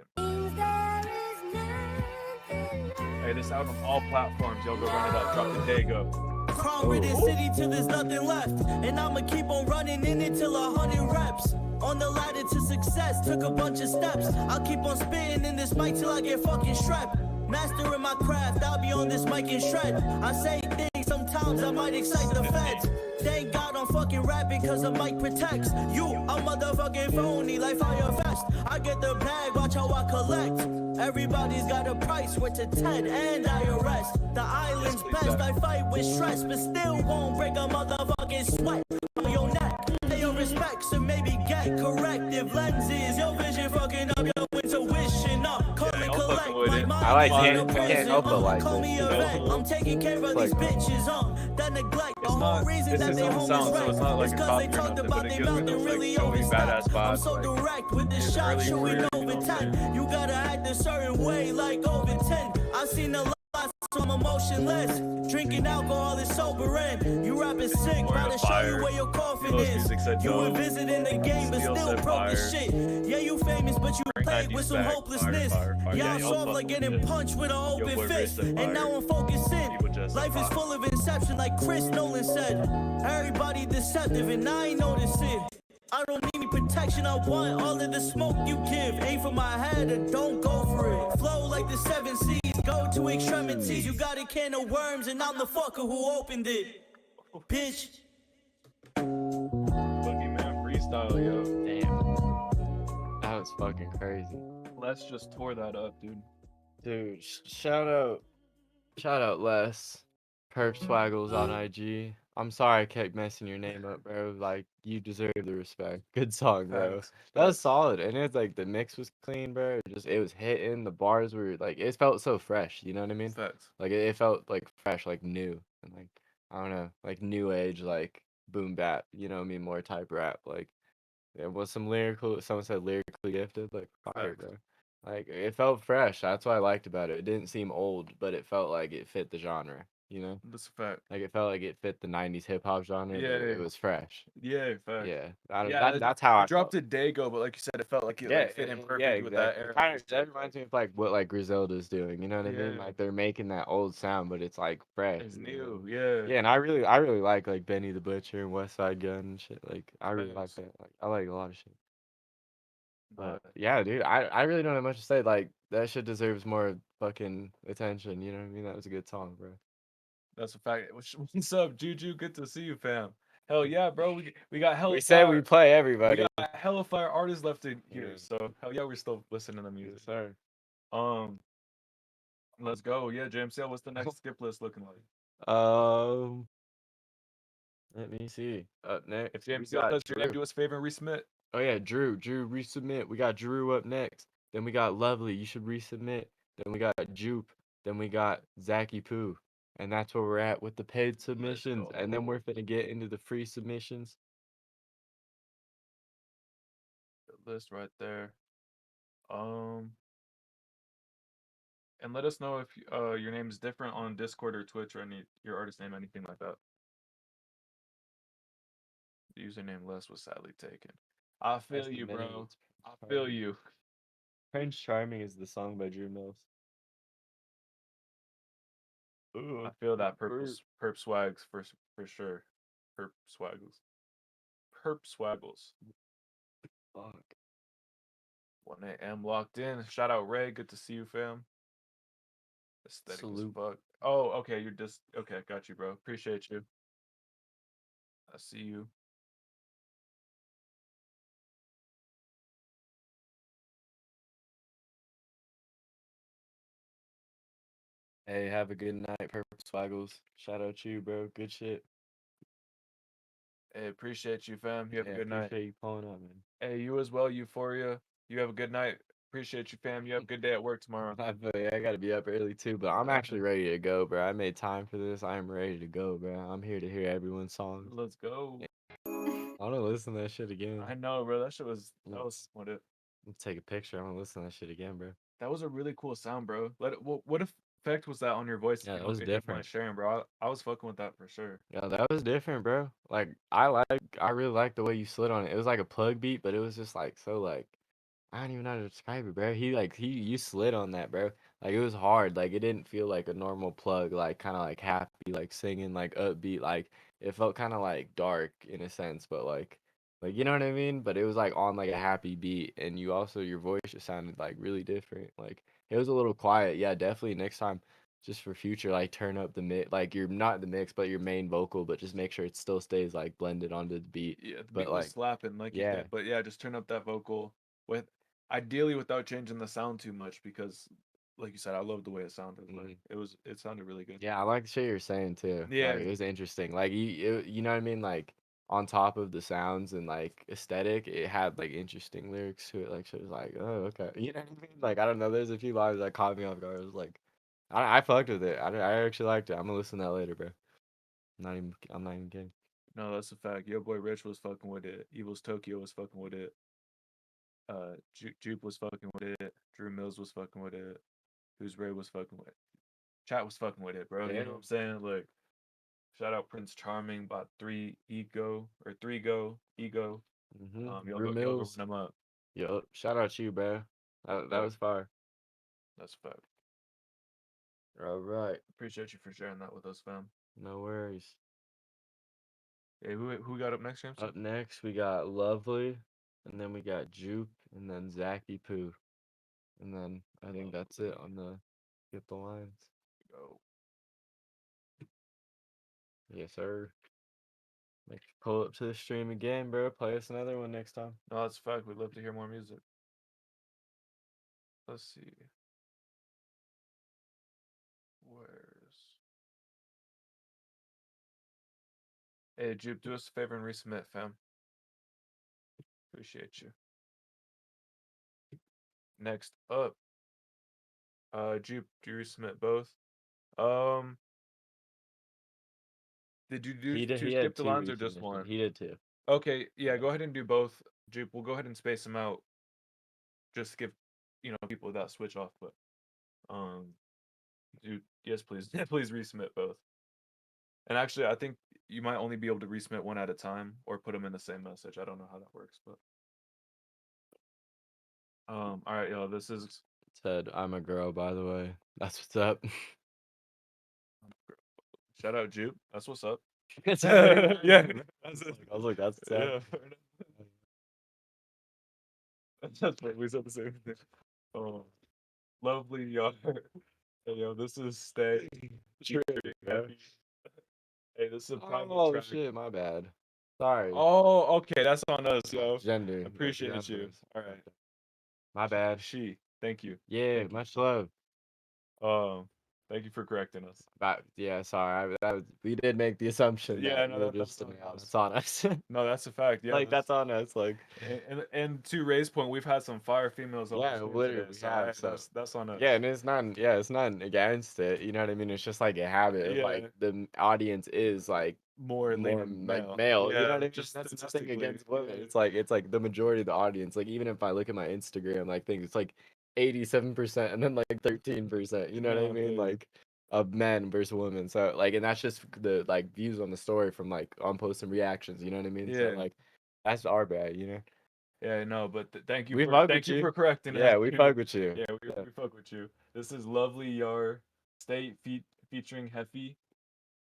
hey, this out on all platforms. Y'all go run it up. Drop the day, go. Crown with this city till there's nothing left. And I'ma keep on running in it till 100 reps. On the ladder to success, took a bunch of steps. I'll keep on spitting in this mic till I get fucking strapped. Mastering my craft, I'll be on this mic and shred. I say things, sometimes I might excite the feds. Thank God I'm fucking rapping cause the mic protects. You, a motherfucking phony like Fire Fest. I get the bag, watch how I collect. Everybody's got a price, we're to 10 and IRS. The island's best, I fight with stress, but still won't break a motherfucking sweat on your neck. Pay your respect, so maybe get corrective lenses. Your vision fucking up your intuition up. Call and collect my mind. I like can't help but like call me a vet. I'm taking care of these bitches that neglect. The whole reason that they homeless wreck is cause they talked about their mouth and really overstep. I'm so direct with the shot, shooting over 10. You gotta act a certain way like over 10. I've seen a lot, so I'm emotionless. Drinking alcohol is sobering. You rapping sick, about to show you where your coffin is. You were visiting the game, but still broke the shit. Yeah, you famous, but you played with some hopelessness. Y'all soft like getting punched with an open fist. And now I'm focusing. Life is full of inception, like Chris Nolan said. Everybody deceptive, and I ain't notice it. I don't need me protection. protection I want, all of the smoke you give. Aim for my head and don't go for it. Flow like the 7 Seas, go to extremities. You got a can of worms and I'm the fucker who opened it. Bitch. Boogeyman freestyle, yo. Damn. That was fucking crazy. Les just tore that up, dude. Dude, shout out Les. Perp Swaggles on IG. I'm sorry I kept messing your name up, bro. Like, you deserve the respect. Good song, bro. Thanks. That was solid. And it's like the mix was clean, bro. It was hitting. The bars were like, it felt so fresh. You know what I mean? Facts. Like, it felt like fresh, like new. And like, I don't know, like new age, like boom bap, you know what I mean? More type rap. Like, there was some lyrical, someone said lyrically gifted, like fire, Facts. bro. Like, it felt fresh. That's what I liked about it. It didn't seem old, but it felt like it fit the genre, you know? That's a fact. Like, it felt like it fit the 90s hip hop genre, but it Yeah. was fresh. Yeah, facts. Yeah. Yeah, That's how I dropped felt. a day ago, but like you said, it felt like it like fit in perfect with that era. Kind of, that reminds me of like what like Griselda's doing, you know what I mean? Yeah. Like they're making that old sound, but it's like fresh. It's you new, know? yeah. Yeah, and I really like Benny the Butcher and West Side Gun and shit. Like I really like that. Like I like a lot of shit. But yeah, dude, I really don't have much to say. Like that shit deserves more fucking attention. You know what I mean? That was a good song, bro. That's a fact. What's up, Juju? Good to see you, fam. Hell yeah, bro. We got hella We said we play everybody. We got hella fire artists left in here, so hell yeah, we're still listening to music. Yes, sir. Let's go. Yeah, JMCL, what's the next skip list looking like? Let me see. Up next, If JMCL does your name, do us a favor and resubmit. Oh yeah, Drew resubmit. We got Drew up next. Then we got Lovely. You should resubmit. Then we got Jupe. Then we got Zachy Poo. And that's where we're at with the paid submissions. And then we're finna get into the free submissions. The list right there. And let us know if your name is different on Discord or Twitch or your artist name, anything like that. The username Les was sadly taken. I feel you, bro. I feel you. Prince Charming is the song by Drew Mills. Ooh, I feel that perp swags for sure. Perp swaggles. Perp swaggles. Fuck. 1 a.m. locked in. Shout out Ray. Good to see you, fam. Aesthetic as fuck. Oh, okay. You're just okay. Got you, bro. Appreciate you. I see you. Hey, have a good night, Purple Swaggles. Shout out to you, bro. Good shit. Hey, appreciate you, fam. You have a good night. Appreciate you pulling up, man. Hey, you as well, Euphoria. You have a good night. Appreciate you, fam. You have a good day at work tomorrow. I gotta be up early too, but I'm actually ready to go, bro. I made time for this. I am ready to go, bro. I'm here to hear everyone's songs. Let's go. I wanna listen to that shit again. I know, bro. That was what it. Let's take a picture. I wanna listen to that shit again, bro. That was a really cool sound, bro. What effect was that on your voice? Yeah, that was if you different. mind sharing, bro. I was fucking with that for sure. Yeah, that was different, bro. Like I really like the way you slid on it. It was like a plug beat, but it was just like so like I don't even know how to describe it, bro. You slid on that, bro. Like it was hard. Like it didn't feel like a normal plug, like kind of like happy, like singing, like upbeat. Like it felt kind of like dark in a sense, but like you know what I mean. But it was like on like a happy beat, and you also your voice just sounded like really different. Like it was a little quiet. Yeah, definitely next time, just for future, like turn up the mix. Like you're not the mix, but your main vocal, but just make sure it still stays like blended onto the beat. Yeah, the but beat was slapping, like you said. But yeah, just turn up that vocal ideally without changing the sound too much because, like you said, I love the way it sounded. Like it sounded really good. Yeah, I like the shit you're saying too. Yeah, like, it was interesting. Like you know what I mean? Like on top of the sounds and like aesthetic, it had like interesting lyrics to it. Like shit was like, oh okay, you know what I mean? Like I don't know. There's a few lines that caught me off guard. I was like, I fucked with it. I actually liked it. I'm gonna listen to that later, bro. I'm not even kidding. No, that's a fact. Yoboyrich was fucking with it. Evil's Tokyo was fucking with it. Jupe was fucking with it. Drew Mills was fucking with it. Who's Ray was fucking with it. Chat was fucking with it, bro. You know what I'm saying? Like, shout out Prince Charming, about 3 go. Ego. Drew Mills. Them up. Yo, shout out to you, bro. That was fire. That's a fact. All right. Appreciate you for sharing that with us, fam. No worries. Hey, who got up next, James? Up next, we got Lovely. and then we got Jupe, and then Zachy Poo, and then I think that's it on the Get the Lines. Go. Yes, sir. Make you pull up to the stream again, bro. Play us another one next time. No, that's a fact. We'd love to hear more music. Let's see. Hey, Jupe, do us a favor and resubmit, fam. Appreciate you. Next up, Jupe, do you resubmit both? Did you do two skip the lines or just one? He did two. Okay, yeah, go ahead and do both, Jupe. We'll go ahead and space them out. Just give, people that switch off, but yes, please, please resubmit both. And actually, I think you might only be able to resubmit one at a time or put them in the same message. I don't know how that works, but all right, yo, this is Said I'm a girl, by the way. That's what's up. Shout out Jupe. That's what's up. Yeah. That's it. I was like, that's what's up. That's right. We said the same thing. Oh, Luvleeyar. Hey, yo, this is Stay. Hey, this is a private track. Shit, my bad. Sorry. Oh, okay, that's on us, yo. Gender. Appreciate you. All right. My bad. She. Thank you. Yeah, much love. Thank you for correcting us. Yeah, sorry. We did make the assumption. Yeah, that no, we were that's just on us. It's on us. No, that's a fact. Yeah, that's on us. Like, and to Ray's point, we've had some fire females. On yeah, the stream literally. today, so that's on us. Yeah, and it's not against it. You know what I mean? It's just like a habit. Yeah. Like the audience is like more like male. male. Yeah, You know what I mean? just That's nothing statistically, against women. yeah. It's like the majority of the audience. Like even if I look at my Instagram, like things, it's like 87% and then like 13%. You know what I No, mean? dude. Like of men versus women. So like, and that's just the like views on the story from like on posts and reactions. You know what I mean? Yeah. So like that's our bad. You know? Yeah, no, but thank you. We for, fuck thank with you you. for correcting Yeah, that. we fuck with you. Yeah, we fuck with you. This is Luvleeyar State featuring Heffy.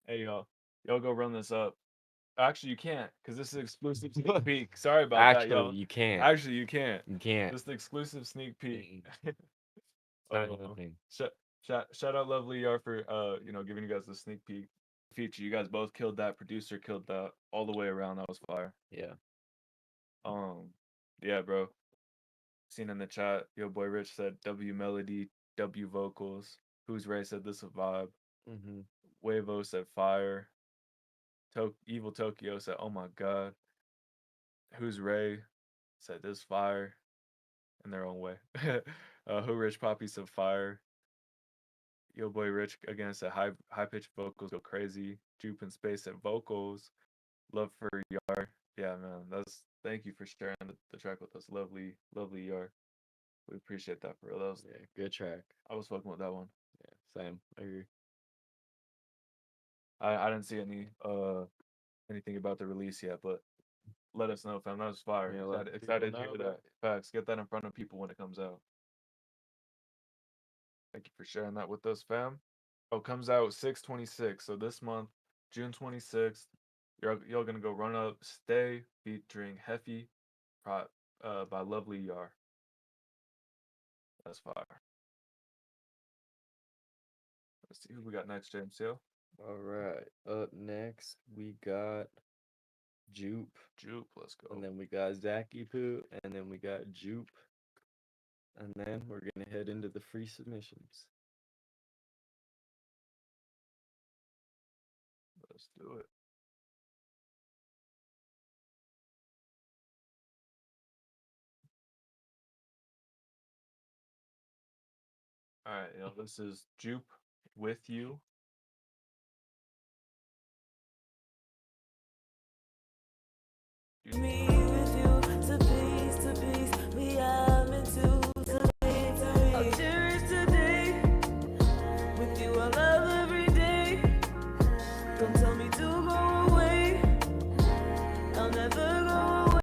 Hey, y'all go run this up. Actually, you can't, because this is exclusive sneak peek. Sorry about that, y'all. Actually, you can't. Actually, you can't. You can't. This is the exclusive sneak peek. Not happening. Shout out Luvleeyar for giving you guys the sneak peek feature. You guys both killed that. Producer killed that. All the way around. That was fire. Yeah. Yeah, bro. Seen in the chat, Yoboyrich said W melody, W vocals. Who's Ray said this a vibe. Mm-hmm. Wavo said fire. Evil Tokyo said, oh my god. Who's Ray said this fire in their own way. Who Rich Poppy said fire. Yo Boy Rich again said high pitched vocals go crazy. Jupe in Space said vocals. Love for Yar. Yeah, man. Thank you for sharing the track with us. Lovely Yar. We appreciate that for real. That was good track. I was fucking with that one. Yeah, same. I agree. I didn't see anything about the release yet, but let us know, fam. That was fire. Yeah, excited to hear that. Facts. Get that in front of people when it comes out. Thank you for sharing that with us, fam. Oh, it comes out 6/26. So this month, June 26th, y'all gonna go run up Stay featuring Heffy by Luvleeyar. That's fire. Let's see who we got next, JMCL. All right. Up next, we got Jupe. Let's go. And then we got Zachy Poo. And then we got Jupe. And then we're going to head into the free submissions. Let's do it. All right, this is Jupe with You. Me with you, to peace, we are meant to victory. I'll cherish today, with you I love every day. Don't tell me to go away, I'll never go away.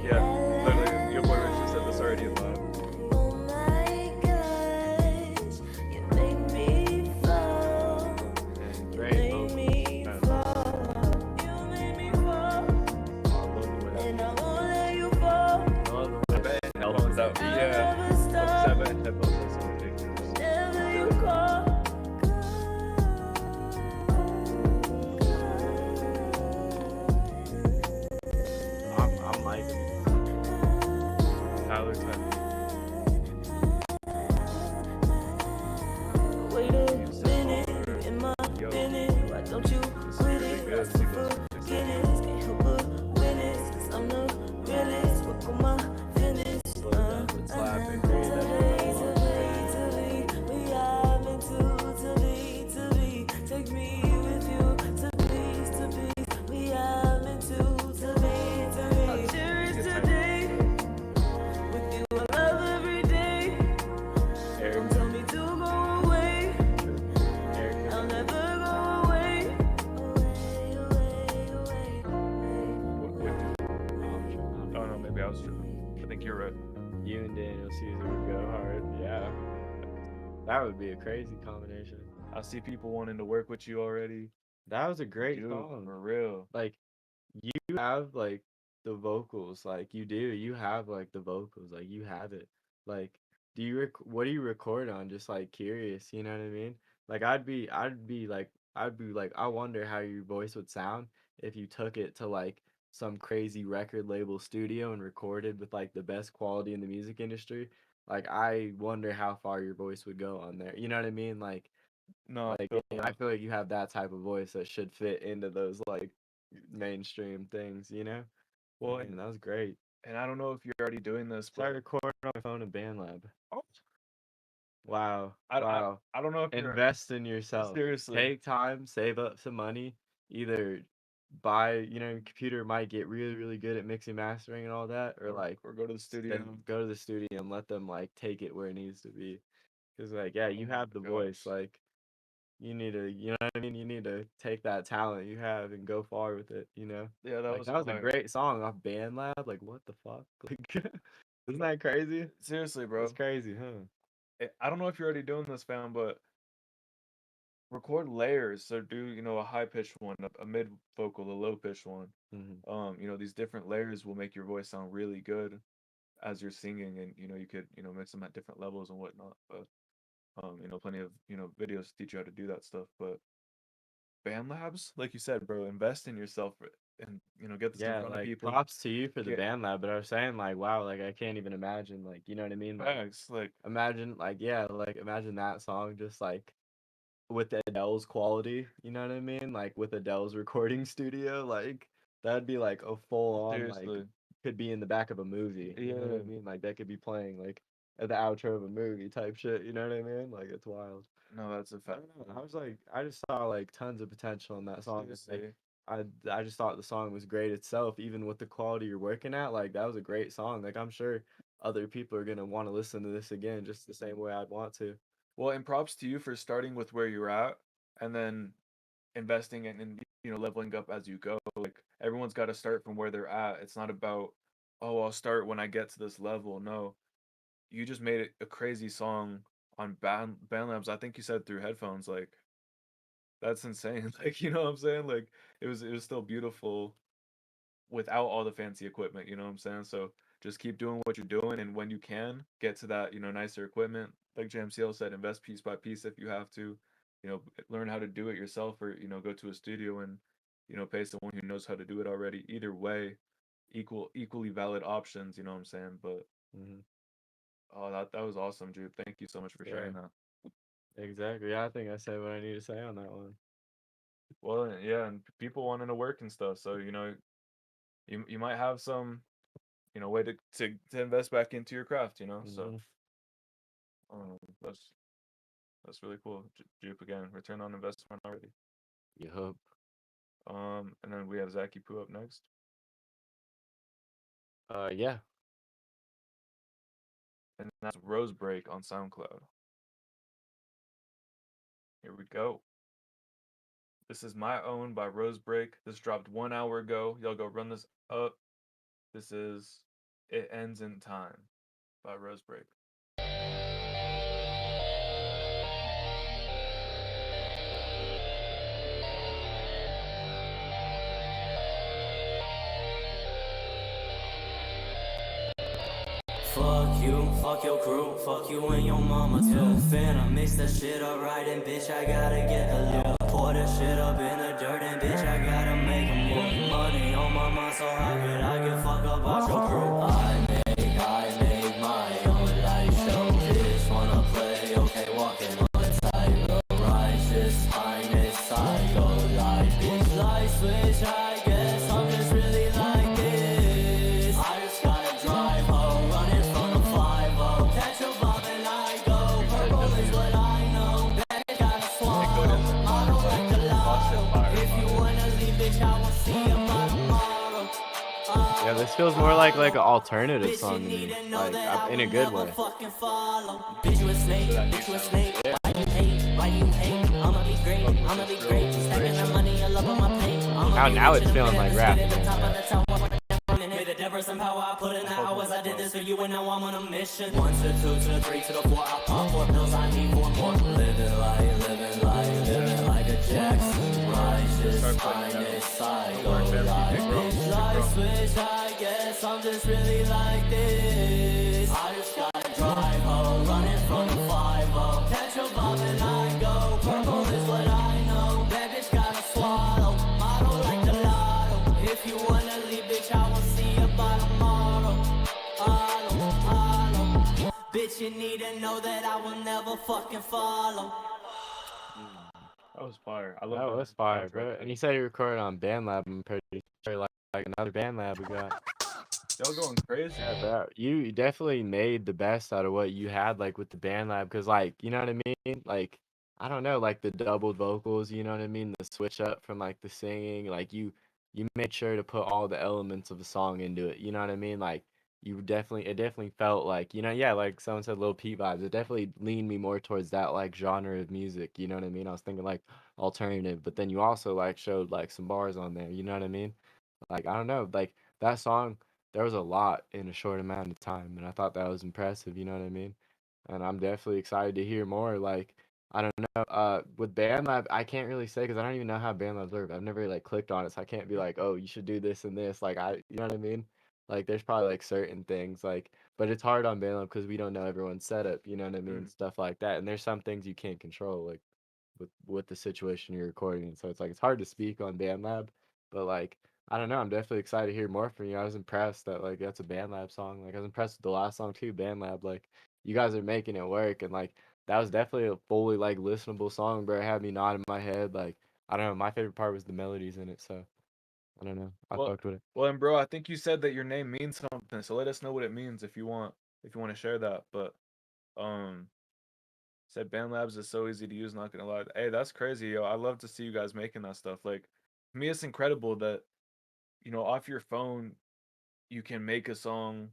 Yeah, literally, your boy Richard said this already in live. Oh my gosh, you make me fall. You make me fall. You make me maybe I was tripping. I think you're right. You and Daniel Caesar would go hard. Yeah. That would be a crazy combination. I see people wanting to work with you already. That was a great Dude, song. for real. Like, you have, like, the vocals. Like, you do. You have, like, the vocals. Like, you have it. Like, what do you record on? Just, like, curious. You know what I mean? Like, I'd be like, I wonder how your voice would sound if you took it to, like, some crazy record label studio and recorded with, like, the best quality in the music industry. Like, I wonder how far your voice would go on there. You know what I mean? Like, No, like, I feel like you have that type of voice that should fit into those, like, mainstream things, you know? well, And that was great. and I don't know if you're already doing this, Start but recording on my phone in BandLab. oh, Wow. I Wow. don't know if you're Invest in yourself. seriously. Take time, save up some money, either buy, you know, your computer might get really, really good at mixing, mastering and all that, or like or go to the studio. then go to the studio and let them like take it where it needs to be. Cause like, yeah, you have the voice. Like, you need to, you know what I mean? You need to take that talent you have and go far with it, you know? Yeah, that Like, was that was a fire. great song off BandLab. Like, what the fuck? Like, isn't that crazy? Seriously, bro. That's crazy, huh? I don't know if you're already doing this, fam, but record layers. So do, you know, a high pitched one, a mid vocal, a low pitched one. Mm-hmm. You know, these different layers will make your voice sound really good as you're singing, and you know, you could, you know, mix them at different levels and whatnot. But you know, plenty of, you know, videos teach you how to do that stuff. But band labs, like you said, bro, invest in yourself and, you know, get this in Yeah, front of like, people. props to you for the Get- BandLab, but I was saying, like, wow, like, I can't even imagine, like, you know what I mean? Like, Facts, like, imagine, like, yeah, like, imagine that song just, like, with Adele's quality, you know what I mean? Like, with Adele's recording studio, like, that'd be, like, a full-on, like, seriously. could be in the back of a movie, you know what I Yeah. mean? Like, that could be playing, like, at the outro of a movie type shit, you know what I mean? Like, it's wild. No, that's a I fact. don't know, I was like, I just saw, like, tons of potential in that song. It's like, Seriously. I just thought the song was great itself, even with the quality you're working at. Like, that was a great song. Like, I'm sure other people are gonna want to listen to this again, just the same way I'd want to. Well, and props to you for starting with where you're at and then investing in you know, leveling up as you go. Like, everyone's got to start from where they're at. It's not about, oh, I'll start when I get to this level. No, you just made it a crazy song on BandLabs. I think you said through headphones. Like, that's insane. Like, you know what I'm saying? Like, it was still beautiful without all the fancy equipment. You know what I'm saying? So just keep doing what you're doing, and when you can get to that, you know, nicer equipment, like JMCL said, invest piece by piece if you have to. You know, learn how to do it yourself, or, you know, go to a studio and, you know, pay someone who knows how to do it already. Either way, equally valid options. You know what I'm saying? But oh, that was awesome, Jude. Thank you so much for sharing that. Exactly. Yeah, I think I said what I need to say on that one. Well, yeah, and people wanting to work and stuff. So, you know, you might have some, you know, way to invest back into your craft. You know, so that's really cool. Jupe again, return on investment already. Yup. And then we have Zaki Poo up next. Yeah. And that's Rose Break on SoundCloud. Here we go. This is My Own by Rose Break. This dropped 1 hour ago. Y'all go run this up. This is It Ends in Time by Rose Break. Fuck you, fuck your crew, fuck you and your mama too. Finna mix that shit up right, and bitch, I gotta get the loot. Pour that shit up in the dirt, and bitch, I gotta make a move. Money on my mind, so how could I give fuck about your crew? I make my own life show. Bitch wanna play, okay, walking on the tightrope. Righteous highness, psycho life. Bitch, light switch, I guess I'm just really like this. I just gotta drive home, running from the 5-0. Catch a bomb and I go. Purple is what I know. Better gotta swallow. Model like the lotto. If you wanna leave, bitch, I will see you by tomorrow. Yeah, this feels more like an alternative song to me, like in a good way. Bitch, you a snake, bitch, you a snake. Why you hate? Why you hate? I'ma be great, I'ma be great. Stacking the money, I love on my paint. Now it's feeling like rap. Made a difference, I'm damn how I put in the hours. I did this for you and now I'm on a mission. 1 to the 2 to the 3 to the 4. I pop 4 pills, I need 4 more. Living like a Jackson. Righteous, finest, psycho. Bitch, like switch, I guess I'm just really like this. I just gotta drive home, running from the 5-0. Catch a vibe and I go. Purple is what I know. That bitch gotta swallow. Model like the lotto. If you wanna leave, bitch, I will see you by tomorrow. Hollow. Bitch, you need to know that I will never fucking follow. That was fire. I love That was fire, bro. And you said you recorded on BandLab. I'm pretty sure like another BandLab we got. Y'all going crazy. Yeah, bro. You definitely made the best out of what you had, like with the BandLab, cause like you know what I mean. Like I don't know, like the doubled vocals. You know what I mean. The switch up from like the singing. Like you made sure to put all the elements of a song into it. You know what I mean. Like it definitely felt like yeah, like someone said, Lil Peep vibes. It definitely leaned me more towards that like genre of music. You know what I mean. I was thinking like alternative, but then you also like showed like some bars on there. You know what I mean. Like I don't know, like that song. There was a lot in a short amount of time, and I thought that was impressive. You know what I mean? And I'm definitely excited to hear more. Like I don't know, with BandLab, I can't really say because I don't even know how BandLabs work. I've never like clicked on it, so I can't be like, oh, you should do this and this. Like you know what I mean? Like there's probably like certain things like, but it's hard on BandLab because we don't know everyone's setup. You know what I mean? Stuff like that, and there's some things you can't control, like with the situation you're recording in. So it's like it's hard to speak on BandLab, but like I don't know. I'm definitely excited to hear more from you. I was impressed that like that's a BandLab song. Like I was impressed with the last song too, BandLab. Like you guys are making it work, and like that was definitely a fully like listenable song, bro. It had me nodding my head. Like I don't know. My favorite part was the melodies in it. So I don't know. I fucked with it. Well, and bro, I think you said that your name means something. So let us know what it means if you want to share that. But said BandLabs is so easy to use. Not gonna lie. Hey, that's crazy, yo. I love to see you guys making that stuff. Like to me, it's incredible that off your phone you can make a song.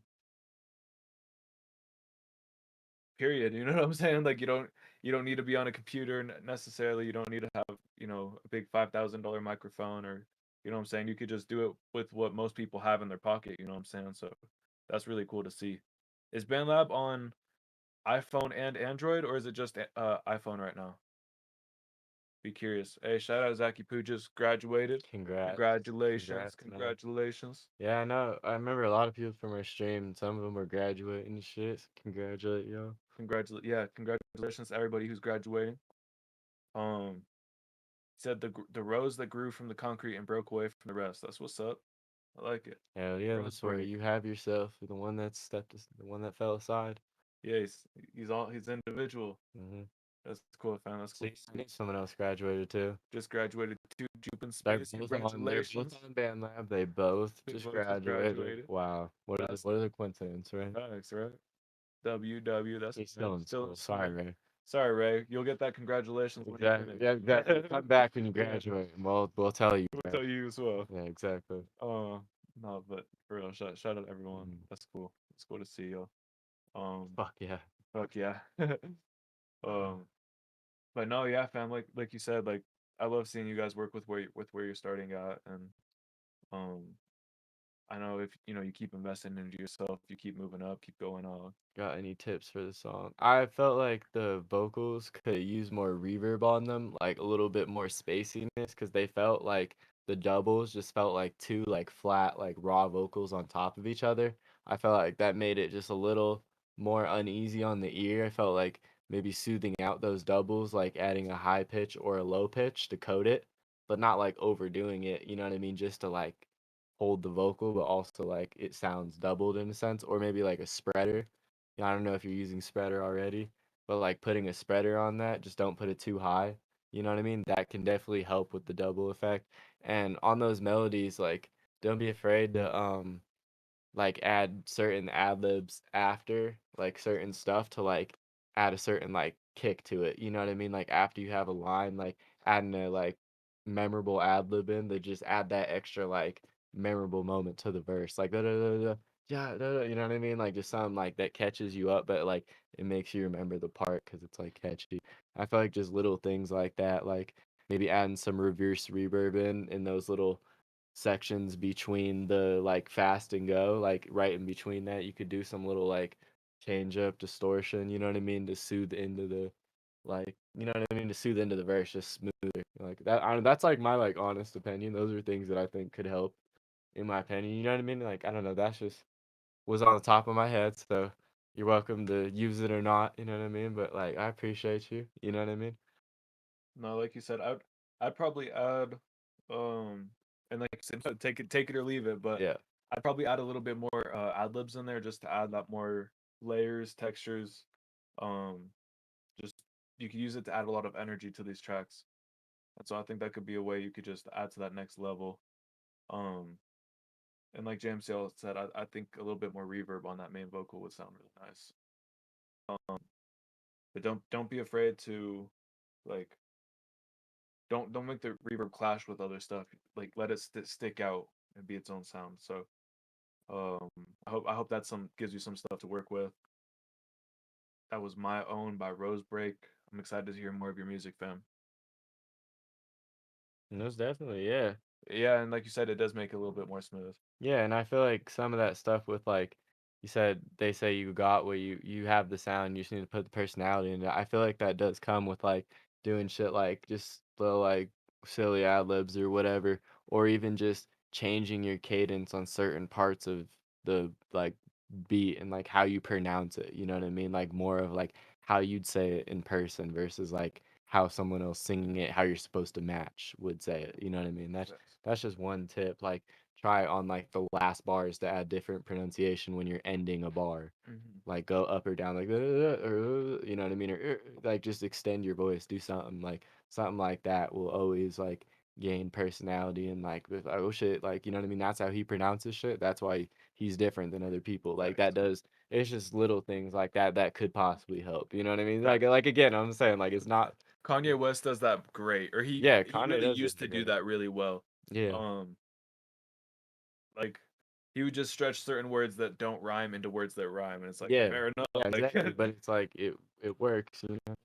Period. You know what I'm saying? Like you don't need to be on a computer necessarily. You don't need to have a big $5,000 microphone, or you know what I'm saying. You could just do it with what most people have in their pocket. You know what I'm saying? So that's really cool to see. Is BandLab on iPhone and Android, or is it just iPhone right now? Be curious. Hey, shout out Zaki Poo just graduated. Congrats. Congratulations. Yeah, I know. I remember a lot of people from our stream. Some of them were graduating and shit. So congratulate y'all. Congratulations to everybody who's graduating. Said the rose that grew from the concrete and broke away from the rest. That's what's up. I like it. Hell yeah, that's where you have yourself, the one that the one that fell aside. Yeah, he's individual. That's cool, fam. That's cool. Someone else graduated too. Just graduated 2 Jupe in space. Congratulations. Both on BandLab. They both just graduated. Wow, what is a coincidence, right? Thanks, right? WW. That's He's still in school. Sorry, Ray. Sorry, Ray. You'll get that congratulations. Exactly. Yeah, exactly. Come back when you graduate, and we'll tell you. We'll tell you as well. Yeah, exactly. No, but for real, shout out everyone. That's cool. It's cool to see y'all. Fuck yeah. Fuck yeah. But no, yeah, fam. Like you said, like I love seeing you guys work with where you're starting at, and I know if you keep investing into yourself, you keep moving up, keep going on. Got any tips for the song? I felt like the vocals could use more reverb on them, like a little bit more spaciness, because they felt like the doubles just felt like two like flat, like raw vocals on top of each other. I felt like that made it just a little more uneasy on the ear. I felt like maybe soothing out those doubles, like adding a high pitch or a low pitch to coat it, but not like overdoing it, you know what I mean? Just to like hold the vocal, but also like it sounds doubled in a sense, or maybe like a spreader. Yeah, I don't know if you're using spreader already, but like putting a spreader on that, just don't put it too high. You know what I mean? That can definitely help with the double effect. And on those melodies, like don't be afraid to like add certain ad libs after like certain stuff to like add a certain like kick to it. You know what I mean? Like after you have a line, like adding a like memorable ad lib in, they just add that extra like memorable moment to the verse, like da da da da. Yeah, da, da, you know what I mean? Like just something like that catches you up, but like it makes you remember the part because it's like catchy. I feel like just little things like that, like maybe adding some reverse reverb in those little sections between the like fast and go, like right in between that, you could do some little like change up distortion, you know what I mean, to soothe into the like, you know what I mean, to soothe into the verse just smoother. Like that, that's like my like honest opinion. Those are things that I think could help, in my opinion. You know what I mean? Like I don't know, that's just was on the top of my head, so you're welcome to use it or not. You know what I mean? But like I appreciate you. You know what I mean? No, like you said, I'd probably add, and like you said, take it or leave it. But Yeah. I'd probably add a little bit more ad libs in there just to add that more layers, textures. Just you could use it to add a lot of energy to these tracks, and so I think that could be a way you could just add to that next level. And like JMCL said, I think a little bit more reverb on that main vocal would sound really nice. But don't be afraid to like don't make the reverb clash with other stuff. Like let it stick out and be its own sound. So I hope that gives you some stuff to work with. That was My Own by Rosebreak. I'm excited to hear more of your music, fam. Most definitely, yeah. Yeah, and like you said, it does make it a little bit more smooth. Yeah, and I feel like some of that stuff with like you said, they say you got what you have the sound, you just need to put the personality in it. I feel like that does come with like doing shit like just little like silly ad libs or whatever, or even just changing your cadence on certain parts of the like beat and like how you pronounce it. You know what I mean? Like more of like how you'd say it in person versus like how someone else singing it, how you're supposed to match would say it. You know what I mean? That's just one tip. Like try on like the last bars to add different pronunciation when you're ending a bar. Like go up or down, like you know what I mean, or like just extend your voice, do something like that will always like gain personality and like oh shit, like you know what I mean. That's how he pronounces shit. That's why he's different than other people. Like that does. It's just little things like that that could possibly help. You know what I mean? Like again, I'm saying like it's not. Kanye West does that great, or he Kanye really does used to do that really well. Yeah. Like he would just stretch certain words that don't rhyme into words that rhyme, and it's like Yeah, fair enough. yeah, exactly. But it's like it works, you know.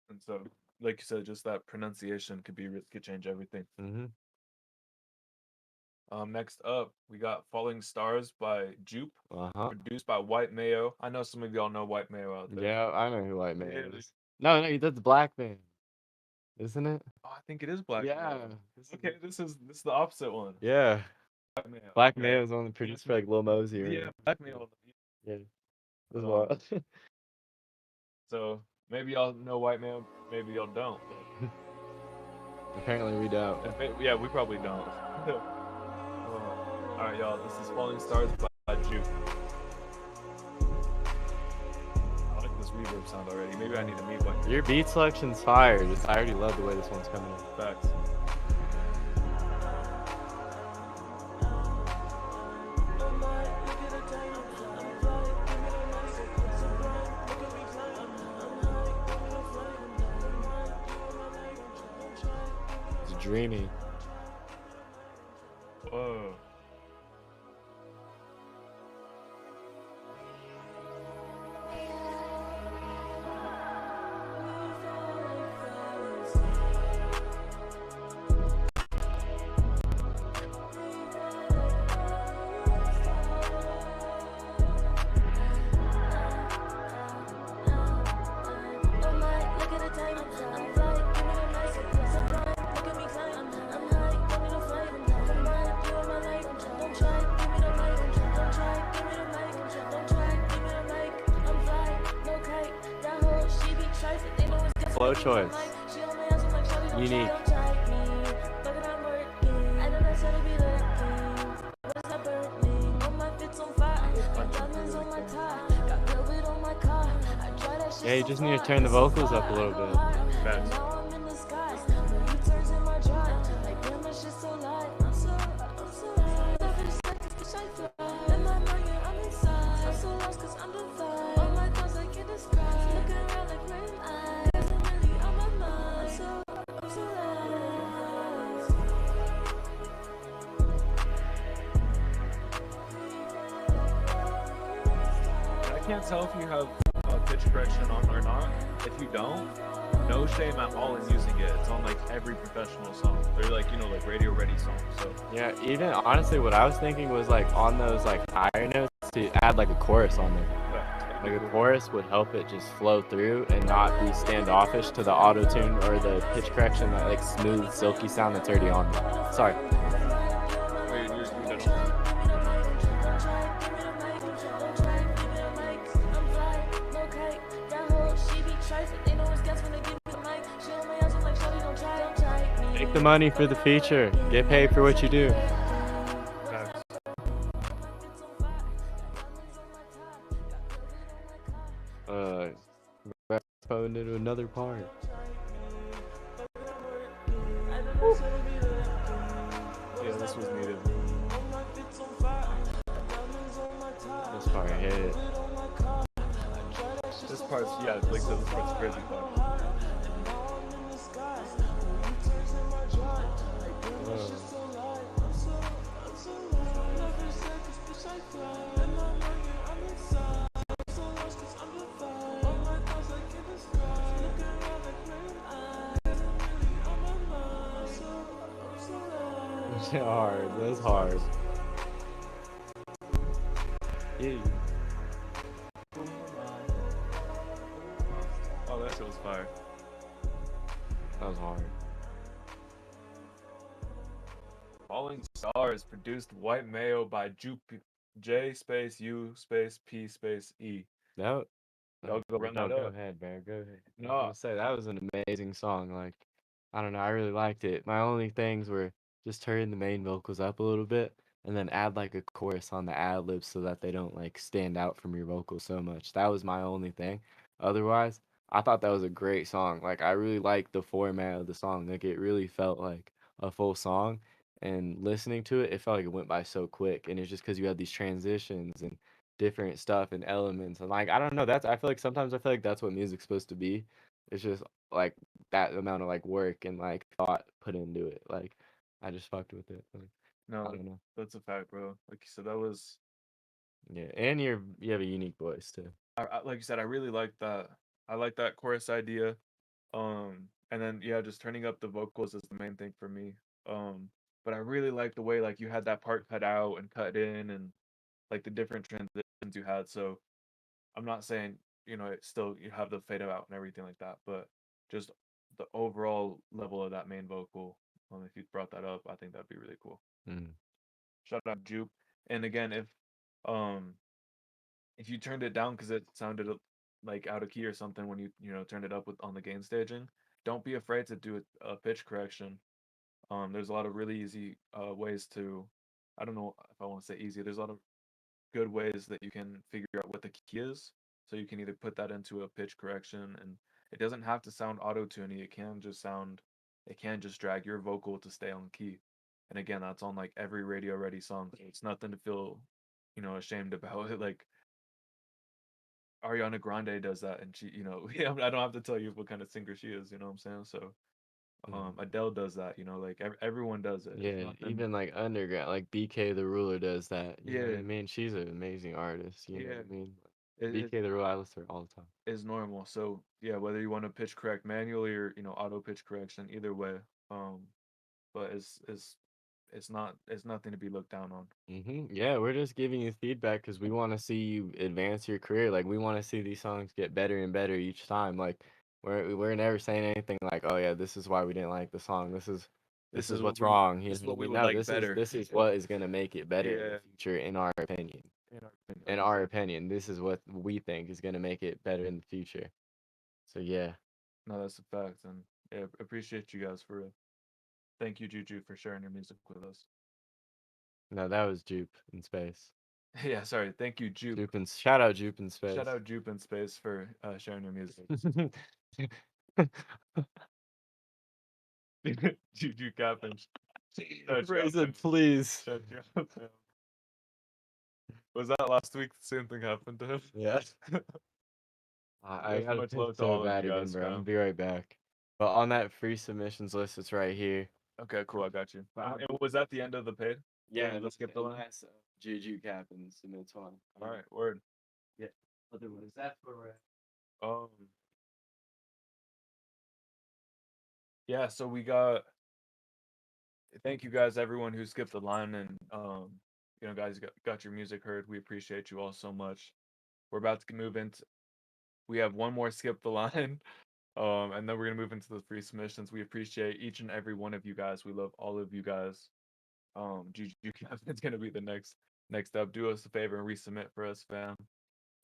And so, like you said, just that pronunciation could change everything. Next up, we got Falling Stars by Jupe, produced by White Mayo. I know some of y'all know White Mayo out there. Yeah, I know who White Mayo is. No, that's Black Man, isn't it? Oh, I think it is Black Yeah. Mayo. Okay, this is the opposite one. Yeah. Black Mayo. Black Mayo's on the producer for like Lil Mosey. Right? Yeah, Black Mayo. Yeah. That's wild. So maybe y'all know White Mayo, maybe y'all don't. Apparently we don't. Yeah, we probably don't. All right, y'all. This is Falling Stars by Juke. I like this reverb sound already. Maybe I need to meet one. Your beat selection's fire. I already love the way this one's coming in. Facts. It's dreamy. Whoa. Flow choice. Unique. Yeah, you just need to turn the vocals up a little bit. Facts. I can't tell if you have pitch correction on or not. If you don't, no shame at all in using it. It's on like every professional song. They're like, you know, like radio ready songs. So Yeah, even honestly, what I was thinking was like on those like higher notes to add like a chorus on them. Like a chorus would help it just flow through and not be standoffish to the auto tune or the pitch correction, that like smooth, silky sound that's already on there. Sorry. wait, you're done. Take the money for the feature. Get paid for what you do. Let's go into another part. Yeah, this was needed. This part hit. This part's, yeah, like this part's crazy part. That's hard. That's hard. Yeah. Oh, that shit was fire. That was hard. Falling Stars produced White Mayo by J space U space P space E. No. Y'all go run that Go up. ahead, Bear. Go ahead. No. I was gonna say that was an amazing song. Like, I don't know, I really liked it. My only things were just turn the main vocals up a little bit and then add like a chorus on the ad libs so that they don't like stand out from your vocals so much. That was my only thing. Otherwise, I thought that was a great song. Like, I really liked the format of the song. Like, it really felt like a full song. And listening to it, it felt like it went by so quick. And it's just because you had these transitions and different stuff and elements. And like, I don't know, I feel like sometimes I feel like that's what music's supposed to be. It's just like that amount of like work and like thought put into it. Like, I just fucked with it. Like, I No, don't know. that's a fact, bro. Like you said, that was. Yeah, and you have a unique voice too. Like you said, I really like that. I like that chorus idea. And then yeah, just turning up the vocals is the main thing for me. But I really like the way like you had that part cut out and cut in, and like the different transitions you had. So I'm not saying, you know, it's still you have the fade out and everything like that, but just the overall level of that main vocal. If you brought that up, I think that'd be really cool. Mm. Shout out Jupe. And again, um if you turned it down because it sounded like out of key or something when you know turned it up with on the gain staging, don't be afraid to do a pitch correction. There's a lot of really easy ways to, I don't know if I want to say easy. There's a lot of good ways that you can figure out what the key is, so you can either put that into a pitch correction, and it doesn't have to sound auto-tuning. It can just drag your vocal to stay on key. And again, that's on like every radio ready song. It's nothing to feel, you know, ashamed about it. Like Ariana Grande does that, and she, you know, I don't have to tell you what kind of singer she is. You know what I'm saying? So, Adele does that. You know, like everyone does it. Yeah, even like underground, like BK the Ruler does that. You know what I mean? She's an amazing artist. You know what I mean? BK the Ruler, I listen to her all the time. Is normal. So yeah, whether you want to pitch correct manually or auto pitch correction, either way, but it's nothing to be looked down on. Yeah, we're just giving you feedback because we want to see you advance your career. Like, we want to see these songs get better and better each time. Like, we're never saying anything like, oh yeah, this is why we didn't like the song. This is what's wrong. This is what we would No, like better. this is what is gonna make it better in Yeah. the future, in our opinion. This is what we think is gonna make it better in the future. So yeah. No, that's a fact, and yeah, appreciate you guys for real. Thank you, Juju, for sharing your music with us. No, that was Jupe in space. Yeah, sorry. Thank you, Jupe. Shout out Jupe in space. Shout out Jupe in space for sharing your music. Juju capping. Brazen, please. Shut your mouth, man. Was that last week? The same thing happened to him. Yeah. I gotta much pick love to so all of bad you again, guys, bro. I'm fam. gonna be right back. But on that free submissions list, it's right here. Okay, cool. I got you. And was that the end of the paid? Yeah, let's skip the line. last Juju cap and submits one. All right, word. Yeah. Otherwise, that's where we're at. Yeah, so we got. Thank you guys, everyone who skipped the line and you know, guys got your music heard. We appreciate you all so much. We're about to move into. We have one more skip the line, and then we're gonna move into the free submissions. We appreciate each and every one of you guys. We love all of you guys. Juju Kevin's gonna be the next up. Do us a favor and resubmit for us, fam.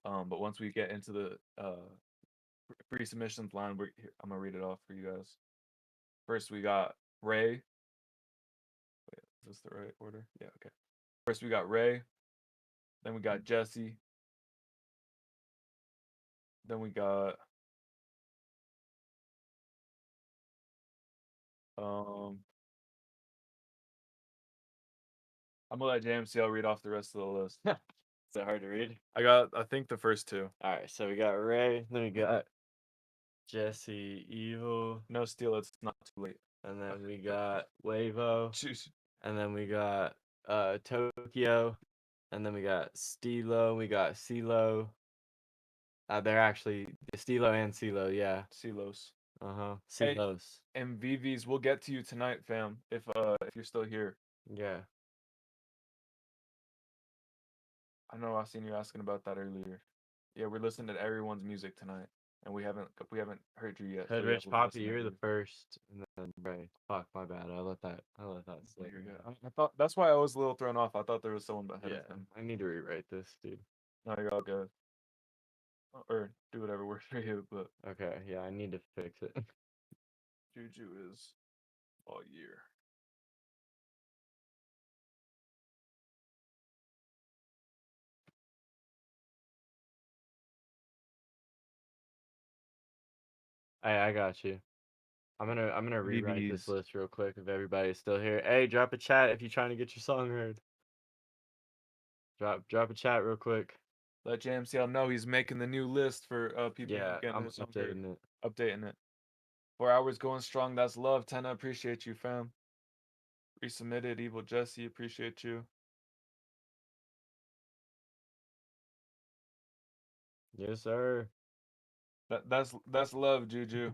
But once we get into the free submissions line, I'm gonna read it off for you guys. First, we got Ray. Wait, is this the right order? Yeah, okay. First, we got Ray. Then we got Jesse. Then we got I'm gonna let JMCL read off the rest of the list. Is that hard to read? I think the first two. All right, so we got Ray, then we got Jesse, Evil. No, Steelo, it's not too late. And then we got Wavo. Jeez. And then we got Tokyo. And then we got Steelo. We got CeeLo. They're actually Steelo and CeeLo, yeah. CeeLos. CeeLos. And VVs, we'll get to you tonight, fam. If you're still here. Yeah. I know I seen you asking about that earlier. Yeah, we're listening to everyone's music tonight, and we haven't heard you yet. Hood so Rich yeah, Poppy, you're the first, and then Ray. Fuck, my bad. I let that slip. You're good. I thought that's why I was a little thrown off. I thought there was someone ahead of him. I need to rewrite this, dude. No, you're all good. Or do whatever works for you, but okay, yeah, I need to fix it. Juju is all year. I got you. I'm gonna rewrite this list real quick if everybody's still here. Hey, drop a chat if you're trying to get your song heard. Drop a chat real quick. Let JMCL know he's making the new list for people. Yeah, getting I'm their song updating heard. it. Updating it. 4 hours going strong. That's love. Tenna, appreciate you, fam. Resubmitted. Evil Jesse, appreciate you. Yes, sir. That's love, Juju,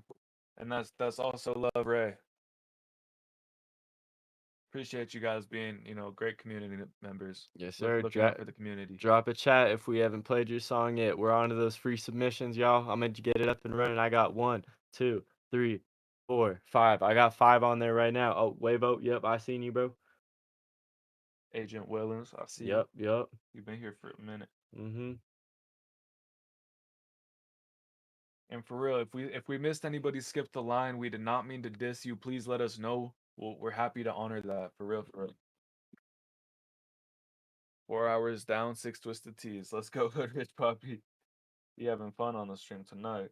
and that's also love, Ray. Appreciate you guys being, great community members. Yes, sir. Looking out for the community. Drop a chat if we haven't played your song yet. We're on to those free submissions, y'all. I'm gonna get it up and running. I got 1, 2, 3, 4, 5. I got 5 on there right now. Oh, Wavo, yep, I seen you, bro. Agent Williams, I see you. Yep. You've been here for a minute. Mm-hmm. And for real, if we missed anybody skip the line, we did not mean to diss you. Please let us know. We're happy to honor that. For real, for real. 4 hours down, 6 twisted tees. Let's go, Hood Rich Puppy. You having fun on the stream tonight.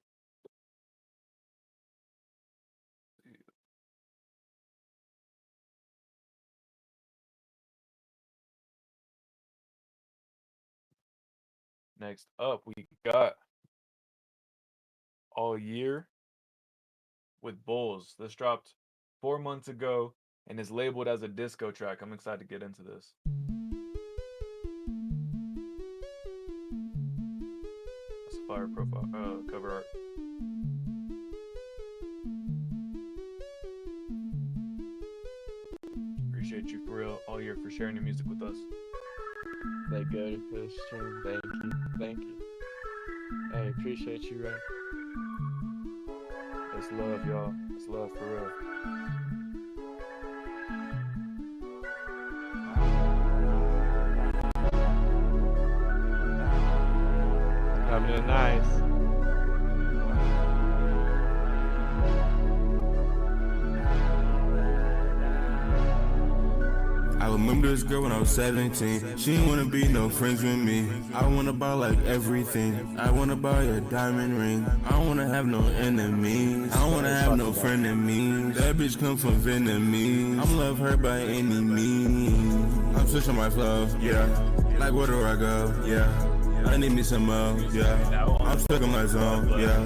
Next up, we got All Year with Bulls. This dropped 4 months ago and is labeled as a disco track. I'm excited to get into this. That's a fire profile cover art. Appreciate you for real, All Year, for sharing your music with us. They go to this stream. Thank you. Hey, appreciate you, Ray. It's love, y'all. It's love for real. Coming in nice. I remember this girl when I was 17. She didn't wanna be no friends with me. I wanna buy like everything. I wanna buy a diamond ring. I don't wanna have no enemies. I don't wanna have no friend in me. That bitch come from Vietnamese. I'm love her by any means. I'm switching my flow, yeah. Like where do I go? Yeah. I need me some more, yeah. I'm stuck in my zone, yeah.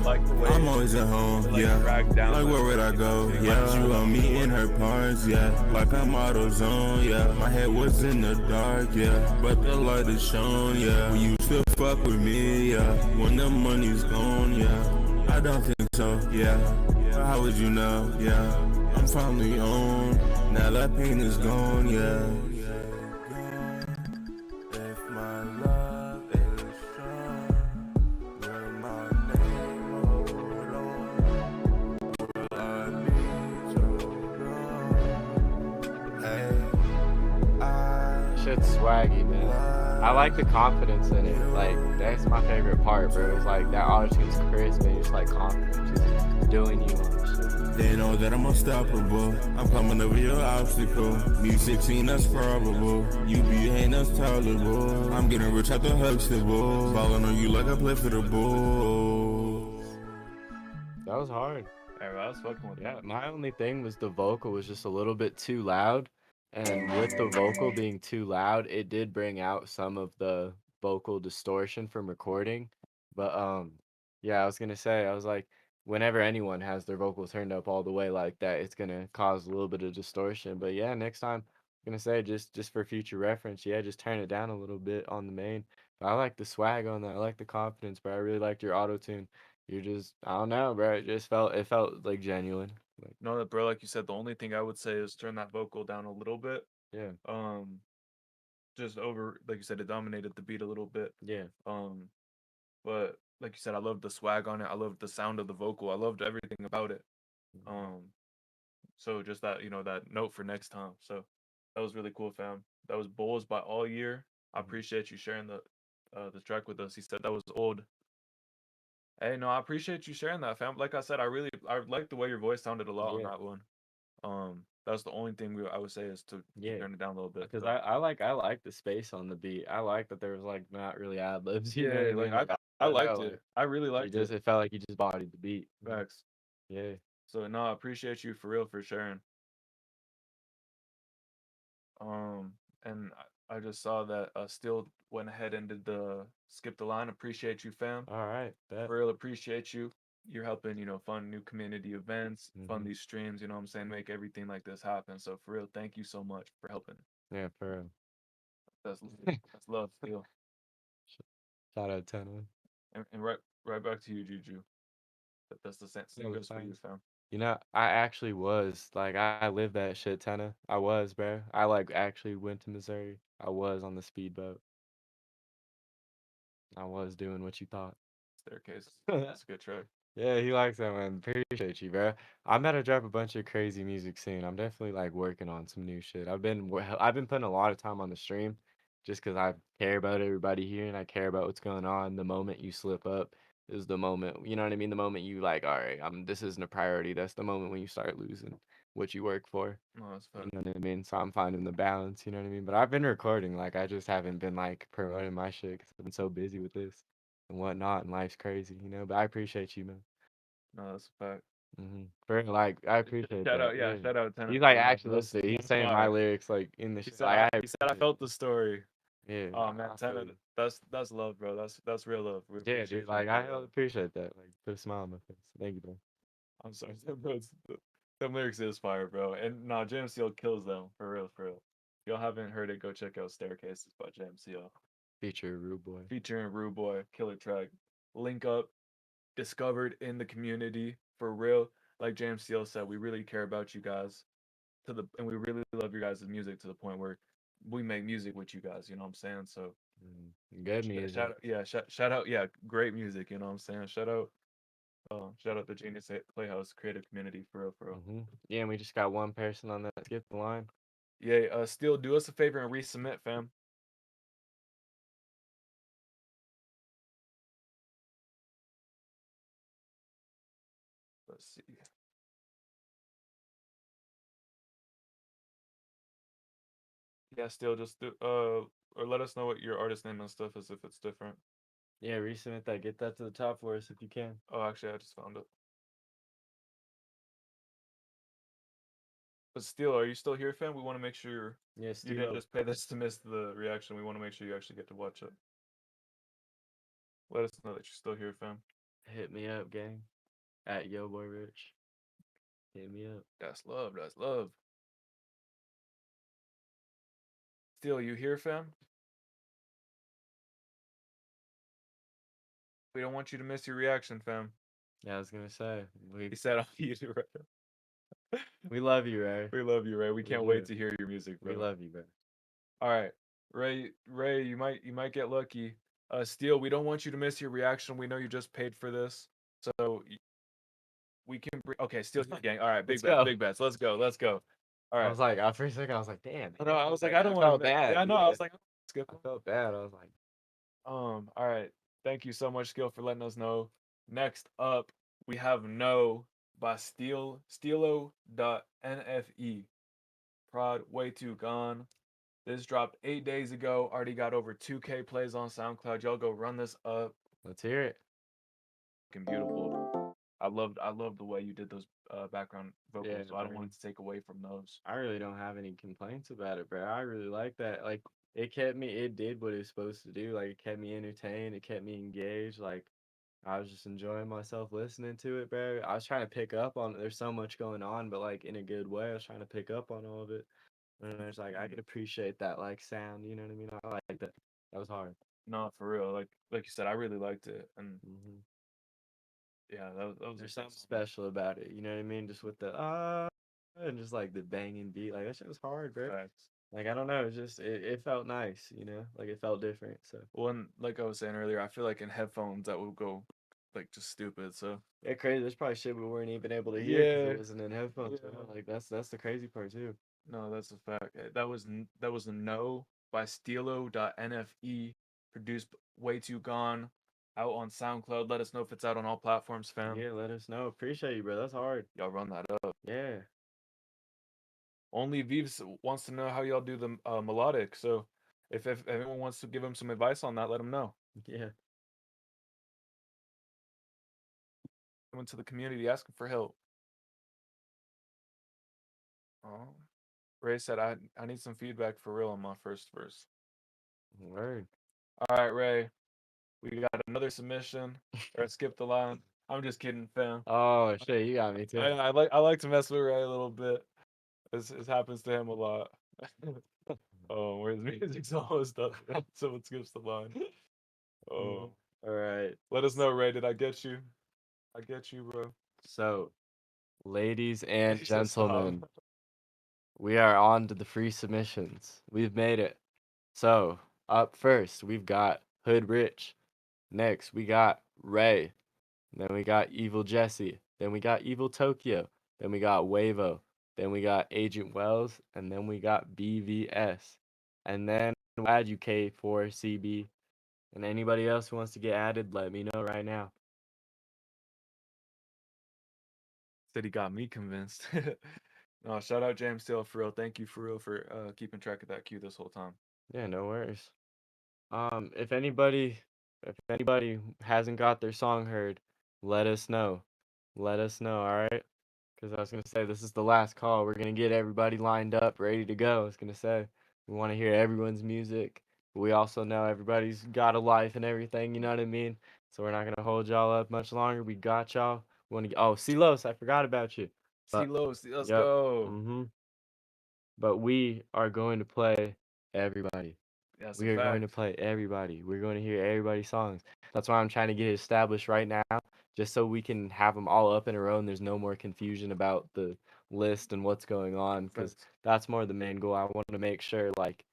I'm always at home, yeah. Like where would I go? Yeah. You want me in her parts, yeah. Like I'm AutoZone, yeah. My head was in the dark, yeah. But the light is shown, yeah. Will you still fuck with me, yeah? When the money's gone, yeah. I don't think so, yeah. How would you know, yeah? I'm finally on. Now that pain is gone, yeah. If my love is strong, will my name hold on? Will I be so wrong? Hey, Shit's swaggy, man. I like the confidence in it. Like, that's my favorite part, bro. It's like that auto-tune's crisp and it's like confident, just doing you on the shit. they know that I'm unstoppable. I'm coming over your obstacle. Music scene that's probable. You be ain't that's tolerable. I'm getting rich at the Huxtable. Falling on you like I play for the Bulls. That was hard. Hey, bro, I was fucking with Yeah, that. my only thing was the vocal was just a little bit too loud. And with the vocal being too loud, it did bring out some of the vocal distortion from recording. But yeah, I was gonna say, I was like, whenever anyone has their vocal turned up all the way like that, it's gonna cause a little bit of distortion. But yeah, next time I'm gonna say just for future reference, yeah, just turn it down a little bit on the main. But I like the swag on that. I like the confidence, but I really liked your auto tune. You're just, I don't know, bro. It felt like genuine. Like, No, bro, like you said, the only thing I would say is turn that vocal down a little bit. yeah, Just over, like you said, it dominated the beat a little bit. yeah. But like you said, I loved the swag on it. I loved the sound of the vocal. I loved everything about it. So just that, that note for next time. So that was really cool, fam. That was Bulls by All Year. I appreciate you sharing the track with us. He said that was old. Hey, no, I appreciate you sharing that, fam. Like I said, I like the way your voice sounded a lot on Yeah. that one. That's the only thing I would say is to Yeah. turn it down a little bit. Because so. I like the space on the beat. I like that there was like not really ad libs. You know what I Yeah, mean? like I don't liked know, it. I really liked it. It felt like you just bodied the beat. Facts. Yeah. So no, I appreciate you for real for sharing. And I just saw that Still went ahead and did the skip the line. Appreciate you, fam. All right. Bet. For real, appreciate you. You're helping, fund new community events, fund these streams, you know what I'm saying, make everything like this happen. So for real, thank you so much for helping. Yeah, for real. That's love, Still. Shout out 10. And right back to you, Juju. That's the same goes for you, fam. You know, I actually was like I lived that shit, Tenna. I was, bro. I like actually went to Missouri. I was on the speedboat. I was doing what you thought. Staircase. That's a good track. Yeah, he likes that one. Appreciate you, bro. I'm about to drop a bunch of crazy music soon. I'm definitely like working on some new shit. I've been putting a lot of time on the stream just because I care about everybody here and I care about what's going on. The moment you slip up is the moment, you know what I mean? The moment you like, all right, this isn't a priority. That's the moment when you start losing what you work for. No, that's You fine. know what I mean? So I'm finding the balance, you know what I mean? But I've been recording, like I just haven't been like promoting my shit because I've been so busy with this and whatnot, and life's crazy, you know. But I appreciate you, man. No, that's a fact. Very like I appreciate Shout that. out, yeah, shout out Tenant. He's like actually listening. He's saying my Fire. lyrics like in the He shit. said, Like, he said I felt the story. Yeah. Oh man, I feel Tenant, you. that's love, bro. That's real love. We Yeah, appreciate dude. you Like for I real. appreciate that. Like put a smile on my face. Thank you, bro. I'm sorry, bro. Them lyrics is fire, bro. And nah, JMCL kills them for real, for real. If y'all haven't heard it, go check out Staircases by JMCL. Feature Rude Boy. Featuring Rude Boy, killer track. Link up, discovered in the community for real. Like JMCL said, we really care about you guys and we really love your guys' music to the point where we make music with you guys. You know what I'm saying? So good music. Shout out, yeah, great music. You know what I'm saying? Shout out the Genius Playhouse creative community for real, for real. Yeah, and we just got one person on that skip the line. Yeah, Still do us a favor and resubmit, fam. Let's see. Yeah, Still just do or let us know what your artist name and stuff is if it's different. Yeah, resubmit that. Get that to the top for us if you can. Oh, actually, I just found it. But Still, are you still here, fam? We want to make sure you didn't just pay this to miss the reaction. We want to make sure you actually get to watch it. Let us know that you're still here, fam. Hit me up, gang. At Yoboyrich. Hit me up. That's love. That's love. Still, you here, fam? We don't want you to miss your reaction, fam. Yeah, I was gonna say. He said, "I'll you right now." We love you, Ray. We love you, Ray. We can't do. wait to hear your music, bro. We love you, bro. All right, Ray, you might get lucky. Steel, we don't want you to miss your reaction. We know you just paid for this, so we can. Okay, Steel gang. All right, Let's go. big bets. Let's go. All right. I was like, for a second, I was like, damn. No, I was like, man, I don't felt want to. bad. Yeah, no, I was like, skip. I felt bad. I was like, All right. Thank you so much, Skill, for letting us know. Next up, we have No by Steelo.nfe. Prod, way too gone. This dropped 8 days ago. Already got over 2K plays on SoundCloud. Y'all go run this up. let's hear it. Fucking beautiful. I loved the way you did those background vocals. Yeah, so I don't very- want to take away from those. I really don't have any complaints about it, bro. I really like that. Like, it did what it was supposed to do. Like, it kept me entertained. It kept me engaged. Like, I was just enjoying myself listening to it, bro. I was trying to pick up on it. There's so much going on, but like in a good way. I was trying to pick up on all of it. And there's like, I could appreciate that like sound, you know what I mean? I like that. That was hard. No, for real. Like you said, I really liked it. And yeah, that was There's something special about it, you know what I mean? Just with the and just like the banging beat. Like that shit was hard, bro. Facts. Like I don't know, it's just it felt nice, you know? Like it felt different. So One, like I was saying earlier, I feel like in headphones that would go like just stupid. So yeah, crazy. There's probably shit we weren't even able to hear because it wasn't in headphones. Yeah. Bro. Like that's the crazy part too. no, that's a fact. That was a No by Steelo.nfe, produced Way Too Gone, out on SoundCloud. Let us know if it's out on all platforms, fam. Yeah, let us know. Appreciate you, bro. That's hard. Y'all run that up. Yeah. Only Vivs wants to know how y'all do the melodic. So if anyone wants to give him some advice on that, let him know. Yeah. Coming to the community asking for help. Oh, Ray said I need some feedback for real on my first verse. Word. All right, Ray. We got another submission. Or skip the line. I'm just kidding, fam. Oh shit, you got me too. I like to mess with Ray a little bit. This happens to him a lot. Oh, where's music's almost done? Someone skips the line. Oh, all right. Let us know, Ray. Did I get you? I get you, bro. So, ladies and He said stop. gentlemen, we are on to the free submissions. We've made it. So, up first, we've got Hood Rich. Next, we got Ray. Then we got Evil Jesse. Then we got Evil Tokyo. Then we got Wavo. Then we got Agent Wells. And then we got BVS. And then we'll add you K4CB. And anybody else who wants to get added, let me know right now. Said he got me convinced. No, shout out JMCL for real. Thank you for real for keeping track of that queue this whole time. Yeah, no worries. If anybody hasn't got their song heard, let us know. Let us know, all right? Because I was gonna say this is the last call. We're gonna get everybody lined up, ready to go. I was gonna say we want to hear everyone's music. But we also know everybody's got a life and everything. You know what I mean? So we're not gonna hold y'all up much longer. We got y'all. We want to. Oh, Silos, I forgot about you. Silos, let's Yep. go. But we are going to play everybody. That's We a are going to fact. play everybody. We're going to hear everybody's songs. That's why I'm trying to get it established right now, just so we can have them all up in a row and there's no more confusion about the list and what's going on, because that's more the main goal. I want to make sure like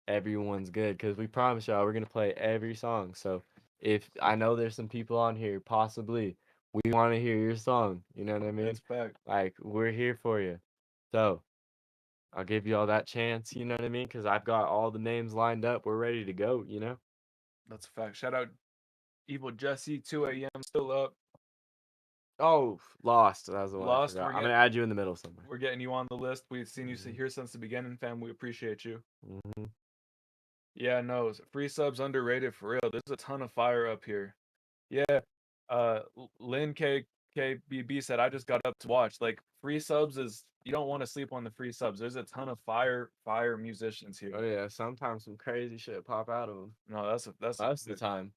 everyone's good, because we promise y'all we're going to play every song. So if I know there's some people on here, possibly we want to hear your song. You know what I mean? That's fact. Like we're here for you. So I'll give you all that chance, you know what I mean? Because I've got all the names lined up. We're ready to go, you know? That's a fact. Shout out Evil Jesse, 2 a.m. still up. Oh, Lost. That was the one. Lost. I'm going to add you in the middle somewhere. We're getting you on the list. We've seen you here since the beginning, fam. We appreciate you. Yeah, no, free subs underrated for real. There's a ton of fire up here. Yeah. Lynn KBB said I just got up to watch. Like free subs is, you don't want to sleep on the free subs. There's a ton of fire musicians here. Oh yeah, sometimes some crazy shit pop out of them. No, that's most of the time.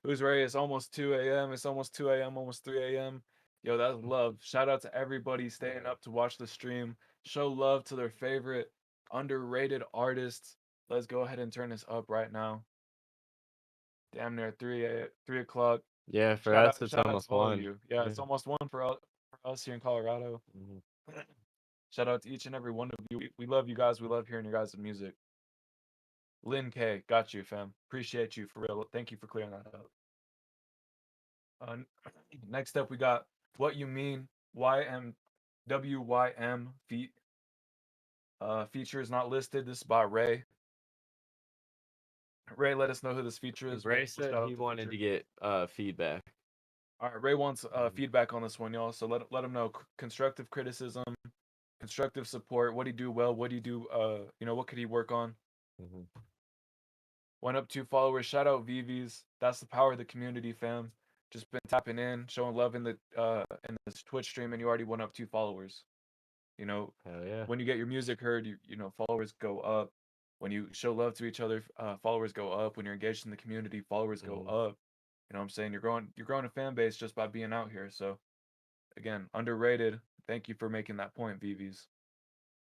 Who's ready? It's almost 2 a.m. It's almost 2 a.m. Almost 3 a.m. Yo, that's love. Shout out to everybody staying up to watch the stream. Show love to their favorite underrated artists. Let's go ahead and turn this up right now. Damn near 3 o'clock. Yeah, for us it's shout out almost to all of 1. you. Yeah, it's almost 1 for us here in Colorado. Shout out to each and every one of you. We love you guys. We love hearing your guys' music. Lynn K, got you, fam. Appreciate you for real. Thank you for clearing that up. Next up, we got What You Mean, YMWYM feat. Feature is not listed. This is by Ray. Ray, let us know who this feature is. Ray said he wanted to get feedback. All right, Ray wants feedback on this one, y'all. So let him know constructive criticism, constructive support. What do you do well? What do you do? What could he work on? Went up 2 followers. Shout out VVs. That's the power of the community, fam. Just been tapping in, showing love in this Twitch stream, and you already went up 2 followers. Hell yeah. When you get your music heard, followers go up. When you show love to each other, followers go up. When you're engaged in the community, followers go up. You know what I'm saying? You're growing a fan base just by being out here. So again, underrated. Thank you for making that point, VVs.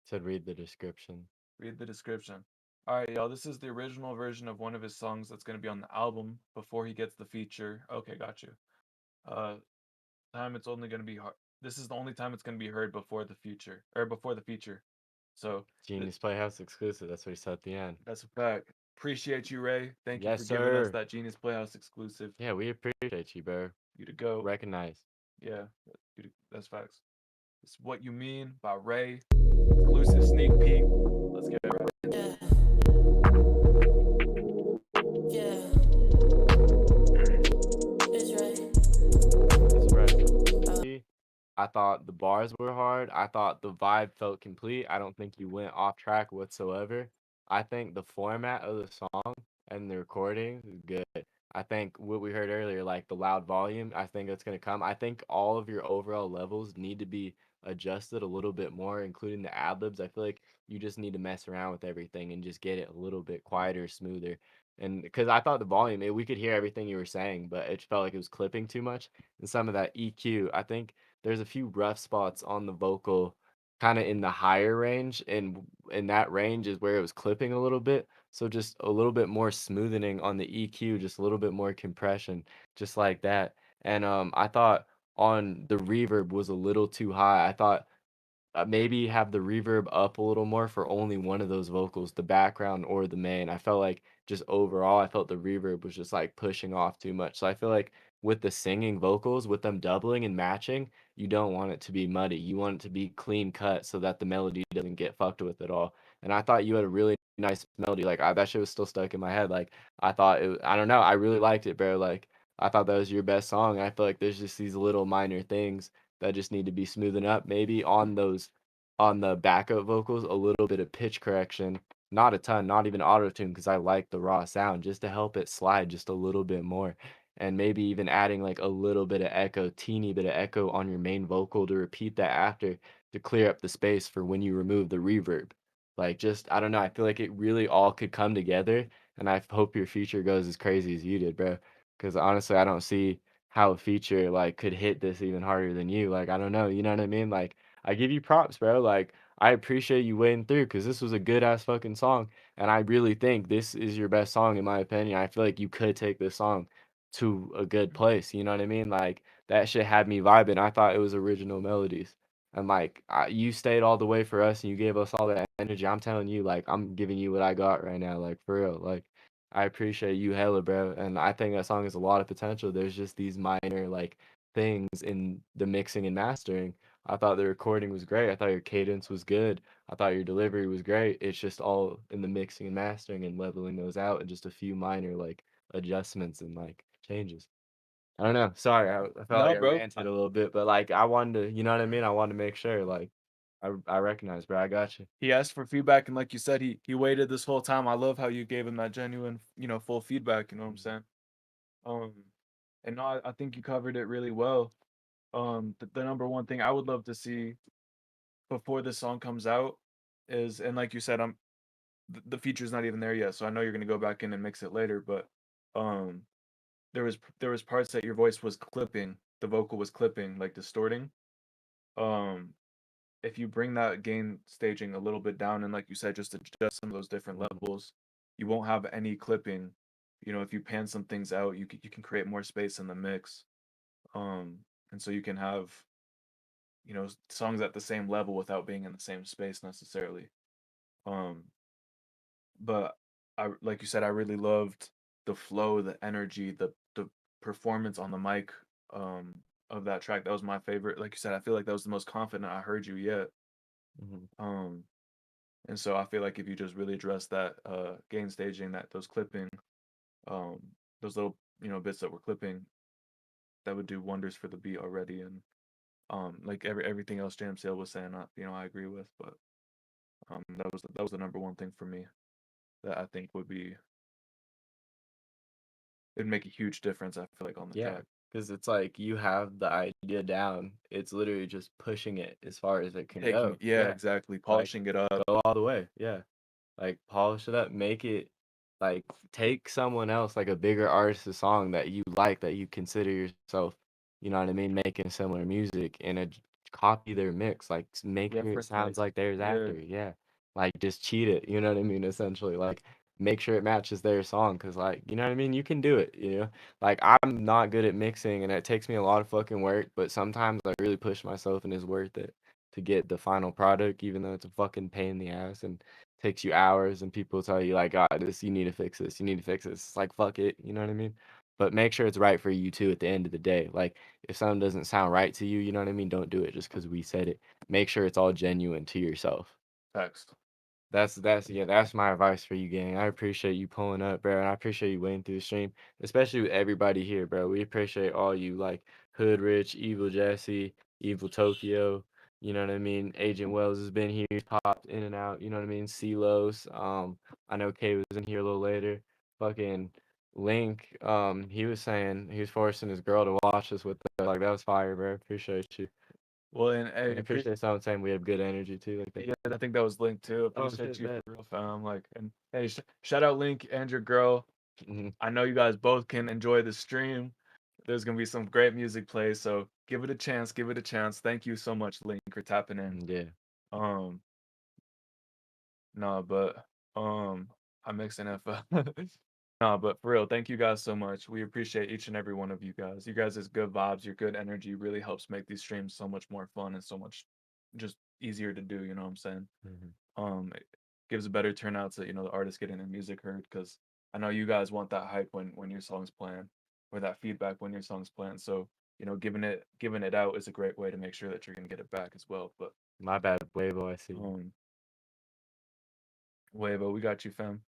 Said read the description. Read the description. All right, y'all. This is the original version of one of his songs that's going to be on the album before he gets the feature. Okay, got you. Time it's only going to be hard. This is the only time it's going to be heard before the feature. So Genius Playhouse exclusive. That's what he said at the end. That's a fact. Appreciate you, Ray. Thank you Yes, for giving us sir. that Genius Playhouse exclusive. Yeah, we appreciate you, bro. You to go. Recognize. Yeah, that's facts. It's What You Mean by Ray. Exclusive sneak peek. Let's get it right. Yeah. It's right. I thought the bars were hard. I thought the vibe felt complete. I don't think you went off track whatsoever. I think the format of the song and the recording is good. I think what we heard earlier, like the loud volume, I think it's going to come. I think all of your overall levels need to be adjusted a little bit more, including the ad libs. I feel like you just need to mess around with everything and just get it a little bit quieter, smoother. And because I thought the volume, we could hear everything you were saying, but it felt like it was clipping too much. And some of that EQ, I think there's a few rough spots on the vocal kind of in the higher range, and in that range is where it was clipping a little bit. So just a little bit more smoothing on the EQ, just a little bit more compression, just like that. And I thought on the reverb was a little too high. I thought maybe have the reverb up a little more for only one of those vocals, the background or the main. I felt like just overall, I felt the reverb was just like pushing off too much. So I feel like with the singing vocals, with them doubling and matching, you don't want it to be muddy. You want it to be clean cut so that the melody doesn't get fucked with at all. And I thought you had a really nice melody. Like that shit was still stuck in my head. Like I thought I don't know. I really liked it, bro. Like I thought that was your best song. I feel like there's just these little minor things that just need to be smoothing up. Maybe on the backup vocals, a little bit of pitch correction, not a ton, not even auto tune, because I like the raw sound, just to help it slide just a little bit more. And maybe even adding like a little bit of echo, teeny bit of echo on your main vocal to repeat that after to clear up the space for when you remove the reverb. Like just I don't know, I feel like it really all could come together, and I hope your feature goes as crazy as you did, bro. Because honestly, I don't see how a feature like could hit this even harder than you. Like I don't know, you know what I mean? Like I give you props, bro. Like I appreciate you waiting through because this was a good ass fucking song, and I really think this is your best song in my opinion. I feel like you could take this song to a good place. You know what I mean? Like that shit had me vibing. I thought it was original melodies. And like you stayed all the way for us, and you gave us all that energy. I'm telling you, like I'm giving you what I got right now, like for real. Like I appreciate you hella, bro. And I think that song has a lot of potential. There's just these minor like things in the mixing and mastering. I thought the recording was great. I thought your cadence was good. I thought your delivery was great. It's just all in the mixing and mastering and leveling those out and just a few minor like adjustments and like changes. I don't know. Sorry, I felt like I bro. ranted a little bit, but like I wanted to, you know what I mean? I wanted to make sure like I recognize, bro. I got you. He asked for feedback, and like you said, he waited this whole time. I love how you gave him that genuine, full feedback. You know what I'm saying? And no, I think you covered it really well. The number one thing I would love to see before this song comes out is, and like you said, the feature's not even there yet, so I know you're gonna go back in and mix it later. But there was parts that your voice was clipping, the vocal was clipping, like distorting. If you bring that gain staging a little bit down and like you said, just adjust some of those different levels, you won't have any clipping. If you pan some things out, you can create more space in the mix. And so you can have songs at the same level without being in the same space necessarily. But like you said, I really loved the flow, the energy, the performance on the mic of that track. That was my favorite. Like you said, I feel like that was the most confident I heard you yet. And so I feel like if you just really address that gain staging, those clipping, those little bits that were clipping, that would do wonders for the beat already. And like everything else JMCL was saying, I agree with. But that was the number one thing for me that I think it'd make a huge difference. I feel like on the track. Because it's like you have the idea down. It's literally just pushing it as far as it can go. Exactly. Polishing it up. Go all the way. Yeah. Like polish it up, make it like take someone else, like a bigger artist's song that you like, that you consider yourself, you know what I mean, making similar music, and copy their mix, like make sure it sounds like theirs after. Like just cheat it, you know what I mean, essentially. Like make sure it matches their song, because like, you know what I mean, you can do it, like I'm not good at mixing and it takes me a lot of fucking work, but sometimes I really push myself and it's worth it to get the final product, even though it's a fucking pain in the ass and takes you hours, and people tell you like, you need to fix this, you need to fix this. It's like, fuck it, you know what I mean? But make sure it's right for you too at the end of the day. Like if something doesn't sound right to you, you know what I mean, don't do it just because we said it. Make sure it's all genuine to yourself. Facts. That's my advice for you, gang. I appreciate you pulling up, bro, and I appreciate you waiting through the stream, especially with everybody here, bro. We appreciate all you, like Hood Rich, Evil Jesse, Evil Tokyo, you know what I mean? Agent Wells has been here, he's popped in and out, you know what I mean? Celos, I know Kay was in here a little later. Fucking Link, he was saying he was forcing his girl to watch us with that. Like that was fire, bro. Appreciate you. Well, and I appreciate someone saying we have good energy too. Like that. Yeah, I think that was Link too. Appreciate you for real, fam. Like, and hey, shout out Link and your girl. I know you guys both can enjoy the stream. There's gonna be some great music plays, so give it a chance. Give it a chance. Thank you so much, Link, for tapping in. No, but I'm mixing it. No, but for real, thank you guys so much. We appreciate each and every one of you guys. You guys' good vibes, your good energy really helps make these streams so much more fun and so much just easier to do. You know what I'm saying? It gives a better turnout to the artists getting their music heard, because I know you guys want that hype when your song's playing, or that feedback when your song's playing. So giving it out is a great way to make sure that you're gonna get it back as well. But my bad, Wavo, I see. Wavo, we got you, fam.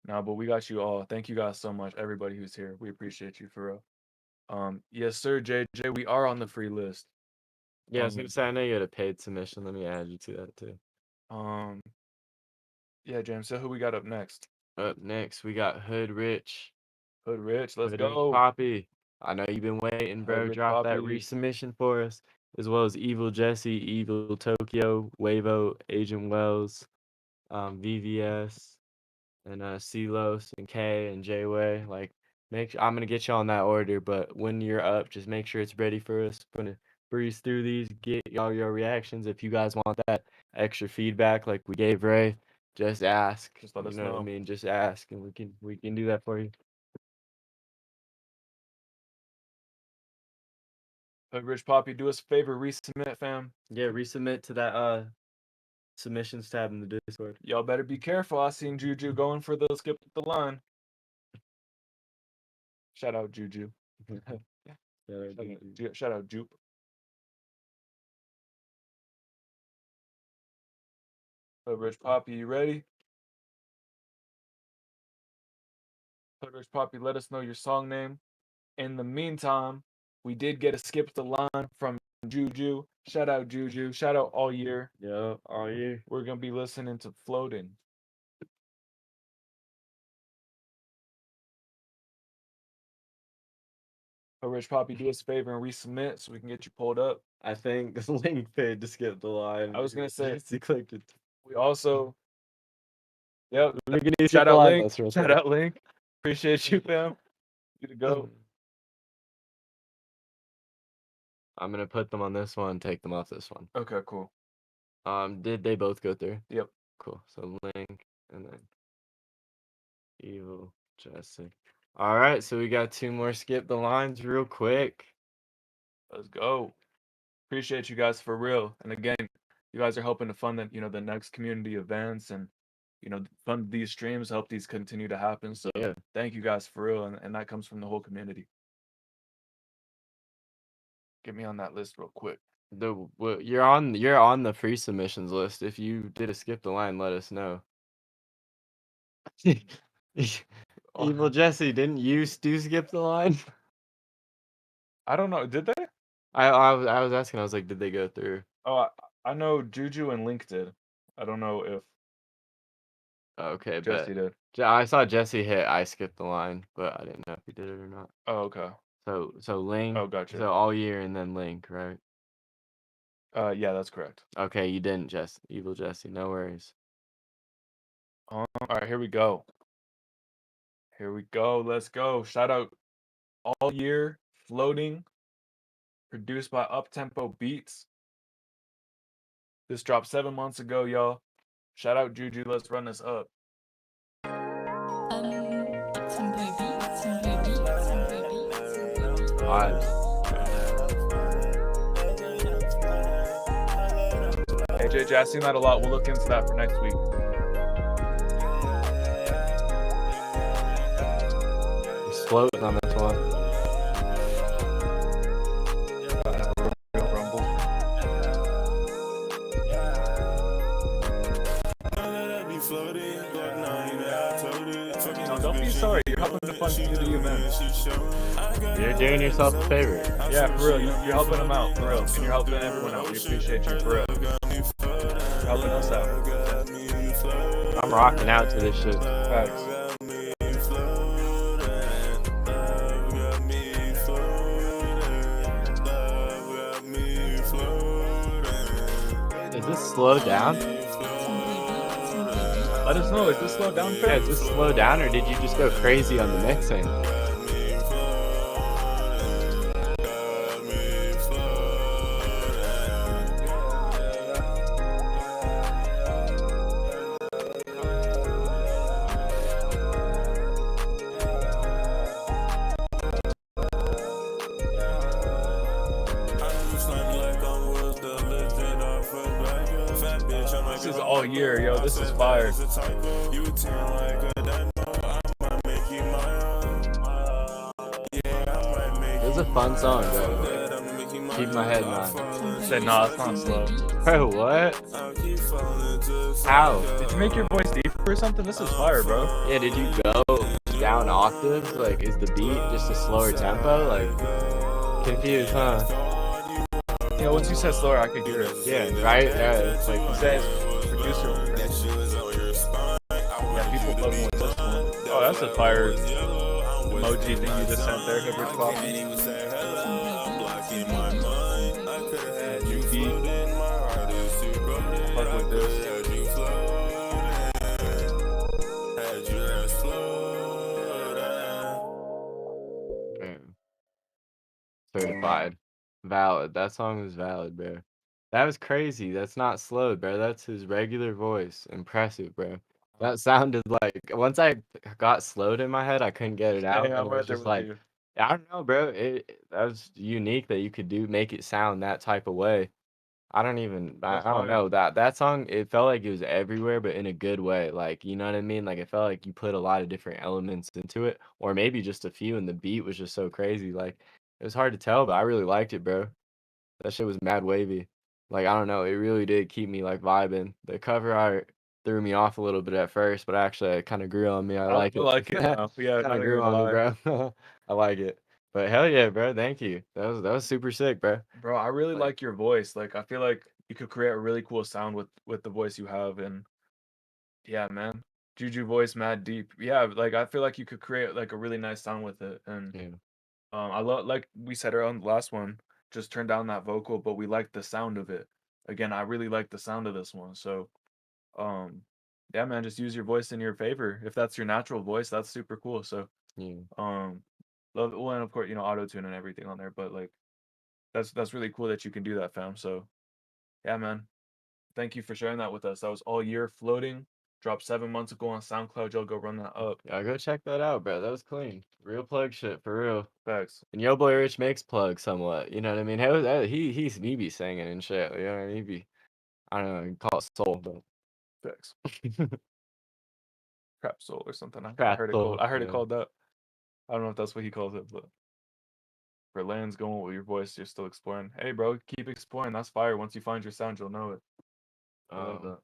No, but we got you all. Thank you guys so much, everybody who's here. We appreciate you for real. Yes, sir, JJ. We are on the free list. Yeah, I was gonna say, I know you had a paid submission. Let me add you to that too. Yeah, James. So who we got up next? Up next, we got Hood Rich. Hood Rich, let's Hood go. Rich Poppy. I know you've been waiting, bro. Drop that resubmission for us, as well as Evil Jesse, Evil Tokyo, Wavo, Agent Wells, VVS, and Celos and K and J-Way. Like, I'm gonna get you on that order, but when you're up, just make sure it's ready for us. I'm gonna breeze through these, get all your reactions. If you guys want that extra feedback, like we gave Ray, just ask. Just let us know. What I mean, just ask, and we can do that for you. Hood Rich Poppy, do us a favor, resubmit, fam. Yeah, resubmit to that submissions tab in the Discord. Y'all better be careful. I seen Juju going for the skip the line. Shout out Juju. Shout out Jupe. Hood Rich Poppy, you ready? Hood Rich Poppy, let us know your song name. In the meantime, we did get a skip the line from Juju. Shout out Juju. Shout out All Year. Yeah, All Year. We're gonna be listening to Floating. Rich Poppy, do us a favor and resubmit so we can get you pulled up. I think this Link paid to skip the line. I was gonna say he clicked it. We also, yep. Shout out Link. Shout out Link. Appreciate you, fam. You to go. I'm gonna put them on this one, take them off this one. Okay, cool. Did they both go through? Yep. Cool. So Link and then Evil Jesse. All right, so we got two more skip the lines real quick. Let's go. Appreciate you guys for real. And again, you guys are helping to fund the, the next community events and, fund these streams, help these continue to happen. So Yeah. thank you guys for real. And that comes from the whole community. Get me on that list real quick. You're on the free submissions list. If you did a skip the line, let us know. Evil Jesse, didn't you do skip the line? I don't know. Did they? I was asking. I was like, did they go through? Oh, I know Juju and Link did. I don't know if Okay, Jesse but did. I saw Jesse hit I skipped the line, but I didn't know if he did it or not. Oh, okay. So Link. Oh, gotcha. So all year and then Link, right? Yeah, that's correct. Okay, you didn't, Evil Jesse. No worries. All right, here we go. Here we go. Let's go. Shout out All Year Floating, produced by Up Tempo Beats. This dropped 7 months ago, y'all. Shout out Juju. Let's run this up. Hey, JJ, I've seen that a lot. We'll look into that for next week. He's floating on this one. Don't be sorry. You're helping to fund the event. You're doing yourself a favor. Yeah, for real. You're helping them out, for real. And you're helping everyone out. We appreciate you, for real. You're helping us out. I'm rocking out to this shit. Thanks. Is this slowed down? Let us know. Is this slowed down? Yeah, is this slowed down or did you just go crazy on the mixing? This is All Year, yo. This is fire. It's a fun song, bro. Keep my head on. Said, nah, it's not slow. Bro, what? How? Did you make your voice deeper or something? This is fire, bro. Yeah, did you go down octaves? Like, is the beat just a slower tempo? Like, confused, huh? Yeah, once you said slower, I could hear it. Yeah, right? Yeah, it's like you said producer. Yeah, people love with this one. Oh, that's a fire emoji thing you just sent there. Good for fuck with this. Certified. Valid. That song was valid, bro. That was crazy. That's not slowed, bro. That's his regular voice. Impressive, bro. That sounded like once I got slowed in my head, I couldn't get it out. Hey, I'm and it was right there just with like, you. I don't know, bro. That was unique that you could make it sound that type of way. I don't know that song. It felt like it was everywhere, but in a good way. Like, you know what I mean? Like, it felt like you put a lot of different elements into it, or maybe just a few, and the beat was just so crazy. Like, it was hard to tell, but I really liked it, bro. That shit was mad wavy. Like, I don't know, it really did keep me like vibing. The cover art threw me off a little bit at first, but actually it kind of grew on me. I like it. like it now. Yeah, Kind of grew on me, bro. I like it. But hell yeah, bro. Thank you. That was super sick, bro. Bro, I really like your voice. Like, I feel like you could create a really cool sound with the voice you have, and yeah, man. Juju voice, mad deep. Yeah, like I feel like you could create like a really nice sound with it, and Yeah. I love, like we said earlier on the last one, just turn down that vocal, but we like the sound of it. Again, I really like the sound of this one. So, yeah, man, just use your voice in your favor. If that's your natural voice, that's super cool. So, Yeah. love, well, and of course, auto tune and everything on there, but like, that's really cool that you can do that, fam. So, yeah, man, thank you for sharing that with us. That was All Year Floating, Dropped 7 months ago on SoundCloud. Y'all go run that up. Yeah, go check that out, bro. That was clean. Real plug shit for real. Facts. And Yoboyrich makes plugs somewhat. You know what I mean? He be singing and shit. You know what I mean? He be, I don't know, you call it soul, but Facts. Trap soul or something. I Trap heard it soul, called. I heard it yeah. called that. I don't know if that's what he calls it, but for Land's going with your voice, you're still exploring. Hey, bro, keep exploring. That's fire. Once you find your sound, you'll know it. I love that.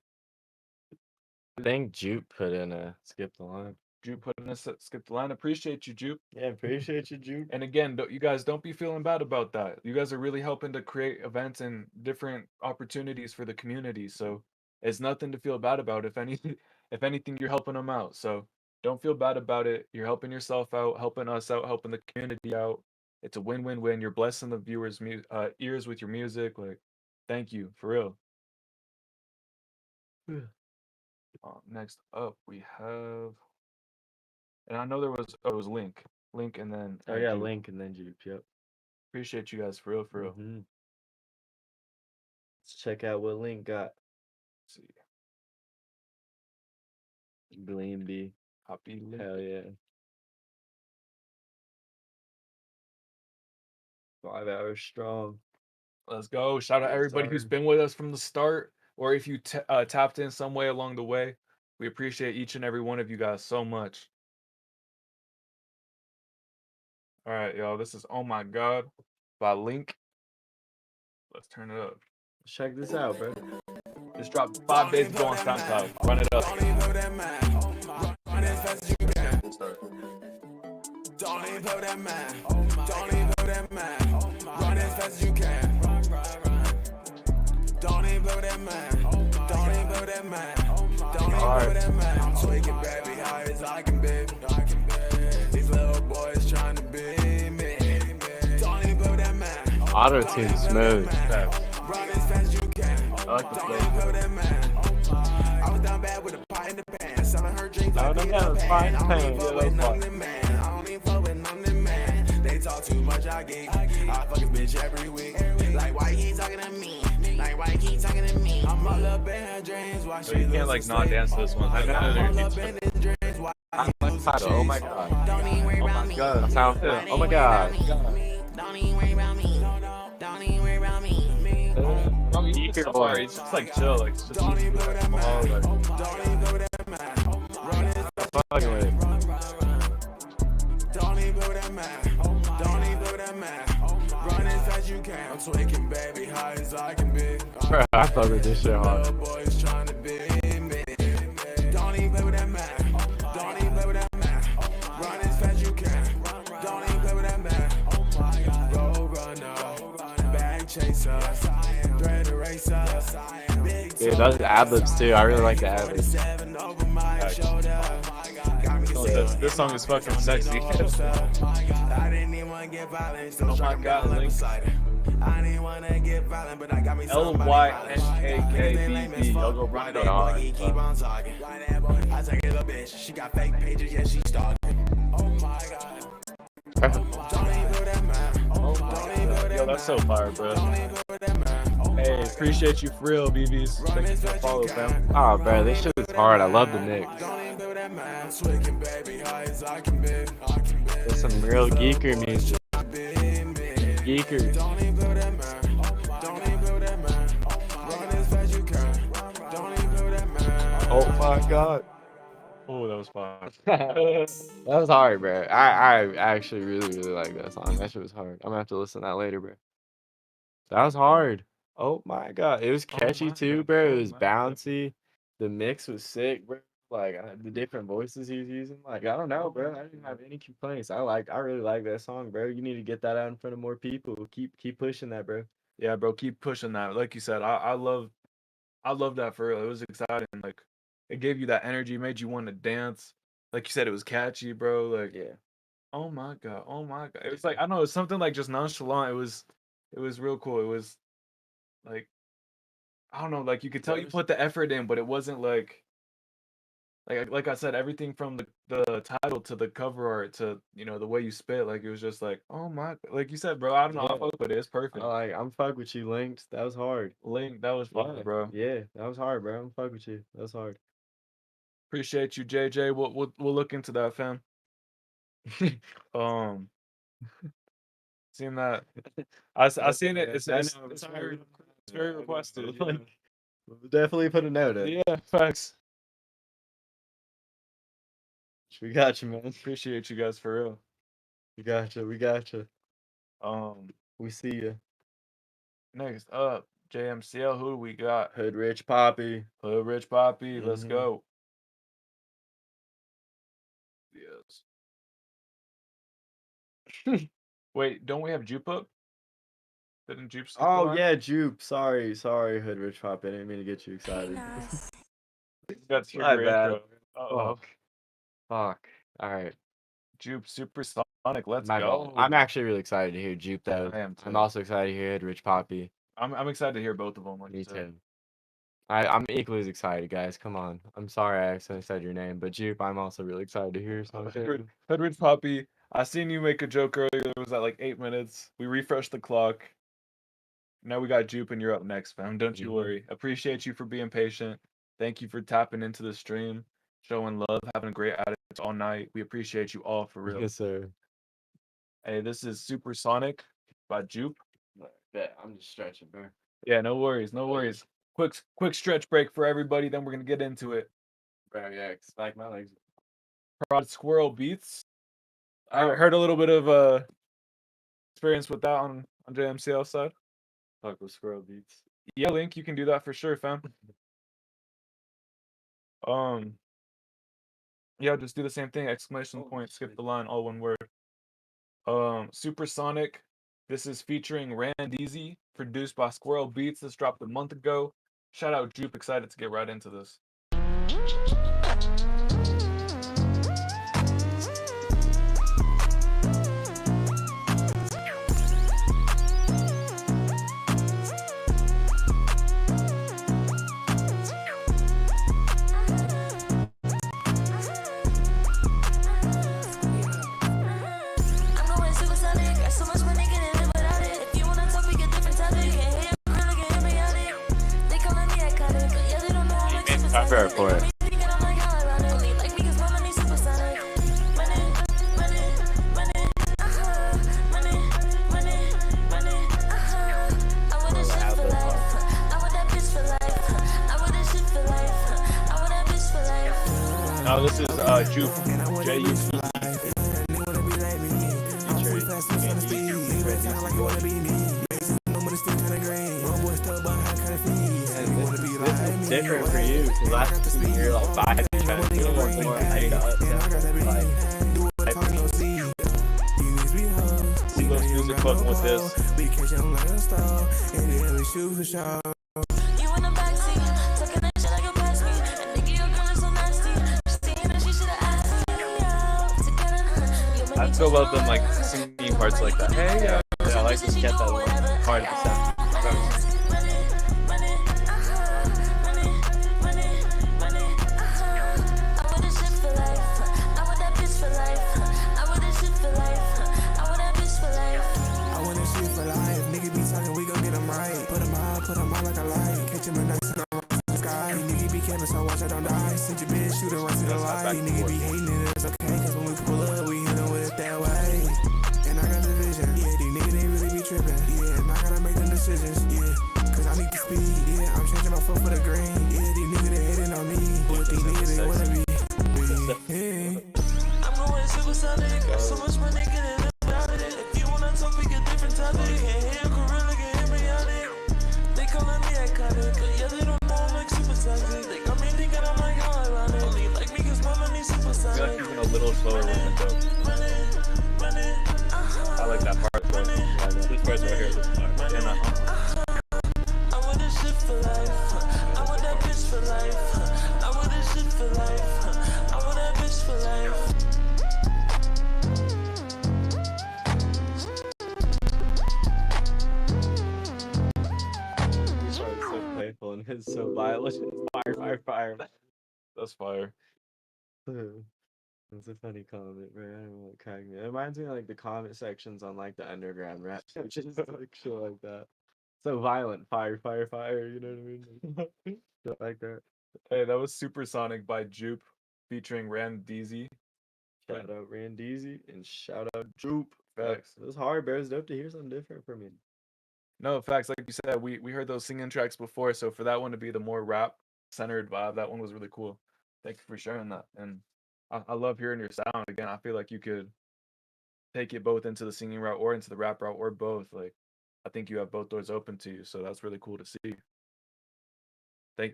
I think Jupe put in a skip the line. Jupe put in a skip the line. Appreciate you, Jupe. Yeah, appreciate you, Jupe. And again, you guys don't be feeling bad about that. You guys are really helping to create events and different opportunities for the community. So it's nothing to feel bad about. If anything, you're helping them out. So don't feel bad about it. You're helping yourself out, helping us out, helping the community out. It's a win-win-win. You're blessing the viewers' ears with your music. Like, thank you for real. Next up, we have, and I know it was Link, and then Jupe. Link and then Jupe. Yep. Appreciate you guys for real, for real. Let's check out what Link got. Let's see. Gleam B. Happy Link. Hell yeah. 5 hours strong. Let's go. Shout out everybody who's been with us from the start, or if you tapped in some way along the way. We appreciate each and every one of you guys so much. All right, y'all. This is Oh My God by Link. Let's turn it up. Check this out, bro. This dropped 5 days ago on SoundCloud. Run it up. Don't even put that man. Run as fast as you can. Don't even put that man. Don't even put that man. Run as fast as you can. Don't even put that man. Don't even put that man. Don't even put that man. I'm tweaking, baby, high as I can be. These little boys trying to be me. Don't even put that man. Auto-tune smooth. Run as fast as you can. Don't even put that man. I was down bad with a pie in the pan, selling her drinks like Peter Pan. I don't even fuck with none of them, man. I don't even fuck with none of them, man. They talk too much, I geek. I fuck a bitch every week. Like, why you ain't talking to me? Like, why you keep talking to me? I'm all up in her dreams. Why So you can't like not dance to this one. I know all up in his dreams. Why I like title. Oh my god. don't even worry about me? That sounds good. Oh my god. Don't even worry about me. Don't even worry about me. He's just like chill, like just Don't even put that man. like, Don't even put that man. Run as Fucking with it. Don't even put that man. Don't even put that man. Run as fast as you can. I'm tweaking, baby, high as I can be. Bro, I fuck with this shit hard. Little boys trying to be me. Don't even play with that man. Don't even play with that man. Run as fast as you can. Don't even play with that man. Road runner, bag chaser, thread eraser. Dude, those ad-libs too. I really like the ad-libs. this song is fucking sexy. I didn't even want to get violent. Still Oh my god, Link. I didn't want to get violent, but I got me LYNKKBB. Y'all go run it on. Keep on talking. I take it a bitch. She got fake pages, yeah, she stalking. Oh my god. Don't even put that man. Don't even put that Yo, that's so fire, bro. Hey, appreciate you for real, BBs. Thank you for the follow, fam. Oh, bro, this shit is hard. I love the mix. There's some real geeker music. Geeker. Oh my god. Oh, that was fire. That was hard, bro. I actually really like that song. That shit was hard. I'm gonna have to listen to that later, bro. That was hard. Oh my god. It was catchy too, bro. It was bouncy. The mix was sick, bro. Like the different voices he was using. Like, I don't know, bro. I didn't have any complaints. I really like that song, bro. You need to get that out in front of more people. Keep pushing that, bro. Yeah, bro, keep pushing that. Like you said, I love that for real. It was exciting. Like, it gave you that energy, made you want to dance. Like you said, it was catchy, bro. Like, yeah. Oh my god. Oh my god. It was like, I don't know, it was something like just nonchalant. It was real cool. It was like, I don't know, like you could tell you put the effort in, but it wasn't like I said, everything from the title to the cover art to, you know, the way you spit, like it was just like, oh my, like you said, bro, I don't know, I fuck with it. It's perfect. I'm fuck with you, Linked. That was hard. Link, that was fun, bro. Yeah, that was hard, bro. I'm fuck with you. That was hard. Appreciate you, JJ. We'll look into that, fam. Seen that. I seen it. It's very requested. Like, We'll definitely put a note in. yeah, facts. We got you, man. Appreciate you guys for real. We got you. We got you. We see you. Next up, JMCL. Who do we got? Hood Rich Poppy. Hood Rich Poppy. Let's go. Yes. Wait, don't we have Jupe up? Didn't Jupe skip the Oh line? yeah, Jupe. Sorry, Hood Rich Poppy. I didn't mean to get you excited. That's My your bad. intro. Uh-oh. Fuck. All right. Jupe Supersonic. Let's My go. bad. I'm actually really excited to hear Jupe though. I am too. I'm also excited to hear Hood Rich Poppy. I'm excited to hear both of them. Like Me you said. too. I'm equally as excited, guys. Come on. I'm sorry I accidentally said your name, but Jupe, I'm also really excited to hear something. Hood Rich Poppy. I seen you make a joke earlier. It was at like 8 minutes. We refreshed the clock. Now we got Jupe and you're up next, fam. Don't you worry. Appreciate you for being patient. Thank you for tapping into the stream, showing love, having a great attitude all night. We appreciate you all for real. Yes, sir. Hey, this is Supersonic by Jupe. Bet. I'm just stretching, bro. Yeah, no worries, no worries. Quick stretch break for everybody, then we're gonna get into it. Bro, yeah, like my legs. Prod Squirrel Beats. I heard a little bit of experience with that on JMCL side. Fuck with Squirrel Beats. Yeah, Link, you can do that for sure, fam. Yeah, just do the same thing. Exclamation point, skip the line, all one word. Supersonic. This is featuring Randeezy, produced by Squirrel Beats. This dropped a month ago. Shout out Jupe, excited to get right into this. Fair for it. Now this is Jupe, J-U-P. Different for you, because last year like 5 tracks, you know, more hyped up. Steelo's music fucking with this. I still love them like singing parts like that. Hey, yeah, I like to get that one part of the sound. Put them out like a light. Catch him in nice and I'm in the sky. Nigga be careful, so watch I don't die. Send your bitch, shoot her right to the light. Nigga be hating it, it's okay. Cause when we pull up, we hit them with it that way. And I got the vision. Yeah, these niggas they really be tripping. Yeah, and I gotta make them decisions. Yeah, cause I need the speed. Yeah, I'm changing my foot for the green. Yeah, these niggas they hating on me. But these niggas they wanna be. Yeah. I'm going supersonic. Got so much money, get it out of it. If you wanna talk, we get different topics. Can't hear a gorilla, get hit me on it. Calling me iconic, yeah, they don't know I'm like super toxic. They got me thinking I'm like how ironic. Only like me cause my money's super I feel like even a little slower with the dope. I like that part though. This part right here, this part. And I want this shit for life. I want that bitch for life. I want this shit for life. I want that bitch for life. And it's so violent. Fire. That's fire. That's a funny comment, bro. I don't know what cracked me. It reminds me of like the comment sections on like the underground rap, just like shit like that. So violent, fire. You know what I mean? Shit like that. Hey, that was Supersonic by Jupe. featuring Randeezy. Shout out Randeezy and shout out Droop. Facts. It was hard, bro. It was dope to hear something different from you. No, facts. Like you said, we heard those singing tracks before, so for that one to be the more rap centered vibe, that one was really cool. Thank you for sharing that. And I love hearing your sound. Again, I feel like you could take it both into the singing route or into the rap route or both. Like, I think you have both doors open to you, so that's really cool to see.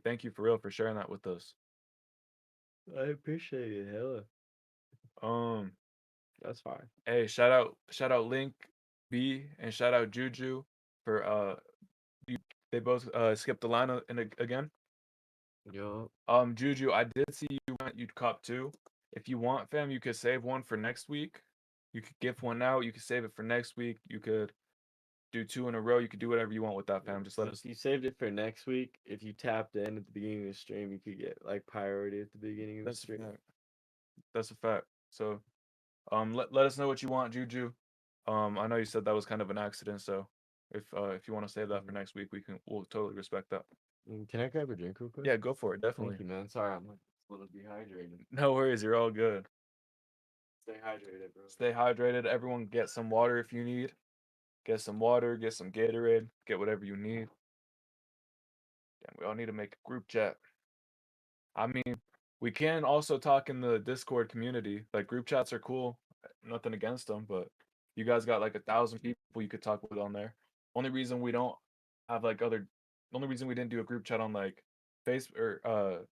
Thank you for real for sharing that with us. I appreciate it, hella. That's fine. Hey, shout out Link B and shout out Juju for they both skipped the line again. Yo. Juju, I did see you'd cop 2. If you want, fam, you could save one for next week. You could gift one out. You could save it for next week. You could do 2 in a row. You could do whatever you want with that, fam. Just let us. If you saved it for next week, if you tapped in at the beginning of the stream, you could get like priority at the beginning of the stream. That's a fact. So, let us know what you want, Juju. I know you said that was kind of an accident, so if you want to save that for next week, we'll totally respect that. Can I grab a drink real quick? Yeah, go for it. Definitely. Thank you, man. Sorry, I'm like a little dehydrated. No worries. You're all good. Stay hydrated, bro. Stay hydrated. Everyone get some water if you need. Get some water. Get some Gatorade. Get whatever you need. Damn, we all need to make a group chat. I mean, we can also talk in the Discord community. Like, group chats are cool. Nothing against them, but you guys got like 1,000 people you could talk with on there. Only reason we don't have like the only reason we didn't do a group chat on like Facebook or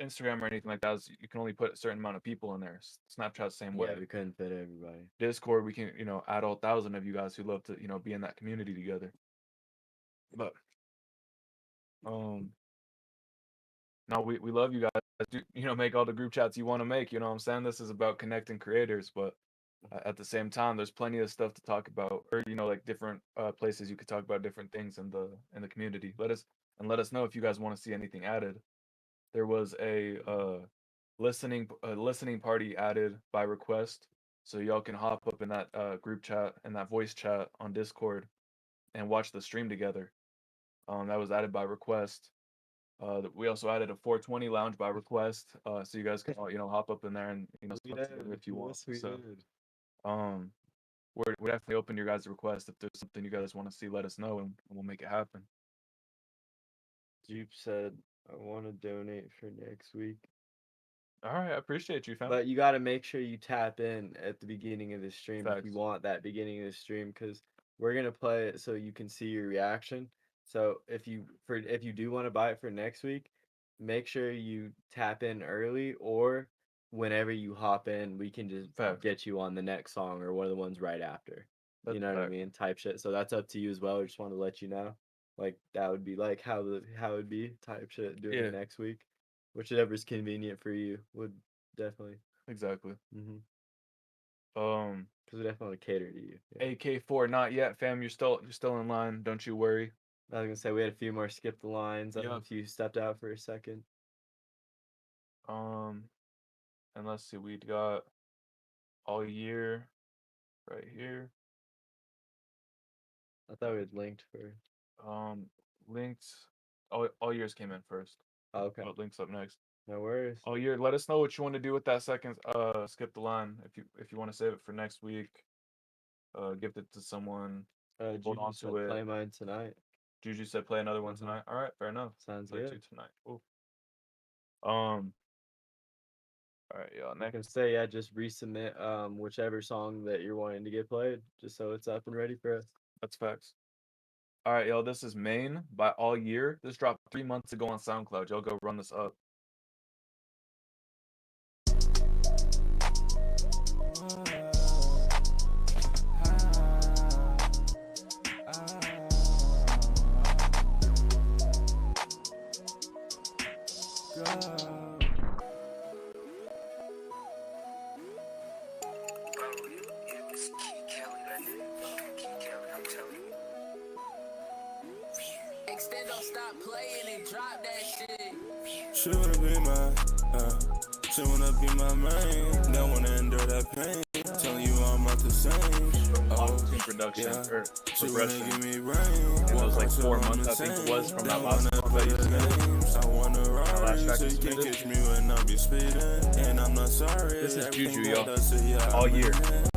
Instagram or anything like that is you can only put a certain amount of people in there. Snapchat's the same way. Yeah, we couldn't fit everybody. Discord, we can, add all 1,000 of you guys who love to, be in that community together. But no, we love you guys. Do, make all the group chats you want to make. You know what I'm saying? This is about connecting creators, but at the same time, there's plenty of stuff to talk about, or like different places you could talk about different things in the community. Let us know if you guys want to see anything added. There was a listening party added by request, so y'all can hop up in that group chat and that voice chat on Discord and watch the stream together. That was added by request. We also added a 420 lounge by request, so you guys can hop up in there and if you want. So we're definitely open to your guys' request. If there's something you guys want to see, let us know and we'll make it happen. Jeep said, I want to donate for next week. All right, I appreciate you, fam. But you got to make sure you tap in at the beginning of the stream Facts. if you want that beginning of the stream, because we're gonna play it so you can see your reaction. So if you do want to buy it for next week, make sure you tap in early, or whenever you hop in, we can just get you on the next song or one of the ones right after. You know what I mean? Type shit. So that's up to you as well. I just want to let you know. Like, that would be like how it'd be type shit doing it next week. Whichever's convenient for you would definitely. Exactly. Because we definitely want to cater to you. Yeah. AK4, not yet, fam. You're still in line. Don't you worry. I was gonna say we had a few more skip the lines. I don't know if you stepped out for a second. And let's see, we got all year right here. I thought we had linked for. Linked. All years came in first. Oh, okay. But links up next. No worries. All year. Let us know what you want to do with that second. Skip the line if you want to save it for next week. Gift it to someone. Hold on to it. Play mine tonight. Juju said play another one tonight. All right, fair enough. Sounds play good. 2 tonight. Ooh. All right, y'all. Next. I can say just resubmit whichever song that you're wanting to get played, just so it's up and ready for us. That's facts. All right, y'all. This is Main by All Year. This dropped 3 months ago on SoundCloud. Y'all go run this up. She wanna be my, she wanna be my main. Don't wanna endure that pain. Telling you I'm not the same. Oh, production or progression in those like 4 months, I think it was, from that last song that you submitted. That last track you submitted. This is Juju, yo. All year.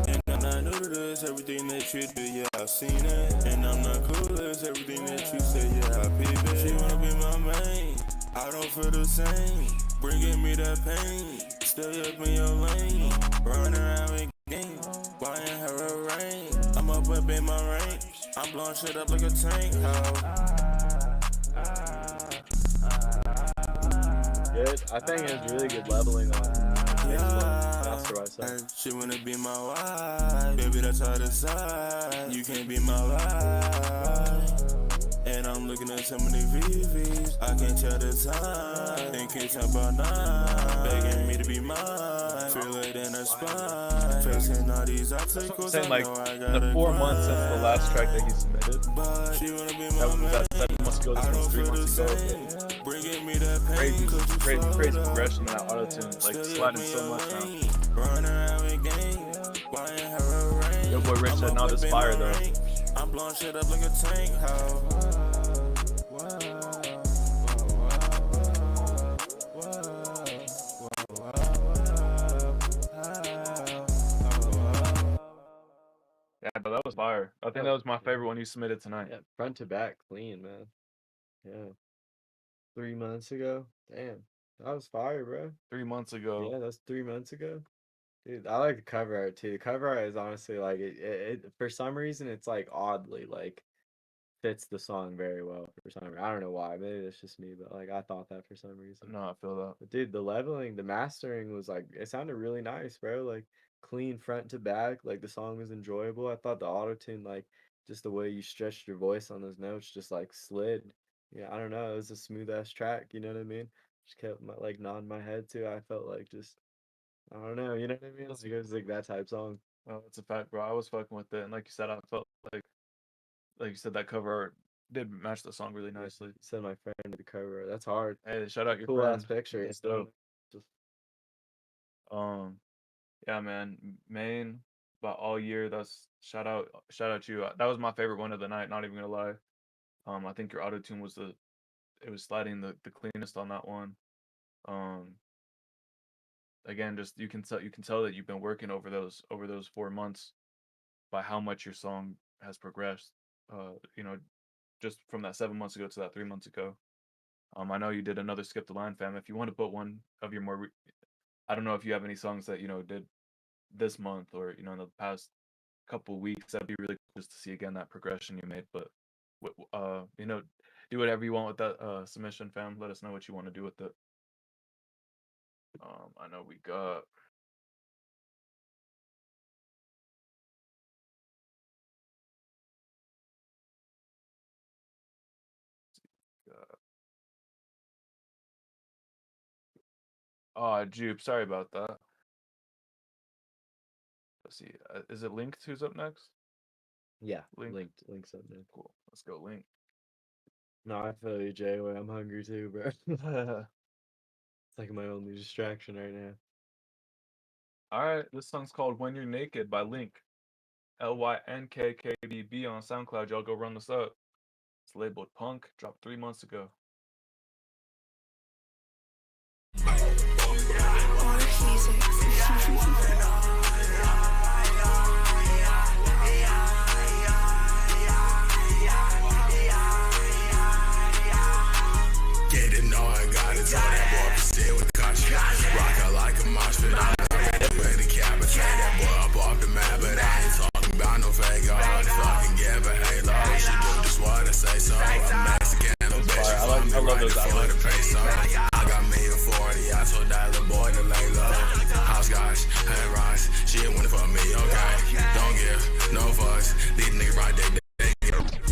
And I know this, everything that you do, yeah, I've seen it. And I'm not clueless, everything that you say, yeah, I peep it. She wanna be my main, I don't feel the same. Bringing me that pain, stay up in your lane. Run around with game, buying her a ring. I'm up in my range, I'm blowing shit up like a tank. Good. I think it's really good leveling on. She wanna be my wife, baby, that's how I decide. You can't be my wife. And I'm looking at so many VVs, I can't tell the time. Thinking about 9, begging me to be mine. Feel it in her spine, facing all these obstacles. Saying like the 4 months since the last track that he submitted. That 7 months ago, this one's 3 months ago. Crazy progression in that auto-tune, like sliding so much now. Yoboyrich said, "Not this fire though." I'm blowing shit up like a tank. Yeah, but that was fire. I think that was my favorite one you submitted tonight. Yeah, front to back, clean, man. Yeah. 3 months ago. Damn. That was fire, bro. 3 months ago. Yeah, that's 3 months ago. Dude, I like the cover art too. The cover art is honestly like it for some reason it's like oddly like fits the song very well for some reason. I don't know why. Maybe that's just me, but like I thought that for some reason. No, I feel that. But dude, the leveling, the mastering was like it sounded really nice, bro. Like clean front to back. Like the song was enjoyable. I thought the auto-tune, like just the way you stretched your voice on those notes just like slid. Yeah, I don't know. It was a smooth ass track, you know what I mean? Just kept my, like nodding my head too. I felt like just I don't know, you know what I mean? Like, it was like that type song. Oh, that's a fact, bro. I was fucking with it, and like you said, I felt like you said, that cover art did match the song really nicely. You said my friend did the cover art. That's hard. Hey, shout out your cool friend. ass picture. It's dope. Yeah, man. Main, about all year. That's shout out you. That was my favorite one of the night. Not even gonna lie. I think your auto tune was it was sliding the cleanest on that one. Again, just you can tell that you've been working over those 4 months by how much your song has progressed. You know, just from that 7 months ago to that 3 months ago. I know you did another Skip the Line, fam. If you want to put one of your more, I don't know if you have any songs that did this month or in the past couple weeks. That'd be really cool just to see again that progression you made. But do whatever you want with that submission, fam. Let us know what you want to do with it. I know we got Jupe, sorry about that. Let's see. Is it Linked who's up next? Yeah, Link's up next. Cool. Let's go, Link. No, I feel you, Jay. I'm hungry too, bro. It's like my only distraction right now. Alright, this song's called When You're Naked by Link. LYNKKBB on SoundCloud. Y'all go run this up. It's labeled Punk, dropped 3 months ago. Get to know I got it, tell that boy still with caution. Rock out like a mosh pit. With the capital, that boy up off the map, but I ain't talking about no fake art. Fucking give a halo. She do just what I say, so I'm Mexican. I love those albums. I got me a 40, I told that little boy to lay low. House guys, hey rise, she ain't winning for me, okay? Don't give no fucks, these niggas right there.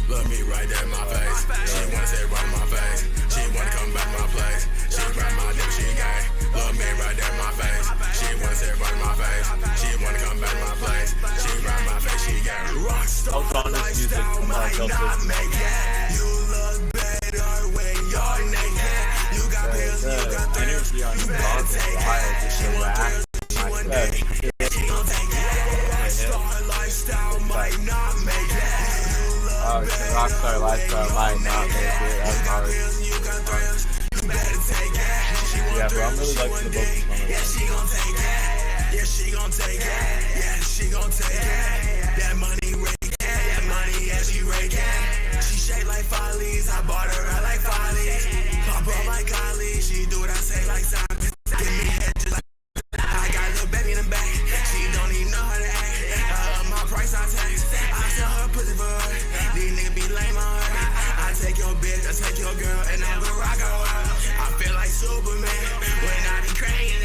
Look me right there in my face. She wanna say right in my face. She wanna come back to my place. She grab my dick, she gay. Look me right there in my face. She wanna say right in my face. She wanna come back to my place. She grab my face, she gay. Rockstar lifestyle might not make it. You look better when you're naked. You got pills, you got thrills. You better take it. She want thrills, she want dick. She gon' take it. Rockstar lifestyle. lifestyle might not make it. Oh, it's the rockstar lifestyle might not make it. That's hard. Yeah, bro, I'm really liking the vocals on it. Yeah, she gon' take it. Yeah, she gon' take it. Yeah, she gon' take it. That money rake, that money, yeah, she rake it. She shake like follies, I bought her out like follies. Pop up like Kylie, she do what I say like Simon. Give me head just like I got a little baby in the back. She don't even know how to act. My price I tax. I sell her pussy for her. These niggas be lame on her. I take your bitch, I take your girl, and I'm gonna rock her world. I feel like Superman when I be crazy.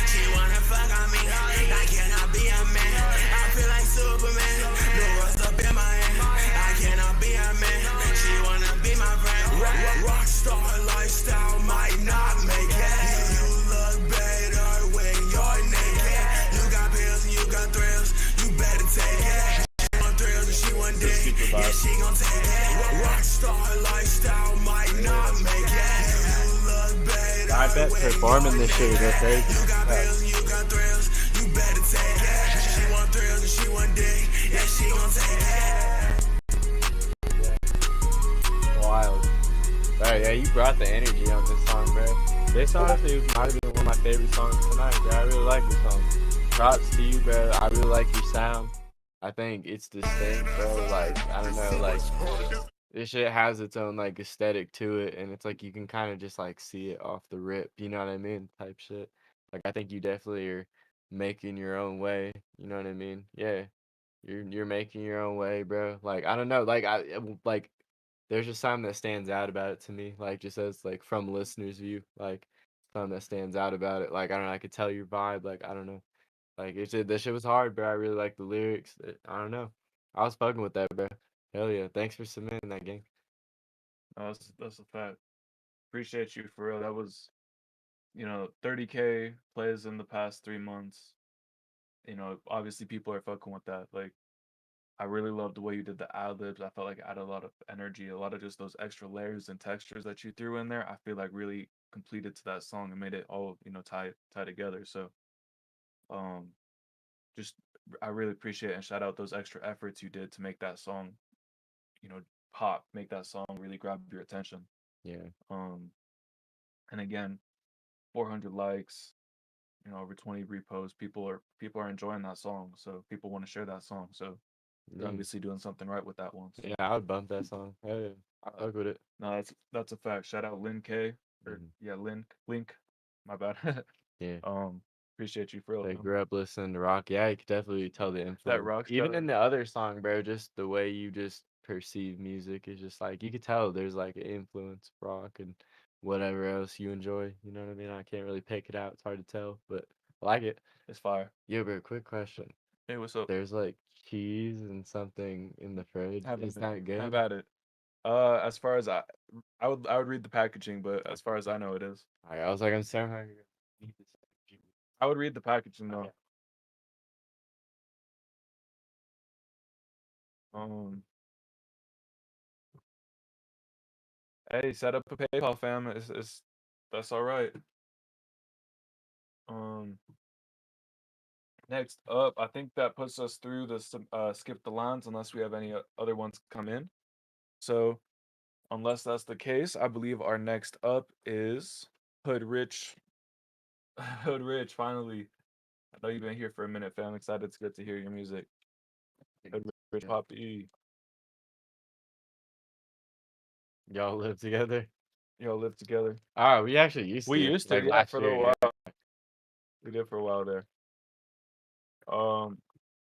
She wanna fuck on me. I cannot be a man. I feel like Superman. No rust up in my hand. I cannot be a man. She wanna be my friend. Rockstar lifestyle might not make it. You look better when you're naked. You got pills and you got thrills. You better take it. She want thrills and she want dick. Yeah, she gon' take it. Rockstar lifestyle might not make it. You look better. I bet performing this shit is okay. You got pills and you got thrills. You better take it. She want thrills and she want dick. Yeah, she gon' take it. Wild. Bro, yeah, you brought the energy on this song, bro. This honestly might have been one of my favorite songs tonight, bro. I really like this song. Props to you, bro. I really like your sound. I think it's distinct, bro. Like, I don't know, like, this shit has its own, like, aesthetic to it, and it's like you can kind of just, like, see it off the rip, you know what I mean? Type shit. Like, I think you definitely are making your own way, you know what I mean? Yeah. You're making your own way, bro. Like, I don't know, like, there's just something that stands out about it to me, like, just as, like, from listener's view, like, something that stands out about it. Like, I don't know, I could tell your vibe, like, I don't know. Like, this shit was hard, bro. I really like the lyrics. I don't know. I was fucking with that, bro. Hell yeah. Thanks for submitting that, gang. No, that's a fact. Appreciate you for real. That was, 30K plays in the past 3 months. Obviously people are fucking with that. Like, I really love the way you did the ad-libs. I felt like it added a lot of energy, a lot of just those extra layers and textures that you threw in there. I feel like really completed to that song and made it all, tie together. So, just I really appreciate and shout out those extra efforts you did to make that song, pop, make that song really grab your attention. Yeah. And again, 400 likes, over 20 reposts. People are enjoying that song, so people want to share that song. So you're obviously doing something right with that one. So. Yeah, I would bump that song. Hell yeah. I fuck with it. No, that's a fact. Shout out Lynn K. Or Link. My bad. Yeah. Appreciate you for real. I grew up listening to rock. Yeah, you could definitely tell the influence. That rock Even stuff. in the other song, bro, just the way you just perceive music is just like you could tell there's like an influence of rock and whatever else you enjoy. You know what I mean? I can't really pick it out. It's hard to tell, but I like it. It's fire. Yo, bro, quick question. Hey, what's up? There's like cheese and something in the fridge. Is that good? How about it? As far as I would read the packaging, but as far as I know, it is. I was like, I'm so hungry. I would read the packaging though. Hey, set up a PayPal, fam. It's that's all right. Next up, I think that puts us through the skip the lines unless we have any other ones come in. So, unless that's the case, I believe our next up is Hood Rich. Hood Rich, finally. I know you've been here for a minute, fam. Excited to get to hear your music. Hood Rich Poppy. Y'all live together? Y'all live together. Oh, we actually used to. We used to, like, yeah, last for a little year, while. We did for a while there. Hood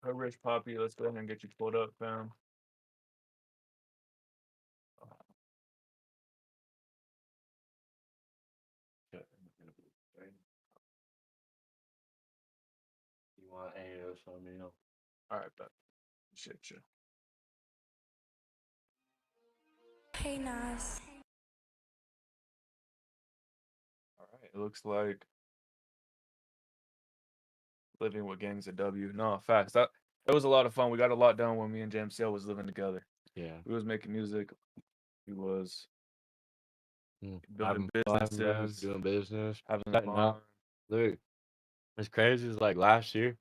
Rich Poppy, let's go ahead and get you pulled up, fam. You want any of those from me? No. All right, bet. Shit, you. Hey, Nas. All right, it looks like living with gangs at W. No, facts. That was a lot of fun. We got a lot done when me and JMCL was living together. Yeah. We was making music. We was Having building fun, businesses, doing business, having setting fun. up. Look, it's crazy. It's like last year.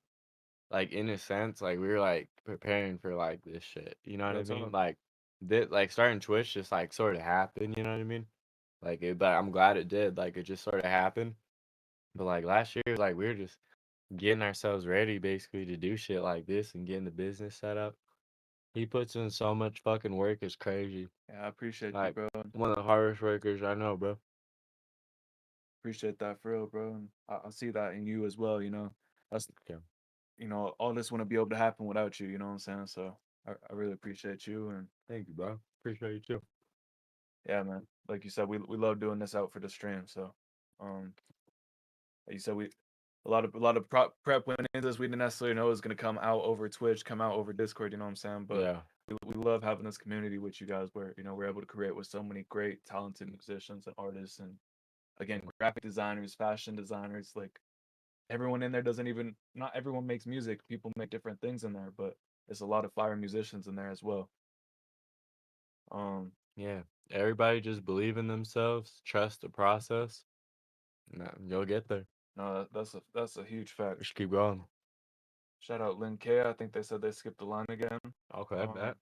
like in a sense, like we were like preparing for like this shit. You know what I That's mean? all. Like like starting Twitch just like sort of happened. You know what I mean? Like but I'm glad it did. Like it just sort of happened. But like last year, like we were just getting ourselves ready basically to do shit like this and getting the business set up. He puts in so much fucking work, it's crazy. Yeah, I appreciate you, Like bro. one of the hardest workers I know, bro. Appreciate that for real, bro. And I see that in you as well. You know, that's all this wouldn't be able to happen without you. You know what I'm saying? So I really appreciate you, and thank you, bro. Appreciate you too. Yeah, man. Like you said, we love doing this out for the stream. So, like you said, a lot of prep went into this. We didn't necessarily know it was gonna come out over Twitch, come out over Discord. You know what I'm saying? But yeah, we love having this community with you guys, where we're able to create with so many great, talented musicians and artists, and again, graphic designers, fashion designers. Like everyone in there not everyone makes music. People make different things in there, but there's a lot of fire musicians in there as well. Yeah. Everybody just believe in themselves, trust the process. Nah, you'll get there. No, that's a huge fact. Just keep going. Shout out Lynn K. I think they said they skipped the line again. Okay, I bet.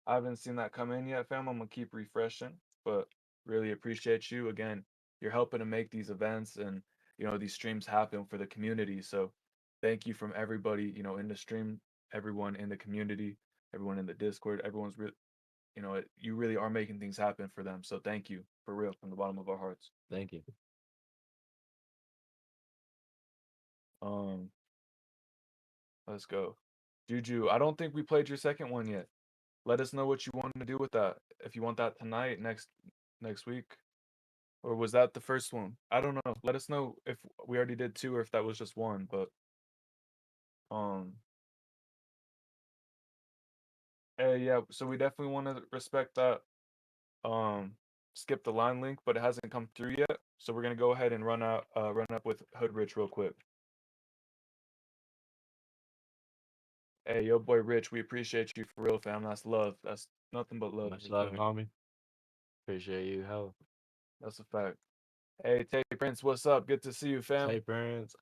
I haven't seen that come in yet, fam. I'm gonna keep refreshing, but really appreciate you. Again, you're helping to make these events and these streams happen for the community. So thank you from everybody, in the stream, everyone in the community, everyone in the Discord, everyone's you really are making things happen for them. So thank you for real from the bottom of our hearts. Thank you. Let's go. Juju, I don't think we played your second one yet. Let us know what you want to do with that. If you want that tonight, next week, or was that the first one? I don't know. Let us know if we already did two or if that was just one. But hey, yeah. So we definitely want to respect that. Skip the line link, but it hasn't come through yet. So we're gonna go ahead and run up with Hood Rich real quick. Hey, yo, boy, Rich, we appreciate you for real, fam. That's love. That's nothing but love. Much love, homie. Appreciate you, hell. That's a fact. Hey, Tay Prince, what's up? Good to see you, fam. Tay Prince.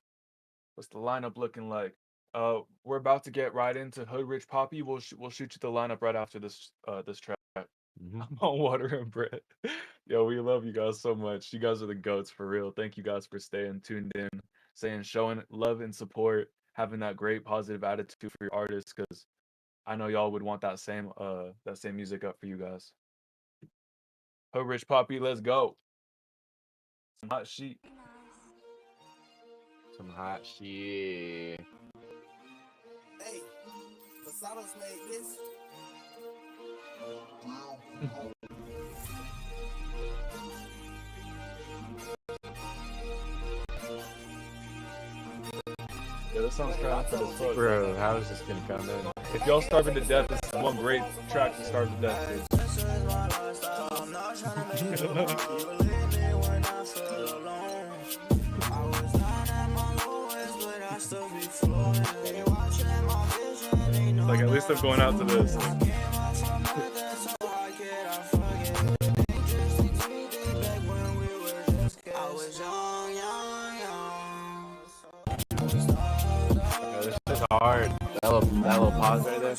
What's the lineup looking like? We're about to get right into Hood Rich Poppy. We'll shoot you the lineup right after this track. Mm-hmm. I'm on water and bread. Yo, we love you guys so much. You guys are the goats for real. Thank you guys for staying tuned in, showing love and support, having that great positive attitude for your artists, because I know y'all would want that same music up for you guys. Hood Rich Poppy, let's go. Some hot shit. Some hot shit. Hey, Vasados made this. Yeah, this sounds kind of for the fuck. Bro, how is this gonna come in? If y'all starving to death, this is one great track to starve to death, dude. Like, at least I'm going out to this. This is hard. That little pause right there.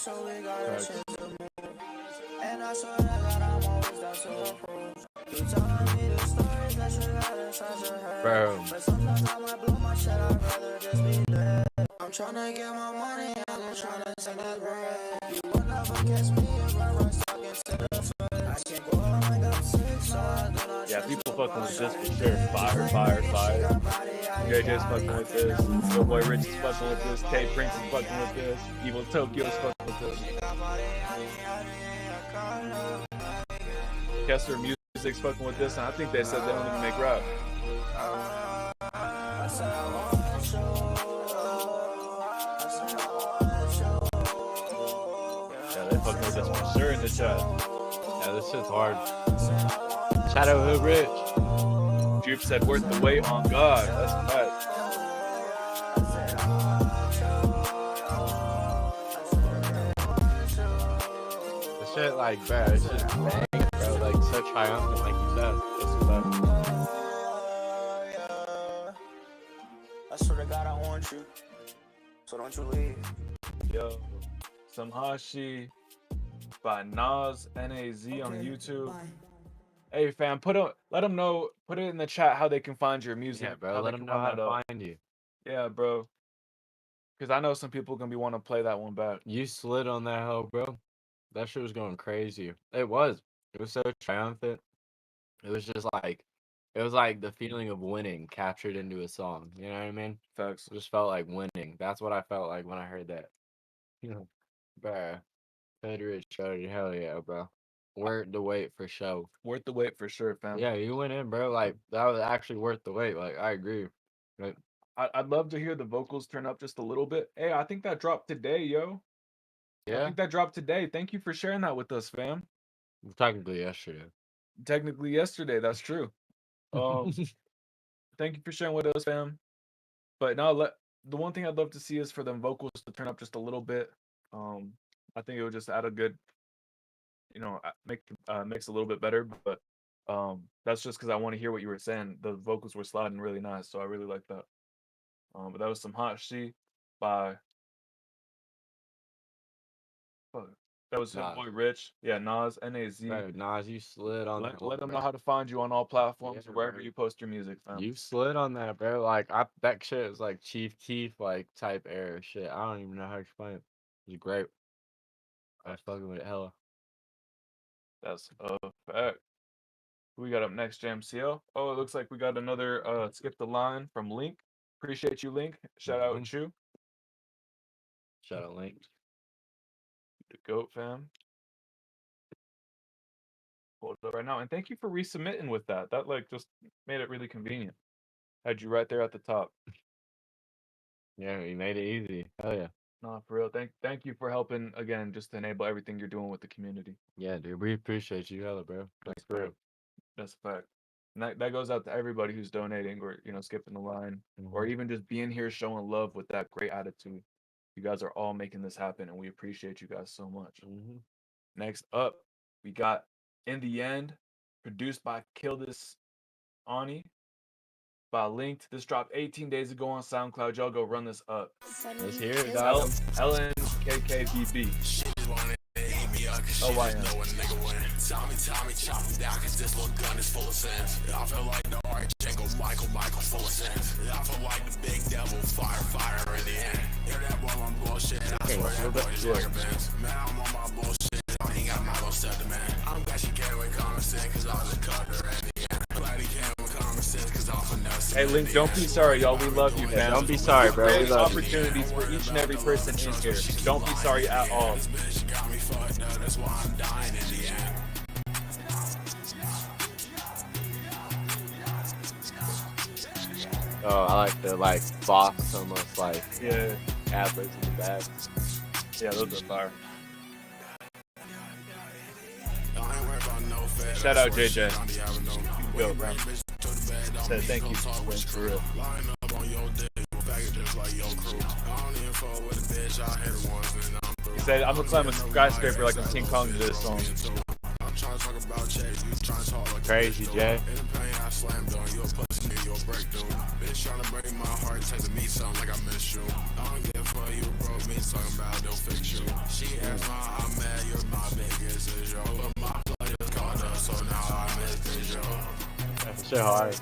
Bro. I'm tryna get my money, I'm tryna send that bread. You will never catch me if I rush talking to the foot. I can't go out like I'm sick, so I do not. Yeah, people fucking with this for sure. Fire. JJ's fucking with this. Yoboyrich is fucking with this. K Prince is fucking with this. Evil Tokyo is fucking with this. Kessler Music's fucking with this, and I think they said they don't even make rap. Yeah, they fucking with this for sure in the chat. Yeah, this shit's hard. Shout out Hood Rich. Jupe said worth the wait on God. That's right. This shit, like, bro, it's just bang, bro. Like, so triumphant, like you said. I swear to God, I want you. so don't you leave. Yo, some Hashi by Nas N-A-Z on YouTube. Hey fam, let them know, put it in the chat how they can find your music. Yeah, bro. how Let they them can know how that to up. find you. Yeah, bro. Because I know some people gonna be wanting to play that one back. You slid on that hoe, bro. That shit was going crazy. It was. It was so triumphant. It was just like, it was like the feeling of winning captured into a song. You know what I mean? Facts. It just felt like winning. That's what I felt like when I heard that. Bruh. Federer showed hell yeah, bro. Worth the wait for show. Worth the wait for sure, fam. Yeah, you went in, bro. Like, that was actually worth the wait. Like, I agree. Like, I'd love to hear the vocals turn up just a little bit. Hey, I think that dropped today, yo. I yeah, think that dropped today. Thank you for sharing that with us, fam. technically yesterday. Technically yesterday, that's true. Thank you for sharing with us, fam. But now the one thing I'd love to see is for them vocals to turn up just a little bit. I think it would just add a good, make mix a little bit better. But that's just because I want to hear what you were saying. The vocals were sliding really nice, so I really like that. But that was some hot shit by. Fuck. That was Nas. Yoboyrich. Yeah, Nas N-A-Z. Bro, Nas, you slid on that. Let them bro. know how to find you on all platforms Yeah, or wherever bro. you post your music, fam. You slid on that, bro. Like, that shit is like Chief Keef, like, type era shit. I don't even know how to explain it. It was great. I was fucking with it hella. That's a fact. Who we got up next, JMCL? Oh, it looks like we got another Skip the Line from Link. Appreciate you, Link. Shout out to you. Shout out Link. The GOAT, fam. Hold it up right now. And thank you for resubmitting with that. That like just made it really convenient. Had you right there at the top. Yeah, you made it easy. Hell yeah. Nah, for real. Thank you for helping again, just to enable everything you're doing with the community. Yeah, dude. We appreciate you hella, bro. That's for real. fact. That's a fact. And that goes out to everybody who's donating or skipping the line or even just being here showing love with that great attitude. You guys are all making this happen and we appreciate you guys so much. Next up, we got In the End, produced by Kill This Ani by Linked. This dropped 18 days ago on SoundCloud. Y'all go run this up. Let's hear it, dog. LNKKBB. OYM. Tommy, chop him down, cause this little gun is full of sense. I feel like the Django Michael full of sense. I feel like the big devil, fire in the end. Hear that boy on bullshit, I swear that boy is like a Benz. Man, I'm on my bullshit, I ain't got my little step to man. I'm glad she came with common sense, cause I was a cutter in the end. I'm glad he came with common sense, cause I'm finesse. Hey, Link, don't be sorry, y'all. We love you, man. Don't be sorry, bro. We love you. Opportunities for each and every person in here. Don't be sorry at all. This bitch got me fucked up, that's why I'm dying in the end. Oh, I like the box almost like ad-libs in the back. Yeah, those are fire. Shout out JJ. Yo, bro. Said thank you for real. He said I'm gonna climb a skyscraper like I'm King Kong to this song. Crazy, Jay. Bitch trying to break my heart, texting me something like I miss you. I don't give a fuck, you broke me, talking about don't fix you. She asked why I'm mad, you're my biggest issue. But my blood is caught up, so now I miss this show. That's so hard.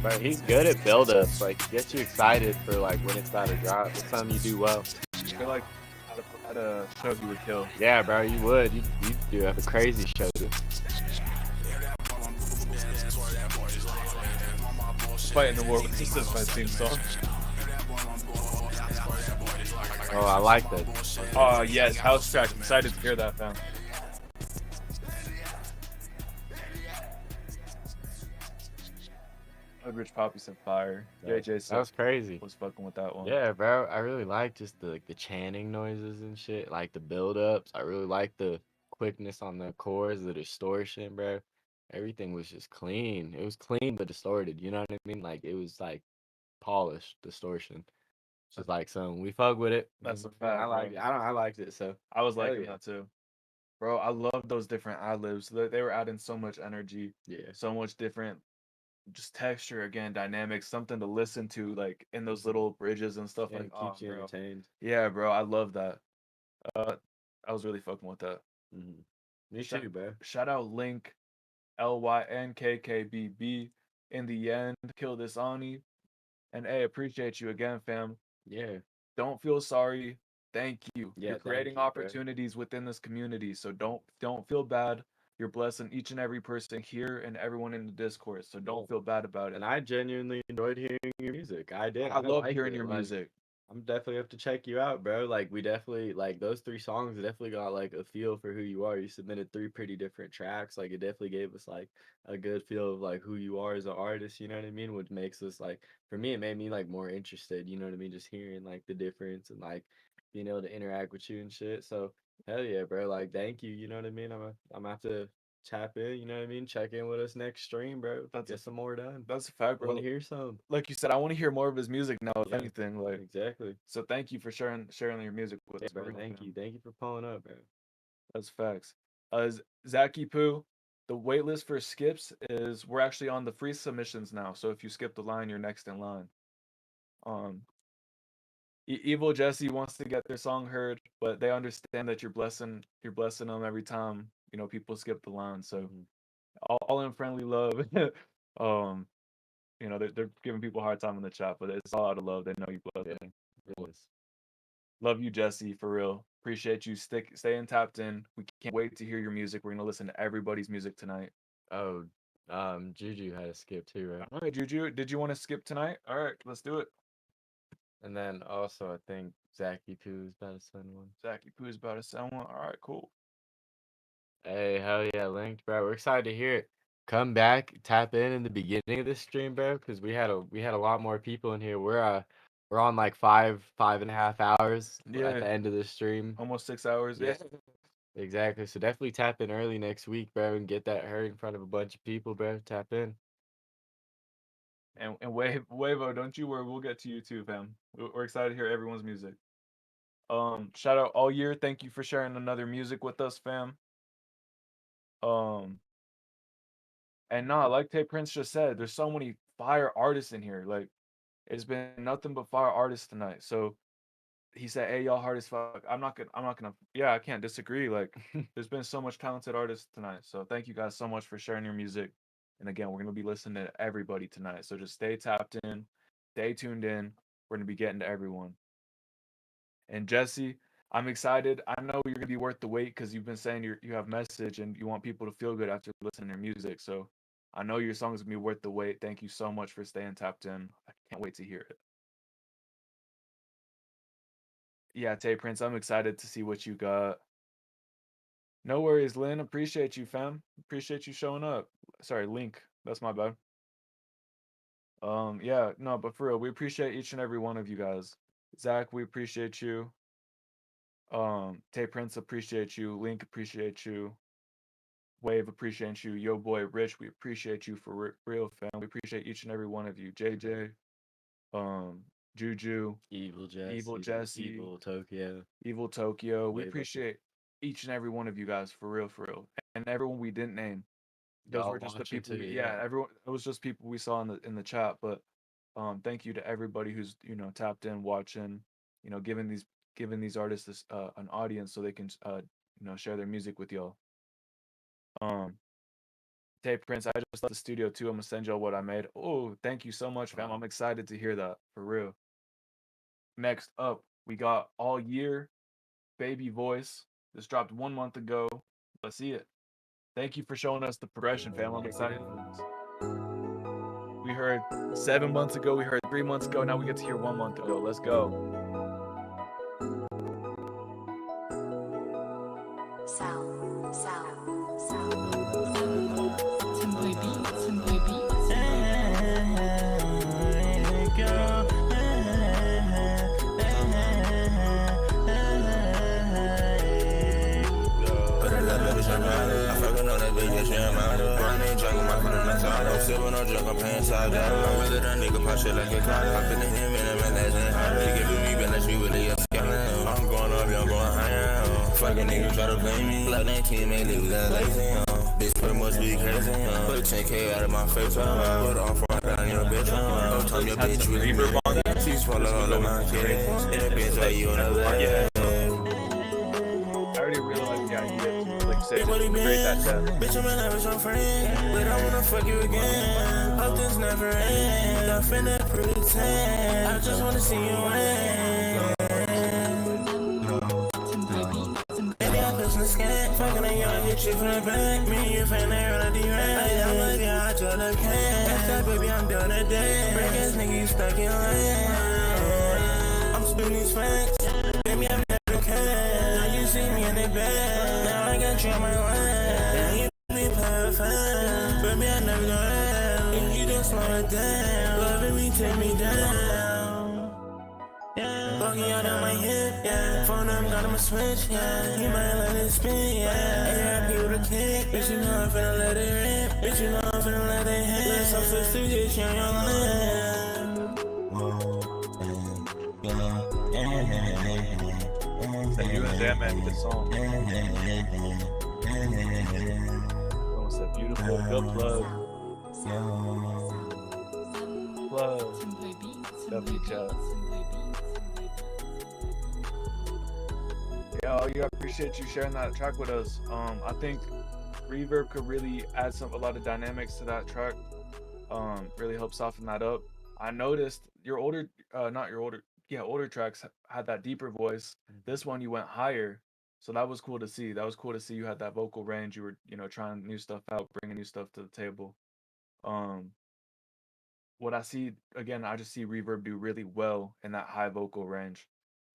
But he's good at build-ups. Like, he gets you excited for when it's about to drop. It's something you do well. I feel like at a show you would kill. Yeah, bro, you would. You do have a crazy show. Fighting the war with this is my theme song. Oh, I like that. Oh, yes, house track. Excited to hear that, fam. Rich Poppy said fire. JJ said that was crazy. Was fucking with that one. Yeah, bro. I really like just the chanting noises and shit. Like the build-ups. I really like the quickness on the chords, the distortion, bro. Everything was just clean. It was clean but distorted. You know what I mean? Like it was like polished distortion. Just like some we fuck with it. That's a fact. I liked it. So I was liking that too, bro. I love those different ad libs. They were adding so much energy. Yeah. So much different just texture again, dynamics, something to listen to like in those little bridges and stuff. Yeah, Like, it keeps you bro. entertained. Yeah, bro, I love that. I was really fucking with that. Me too, bro. Shout out Link, LYNKKBB. In the end, kill this Ani. And hey, appreciate you again, fam. Yeah. Don't feel sorry. Thank you. Yeah, You're thank creating you, bro. opportunities within this community, so don't feel bad. You're blessing each and every person here and everyone in the Discord, so don't feel bad about it. And I genuinely enjoyed hearing your music. I did. I love liked hearing it. your Like, music. I'm definitely have to check you out, bro. Like, we definitely, like, those 3 songs definitely got, like, a feel for who you are. You submitted 3 pretty different tracks. Like, it definitely gave us, like, a good feel of, like, who you are as an artist, you know what I mean? Which makes us, like, for me, it made me, like, more interested, you know what I mean? Just hearing, like, the difference and, like, being able to interact with you and shit. So, hell yeah, bro. Like, thank you, you know what I mean? I'm gonna have to tap in, you know what I mean? Check in with us next stream, bro. Get some more done. That's a fact, I bro. want to hear some. Like you said, I want to hear more of his music now, if Yeah, anything. Like, exactly. so thank you for sharing your music with Yeah, us, bro. for real, Thank fam. you. Thank you for pulling up, bro. That's facts. Zaki Poo, the waitlist for skips is we're actually on the free submissions now. So if you skip the line, you're next in line. Evil Jesse wants to get their song heard, but they understand that you're blessing them every time, you know, people skip the line. So all in friendly love. You know, they're giving people a hard time in the chat, but it's all out of love. They know you bless them. Love you, Jesse, for real. Appreciate you staying tapped in. We can't wait to hear your music. We're gonna listen to everybody's music tonight. Oh, Juju had a skip too, right? All right, Juju, did you want to skip tonight? All right, let's do it. And then also, I think Zaki Poo is about to send one. Zaki Poo is about to send one. All right, cool. Hey, hell yeah, Linked, bro. We're excited to hear it. Come back, tap in the beginning of this stream, bro, because we had a lot more people in here. We're on like 5.5 hours at the end of the stream. Almost 6 hours. Yeah. Exactly. So definitely tap in early next week, bro, and get that heard in front of a bunch of people, bro. Tap in. And Wavo, don't you worry, we'll get to you too, fam. We're excited to hear everyone's music. Shout out All Year. Thank you for sharing another music with us, fam. And like Tay Prince just said, there's so many fire artists in here. Like, it's been nothing but fire artists tonight. So he said, "Hey, y'all hard as fuck." I'm not gonna. Yeah, I can't disagree. Like, there's been so much talented artists tonight. So thank you guys so much for sharing your music. And again, we're gonna be listening to everybody tonight. So just stay tapped in, stay tuned in. We're gonna be getting to everyone. And Jesse, I'm excited. I know you're gonna be worth the wait because you've been saying you have message and you want people to feel good after listening to your music. So I know your song is gonna be worth the wait. Thank you so much for staying tapped in. I can't wait to hear it. Yeah, Tay Prince, I'm excited to see what you got. No worries, Lynn. Appreciate you, fam. Appreciate you showing up. Sorry, Link. That's my bad. Yeah, no, but for real, we appreciate each and every one of you guys. Zach, we appreciate you. Tay Prince, appreciate you. Link, appreciate you. Wave, appreciate you. Yo boy, Rich, we appreciate you for real, fam. We appreciate each and every one of you. JJ, Juju, Evil Jesse, Evil Tokyo. We Wave appreciate each and every one of you guys for real, and everyone we didn't name. Those Y'all were just the watching people. too, Yeah, everyone. It was just people we saw in the chat. But thank you to everybody who's tapped in, watching, giving these artists an audience so they can share their music with y'all. Tay Prince, I just left the studio too. I'm gonna send y'all what I made. Oh, thank you so much, fam. I'm excited to hear that for real. Next up, we got All Year, Baby Voice. This dropped 1 month ago. Let's see it. Thank you for showing us the progression, fam. I'm excited for this. We heard 7 months ago. We heard 3 months ago. Now we get to hear 1 month ago. Let's go. Sippin' on drink, I'm paying side down. I'm really that nigga, pop shit like a cloud. I've been in him and I'm in legend. They giving me balance, we really a scam. I'm going up, I'm going high. Fucking niggas try to play me. Like 19, man, niggas that lazy. Bitch pretty much be crazy, put 10K out of my face, put on front down your bitch, don't tell me your bitch really mean it. She swallow all of my kids, and that bitch like you in a bed. I already really like the idea, like say, create that depth. Bitch, I'm in love with your friend, but I wanna fuck you again. Hope this never ends. I'm finna pretend. I just wanna see you win. Baby, I feel some scared. Fucking a young, hit you from the back. Me and you finna run a D-Rap. I'm like, yeah, I just look at. That's that, baby, I'm done today. Break ass nigga, you stuck in lane. I'm spinning these facts. Baby, I'm never can. Now you see me in the bed. Now I got you on my line. Now you be perfect. Baby, I never go out. You just slow it down. Loving me, take me down. Yeah, walking out on my hip, yeah. Phone them, got him a switch, yeah. You might let it spin, yeah. ARP with a kick, bitch, you know I'm finna let it rip. Bitch, you know I'm finna let it hit. Let's up to get you on your line. That you and Damn Man, this song. Almost a beautiful, good plug. WChat. Yeah, I appreciate you sharing that track with us. I think reverb could really add a lot of dynamics to that track. Really help soften that up. I noticed your older tracks had that deeper voice. This one you went higher, so that was cool to see. That was cool to see you had that vocal range. You were, trying new stuff out, bringing new stuff to the table. What I see again, I just see reverb do really well in that high vocal range.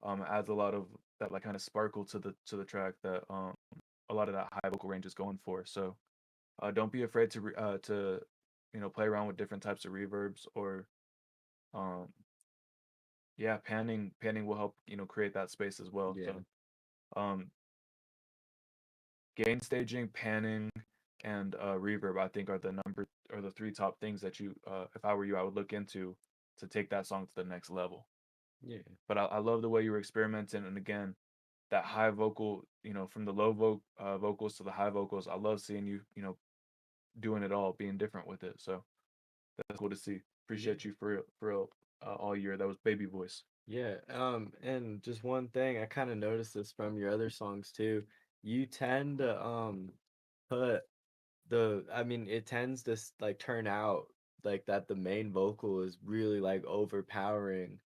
Adds a lot of that like kind of sparkle to the track that a lot of that high vocal range is going for. So don't be afraid to play around with different types of reverbs or panning will help create that space as well. Yeah. So gain staging, panning, and reverb I think are the three top things that you if I were you I would look into to take that song to the next level. Yeah. But I love the way you were experimenting, and again, that high vocal, from the low vocals to the high vocals. I love seeing you, doing it all, being different with it. So that's cool to see. Appreciate you for real all year. That was baby voice. Yeah, and just one thing, I kind of noticed this from your other songs too. You tend to put it tends to like turn out like that the main vocal is really like overpowering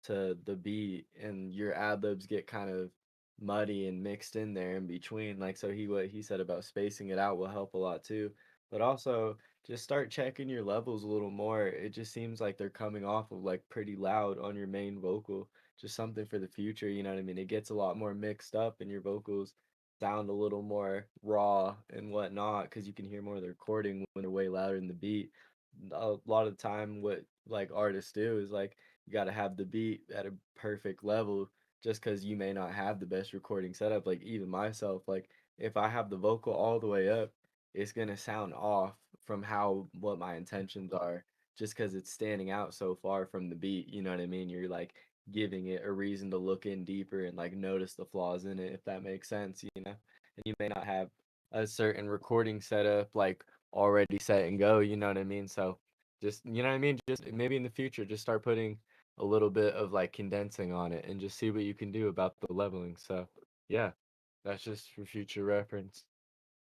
to the beat, and your ad libs get kind of muddy and mixed in there in between. Like, so what he said about spacing it out will help a lot too. But also just start checking your levels a little more. It just seems like they're coming off of like pretty loud on your main vocal. Just something for the future, you know what I mean? It gets a lot more mixed up and your vocals sound a little more raw and whatnot because you can hear more of the recording when they're way louder than the beat. A lot of the time what like artists do is like you got to have the beat at a perfect level just because you may not have the best recording setup. Like even myself, like if I have the vocal all the way up, it's gonna sound off from what my intentions are just because it's standing out so far from the beat. You know what I mean? You're like giving it a reason to look in deeper and like notice the flaws in it, if that makes sense, And you may not have a certain recording setup like already set and go, you know what I mean? So just, you know what I mean? Just maybe in the future, just start putting a little bit of like condensing on it and just see what you can do about the leveling. So yeah, that's just for future reference.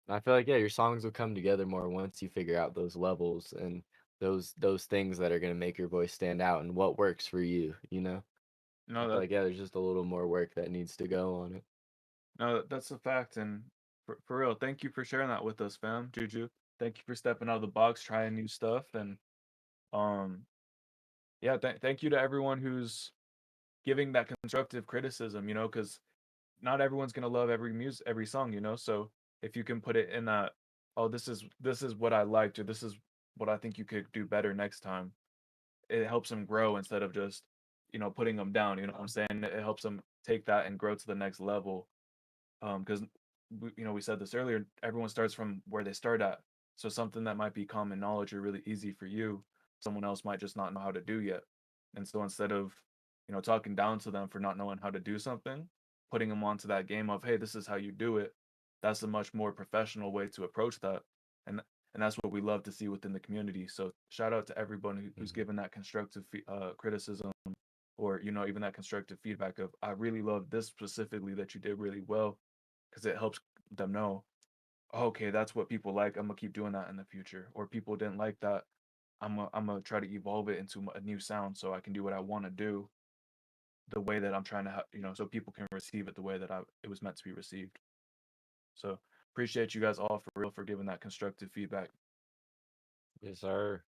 And I feel like, yeah, your songs will come together more once you figure out those levels and those things that are going to make your voice stand out and what works for you, I No, feel like, yeah, there's just a little more work that needs to go on it. no, that's a fact. And for real, thank you for sharing that with us, fam. Juju, thank you for stepping out of the box, trying new stuff, and yeah, thank you to everyone who's giving that constructive criticism, because not everyone's gonna love every song, so if you can put it in that, oh, this is what I liked, or this is what I think you could do better next time, it helps them grow instead of just putting them down. You know what I'm saying? It helps them take that and grow to the next level, because we said this earlier, everyone starts from where they start at. So something that might be common knowledge or really easy for you, someone else might just not know how to do yet. And so instead of talking down to them for not knowing how to do something, putting them onto that game of, hey, this is how you do it, that's a much more professional way to approach that. and that's what we love to see within the community. So shout out to everyone who's given that constructive criticism, or even that constructive feedback of, I really love this specifically that you did really well, because it helps them know, okay, that's what people like. I'm gonna keep doing that in the future. Or people didn't like that. I'm gonna try to evolve it into a new sound so I can do what I want to do, the way that I'm trying to, so people can receive it the way that it was meant to be received. So appreciate you guys all for real for giving that constructive feedback. Yes, sir.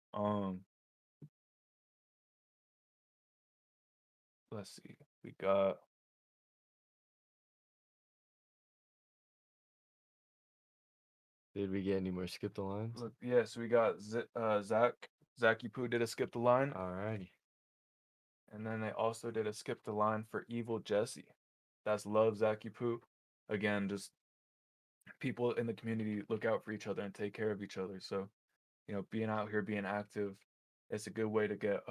Let's see. We got. Did we get any more skip the lines? Look, yeah, so we got Zachy Poo did a skip the line. Alrighty. And then they also did a skip the line for Evil Jesse. That's love Zachy Poo. Again, just people in the community look out for each other and take care of each other. So, being out here, being active, it's a good way to get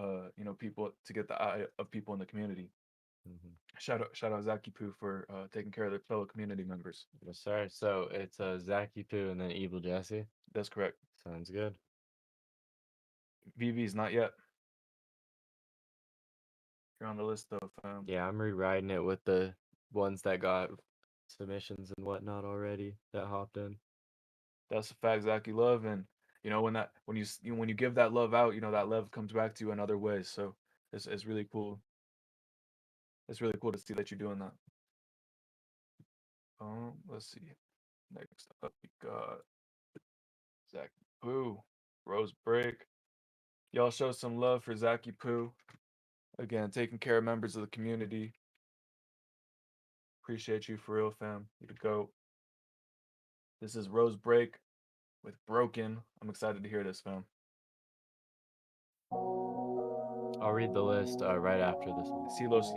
people, to get the eye of people in the community. Shout out Zachy Poo for taking care of their fellow community members. Yes, sir. So it's Zachy Poo and then Evil Jesse. That's correct. Sounds good. VV's not yet. You're on the list though, fam. Yeah, I'm rewriting it with the ones that got submissions and whatnot already that hopped in. That's a fact, Zachy. Love, and when you give that love out, that love comes back to you in other ways. So it's really cool. It's really cool to see that you're doing that. Let's see. Next up, we got Zachy Poo, Rose Break. Y'all show some love for Zachy Poo. Again, taking care of members of the community. Appreciate you for real, fam. You the GOAT. This is Rose Break with Broken. I'm excited to hear this, fam. I'll read the list right after this one. Steelo's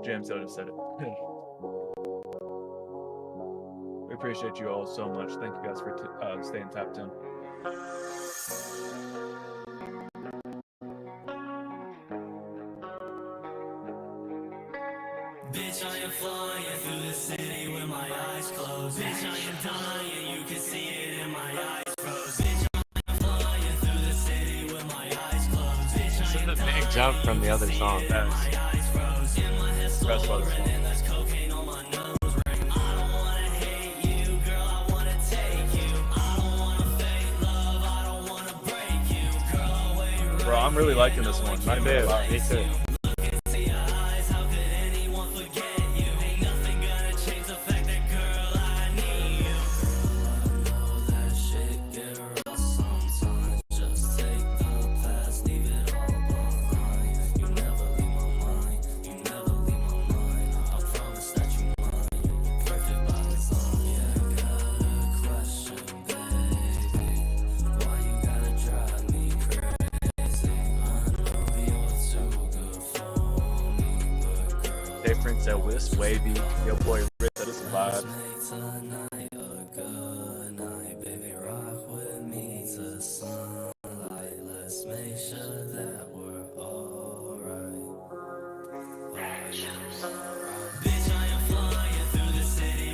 JMCL just said it. We appreciate you all so much. Thank you guys for staying tapped in. Bitch, I am flying through the city with my eyes closed. Bitch, I am dying, you can see it in my eyes froze. Bitch, I am flying through the city with my eyes closed. Bitch, this is a big jump from the other song. Rest of the song. Bro, I'm really liking this one. Me too. Me too. Prince at West Wavy, your boy Rich, that is a vibe.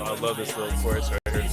Oh, I love this little chorus right here.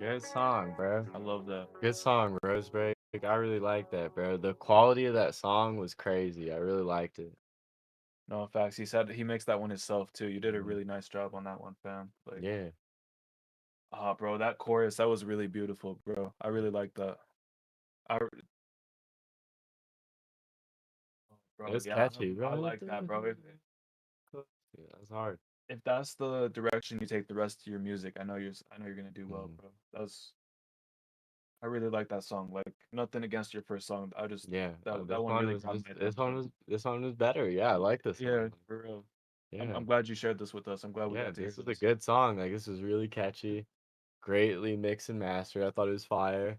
Good song, bro. I love that. Good song, Rosebreak. I really like that, bro. The quality of that song was crazy. I really liked it. No, facts. He said he makes that one himself too. You did a really nice job on that one, fam. Like, yeah. Bro, that chorus, that was really beautiful, bro. I really like that. Bro, It's catchy, bro. I like that, bro. Yeah, that's hard. If that's the direction you take the rest of your music, I know you're gonna do well, bro. I really like that song. Like, nothing against your first song. I just Yeah. that one really caught my attention. This one was better. Yeah, I like this Yeah, one. for real. Yeah. I'm glad you shared this with us. I'm glad we Yeah, got to hear this is a good song. Like, this was really catchy. Greatly mixed and mastered. I thought it was fire.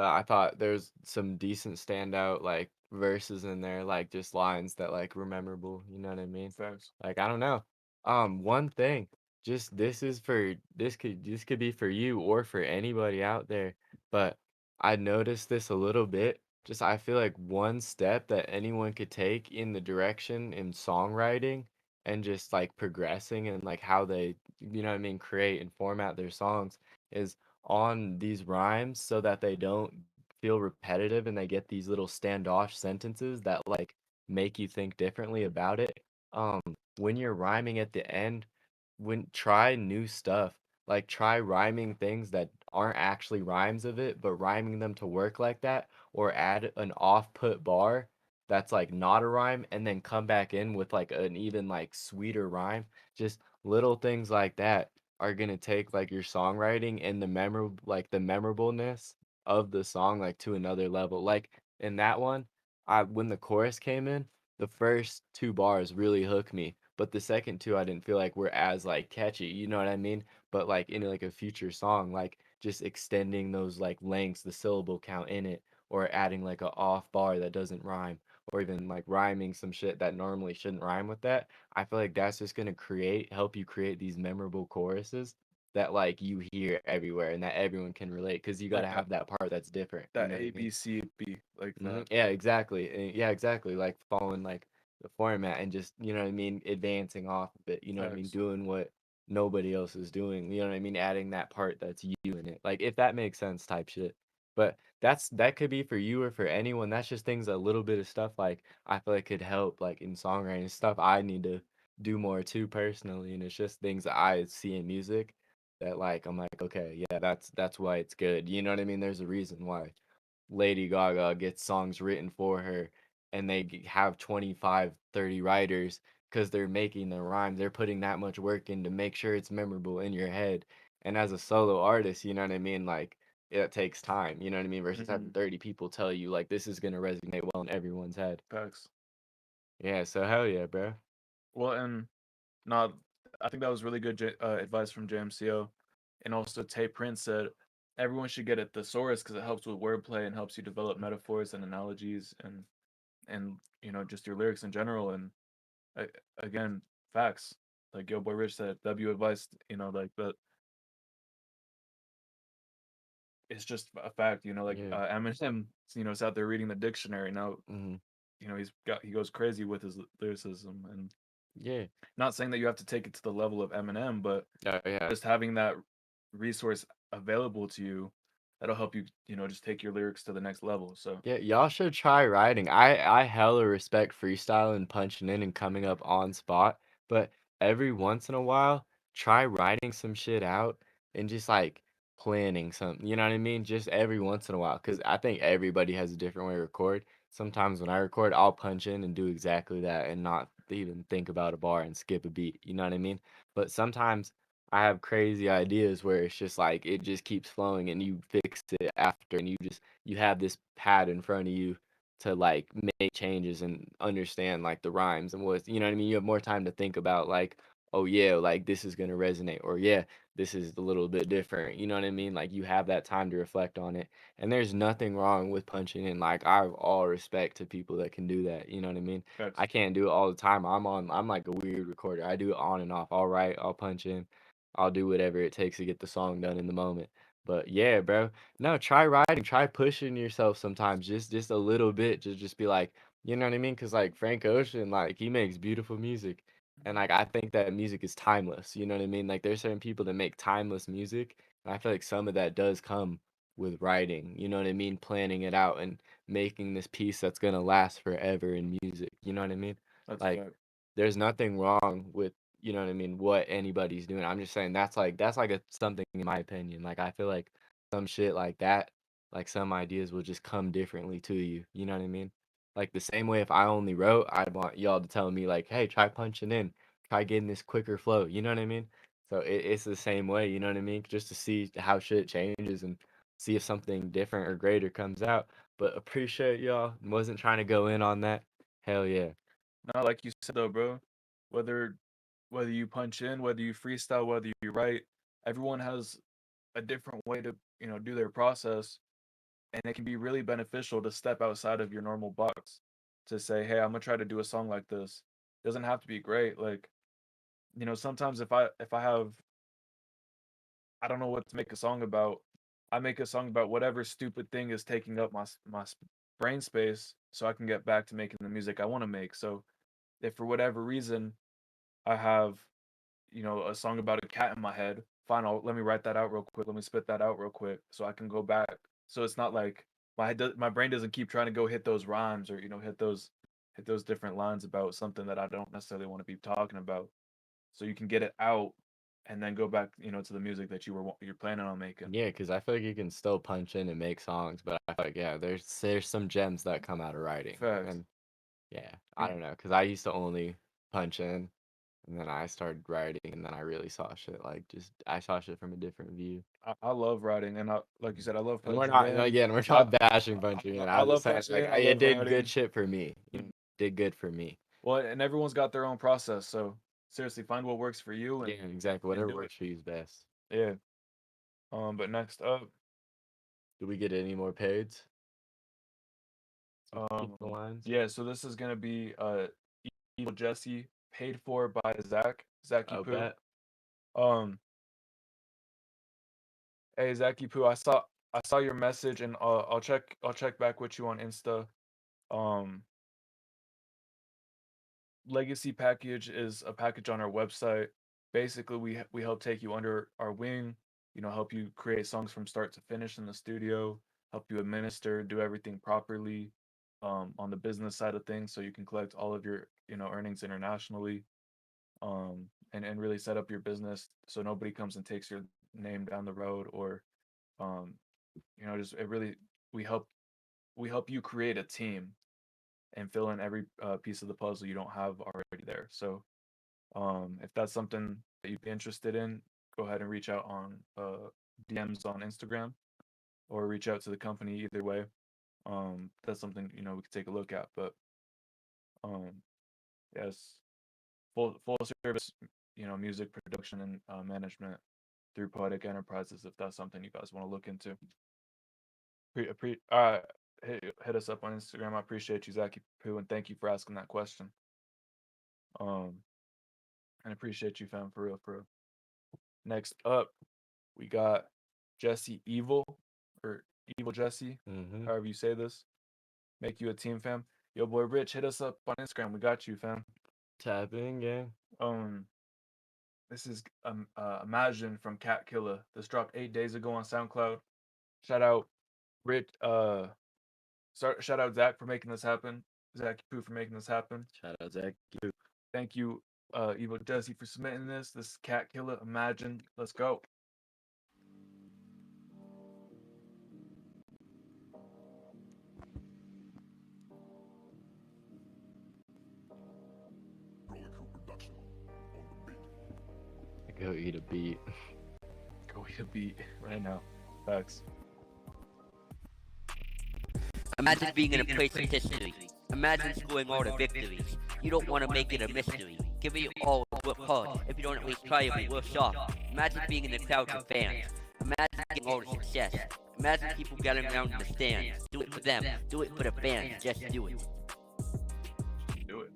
I thought there's some decent standout like verses in there, like just lines that like were memorable. You know what I mean? Thanks. Like I don't know. One thing, just this could be for you or for anybody out there, but I noticed this a little bit. Just I feel like one step that anyone could take in the direction in songwriting and just like progressing and like how they, you know what I mean, create and format their songs is on these rhymes so that they don't feel repetitive and they get these little standoff sentences that like make you think differently about it. Um, when you're rhyming at the end, when try new stuff. Like try rhyming things that aren't actually rhymes of it, but rhyming them to work like that, or add an off-put bar that's like not a rhyme and then come back in with like an even like sweeter rhyme. Just little things like that are gonna take like your songwriting and the memorableness of the song like to another level. Like in that one, I when the chorus came in, the first two bars really hooked me, but the second two I didn't feel like were as like catchy. You know what I mean? But like in like a future song, like just extending those like lengths, the syllable count in it, or adding like a off bar that doesn't rhyme, or even like rhyming some shit that normally shouldn't rhyme with that. I feel like that's just gonna help you create these memorable choruses that like you hear everywhere and that everyone can relate because you gotta Like that have that part that's different. You that know what A I mean? B C B like that. Yeah, exactly. Yeah, exactly. Like following like the format and just, you know what I mean, advancing off of it, you know what I mean, Facts. doing what nobody else is doing, you know what I mean, adding that part that's you in it. Like if that makes sense type shit. But that could be for you or for anyone. That's just things a little bit of stuff like I feel like could help like in songwriting stuff I need to do more too personally, and it's just things that I see in music that like I'm like, okay, yeah, that's why it's good. You know what I mean? There's a reason why Lady Gaga gets songs written for her and they have 25, 30 writers because they're making the rhymes. They're putting that much work in to make sure it's memorable in your head. And as a solo artist, you know what I mean? Like, it takes time, you know what I mean? Versus having 30 people tell you, like, this is going to resonate well in everyone's head. Facts. Yeah, so hell yeah, bro. Well, and not, I think that was really good advice from JMCL. And also, Tay Prince said everyone should get a thesaurus because it helps with wordplay and helps you develop metaphors and analogies and you know just your lyrics in general. And again, facts. Like Yoboyrich said, W advice. You know, like that. It's just a fact. You know, like Yeah. Eminem. You know, is out there reading the dictionary now. Mhm. You know, he goes crazy with his lyricism and Yeah. not saying that you have to take it to the level of Eminem, but Yeah. just having that resource available to you, that'll help you, you know, just take your lyrics to the next level. So Yeah, y'all should try writing. I hella respect freestyling, punching in, and coming up on spot. But every once in a while, try writing some shit out and just like planning something. You know what I mean? Just every once in a while, because I think everybody has a different way to record. Sometimes when I record, I'll punch in and do exactly that and not even think about a bar and skip a beat. You know what I mean? But sometimes I have crazy ideas where it's just like it just keeps flowing and you fix it after and you have this pad in front of you to like make changes and understand like the rhymes and what you know what I mean. You have more time to think about like, oh yeah, like this is gonna resonate, or yeah, this is a little bit different. You know what I mean? Like you have that time to reflect on it, and there's nothing wrong with punching in. Like I have all respect to people that can do that. You know what I mean? Facts. I can't do it all the time. I'm like a weird recorder. I do it on and off. I'll write, I'll punch in, I'll do whatever it takes to get the song done in the moment. But yeah, bro. No, try writing, try pushing yourself sometimes, just a little bit, just be like, you know what I mean? Cause like Frank Ocean, like he makes beautiful music, and like I think that music is timeless. You know what I mean? Like there's certain people that make timeless music, and I feel like some of that does come with writing. You know what I mean? Planning it out and making this piece that's gonna last forever in music. You know what I mean? that's a Like fact. there's nothing wrong with you know what I mean, what anybody's doing. I'm just saying that's like a something in my opinion. Like I feel like some shit like that, like some ideas will just come differently to you. You know what I mean? Like the same way if I only wrote, I'd want y'all to tell me like, hey, try punching in, try getting this quicker flow. You know what I mean? So it's the same way. You know what I mean? Just to see how shit changes and see if something different or greater comes out. But appreciate y'all. Wasn't trying to go in on that. Hell yeah. Not like you said though, bro. Whether whether you punch in, whether you freestyle, whether you write, everyone has a different way to, you know, do their process. and it can be really beneficial to step outside of your normal box to say, hey, I'm gonna try to do a song like this. Doesn't have to be great. Like, you know, sometimes if I have, I don't know what to make a song about, I make a song about whatever stupid thing is taking up my brain space, so I can get back to making the music I want to make. So if for whatever reason I have, you know, a song about a cat in my head, fine, let me write that out real quick. Let me spit that out real quick so I can go back. So it's not like my brain doesn't keep trying to go hit those rhymes, or, you know, hit those different lines about something that I don't necessarily want to be talking about. So you can get it out and then go back, you know, to the music that you're planning on making. Yeah, because I feel like you can still punch in and make songs, but I feel like, yeah, there's some gems that come out of writing. Facts. And yeah, I don't know, because I used to only punch in, and then I started writing, and then I really saw shit, like, I saw shit from a different view. I love writing, and like you said, I love And punching we're not bashing punching in. I I'm love just saying, punching like, in, I it love did writing. good shit for me. It did good for me. Well, and everyone's got their own process, so seriously, find what works for you. And, Yeah, exactly. Whatever works for you is best. Yeah. But next up, do we get any more paids? The lines? Yeah, so this is gonna be Evil Jesse, paid for by Zachy Oh, Poo. bet. Hey Zachy Poo, I saw your message, and I'll check back with you on Insta. Legacy package is a package on our website. Basically, we help take you under our wing, you know, help you create songs from start to finish in the studio, help you administer, do everything properly on the business side of things, so you can collect all of your, you know, earnings internationally, and really set up your business so nobody comes and takes your name down the road, or you know, just we help you create a team and fill in every piece of the puzzle you don't have already there. So if that's something that you'd be interested in, go ahead and reach out on DMs on Instagram, or reach out to the company. Either way, that's something, you know, we could take a look at. But yes, full service, you know, music production and management through Poetic Enterprises, if that's something you guys want to look into. Hit us up on Instagram. I appreciate you, Zachy Poo, and thank you for asking that question. And appreciate you, fam, for real, for real. Next up, we got Jesse Evil, or Evil Jesse, however you say this. Make you a team, fam. Yoboyrich, hit us up on Instagram. We got you, fam. Tap in, gang. This is Imagine from Cat Killer. This dropped 8 days ago on SoundCloud. Shout out Rich. Shout out Zach for making this happen. Zachy Poo for making this happen. Shout out Zachy Poo. Thank you, Evil Jesse, for submitting this. This is Cat Killer, Imagine. Let's go. Go eat a beat. Go eat a beat right now. Facts. Imagine being in a place of history. Imagine scoring all the victories. You don't want to make it a mystery. Give it your all, work hard. If you don't at least try, you'll be worse off. Imagine being in the crowd of fans. Imagine getting all the success. Imagine people gathering around in the stands. Do it for them. Do it for the fans. Just do it. Do it.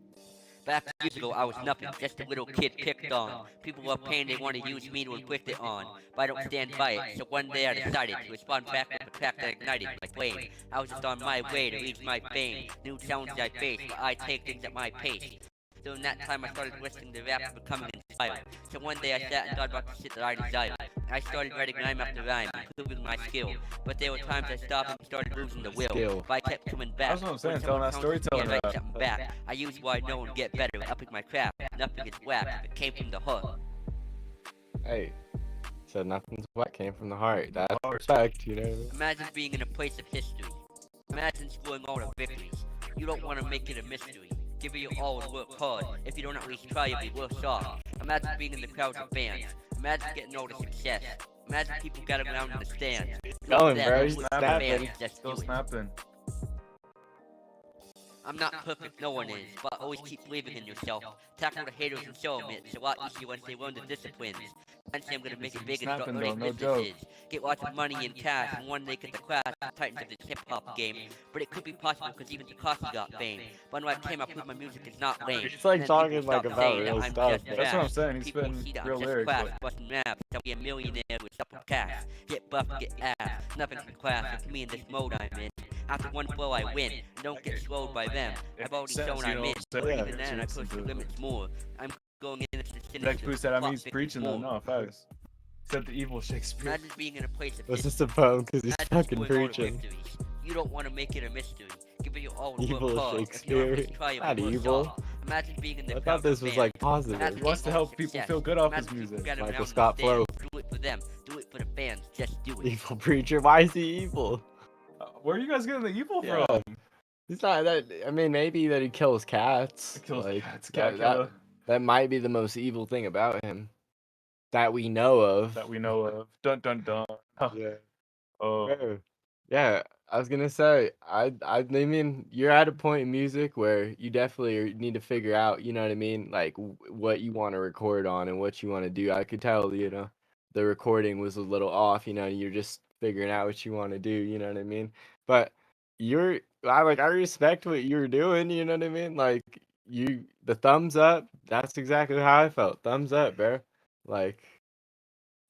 Back years ago, I was nothing, just a little kid picked on. People were paying, they want to use me to inflict it on. But I don't stand by it, so one day I decided to respond back with a track that ignited my flame. I was just on my way to reach my fame. New challenges I face, but I take things at my pace. During that time, I started listening to rap and becoming inspired. So one day I sat and thought about the shit that I desired. I started writing rhyme after rhyme, improving my skill. But there were times I stopped and started losing the will. But I kept coming back. That's what I'm saying, telling that storytelling rap. Something back. I use what I know and get better, upping my craft. Nothing is whack, it came from the heart. Hey, said nothing's whack, came from the heart. That's respect, you know. Imagine being in a place of history. Imagine scoring all the victories. You don't want to make it a mystery. Give it your all and work hard. If you don't at least try, you'll be worse off. Imagine being in the crowds of fans. Imagine getting all the success. Imagine people gathering around in the stands. Going, bro. He's snapping. Still snapping. I'm not perfect, no one is, but always keep believing in yourself. Tackle the haters and show them it's a lot easier once they learn the disciplines. Eventually, I'm gonna make it big and start Snapping though, owning no joke. businesses. Get lots of money in cash, and one day get the crash, the titans of this hip hop game. But it could be possible because even Takashi got fame. But when I came, I proved my music is not lame. It's like And then people talking like stop about saying real that I'm stuff, just bro. That's what I'm trash. saying. He's People spitting see that real I'm just lyrics, crash, but busting raps. I'll be a millionaire with double cash. Get buff, get ass. Nothing's in class. It's me in this mode I'm in. After one flow, I win. Don't get slowed by them. I've already shown I'm in. But even then, I push the limits more. I'm going in as the Next sinister. boost said, I mean, Plot he's thickens preaching though. more. No, facts. Said the evil Shakespeare. Imagine being in a place of Was history. this a poem? Because he's Imagine fucking going on a preaching. victory. You don't want to make it a mystery. Give it your all and Evil work hard. If you don't Shakespeare. just try, Not you'll be worse evil. off. Imagine being in the I crowd thought this with was like fans. positive. Imagine He wants to being help all people success. feel good off his Imagine people music. gathering Michael around Scott the stand. Flow. Do it for them. Do it for the fans. Just do it. Evil preacher. Why is he evil? Where are you guys getting the evil Yeah. from? He's not that. I mean, maybe that he kills cats. Kills like, cats, cat that, killer. that might be the most evil thing about him that we know of. That we know of. Dun dun dun. Yeah. Oh. Bro, yeah, I was gonna say, I mean, you're at a point in music where you definitely need to figure out, you know what I mean, like what you want to record on and what you want to do. I could tell, you know, the recording was a little off, you know, you're just figuring out what you want to do, you know what I mean? But I respect what you're doing, you know what I mean? Like the thumbs up, that's exactly how I felt. Thumbs up, bro. Like.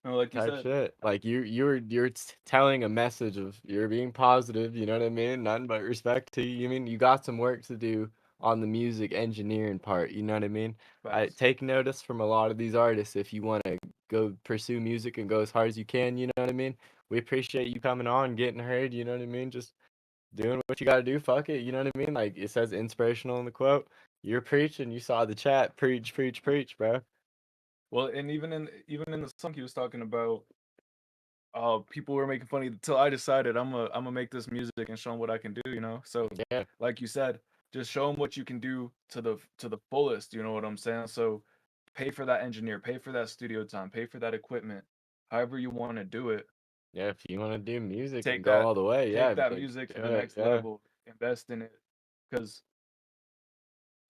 No, like you Type said. shit. Like you're telling a message of you're being positive, you know what I mean? Nothing but respect to you. You mean you got some work to do on the music engineering part, you know what I mean? I Facts. take notice from a lot of these artists if you want to go pursue music and go as hard as you can, you know what I mean? We appreciate you coming on, getting heard, you know what I mean? Just doing what you got to do, fuck it, you know what I mean? Like it says inspirational in the quote. You're preaching, you saw the chat, preach, preach, preach, bro. Well, and even in the song he was talking about, people were making fun of until I decided I'm gonna make this music and show them what I can do, you know. So Yeah. like you said, just show them what you can do to the fullest. You know what I'm saying? So pay for that engineer, pay for that studio time, pay for that equipment, however you want to do it. Yeah, if you want to do music and Take go that, all the way, yeah, take that like, music to do the it, next yeah. level. Invest in it, because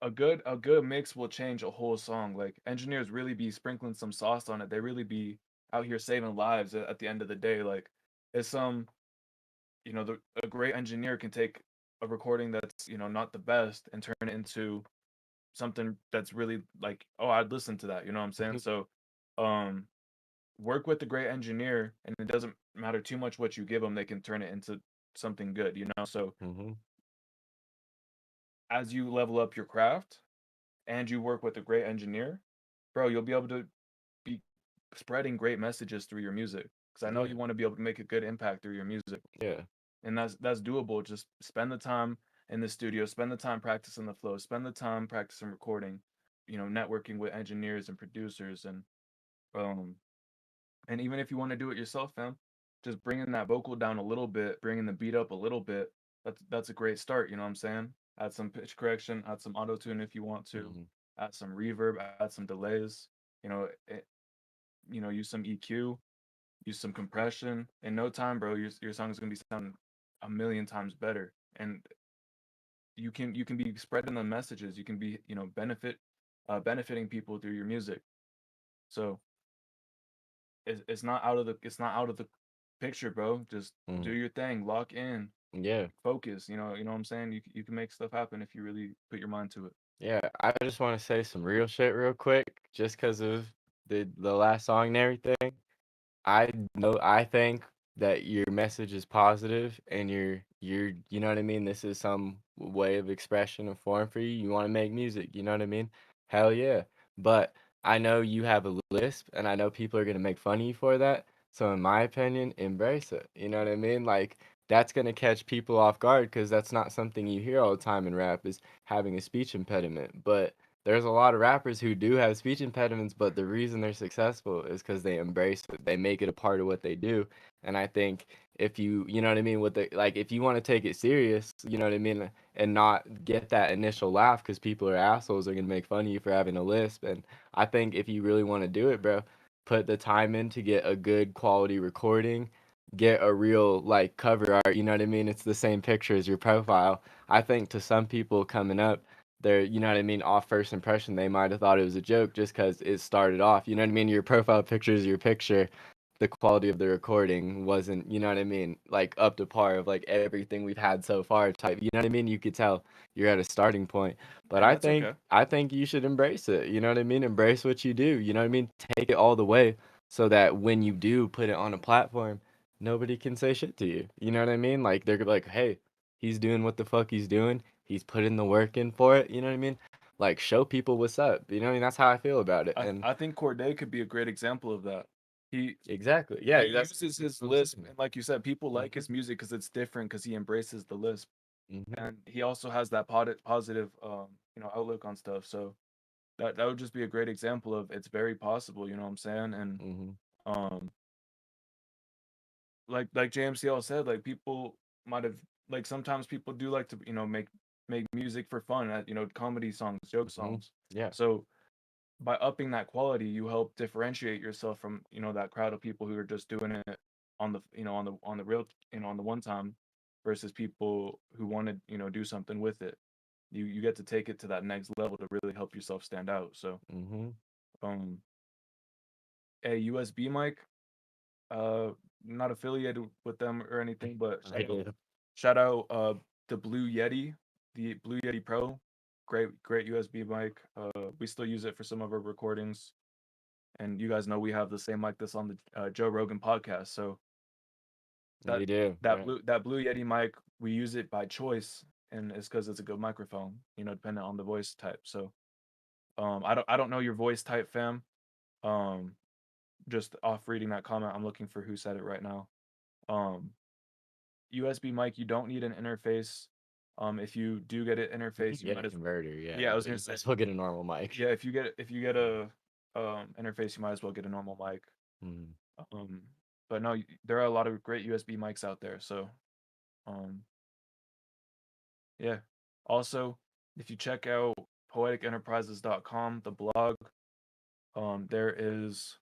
a good mix will change a whole song. Like engineers really be sprinkling some sauce on it. They really be out here saving lives at the end of the day. Like it's you know, a great engineer can take a recording that's, you know, not the best and turn it into something that's really like, oh, I'd listen to that. You know what I'm saying? So, work with the great engineer, and it doesn't matter too much what you give them. They can turn it into something good. You know, so as you level up your craft and you work with a great engineer, bro, you'll be able to be spreading great messages through your music. Because I know Yeah. you want to be able to make a good impact through your music. Yeah. And that's doable. Just spend the time in the studio, spend the time practicing the flow, spend the time practicing recording, you know, networking with engineers and producers, and even if you want to do it yourself, fam, just bringing that vocal down a little bit, bringing the beat up a little bit, that's a great start. You know what I'm saying? Add some pitch correction, add some auto tune if you want to, add some reverb, add some delays. You know, use some EQ, use some compression. In no time, bro, your song is gonna be sounding a million times better. And you can be spreading the messages. You can be, you know, benefiting people through your music. So it's not out of the picture, bro. Just do your thing, lock in, Yeah. focus. You know what I'm saying. You can make stuff happen if you really put your mind to it. Yeah, I just want to say some real shit real quick, just because of the last song and everything. I think that your message is positive and you're you know what I mean, this is some way of expression and form for you. You want to make music, you know what I mean? Hell yeah. But I know you have a lisp and I know people are going to make fun of you for that. So in my opinion, embrace it. You know what I mean? Like that's going to catch people off guard because that's not something you hear all the time in rap is having a speech impediment. But there's a lot of rappers who do have speech impediments, but the reason they're successful is because they embrace it. They make it a part of what they do. And I think if you know what I mean, if you want to take it serious, you know what I mean, and not get that initial laugh because people are assholes, are gonna make fun of you for having a lisp. And I think if you really want to do it, bro, put the time in to get a good quality recording, get a real like cover art. You know what I mean? It's the same picture as your profile. I think to some people coming up, they're, you know what I mean, off first impression, they might have thought it was a joke just because it started off. You know what I mean? Your profile picture is your picture. The quality of the recording wasn't, you know what I mean, like up to par of like everything we've had so far type. You know what I mean? You could tell you're at a starting point. But And that's okay. I think you should embrace it. You know what I mean? Embrace what you do. You know what I mean? Take it all the way so that when you do put it on a platform, nobody can say shit to you. You know what I mean? Like they're like, hey, he's doing what the fuck he's doing. He's putting the work in for it. You know what I mean? Like show people what's up. You know what I mean? That's how I feel about it. And I think Corday could be a great example of that. He exactly, yeah, he that's uses his lisp, and like you said, people like his music because it's different because he embraces the lisp, and he also has that positive outlook on stuff. So that would just be a great example of it's very possible. You know what I'm saying? And like JMCL said, like people might have like sometimes people do like to make music for fun, comedy songs, joke songs. Yeah. So by upping that quality, you help differentiate yourself from that crowd of people who are just doing it on the on the real on the one time, versus people who want to do something with it. You get to take it to that next level to really help yourself stand out. So a USB mic, not affiliated with them or anything, but shout out the Blue Yeti, the Blue Yeti Pro. Great USB mic. We still use it for some of our recordings. And you guys know we have the same mic that's on the Joe Rogan podcast. So we do. That Blue Yeti mic, we use it by choice, and it's because it's a good microphone, depending on the voice type. So I don't know your voice type, fam. Just off reading that comment, I'm looking for who said it right now. USB mic, you don't need an interface. If you do get an interface, you get a converter. Yeah. Yeah, I was gonna say, we'll get a normal mic. yeah, if you get a interface, you might as well get a normal mic. But no, there are a lot of great USB mics out there. So, yeah. Also, if you check out poeticenterprises.com, the blog, there is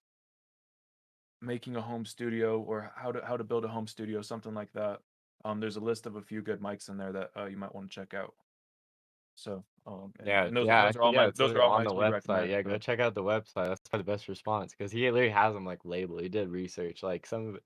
making a home studio or how to build a home studio, something like that. There's a list of a few good mics in there that you might want to check out. So yeah, those are all on the mics we website. recommend. Yeah, go check out the website. That's probably the best response because he literally has them like labeled. He did research. Like some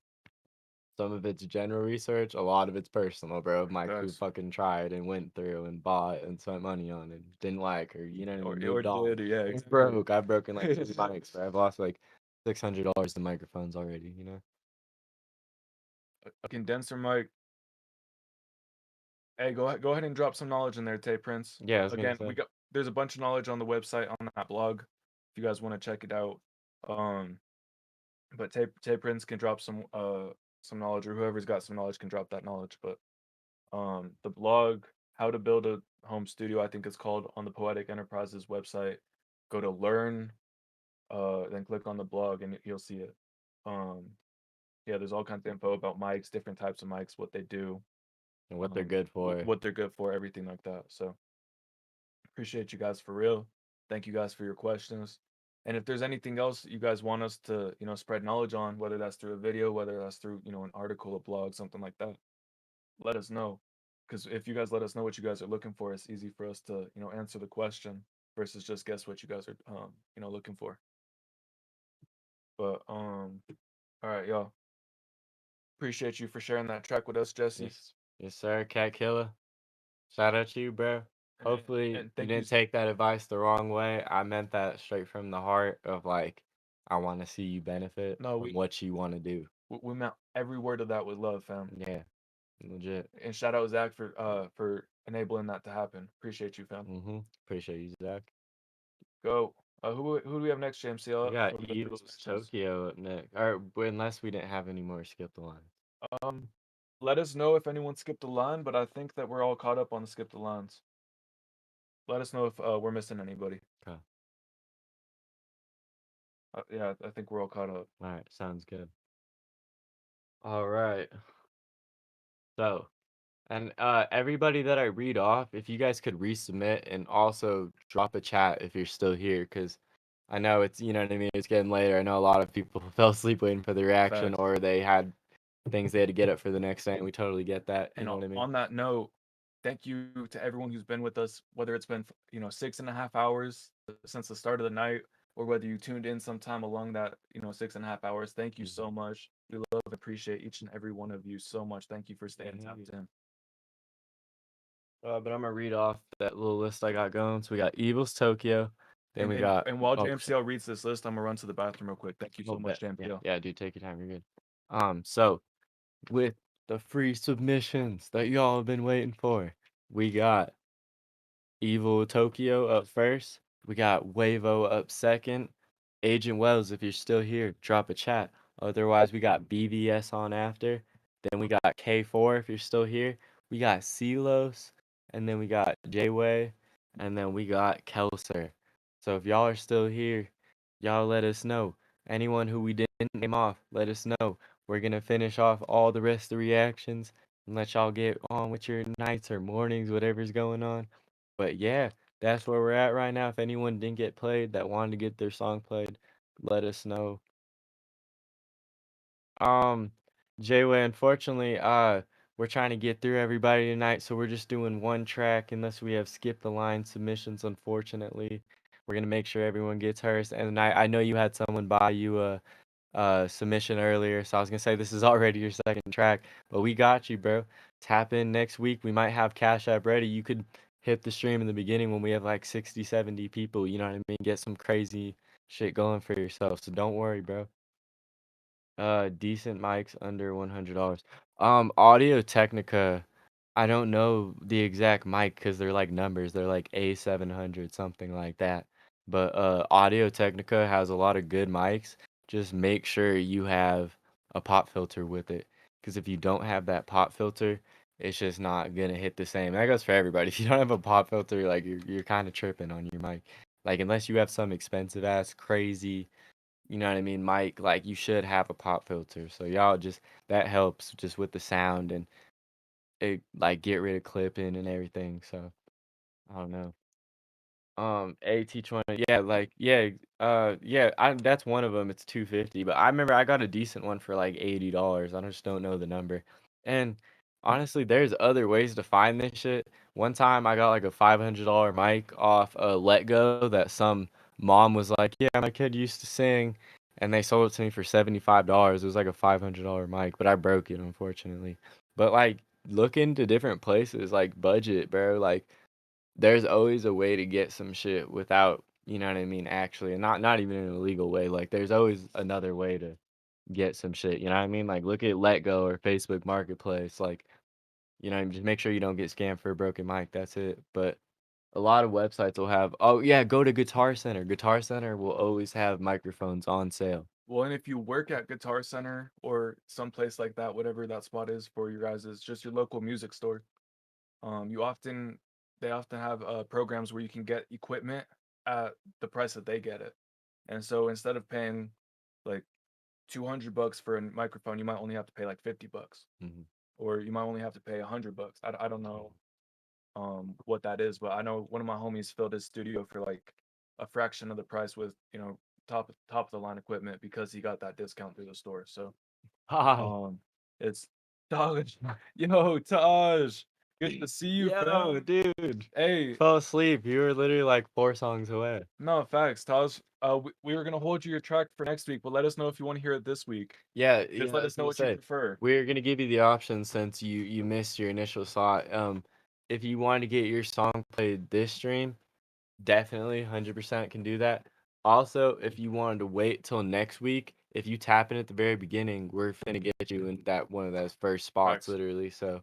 of it's general research, a lot of it's personal, bro. Mike who fucking tried and went through and bought and spent money on and didn't like, or moved on. Yeah, It's broke. I've broken like 2 mics, bro. I've lost like $600 to microphones already. A condenser mic. Hey, go ahead and drop some knowledge in there, Tay Prince. Yeah, again, there's a bunch of knowledge on the website on that blog if you guys want to check it out. But Tay Prince can drop some knowledge, or whoever's got some knowledge can drop that knowledge. But the blog, How to Build a Home Studio, I think it's called, on the Poetic Enterprises website. Go to learn, then click on the blog and you'll see it. Yeah, there's all kinds of info about mics, different types of mics, what they do, and what they're good for. What they're good for, everything like that. So appreciate you guys for real. Thank you guys for your questions. And if there's anything else you guys want us to, spread knowledge on, whether that's through a video, whether that's through, an article, a blog, something like that, let us know. Because if you guys let us know what you guys are looking for, it's easy for us to, answer the question versus just guess what you guys are, looking for. But all right, y'all. Appreciate you for sharing that track with us, Jesse. Yes, sir. Cat Killer. Shout out to you, bro. Hopefully you didn't take that advice the wrong way. I meant that straight from the heart of like, I want to see you benefit from what you want to do. We meant every word of that with love, fam. Yeah, legit. And shout out Zach for enabling that to happen. Appreciate you, fam. Appreciate you, Zach. Go. Who do we have next, JMCL? We got Eagles Tokyo up next. Or unless we didn't have any more skip the line. Let us know if anyone skipped a line, but I think that we're all caught up on the skip the lines. Let us know if we're missing anybody. Okay. Yeah, I think we're all caught up. All right, sounds good. All right. So, and everybody that I read off, if you guys could resubmit and also drop a chat if you're still here, because I know it's, you know what I mean, it's getting later. I know a lot of people fell asleep waiting for the reaction, or they had things they had to get up for the next day, and we totally get that. You know what I mean? On that note, thank you to everyone who's been with us, whether it's been 6.5 hours since the start of the night, or whether you tuned in sometime along that 6.5 hours. Thank you so much. We love and appreciate each and every one of you so much. Thank you for staying tapped in. But I'm gonna read off that little list I got going. So we got Evil's Tokyo. Then we got. And while oh, JMCL reads this list, I'm gonna run to the bathroom real quick. Thank you so much, JMCL. Yeah, dude, take your time. You're good. So with the free submissions that y'all have been waiting for, we got Evil Tokyo up first. We got Wavo up second. Agent Wells, if you're still here, drop a chat. Otherwise, we got BVS on after. Then we got K4 if you're still here. We got Celos. And then we got J-Way. And then we got Kelser. So if y'all are still here, y'all let us know. Anyone who we didn't name off, let us know. We're going to finish off all the rest of the reactions and let y'all get on with your nights or mornings, whatever's going on. But yeah, that's where we're at right now. If anyone didn't get played that wanted to get their song played, let us know. J-Way, unfortunately, we're trying to get through everybody tonight, so we're just doing one track unless we have skip the line submissions, unfortunately. We're gonna make sure everyone gets hers. And I know you had someone buy you a submission earlier, so I was gonna say this is already your second track, but we got you, bro. Tap in next week. We might have Cash App ready. You could hit the stream in the beginning when we have like 60, 70 people, you know what I mean? Get some crazy shit going for yourself. So don't worry, bro. Decent mics under $100. Audio Technica. I don't know the exact mic because they're like numbers. They're like A700, something like that. But Audio Technica has a lot of good mics. Just make sure you have a pop filter with it. Because if you don't have that pop filter, it's just not gonna hit the same. That goes for everybody. If you don't have a pop filter, like you're kind of tripping on your mic. Like unless you have some expensive ass crazy, you know what I mean, mic, like you should have a pop filter. So y'all just that helps just with the sound and it like get rid of clipping and everything. So I don't know. AT20, yeah, like yeah, that's one of them. It's 250, but I remember I got a decent one for like $80. I just don't know the number. And honestly, there's other ways to find this shit. One time I got like a $500 mic off Let Go that some mom was like, yeah, my kid used to sing, and they sold it to me for $75. It was like a $500 mic, but I broke it unfortunately. But like look into different places, like budget, bro. Like there's always a way to get some shit without, you know what I mean, actually, and not even in a legal way. Like there's always another way to get some shit, you know what I mean? Like look at Let Go or Facebook Marketplace, like, you know, just make sure you don't get scammed for a broken mic. That's it. But a lot of websites will have, oh yeah, go to Guitar Center. Guitar Center will always have microphones on sale. Well, and if you work at Guitar Center or someplace like that, whatever that spot is for you guys, is just your local music store. They often have programs where you can get equipment at the price that they get it. And so instead of paying like $200 for a microphone, you might only have to pay like $50, or you might only have to pay $100. I don't know what that is, but I know one of my homies filled his studio for like a fraction of the price with top of the line equipment because he got that discount through the store. So it's Taj. Yo, Taj. Good to see you, Yo, fam. dude. Hey. Fell asleep. You were literally like 4 songs away. No, facts, Taj. We were gonna hold you your track for next week, but let us know if you want to hear it this week. Yeah, Just let us know what you prefer. We're gonna give you the option since you missed your initial slot. If you want to get your song played this stream, definitely 100% can do that. Also, if you wanted to wait till next week, if you tap in at the very beginning, we're finna get you in that one of those first spots, literally. So,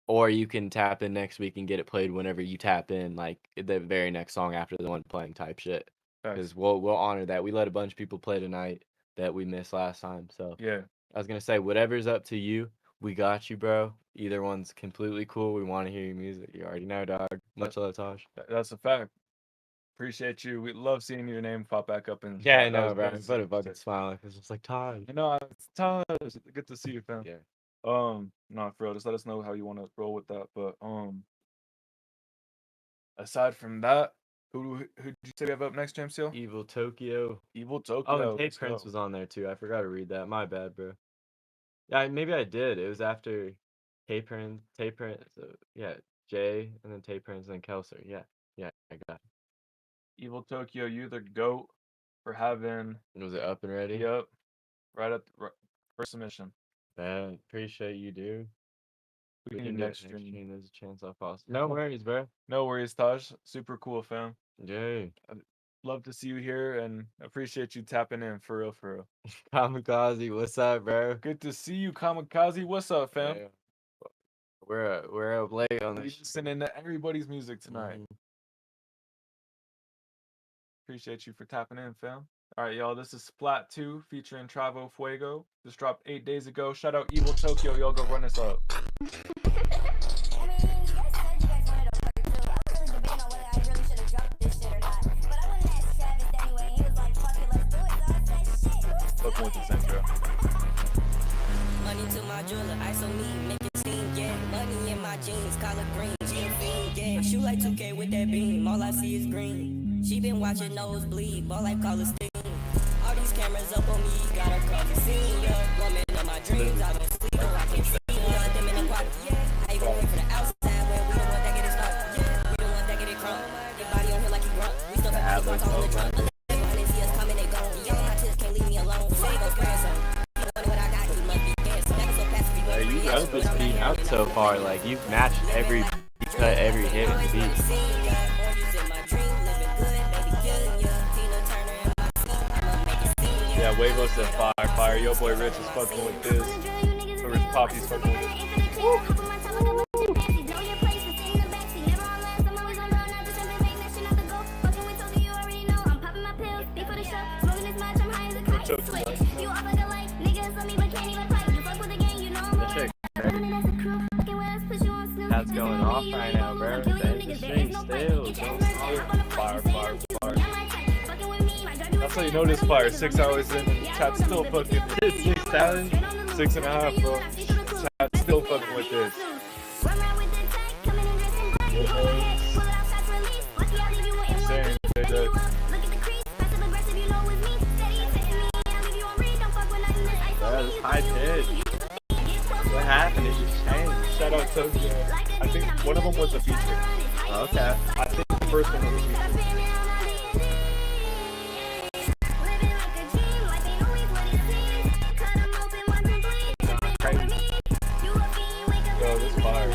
or you can tap in next week and get it played whenever you tap in, like the very next song after the one playing type shit. Because we'll honor that. We let a bunch of people play tonight that we missed last time. So yeah, I was gonna say whatever's up to you. We got you, bro. Either one's completely cool. We want to hear your music. You already know, dog. Much love, Taj. That's a fact. Appreciate you. We love seeing your name pop back up in. Yeah, I know, bro. Put a fucking smile. It's just like Taj. You know, it's Taj. Good to see you, fam. Yeah. No, for real. Just let us know how you want to roll with that. But aside from that, who did you say we have up next, JMCL? Evil Tokyo. Evil Tokyo. Oh, and Tay Prince was on there too. I forgot to read that. My bad, bro. Yeah, maybe I did. It was after Tay Prince. So, yeah, Jay, and then Tay Prince, and then Kelser. Yeah, yeah, I got it. Evil Tokyo, you the goat for having. Was it up and ready? Yep. Right at the first submission. Man, appreciate you, dude. We can do next stream. There's a chance I'll pass. No worries, bro. No worries, Taj. Super cool, fam. Yay. I'd love to see you here and appreciate you tapping in for real, for real. Kamikaze, what's up, bro? Good to see you, Kamikaze. What's up, fam? Yeah. We're up late on We this. listening to everybody's music tonight. Appreciate you for tapping in, fam. All right, y'all. This is Splat 2 featuring Travo Fuego. This dropped 8 days ago. Shout out Evil Tokyo. Y'all go run this up. Fucking with this intro. Money to my jeweler, ice on me, make it steam, yeah. Money in my jeans, collar green, jean fiend, yeah. Shoot like 2K with that beam, all I see is green. She been watching nosebleed, ball like call steam. All these cameras up on me, got her coffee scene, yeah. Woman of my dreams, I don't sleep, no, I can't see her. Them in the quad, yeah. I ain't gonna wait for the outside, where we the one that get it started, yeah. We the one that get it crunk. Your body on here like you grunt. We still got the all in the trunk. They see us coming, they gone. Yeah, my tits can't leave me alone. Say go spare some. You wrote this beat out so far, like you've matched every cut, every hit in the beat. Yeah, Huevos said fire. Yoboyrich is fucking with this. Rich Poppy's fucking with this. Woo! That's going off right now, bro. The string still Fire. That's how you know this fire. 6 hours in and chat's still fucking 6 hours? 6.5, bro. Chat's still fucking with this. Insane. That's high pitch. What happened? It just changed. Shout out Tokyo. I think one of them was a feature. Okay. I think the first one was a feature. Yo, this fire.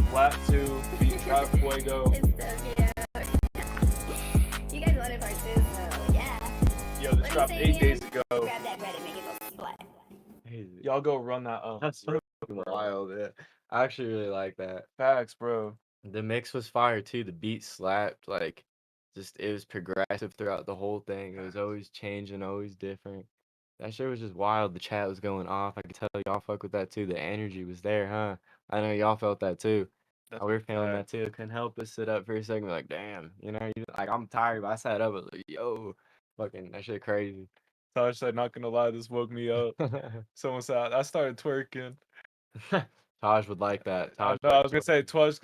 Flat 2, beat Trap Fuego. You guys wanted part 2, so yeah. Yo, this dropped 8 days ago. Y'all go run that up. That's so wild. Yeah. I actually really like that. Facts, bro. The mix was fire too. The beat slapped. Like, just it was progressive throughout the whole thing. It was always changing, always different. That shit was just wild. The chat was going off. I could tell y'all fuck with that too. The energy was there, huh? I know y'all felt that too. That's We were feeling that too. Couldn't help but sit up for a second. Like, damn, like I'm tired, but I sat up. I was like, yo, fucking that shit crazy. Taj said, not gonna lie, this woke me up. Someone said, I started twerking. Taj would like that. I was gonna say, Taj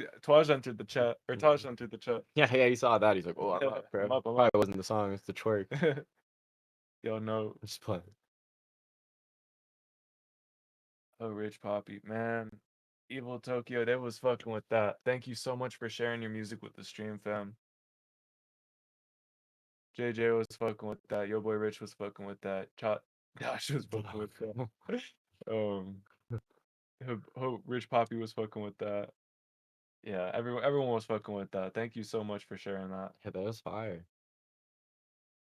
entered the chat, or Taj entered the chat. Yeah, you saw that. He's like, oh, I'm up, bro. I'm up. Probably wasn't the song. It's the twerk. Yo, no. Just playing. Oh, Rich Poppy, man. Evil Tokyo, they was fucking with that. Thank you so much for sharing your music with the stream, fam. JJ was fucking with that. Yoboyrich was fucking with that. Josh was fucking with that. Rich Poppy was fucking with that. Yeah, everyone was fucking with that. Thank you so much for sharing that. Yeah, that was fire.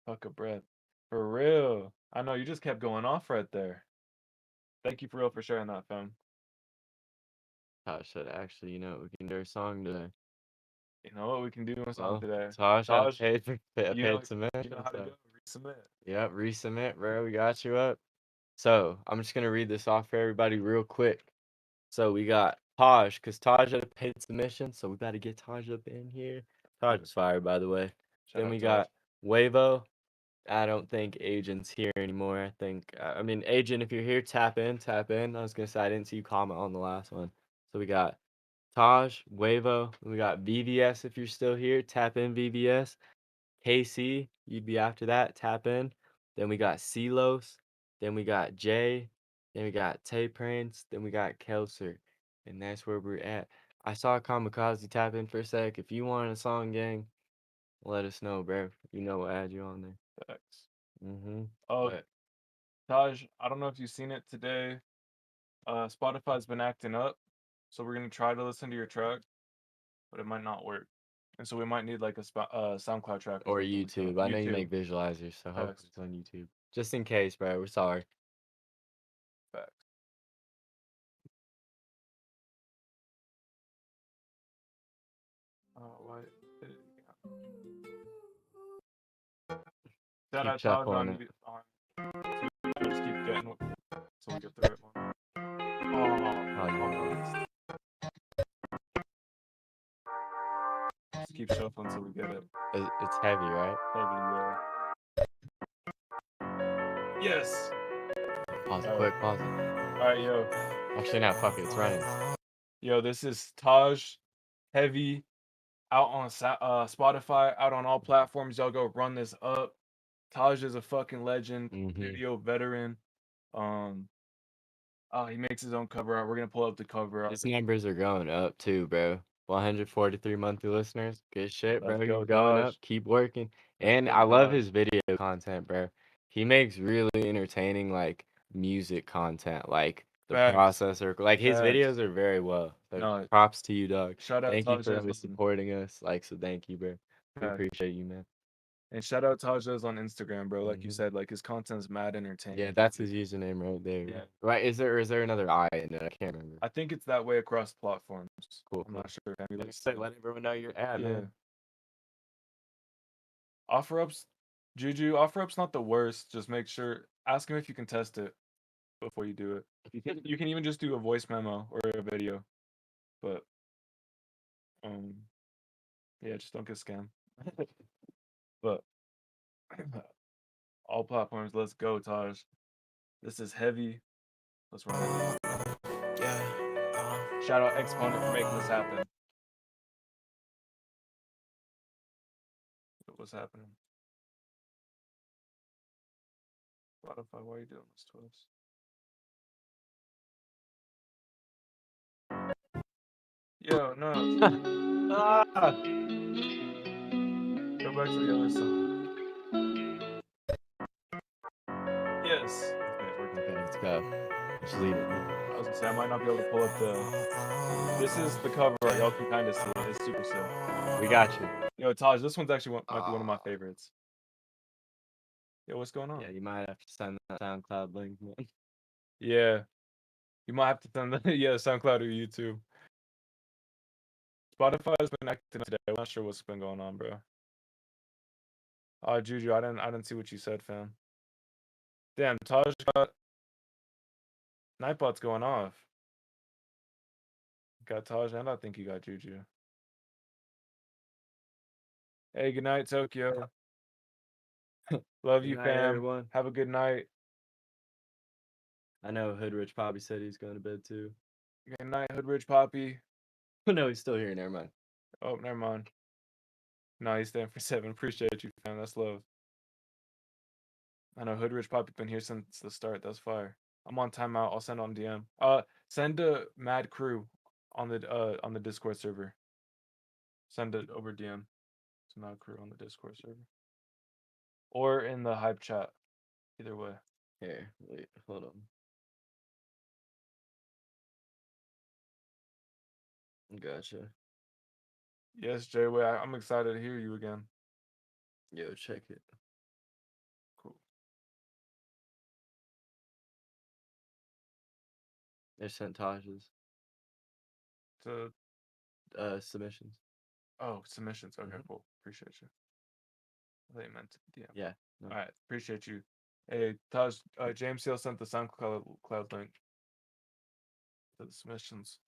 Fuck a breath. For real. I know, you just kept going off right there. Thank you for real for sharing that, fam. Tosh said, actually, we can do a song today. You know what? We can do a song today. Tosh, I Tosh, paid for paid submission. You know how to go. Resubmit. Yep, resubmit, bro. We got you up. So I'm just gonna read this off for everybody real quick. So we got Taj, because Taj had a paid submission, so we gotta get Taj up in here. Taj is fire, by the way. Then we got Huevo. I don't think Agent's here anymore. I think, Agent, if you're here, tap in. I was gonna say I didn't see you comment on the last one. So we got Taj, Huevo. We got VVS. If you're still here, tap in VVS. KC, you'd be after that. Tap in. Then we got Silos. Then we got Jay. Then we got Tay Prince. Then we got Kelser. And that's where we're at. I saw Kamikaze tap in for a sec. If you want a song, gang, let us know, bro. You know we'll add you on there. Facts. Mm-hmm. Oh, But Taj, I don't know if you've seen it today. Spotify's been acting up, so we're gonna try to listen to your track, but it might not work, and so we might need like a SoundCloud track or or something like that. YouTube. I know you YouTube. make visualizers, so hopefully Facts. it's on YouTube. Just in case, bro. We're sorry. Facts. Why? Shout out Taj shuffling on it. Just keep getting so we get the right one. Just keep shuffling until we get it. It's heavy, right? Heavy, yeah. Yes. Pause it quick, pause it. Alright, yo. Actually, no, fuck it, it's running. Yo, this is Taj, Heavy, out on Spotify, out on all platforms. Y'all go run this up. Taj is a fucking legend, video veteran. He makes his own cover art. We're gonna pull up the cover art. His numbers are going up too, bro. 143 monthly listeners. Good shit, bro. Let's go, You're going Taj. up. Keep working. Let's And go, I love Taj. his video content, bro. He makes really entertaining like music content, like the Facts. processor. Like his Facts. videos are very well. So No. props to you, dog. Shout out Thank you Taj for as always well. supporting us. Like, so thank you, bro. We Facts. appreciate you, man. And shout out Taj's on Instagram, bro. Like you said, like his content's mad entertaining. Yeah, that's his username right there. Yeah. Right? Is there another I in it? I can't remember. I think it's that way across platforms. Cool. I'm not sure. Let everyone know you're at, Yeah. man. OfferUp's not the worst. Just make sure, ask him if you can test it before you do it. You can even just do a voice memo or a video, but yeah, just don't get scammed. But all platforms, let's go, Taj. This is heavy. Let's run it. Yeah. Shout out Exponent for making this happen. What's happening? Spotify, why are you doing this to us? Yo, no. Go back to the other song. Yes. Okay, let's go. Just leave it. I was gonna say I might not be able to pull up the. This is the cover art. Y'all can kind of see it. It's super sick. We got you. Yo, Taj, this one's actually might be one of my favorites. Yo, what's going on? Yeah, you might have to send that SoundCloud link, man. Yeah. You might have to send that, SoundCloud or YouTube. Spotify's been acting up today. I'm not sure what's been going on, bro. Juju, I didn't see what you said, fam. Damn, Taj got Nightbot's going off. Got Taj, and I think you got Juju. Hey, good night, Tokyo. Love you, Good night, fam. everyone. Have a good night. I know Hoodrich probably said he's going to bed too. Good night, Hoodrich Poppy. No, he's still here. Never mind. Oh, never mind. No, he's staying for 7. Appreciate you, fam. That's love. I know Hoodrich Poppy been here since the start. That's fire. I'm on timeout. I'll send on DM. Send a Mad Crew on the Discord server. Send it over DM to Mad Crew on the Discord server. Or in the hype chat. Either way. Here, wait, hold on. Gotcha. Yes, J-Way. I'm excited to hear you again. Yo, check it. Cool. They sent Taj's. To submissions. Oh, submissions. Okay, cool. Appreciate you. I thought you meant DM. Yeah. No. All right. Appreciate you. Hey, Taj, JMCL sent the SoundCloud link to the submissions.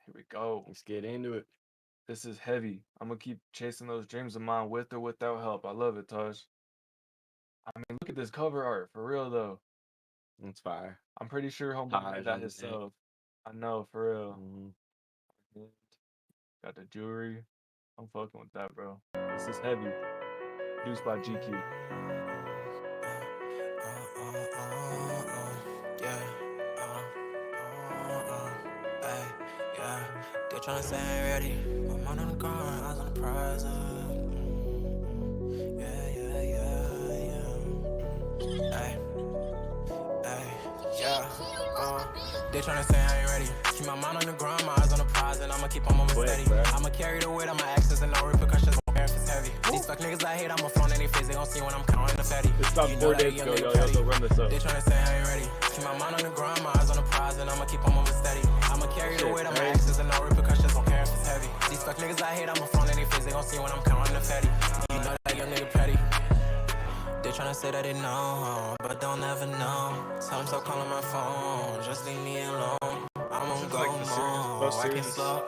Here we go. Let's get into it. This is heavy. I'm going to keep chasing those dreams of mine with or without help. I love it, Taj. I mean, look at this cover art. For real, though. It's fire. I'm pretty sure Homeboy made that himself. I know, for real. Got the jewelry. I'm fucking with that, bro. This is heavy. Produced by GQ. Yeah, they tryna say I ain't ready. My mind on the ground, eyes on the prize. They tryna say I ain't ready. Keep my mind on the grind, my eyes on the prize, and I'ma keep on moving steady. I'ma carry the weight on my axes and no repercussions. Won't care if it's heavy. These fuck niggas I hate, I'ma flaunt any face. They gon' see when I'm counting the fatty. It's about 4 days ago, yo, run this up. They tryna say I ain't ready. Keep my mind on the grind, my eyes on the prize, and I'ma keep on moving steady. I'ma carry the weight on my axes and no repercussions. Won't care if it's heavy. These fuck niggas I hate, I'ma flaunt any face. They gon' see when I'm counting the fatty. You know that young nigga petty. They tryna say that they know, but they'll never know. Tell them stop calling my phone, just leave me alone. I'm on go more, I can slow,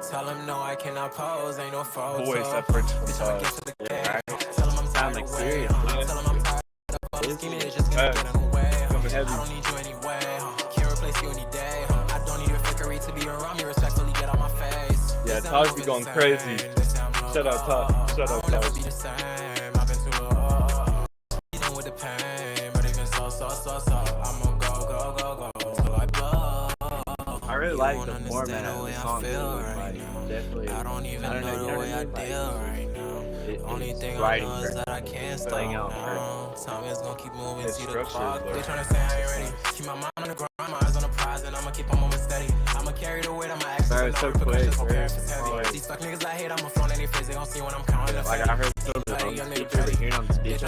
tell them no, I cannot pose, ain't no photo. Voice that French massage. Tell them I'm sound like serious. Tell them I'm tired of all scheming, it's just gonna get in the way. I don't need you anyway, can't replace you any day. I don't need your fakery to be around me, respectfully get on my face. Yeah, Taj be going crazy. Shut up, Taj. Shut up, Taj. I've been through dealing with the pain, but even so, I'ma go till I blow. I really like the format of the song. Right definitely. I don't even know the way I deal right now. Only thing I know is that I can't stop now. Time is gonna keep moving, see the clock. They tryna say I ain't ready. Keep my mind on the grind, my eyes on the prize, and I'ma keep on moving steady. I'ma carry the weight on my axes and no repercussions. Won't care if it's heavy. These fuck niggas I hate, I'ma flaunt any face. They gon' see when I'm counting the like I heard some of the hearing on the speech.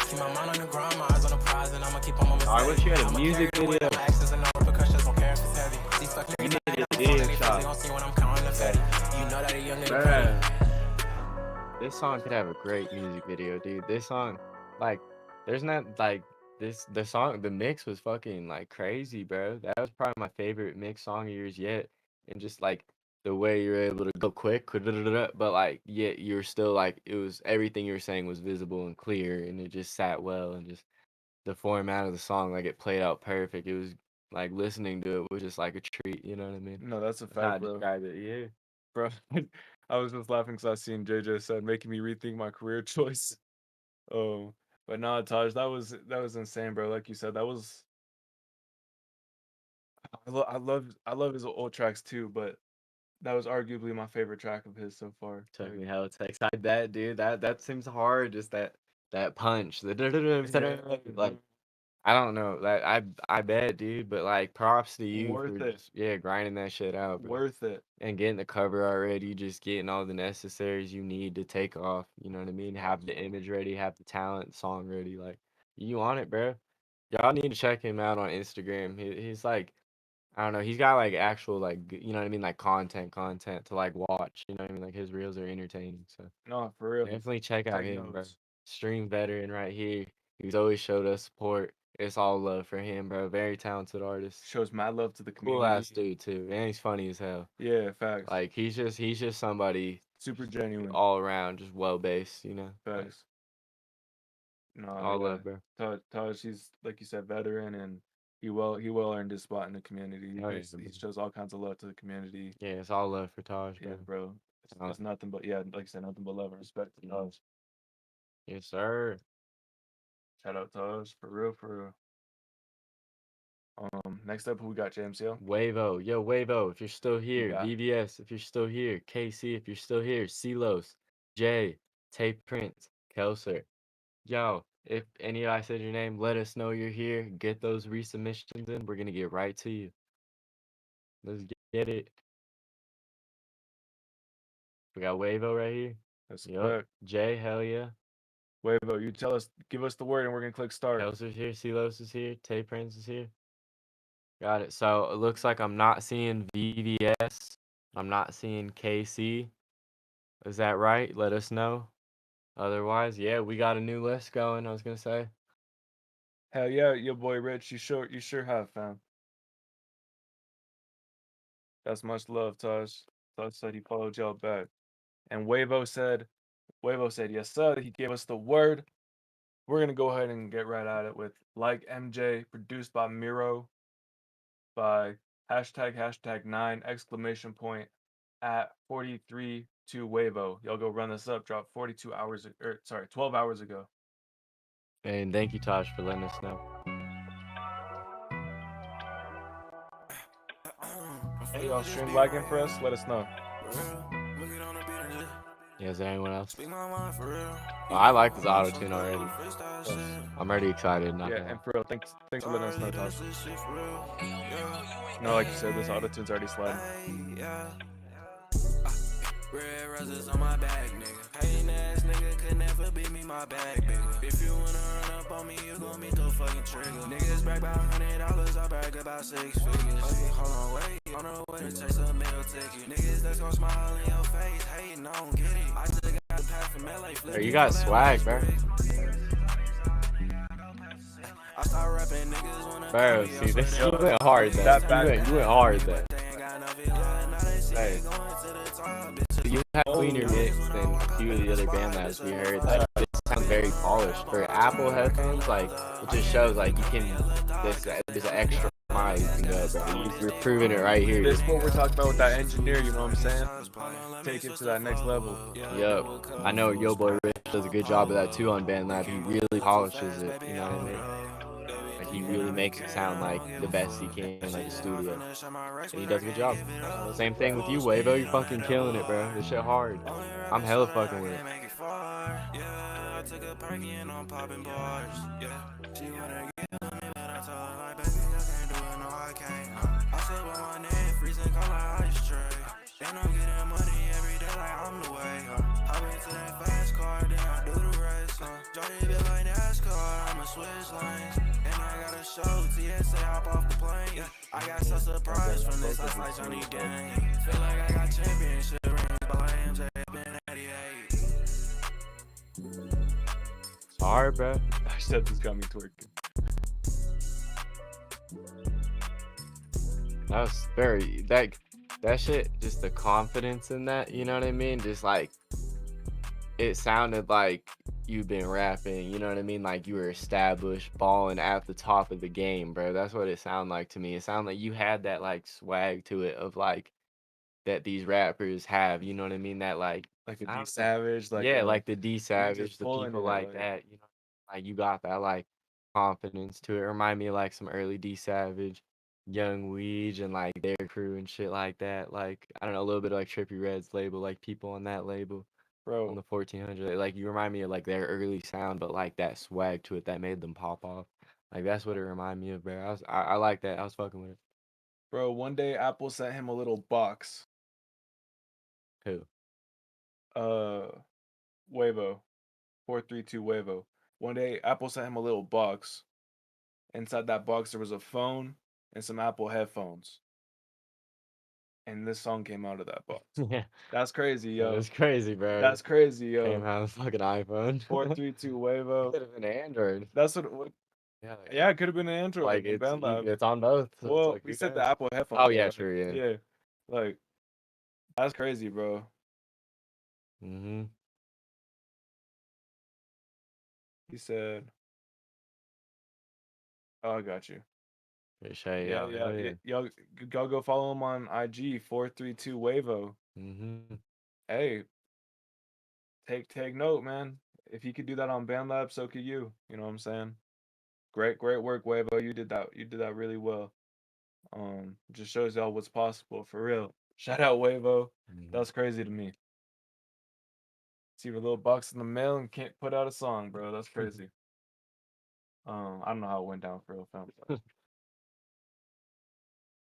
Keep my mind on the grind, my eyes on the prize, and I'ma keep on moving steady. I wish you had a music video. You need a video shot. This song could have a great music video, dude. This song, like, there's not like the mix was fucking like crazy, bro. That was probably my favorite mix song of yours yet. And just like the way you're able to go quick, but like yet you're still like it was everything you were saying was visible and clear, and it just sat well, and just the format of the song, like it played out perfect. It was like listening to it was just like a treat, you know what I mean? No, that's a That's how I fact, bro. describe it, yeah. Bro, I was just laughing because I seen JJ said making me rethink my career choice. But nah, Taj, that was insane, bro. Like you said, that was I love his old tracks too, but that was arguably my favorite track of his so far. Took me hell takes. I bet, dude. That seems hard. Just that punch. Like I don't know. Like I bet, dude. But like props to you Worth for it. just, grinding that shit out, bro. Worth it. And getting the cover already, just getting all the necessaries you need to take off. You know what I mean? Have the image ready, have the talent, song ready. Like you on it, bro. Y'all need to check him out on Instagram. He's like, I don't know. He's got like actual like you know what I mean, like content to like watch. You know what I mean? Like his reels are entertaining. So No, for real. definitely check out Take him, bro. notes. Stream veteran right here. He's always showed us support. It's all love for him, bro. Very talented artist. Shows mad love to the Cool community. ass dude too, and he's funny as hell. Yeah, facts. Like he's just somebody Super genuine. all around, just well based, you know. Facts. No, All love, bro. Taj, he's like you said, veteran, and he well earned his spot in the community. Oh, yeah, He shows all kinds of love to the community. Yeah, it's all love for Taj, Yeah, bro. bro. It's nothing but like you said, nothing but love and respect to Taj. Yes, sir. Shout out Taj, for real. Next up, who we got? JMCL. Wavo, yo Wavo, if you're still here, Yeah. VVS, if you're still here, KC, if you're still here, Silos, Jay, Tay Prince, Kelser. Yo, if any of I said your name, let us know you're here. Get those resubmissions in. We're gonna get right to you. Let's get it. We got Wavo right here. That's Yup. correct. Jay, hell yeah. Wavo, you give us the word, and we're gonna click start. Kelser's here, Silos is here, Tay Prince is here. Got it. So it looks like I'm not seeing VVS. I'm not seeing KC. Is that right? Let us know. Otherwise, yeah, we got a new list going, I was gonna say. Hell yeah, your boy Rich. You sure have, fam. That's much love, Taj. Taj said he followed y'all back. And Wavo said, yes, sir. He gave us the word. We're gonna go ahead and get right at it with Like MJ, produced by Miro, by #9 exclamation point at 43 to Wavo. Y'all go run this up. Dropped 12 hours ago. And thank you, Taj, for letting us know. Hey, y'all stream lagging for us? Let us know. Yeah, is there anyone else? Well, I like this auto tune already. I'm already excited. Not Yeah, gonna and for real, thanks for letting us know, Tosh. No, like you said, this auto tune's already sliding. Red roses on my back, nigga. Hating ass nigga could never beat me, my bag, nigga. If you wanna run up on me, you gon' meet the fucking trigger. Niggas brag about $100, I brag about 6 figures. Okay, hold on, wait. On the way to chase a meal ticket. Niggas that's gon' smile in your face, hating, I don't get it. I just got a pack from LA. Bro, you got swag, bro. I start rapping, niggas wanna Bro, see, this you went hard there. You went hard there. Hey. You have cleaner mix than a few of the other band labs we heard. Like, this sounds very polished. For Apple headphones, like, it just shows, like, you can, there's an extra mile you can go, bro. You're proving it right here. This is what we're talking about with that engineer, you know what I'm saying? Take it to that next level. Yo, I know Yoboyrich does a good job of that too on BandLab. He really polishes it, you know what I mean? Like, he really makes it sound like the best he can in like the studio. And he does a good job. Same thing with you, Wavo. You're fucking killing it, bro. This shit hard. I'm hella fucking with it. I took a perky and I'm popping bars. Yeah, she wanna get on me, but I told her like, baby, I can't do it, no, I can't. I slip on my neck, freezing cold like ice tray. And I'm getting money every day like I'm the way. Hop into that fast car, then I do the rest. Johnny bit like NASCAR, I'ma switch lanes. And I got a show, TSA, hop off the plane. I got so surprised from this, I like Johnny Dang. Feel like I got championship rings, but I am been 88. It's hard, bro. I said this got me twerking. That was very, that shit, just the confidence in that, you know what I mean? Just like, it sounded like you've been rapping, you know what I mean? Like you were established, balling at the top of the game, bro. That's what it sounded like to me. It sounded like you had that like swag to it of like, that these rappers have, you know what I mean? That like a D Savage, like yeah, like the D Savage, the pulling people it, like like- that, you know, like you got that like confidence to it. Remind me of like some early D Savage, Young Weege, and like their crew and shit like that. Like I don't know, a little bit of like Trippie Redd's label, like people on that label, bro, on the 1400. Like you remind me of like their early sound, but like that swag to it that made them pop off. Like that's what it reminded me of, bro. I like that. I was fucking with it. Bro, one day Apple sent him a little box. Who? Wavo. 432 Wavo. One day Apple sent him a little box. Inside that box there was a phone and some Apple headphones. And this song came out of that box. Yeah. That's crazy, yo. That's crazy, bro. That's crazy, yo. Came out of the fucking iPhone. 432 Wavo. Could have been Android. That's what Yeah, yeah, it could have been an Android. like Like, it's on both. So well, like, we who said the cares? Apple headphones. Oh yeah, right? true, yeah. Yeah. Like, that's crazy, bro. Mm-hmm. He said, oh, I got you. Yeah. Y'all go follow him on IG 432 Wavo. Mm-hmm. Hey, take note, man. If he could do that on BandLab, so could you. You know what I'm saying? Great work, Wavo. You did that really well. Just shows y'all what's possible for real. Shout out Wavo. That's crazy to me. See the little box in the mail and can't put out a song, bro. That's crazy. I don't know how it went down for real, fam.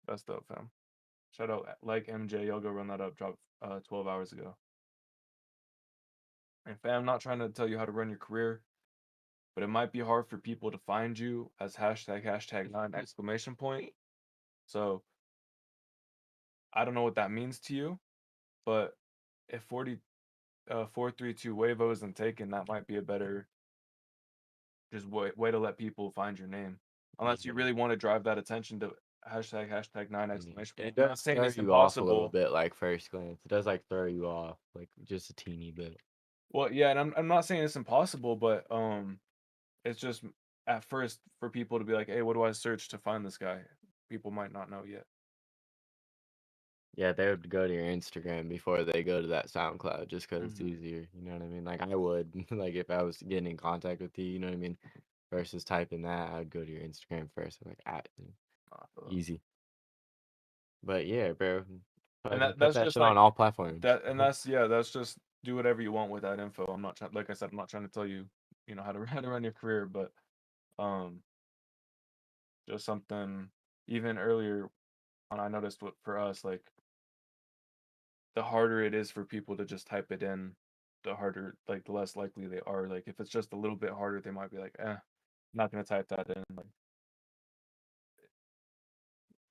That's dope, fam. Shout out like MJ. Y'all go run that up. Dropped 12 hours ago. And fam, I'm not trying to tell you how to run your career, but it might be hard for people to find you as ##9 exclamation point. So I don't know what that means to you, but if 432 Wavo isn't taken, that might be a better just way to let people find your name. Unless you really want to drive that attention to #9 exclamation point. It I'm not does saying throw it's you off a little impossible. bit, like first glance. It does like throw you off, like just a teeny bit. Well, yeah, and I'm not saying it's impossible, but it's just at first for people to be like, hey, what do I search to find this guy? People might not know yet. Yeah, they would go to your Instagram before they go to that SoundCloud just because it's easier. You know what I mean? Like I would, like if I was getting in contact with you, you know what I mean? Versus typing that, I would go to your Instagram first. I'm like, easy. But yeah, bro. And Put that's that just shit like on all platforms. that's just do whatever you want with that info. I'm not trying, like I said, I'm not trying to tell you, how to run your career, but just something even earlier on. I noticed for us, like, the harder it is for people to just type it in, the harder, like, the less likely they are. Like, if it's just a little bit harder, they might be like, I'm not gonna type that in. Like,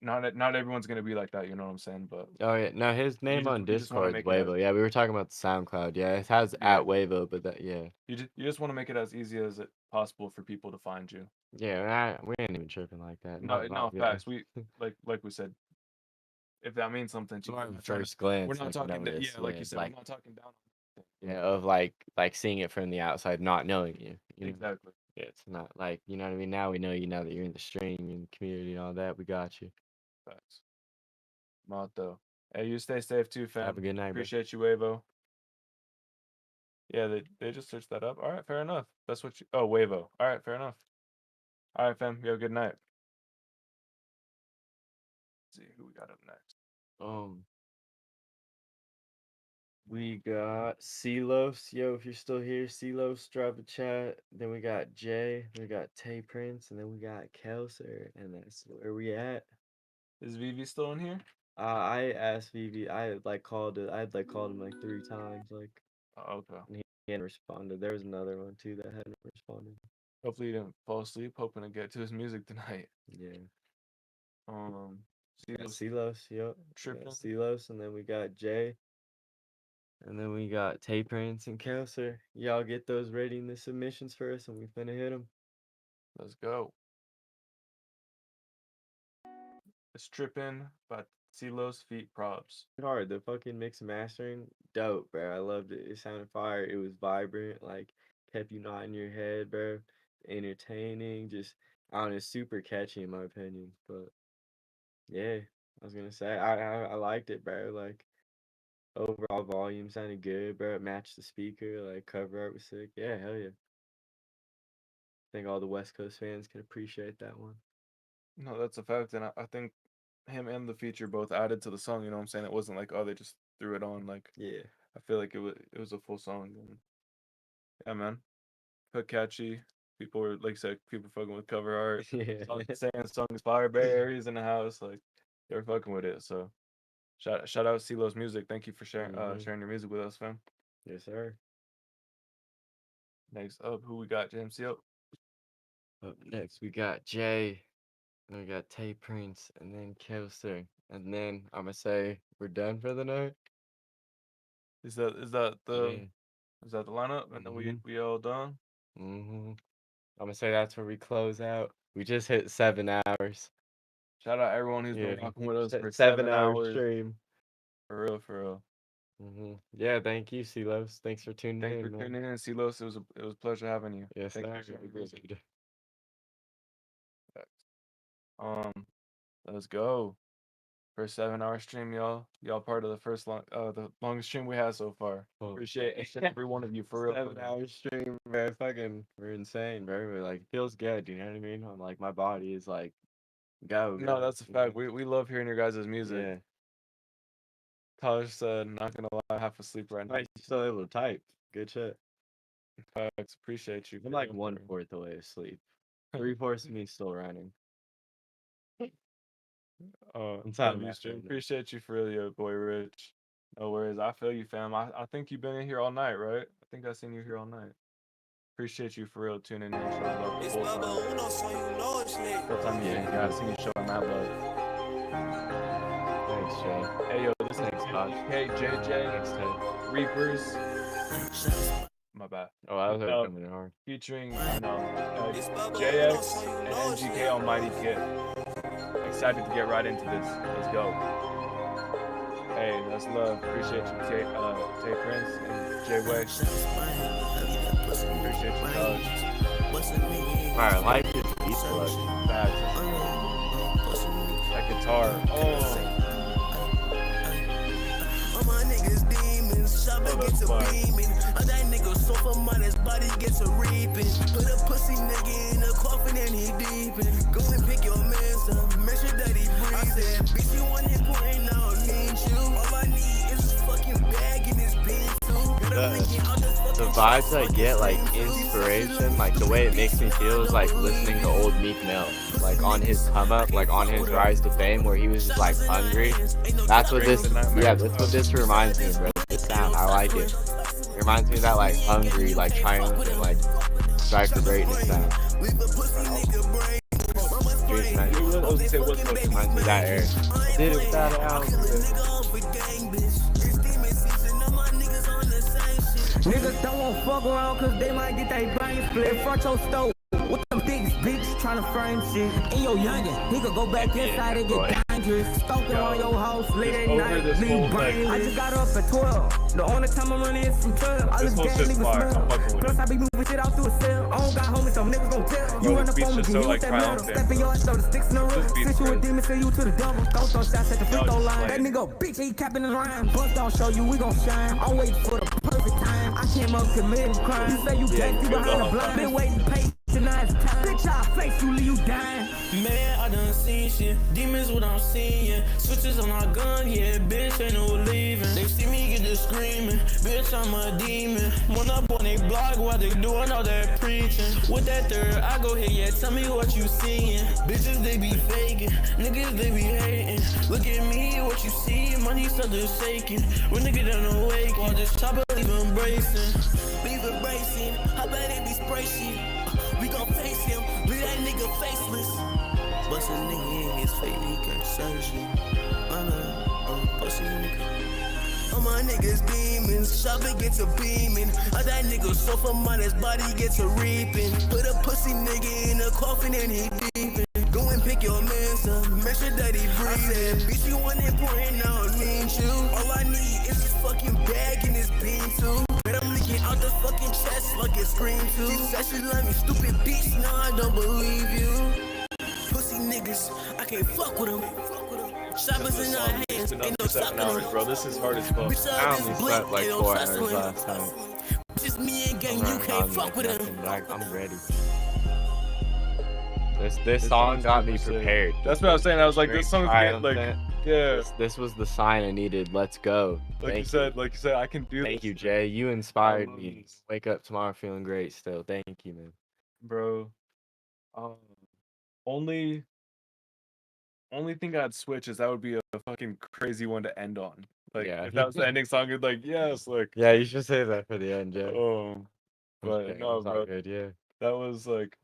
not everyone's gonna be like that, you know what I'm saying? But Oh yeah, no, his name on you just want to Discord is make it as, Wavo. Yeah, we were talking about the SoundCloud. Yeah, it has yeah, at Wavo, but that yeah. you just want to make it as easy as it possible for people to find you. Yeah, we ain't even tripping like that. No, facts. We like we said, if that means something to you, More first glance. we're not like, talking. notice, Yeah, like yeah, you said, like, we're not talking down. yeah, of like seeing it from the outside, not knowing you. You know? Exactly. Yeah, it's not like, you know what I mean. Now we know you. Now that you're in the streaming community and all that, we got you. Facts. Motto. Hey, you stay safe too, fam. Have a good night, bro. Appreciate you, Wavo. Yeah, they just searched that up. All right, fair enough. That's what you. Oh, Wavo. All right, fair enough. All right, fam. You have a good night. Let's see who we got up next. We got Celos. Yo, if you're still here, Celos, drop a chat. Then we got Jay. We got Tay Prince, and then we got Kelser, and that's where we at. Is Vivi still in here? I asked Vivi. I had called him like 3 times, like. Oh, okay. And he hadn't responded. There was another one too that hadn't responded. Hopefully he didn't fall asleep. Hoping to get to his music tonight. Yeah. Celos. Yep. Tripping. Celos, and then we got Jay. And then we got Tay Prince and Kelser. Y'all get those rating the submissions for us, and we finna hit them. Let's go. It's Trippin' by Celos feat Props. Hard. The fucking mix and mastering, dope, bro. I loved it. It sounded fire. It was vibrant, like kept you nodding your head, bro. Entertaining, just I don't know, super catchy in my opinion. But yeah, I was gonna say I liked it, bro. Like overall volume sounded good, bro. It matched the speaker, like cover art was sick. Yeah, hell yeah. I think all the West Coast fans can appreciate that one. No, that's a fact, and I think him and the feature both added to the song. You know what I'm saying? It wasn't like, oh, they just threw it on. Like, yeah, I feel like it was a full song. And yeah, man, hook catchy. People were, like I said, people fucking with cover art. Yeah, saying song is fire. Bay Area's in the house. Like, they were fucking with it. So shout out Celos Music. Thank you for sharing sharing your music with us, fam. Yes, sir. Next up, who we got? JMCL. Up next, we got Jay. And we got Tay Prince, and then Kelser, and then I'm gonna say we're done for the night. Is that the lineup? And then we all done. I'm gonna say that's where we close out. We just hit 7 hours. Shout out everyone who's been rocking with us for 7 hours. hour stream. For real. Yeah, thank you, Celos. Thanks for tuning in. Thanks for tuning in, Celos. It was a pleasure having you. Yes, Thank sir. you. Let's go. First 7 hour stream, y'all. Y'all part of the longest stream we had so far. Appreciate each and every one of you for real. 7 hour stream, bro. We're insane, bro. We're like, feels good. You know what I mean? I'm like, my body is like, go. No, that's a fact. We love hearing your guys' music. Yeah. Taj said, not gonna lie, half asleep right now. You're still able to type. Good shit. Facts. Appreciate you. I'm like 1/4 the way asleep. 3/4 of me still running. Appreciate you for real, Yoboyrich. No worries. I feel you, fam. I think you've been in here all night, right? I think I seen you here all night. Appreciate you for real tuning in. Showing love the whole time. First time you guys seen you showing that love. Thanks, Jay. Hey, yo, this is Hey, JJ. Reapers. My bad. Oh, I was coming in hard. Featuring, JX and MGK Almighty Kid. Excited to get right into this. Let's go. Hey, that's love. Appreciate you, Tay Prince and Jay Wax. Appreciate you, Dodge. Alright, like it. Beats That guitar. Oh. All my niggas demons, Oh, that's fine. That nigga so for money, his body gets a reaping. Put a pussy nigga in a coffin and he deepin'. Go and pick your man up, make sure that he breathes. I said, bitch, you want it, boy, I don't need you. All I need is this fucking bag and this bean too. The vibes I get, like inspiration, like the way it makes me feel is like listening to old Meek Mill, like on his come up, like on his rise to fame, where he was just like hungry. That's what this, yeah, that's what this reminds me of, bro. This sound, I like it. It reminds me of that like hungry, like triumphant, like strive for greatness sound. Streets night. Reminds me of that era. Did it without an album. Niggas don't want fuck around cause they might get their brain split. In front your stove with them big bitch tryna frame shit. And your youngin', he could go back inside and get dangerous. Stalking on your house late at night, leave brain. I just got up at 12. The only time I'm running is from 12. I just gas niggas smell. Plus I be moving shit out through a cell. I don't got homies, so niggas gon' tell. You run up on me, you with that metal. Step in your ass, throw the sticks in the room. Switch you a demon, send you to the devil. Go throw shots at the free throw line. That nigga bitch, he capping his rhyme. Bust don't show you, we gon' shine. I'm waiting for the perfect time. I came up committing crime. You say you dead, you behind the blind. Been waiting patient, now it's time. Bitch, I'll face you, leave you dying. Man, I done seen shit. Demons, what I'm seeing. Switches on our gun, yeah, bitch, ain't no leaving. They see me get to screaming. Bitch, I'm a demon. One up on they blog while they doing all that preaching. With that third, I go here, yeah, tell me what you seeing. Bitches, they be faking. Niggas, they be hating. Look at me, what you see. Money started shaking. When nigga done awake, while this chopper leave embracing. Leave embracing. How about it be spray shit? We gon' face him. Leave that nigga faceless. Bust a nigga in his face, he can't search you. Bust a nigga. All my niggas demons, shopping gets a beaming. All that nigga so for money, his body gets a reaping. Put a pussy nigga in a coffin and he deepin'. Go and pick your man up, make sure that he breathing. Bitch, you want it, boy, I don't need you. All I need is this fucking bag and this bean too. But I'm leaking out the fucking chest like it scream too. She said she love me, stupid bitch, no, I don't believe you. Pussy niggas, I can't fuck with them. Shoppers in our hands, ain't no stopping them. Bro, this is hard as fuck. I only slept like 4 hours last time. Just me and gang, you can't fuck with them. I'm ready. This song got me prepared. That's what I was saying. I was like, this song's getting, like, yeah. This was the sign I needed. Let's go. Like you said, I can do this. Thank you, Jay. You inspired me. Wake up tomorrow feeling great still. Thank you, man. Bro. Only thing I'd switch is that would be a fucking crazy one to end on. Like, Yeah. if that was the ending song, it'd like, yes, like. Yeah, you should say that for the end, Jay. But Okay, no, it's all bro. good, yeah. That was like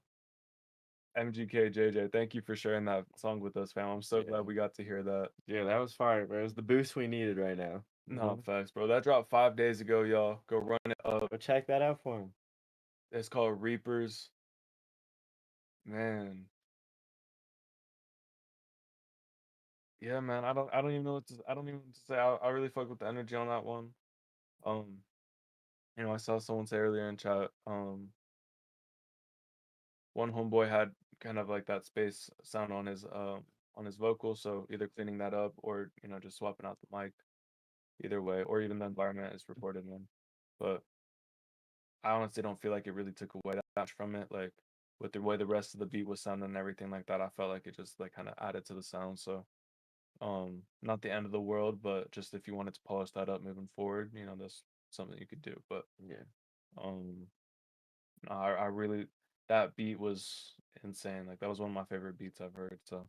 MGK JJ. Thank you for sharing that song with us, fam. I'm so glad we got to hear that. Yeah, that was fire, bro. It was the boost we needed right now. No, facts, bro. That dropped 5 days ago, y'all. Go run it up. Go check that out for him. It's called Reapers. Man. Yeah, man. I don't even know what to say. I really fuck with the energy on that one. I saw someone say earlier in chat, one homeboy had kind of like that space sound on his vocal, so either cleaning that up or just swapping out the mic. Either way, or even the environment is recorded in. But I honestly don't feel like it really took away that much from it. Like with the way the rest of the beat was sounding and everything like that, I felt like it just like kind of added to the sound. So not the end of the world, but just if you wanted to polish that up moving forward, that's something you could do. But yeah, I really, that beat was insane. Like that was one of my favorite beats I've heard. So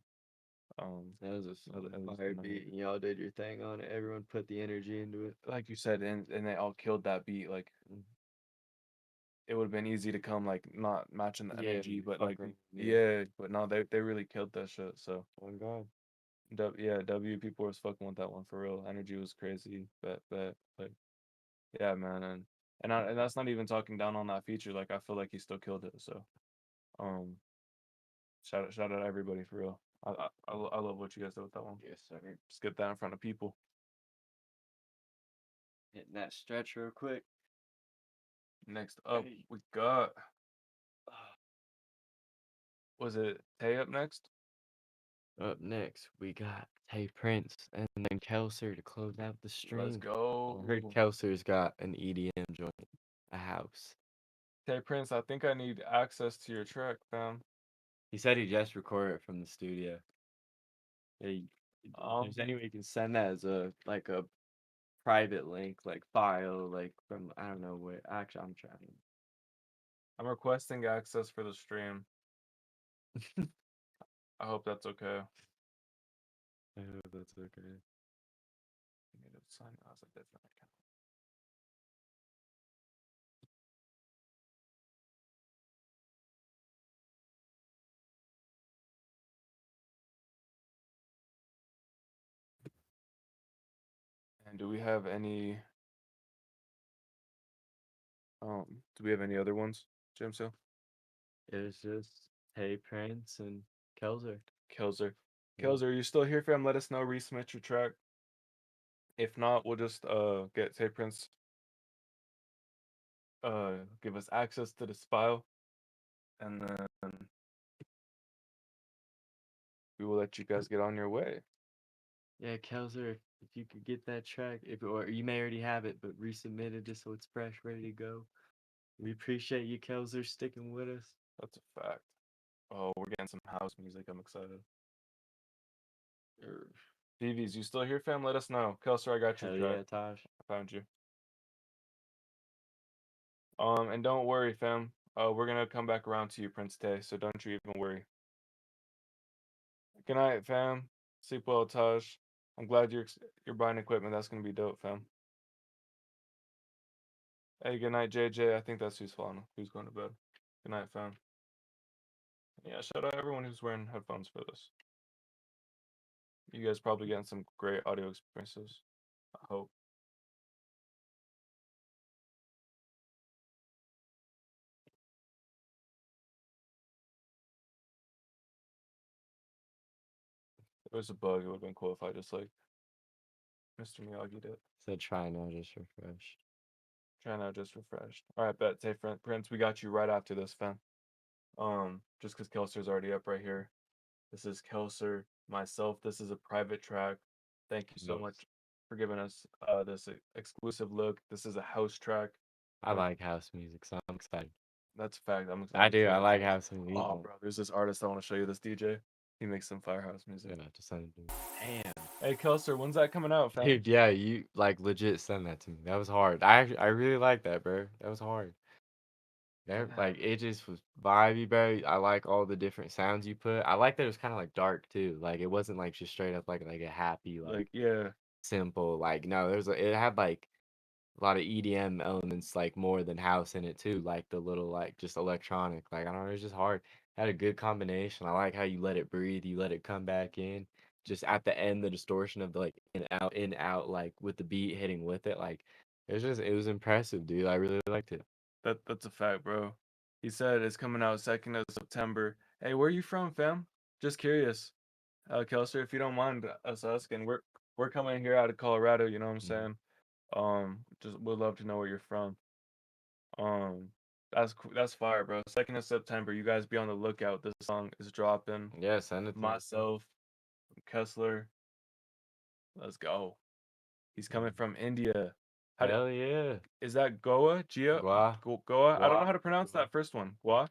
that was a fire beat. Y'all did your thing on it. Everyone put the energy into it. Like you said, and they all killed that beat. Like it would have been easy to come like not matching the energy, but like but no, they really killed that shit. So oh God. W people was fucking with that one for real. Energy was crazy, but like yeah, man, and that's not even talking down on that feature. Like I feel like he still killed it. So shout out everybody for real. I love what you guys did with that one. Yes, sir. Just get that in front of people. Hitting that stretch real quick. Next up, we got. Was it Tay up next? Up next, we got Tay Prince, and then Kelser to close out the stream. Let's go. I heard Kelser's got an EDM joint, a house. Tay Prince, I think I need access to your track, fam. He said he just recorded it from the studio. Yeah, if there's any way you can send that as a private link, like file, like from I don't know where. Actually, I'm trying. I'm requesting access for the stream. I hope that's okay. I hope that's okay. I need to sign as a different account. And do we have any other ones, JMCL? It was just Tay Prince and Kelser. Kelser. Yeah. Kelser, are you still here, fam? Let us know, resubmit your track. If not, we'll just get Tay Prince give us access to this file, and then we will let you guys get on your way. Yeah, Kelser, if you could get that track, or you may already have it, but resubmit it just so it's fresh, ready to go. We appreciate you, Kelser, sticking with us. That's a fact. Oh, we're getting some house music. I'm excited. BVs, you still here, fam? Let us know. Kelser, I got you. Hell yeah, Tosh. I found you. And don't worry, fam. We're gonna come back around to you, Prince Tay, so don't you even worry. Good night, fam. Sleep well, Taj. I'm glad you're buying equipment. That's gonna be dope, fam. Hey, good night, JJ. I think that's who's going to bed. Good night, fam. Yeah, shout out everyone who's wearing headphones for this. You guys probably getting some great audio experiences. I hope. If there was a bug, it would have been cool if I just like Mr. Miyagi did. Said try now, just refresh. Try now, just refreshed. Alright, bet. Say Prince, we got you right after this, fam. Just because Kelser's already up right here. This is Kelser, myself. This is a private track. Thank you so much for giving us this exclusive look. This is a house track. I like house music, so I'm excited. That's a fact. I'm excited. I do. I like house music. Oh, bro, there's this artist I want to show you. This DJ. He makes some firehouse music. Gonna have to send it to me. Damn. Hey, Kelser, when's that coming out, fam? Dude, yeah, you like legit send that to me. That was hard. I really like that, bro. That was hard. Like it just was vibey, bro. I like all the different sounds you put. I like that it was kind of like dark too. Like it wasn't like just straight up like a happy like yeah simple like no. It had like a lot of EDM elements like more than house in it too. Like the little like just electronic. Like I don't know, it was just hard. Had a good combination. I like how you let it breathe. You let it come back in. Just at the end, the distortion of the like in out like with the beat hitting with it. Like it was impressive, dude. I really liked it. That's a fact, bro. He said it's coming out 2nd of September. Hey, where are you from, fam? Just curious. Kelser, if you don't mind us asking, we're coming here out of Colorado, you know what I'm saying? Just would love to know where you're from. That's fire, bro. 2nd of September. You guys be on the lookout. This song is dropping. Yeah, send it to myself, Kessler. Let's go. He's coming from India. Hell yeah. Is that Goa? Goa? I don't know how to pronounce that first one. Goa?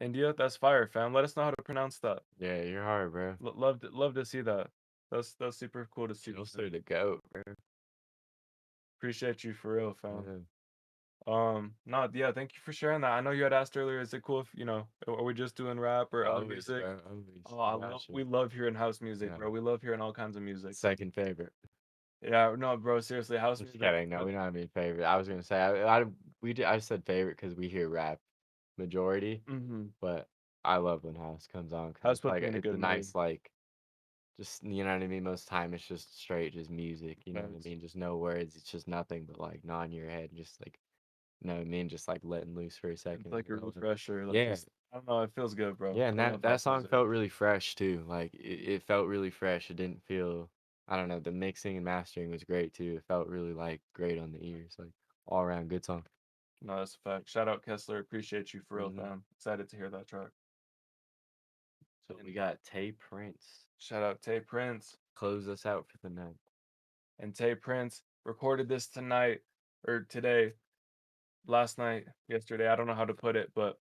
India? That's fire, fam. Let us know how to pronounce that. Yeah, you're hard, bro. Love to see that. That's super cool to see. Closer to go, bro. Appreciate you for real, fam. Yeah. Yeah, thank you for sharing that. I know you had asked earlier, is it cool if, are we just doing rap or other music? We love hearing house music, bro. We love hearing all kinds of music. Second favorite. Yeah, no, bro, seriously, house music. Kidding. No, we don't have any favorite. I was gonna say I said favorite because we hear rap majority, but I love when house comes on. House like it's a nice like, just you know what I mean. Most time it's just straight, just music. You know what I mean? Just no words. It's just nothing but like gnawing your head, just like, you know what I mean? Just like letting loose for a second. It's like a refresher. Like yeah. I don't know. It feels good, bro. Yeah, and that song felt really fresh too. Like it felt really fresh. It didn't feel. I don't know. The mixing and mastering was great too. It felt really like great on the ears. Like all around good song. No, that's a fact. Shout out Kessler. Appreciate you for real, fam. Excited to hear that track. So we got Tay Prince. Shout out Tay Prince. close us out for the night. And Tay Prince recorded this tonight or today, last night, yesterday. I don't know how to put it, but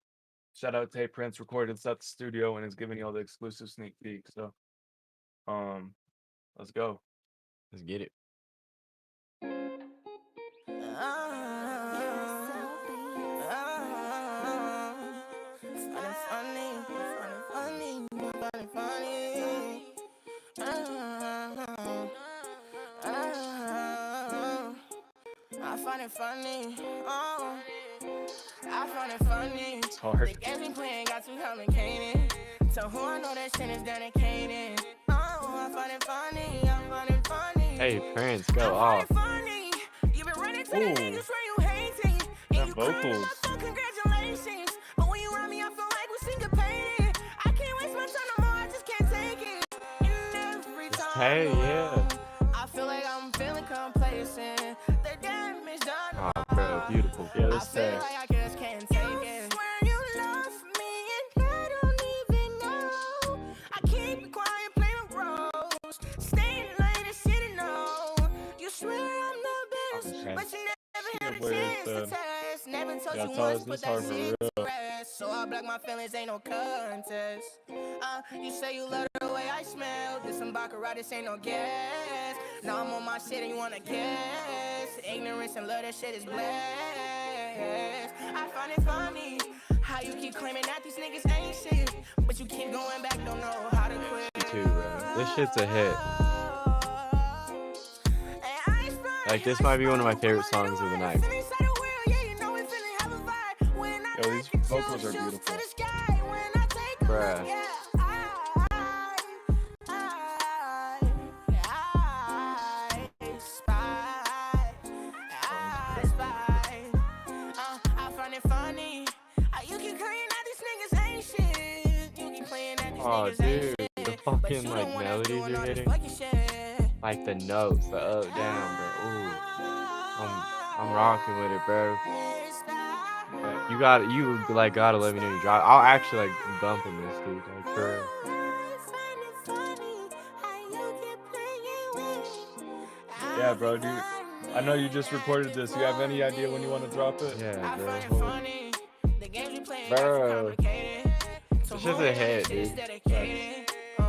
shout out Tay Prince recorded this at the studio and is giving you all the exclusive sneak peek. So, let's go. Let's get it. I find it funny. I find it funny. It's hard. The games we playing got too complicated. So who I know that shit is dedicated. I find it funny. I find it funny. Hey, Prince, go off. Funny. You been running to the niggas where you hating. The vocals. Congratulations. But when you run me, I feel like we're syncopated. I can't waste my time no more. I just can't take it. And every time. Hey, yeah. I feel like I'm feeling complacent. The damage done. Oh, bro, beautiful. Yeah, this Like I just can't take it. Swear you love me and I don't even know. I keep it quiet, playing roles. Staying late and shit no. You swear I'm the best, but you never had a chance to test. Never told you once, but that shit to rest. So I block my feelings, ain't no contest. You say you love the way I smell. This some baccarat, this ain't no guess. Now I'm on my shit and you wanna guess. Ignorance and love, that shit is blessed. I find it funny how you keep claiming that these niggas ain't shit, but you keep going back, don't know how to quit. Too, bro. This shit's a hit. Like, this might be one of my favorite songs of the night. Yo, these vocals are beautiful. Bruh. Oh, dude, the fucking like melodies you're hitting, like the notes, the up, down, bro. Ooh, I'm rocking with it, bro. But you gotta let me know you drop. I'll actually like bumping this, dude, like for real. Yeah, bro, dude. I know you just recorded this. You have any idea when you want to drop it? Yeah, bro. Bro. This is a hit, dude.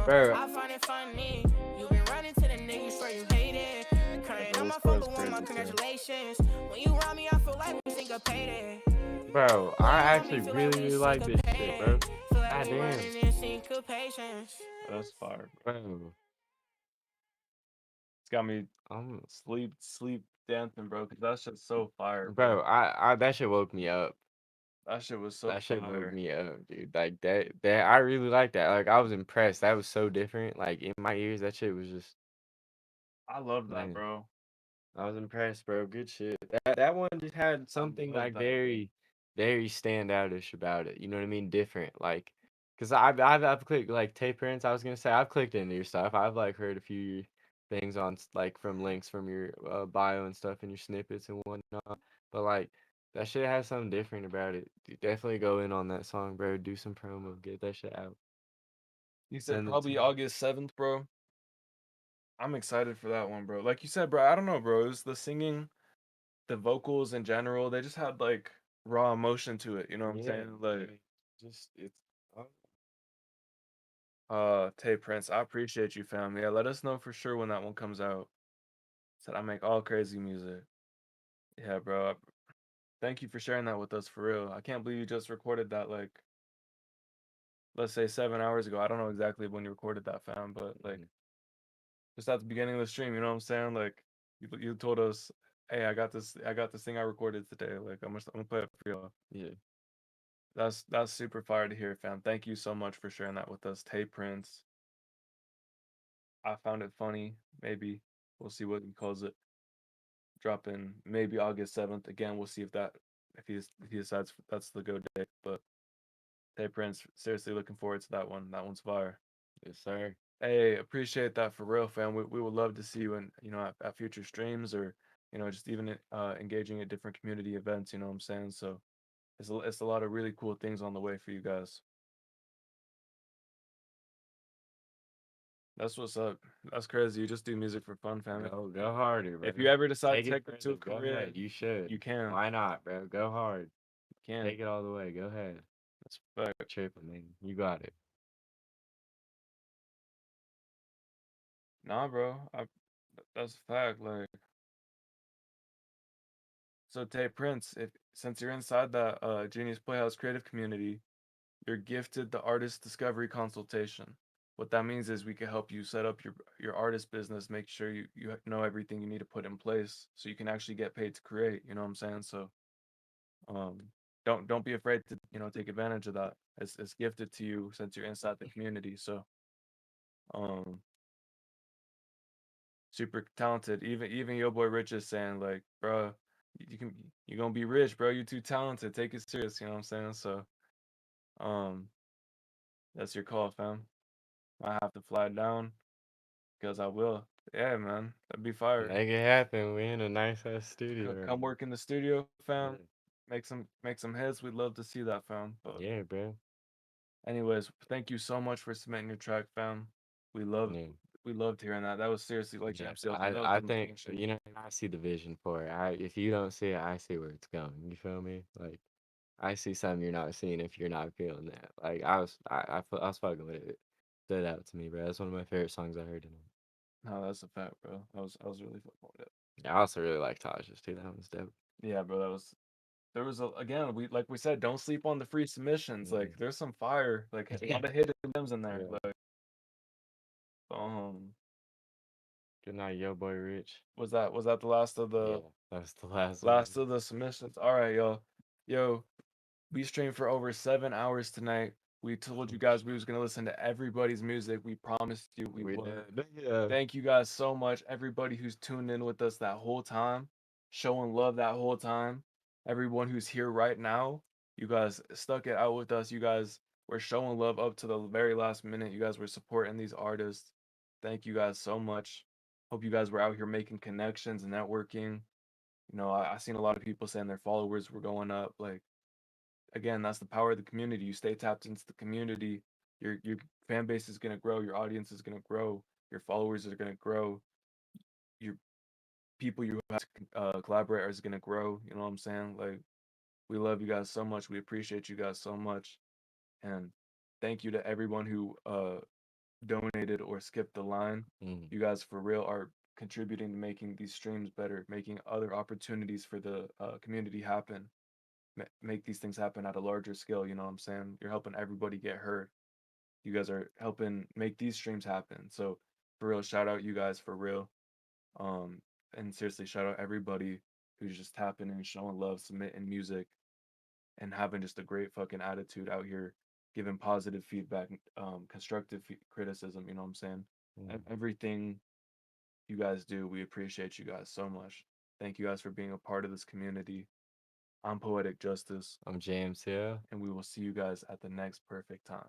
Bro. I find it funny. You been running to the niggas where you hate it. Crying on my phone, but want my congratulations. When you rob me, I feel like we syncopated. Bro, I actually really like this shit, bro. God damn. That's fire, bro. It's got me sleep dancing, bro, because that's just so fire. Bro, I that shit woke me up. That shit was so That shit fire. woke me up, dude. Like that I really like that. Like I was impressed. That was so different. Like in my ears, that shit was just. I love that, Man. bro. I was impressed, bro. Good shit. That one just had something like very standoutish about it. You know what I mean? Different. Like, cause I've clicked like Tay Prince. I was gonna say I've clicked into your stuff. I've like heard a few things on like from links from your bio and stuff and your snippets and whatnot. But like that shit has something different about it. Dude, definitely go in on that song, bro. Do some promo. Get that shit out. You said Send it probably to me. August 7th, bro. I'm excited for that one, bro. Like you said, bro, I don't know, bro. It was the singing, the vocals in general, they just had like raw emotion to it. You know what I'm saying? Like, just it's. Tay Prince, I appreciate you, fam. Yeah, let us know for sure when that one comes out. Said I make all crazy music. Yeah, bro. Thank you for sharing that with us for real. I can't believe you just recorded that like, let's say 7 hours ago. I don't know exactly when you recorded that, fam, but like, just at the beginning of the stream, you know what I'm saying? Like, you told us, hey, I got this thing I recorded today. Like, I'm gonna play it for y'all. Yeah. That's super fire to hear, fam. Thank you so much for sharing that with us, Tay Prince. I found it funny. Maybe we'll see what he calls it. Dropping maybe August 7th. Again, we'll see if he decides that's the go date. But Tay Prince, seriously looking forward to that one. That one's fire. Yes, sir. Hey, appreciate that for real, fam. We would love to see you in at future streams or just even engaging at different community events. You know what I'm saying? So it's a lot of really cool things on the way for you guys. That's what's up. That's crazy. You just do music for fun, fam. Go harder, bro. If you ever decide Take to it take it to a further, go career, ahead. You should. you can. Why not, bro? Go hard. You can. Take it all the way. Go ahead. That's fact. Tripping, man. You got it. Nah, bro. That's a fact. Like, so Tay Prince, since you're inside that Genius Playhouse creative community, you're gifted the artist discovery consultation. What that means is we can help you set up your artist business, make sure you know everything you need to put in place so you can actually get paid to create. You know what I'm saying? So, don't be afraid to take advantage of that. It's gifted to you since you're inside the community. So, super talented. Even Yoboyrich is saying like, bro, you're gonna be rich, bro. You too talented. Take it serious. You know what I'm saying? So, that's your call, fam. I have to fly down because I will. Yeah, man, that'd be fire. Make it happen. We in a nice ass studio. Come work in the studio, fam. Make some hits. We'd love to see that, fam. But yeah, bro. Anyways, thank you so much for submitting your track, fam. We loved hearing that. That was seriously like JMCL. I think I see the vision for it. If you don't see it, I see where it's going. You feel me? Like I see something you're not seeing if you're not feeling that. Like I was fucking with it. It stood out to me, bro. That's one of my favorite songs I heard in it. No, that's a fact, bro. I was really fucking with it. Yeah, I also really like Taj's too. That one's dope. Yeah, bro. There was again, we said, don't sleep on the free submissions. Like there's some fire, like a lot of hidden gems in there. Like Good night, Yoboyrich. Was that the last of the? Yeah, that's the last of the submissions. All right, yo, we streamed for over 7 hours tonight. We told you guys we was gonna listen to everybody's music. We promised you we would. Yeah. Thank you guys so much. Everybody who's tuned in with us that whole time, showing love that whole time. Everyone who's here right now, you guys stuck it out with us. You guys were showing love up to the very last minute. You guys were supporting these artists. Thank you guys so much. Hope you guys were out here making connections and networking. I seen a lot of people saying their followers were going up. Like, again, that's the power of the community. You stay tapped into the community, your fan base is gonna grow, your audience is gonna grow, your followers are gonna grow, your people you have to collaborate are gonna grow. You know what I'm saying? Like, we love you guys so much. We appreciate you guys so much, and thank you to everyone who donated or skipped the line. You guys for real are contributing to making these streams better, making other opportunities for the community happen, make these things happen at a larger scale. You know what I'm saying? You're helping everybody get heard. You guys are helping make these streams happen. So for real, shout out you guys for real. And seriously, shout out everybody who's just tapping and showing love, submitting music, and having just a great fucking attitude out here, giving positive feedback, constructive criticism. You know what I'm saying? Everything you guys do, we appreciate you guys so much. Thank you guys for being a part of this community. I'm Poetic Justus. I'm JMCL. And we will see you guys at the next perfect time.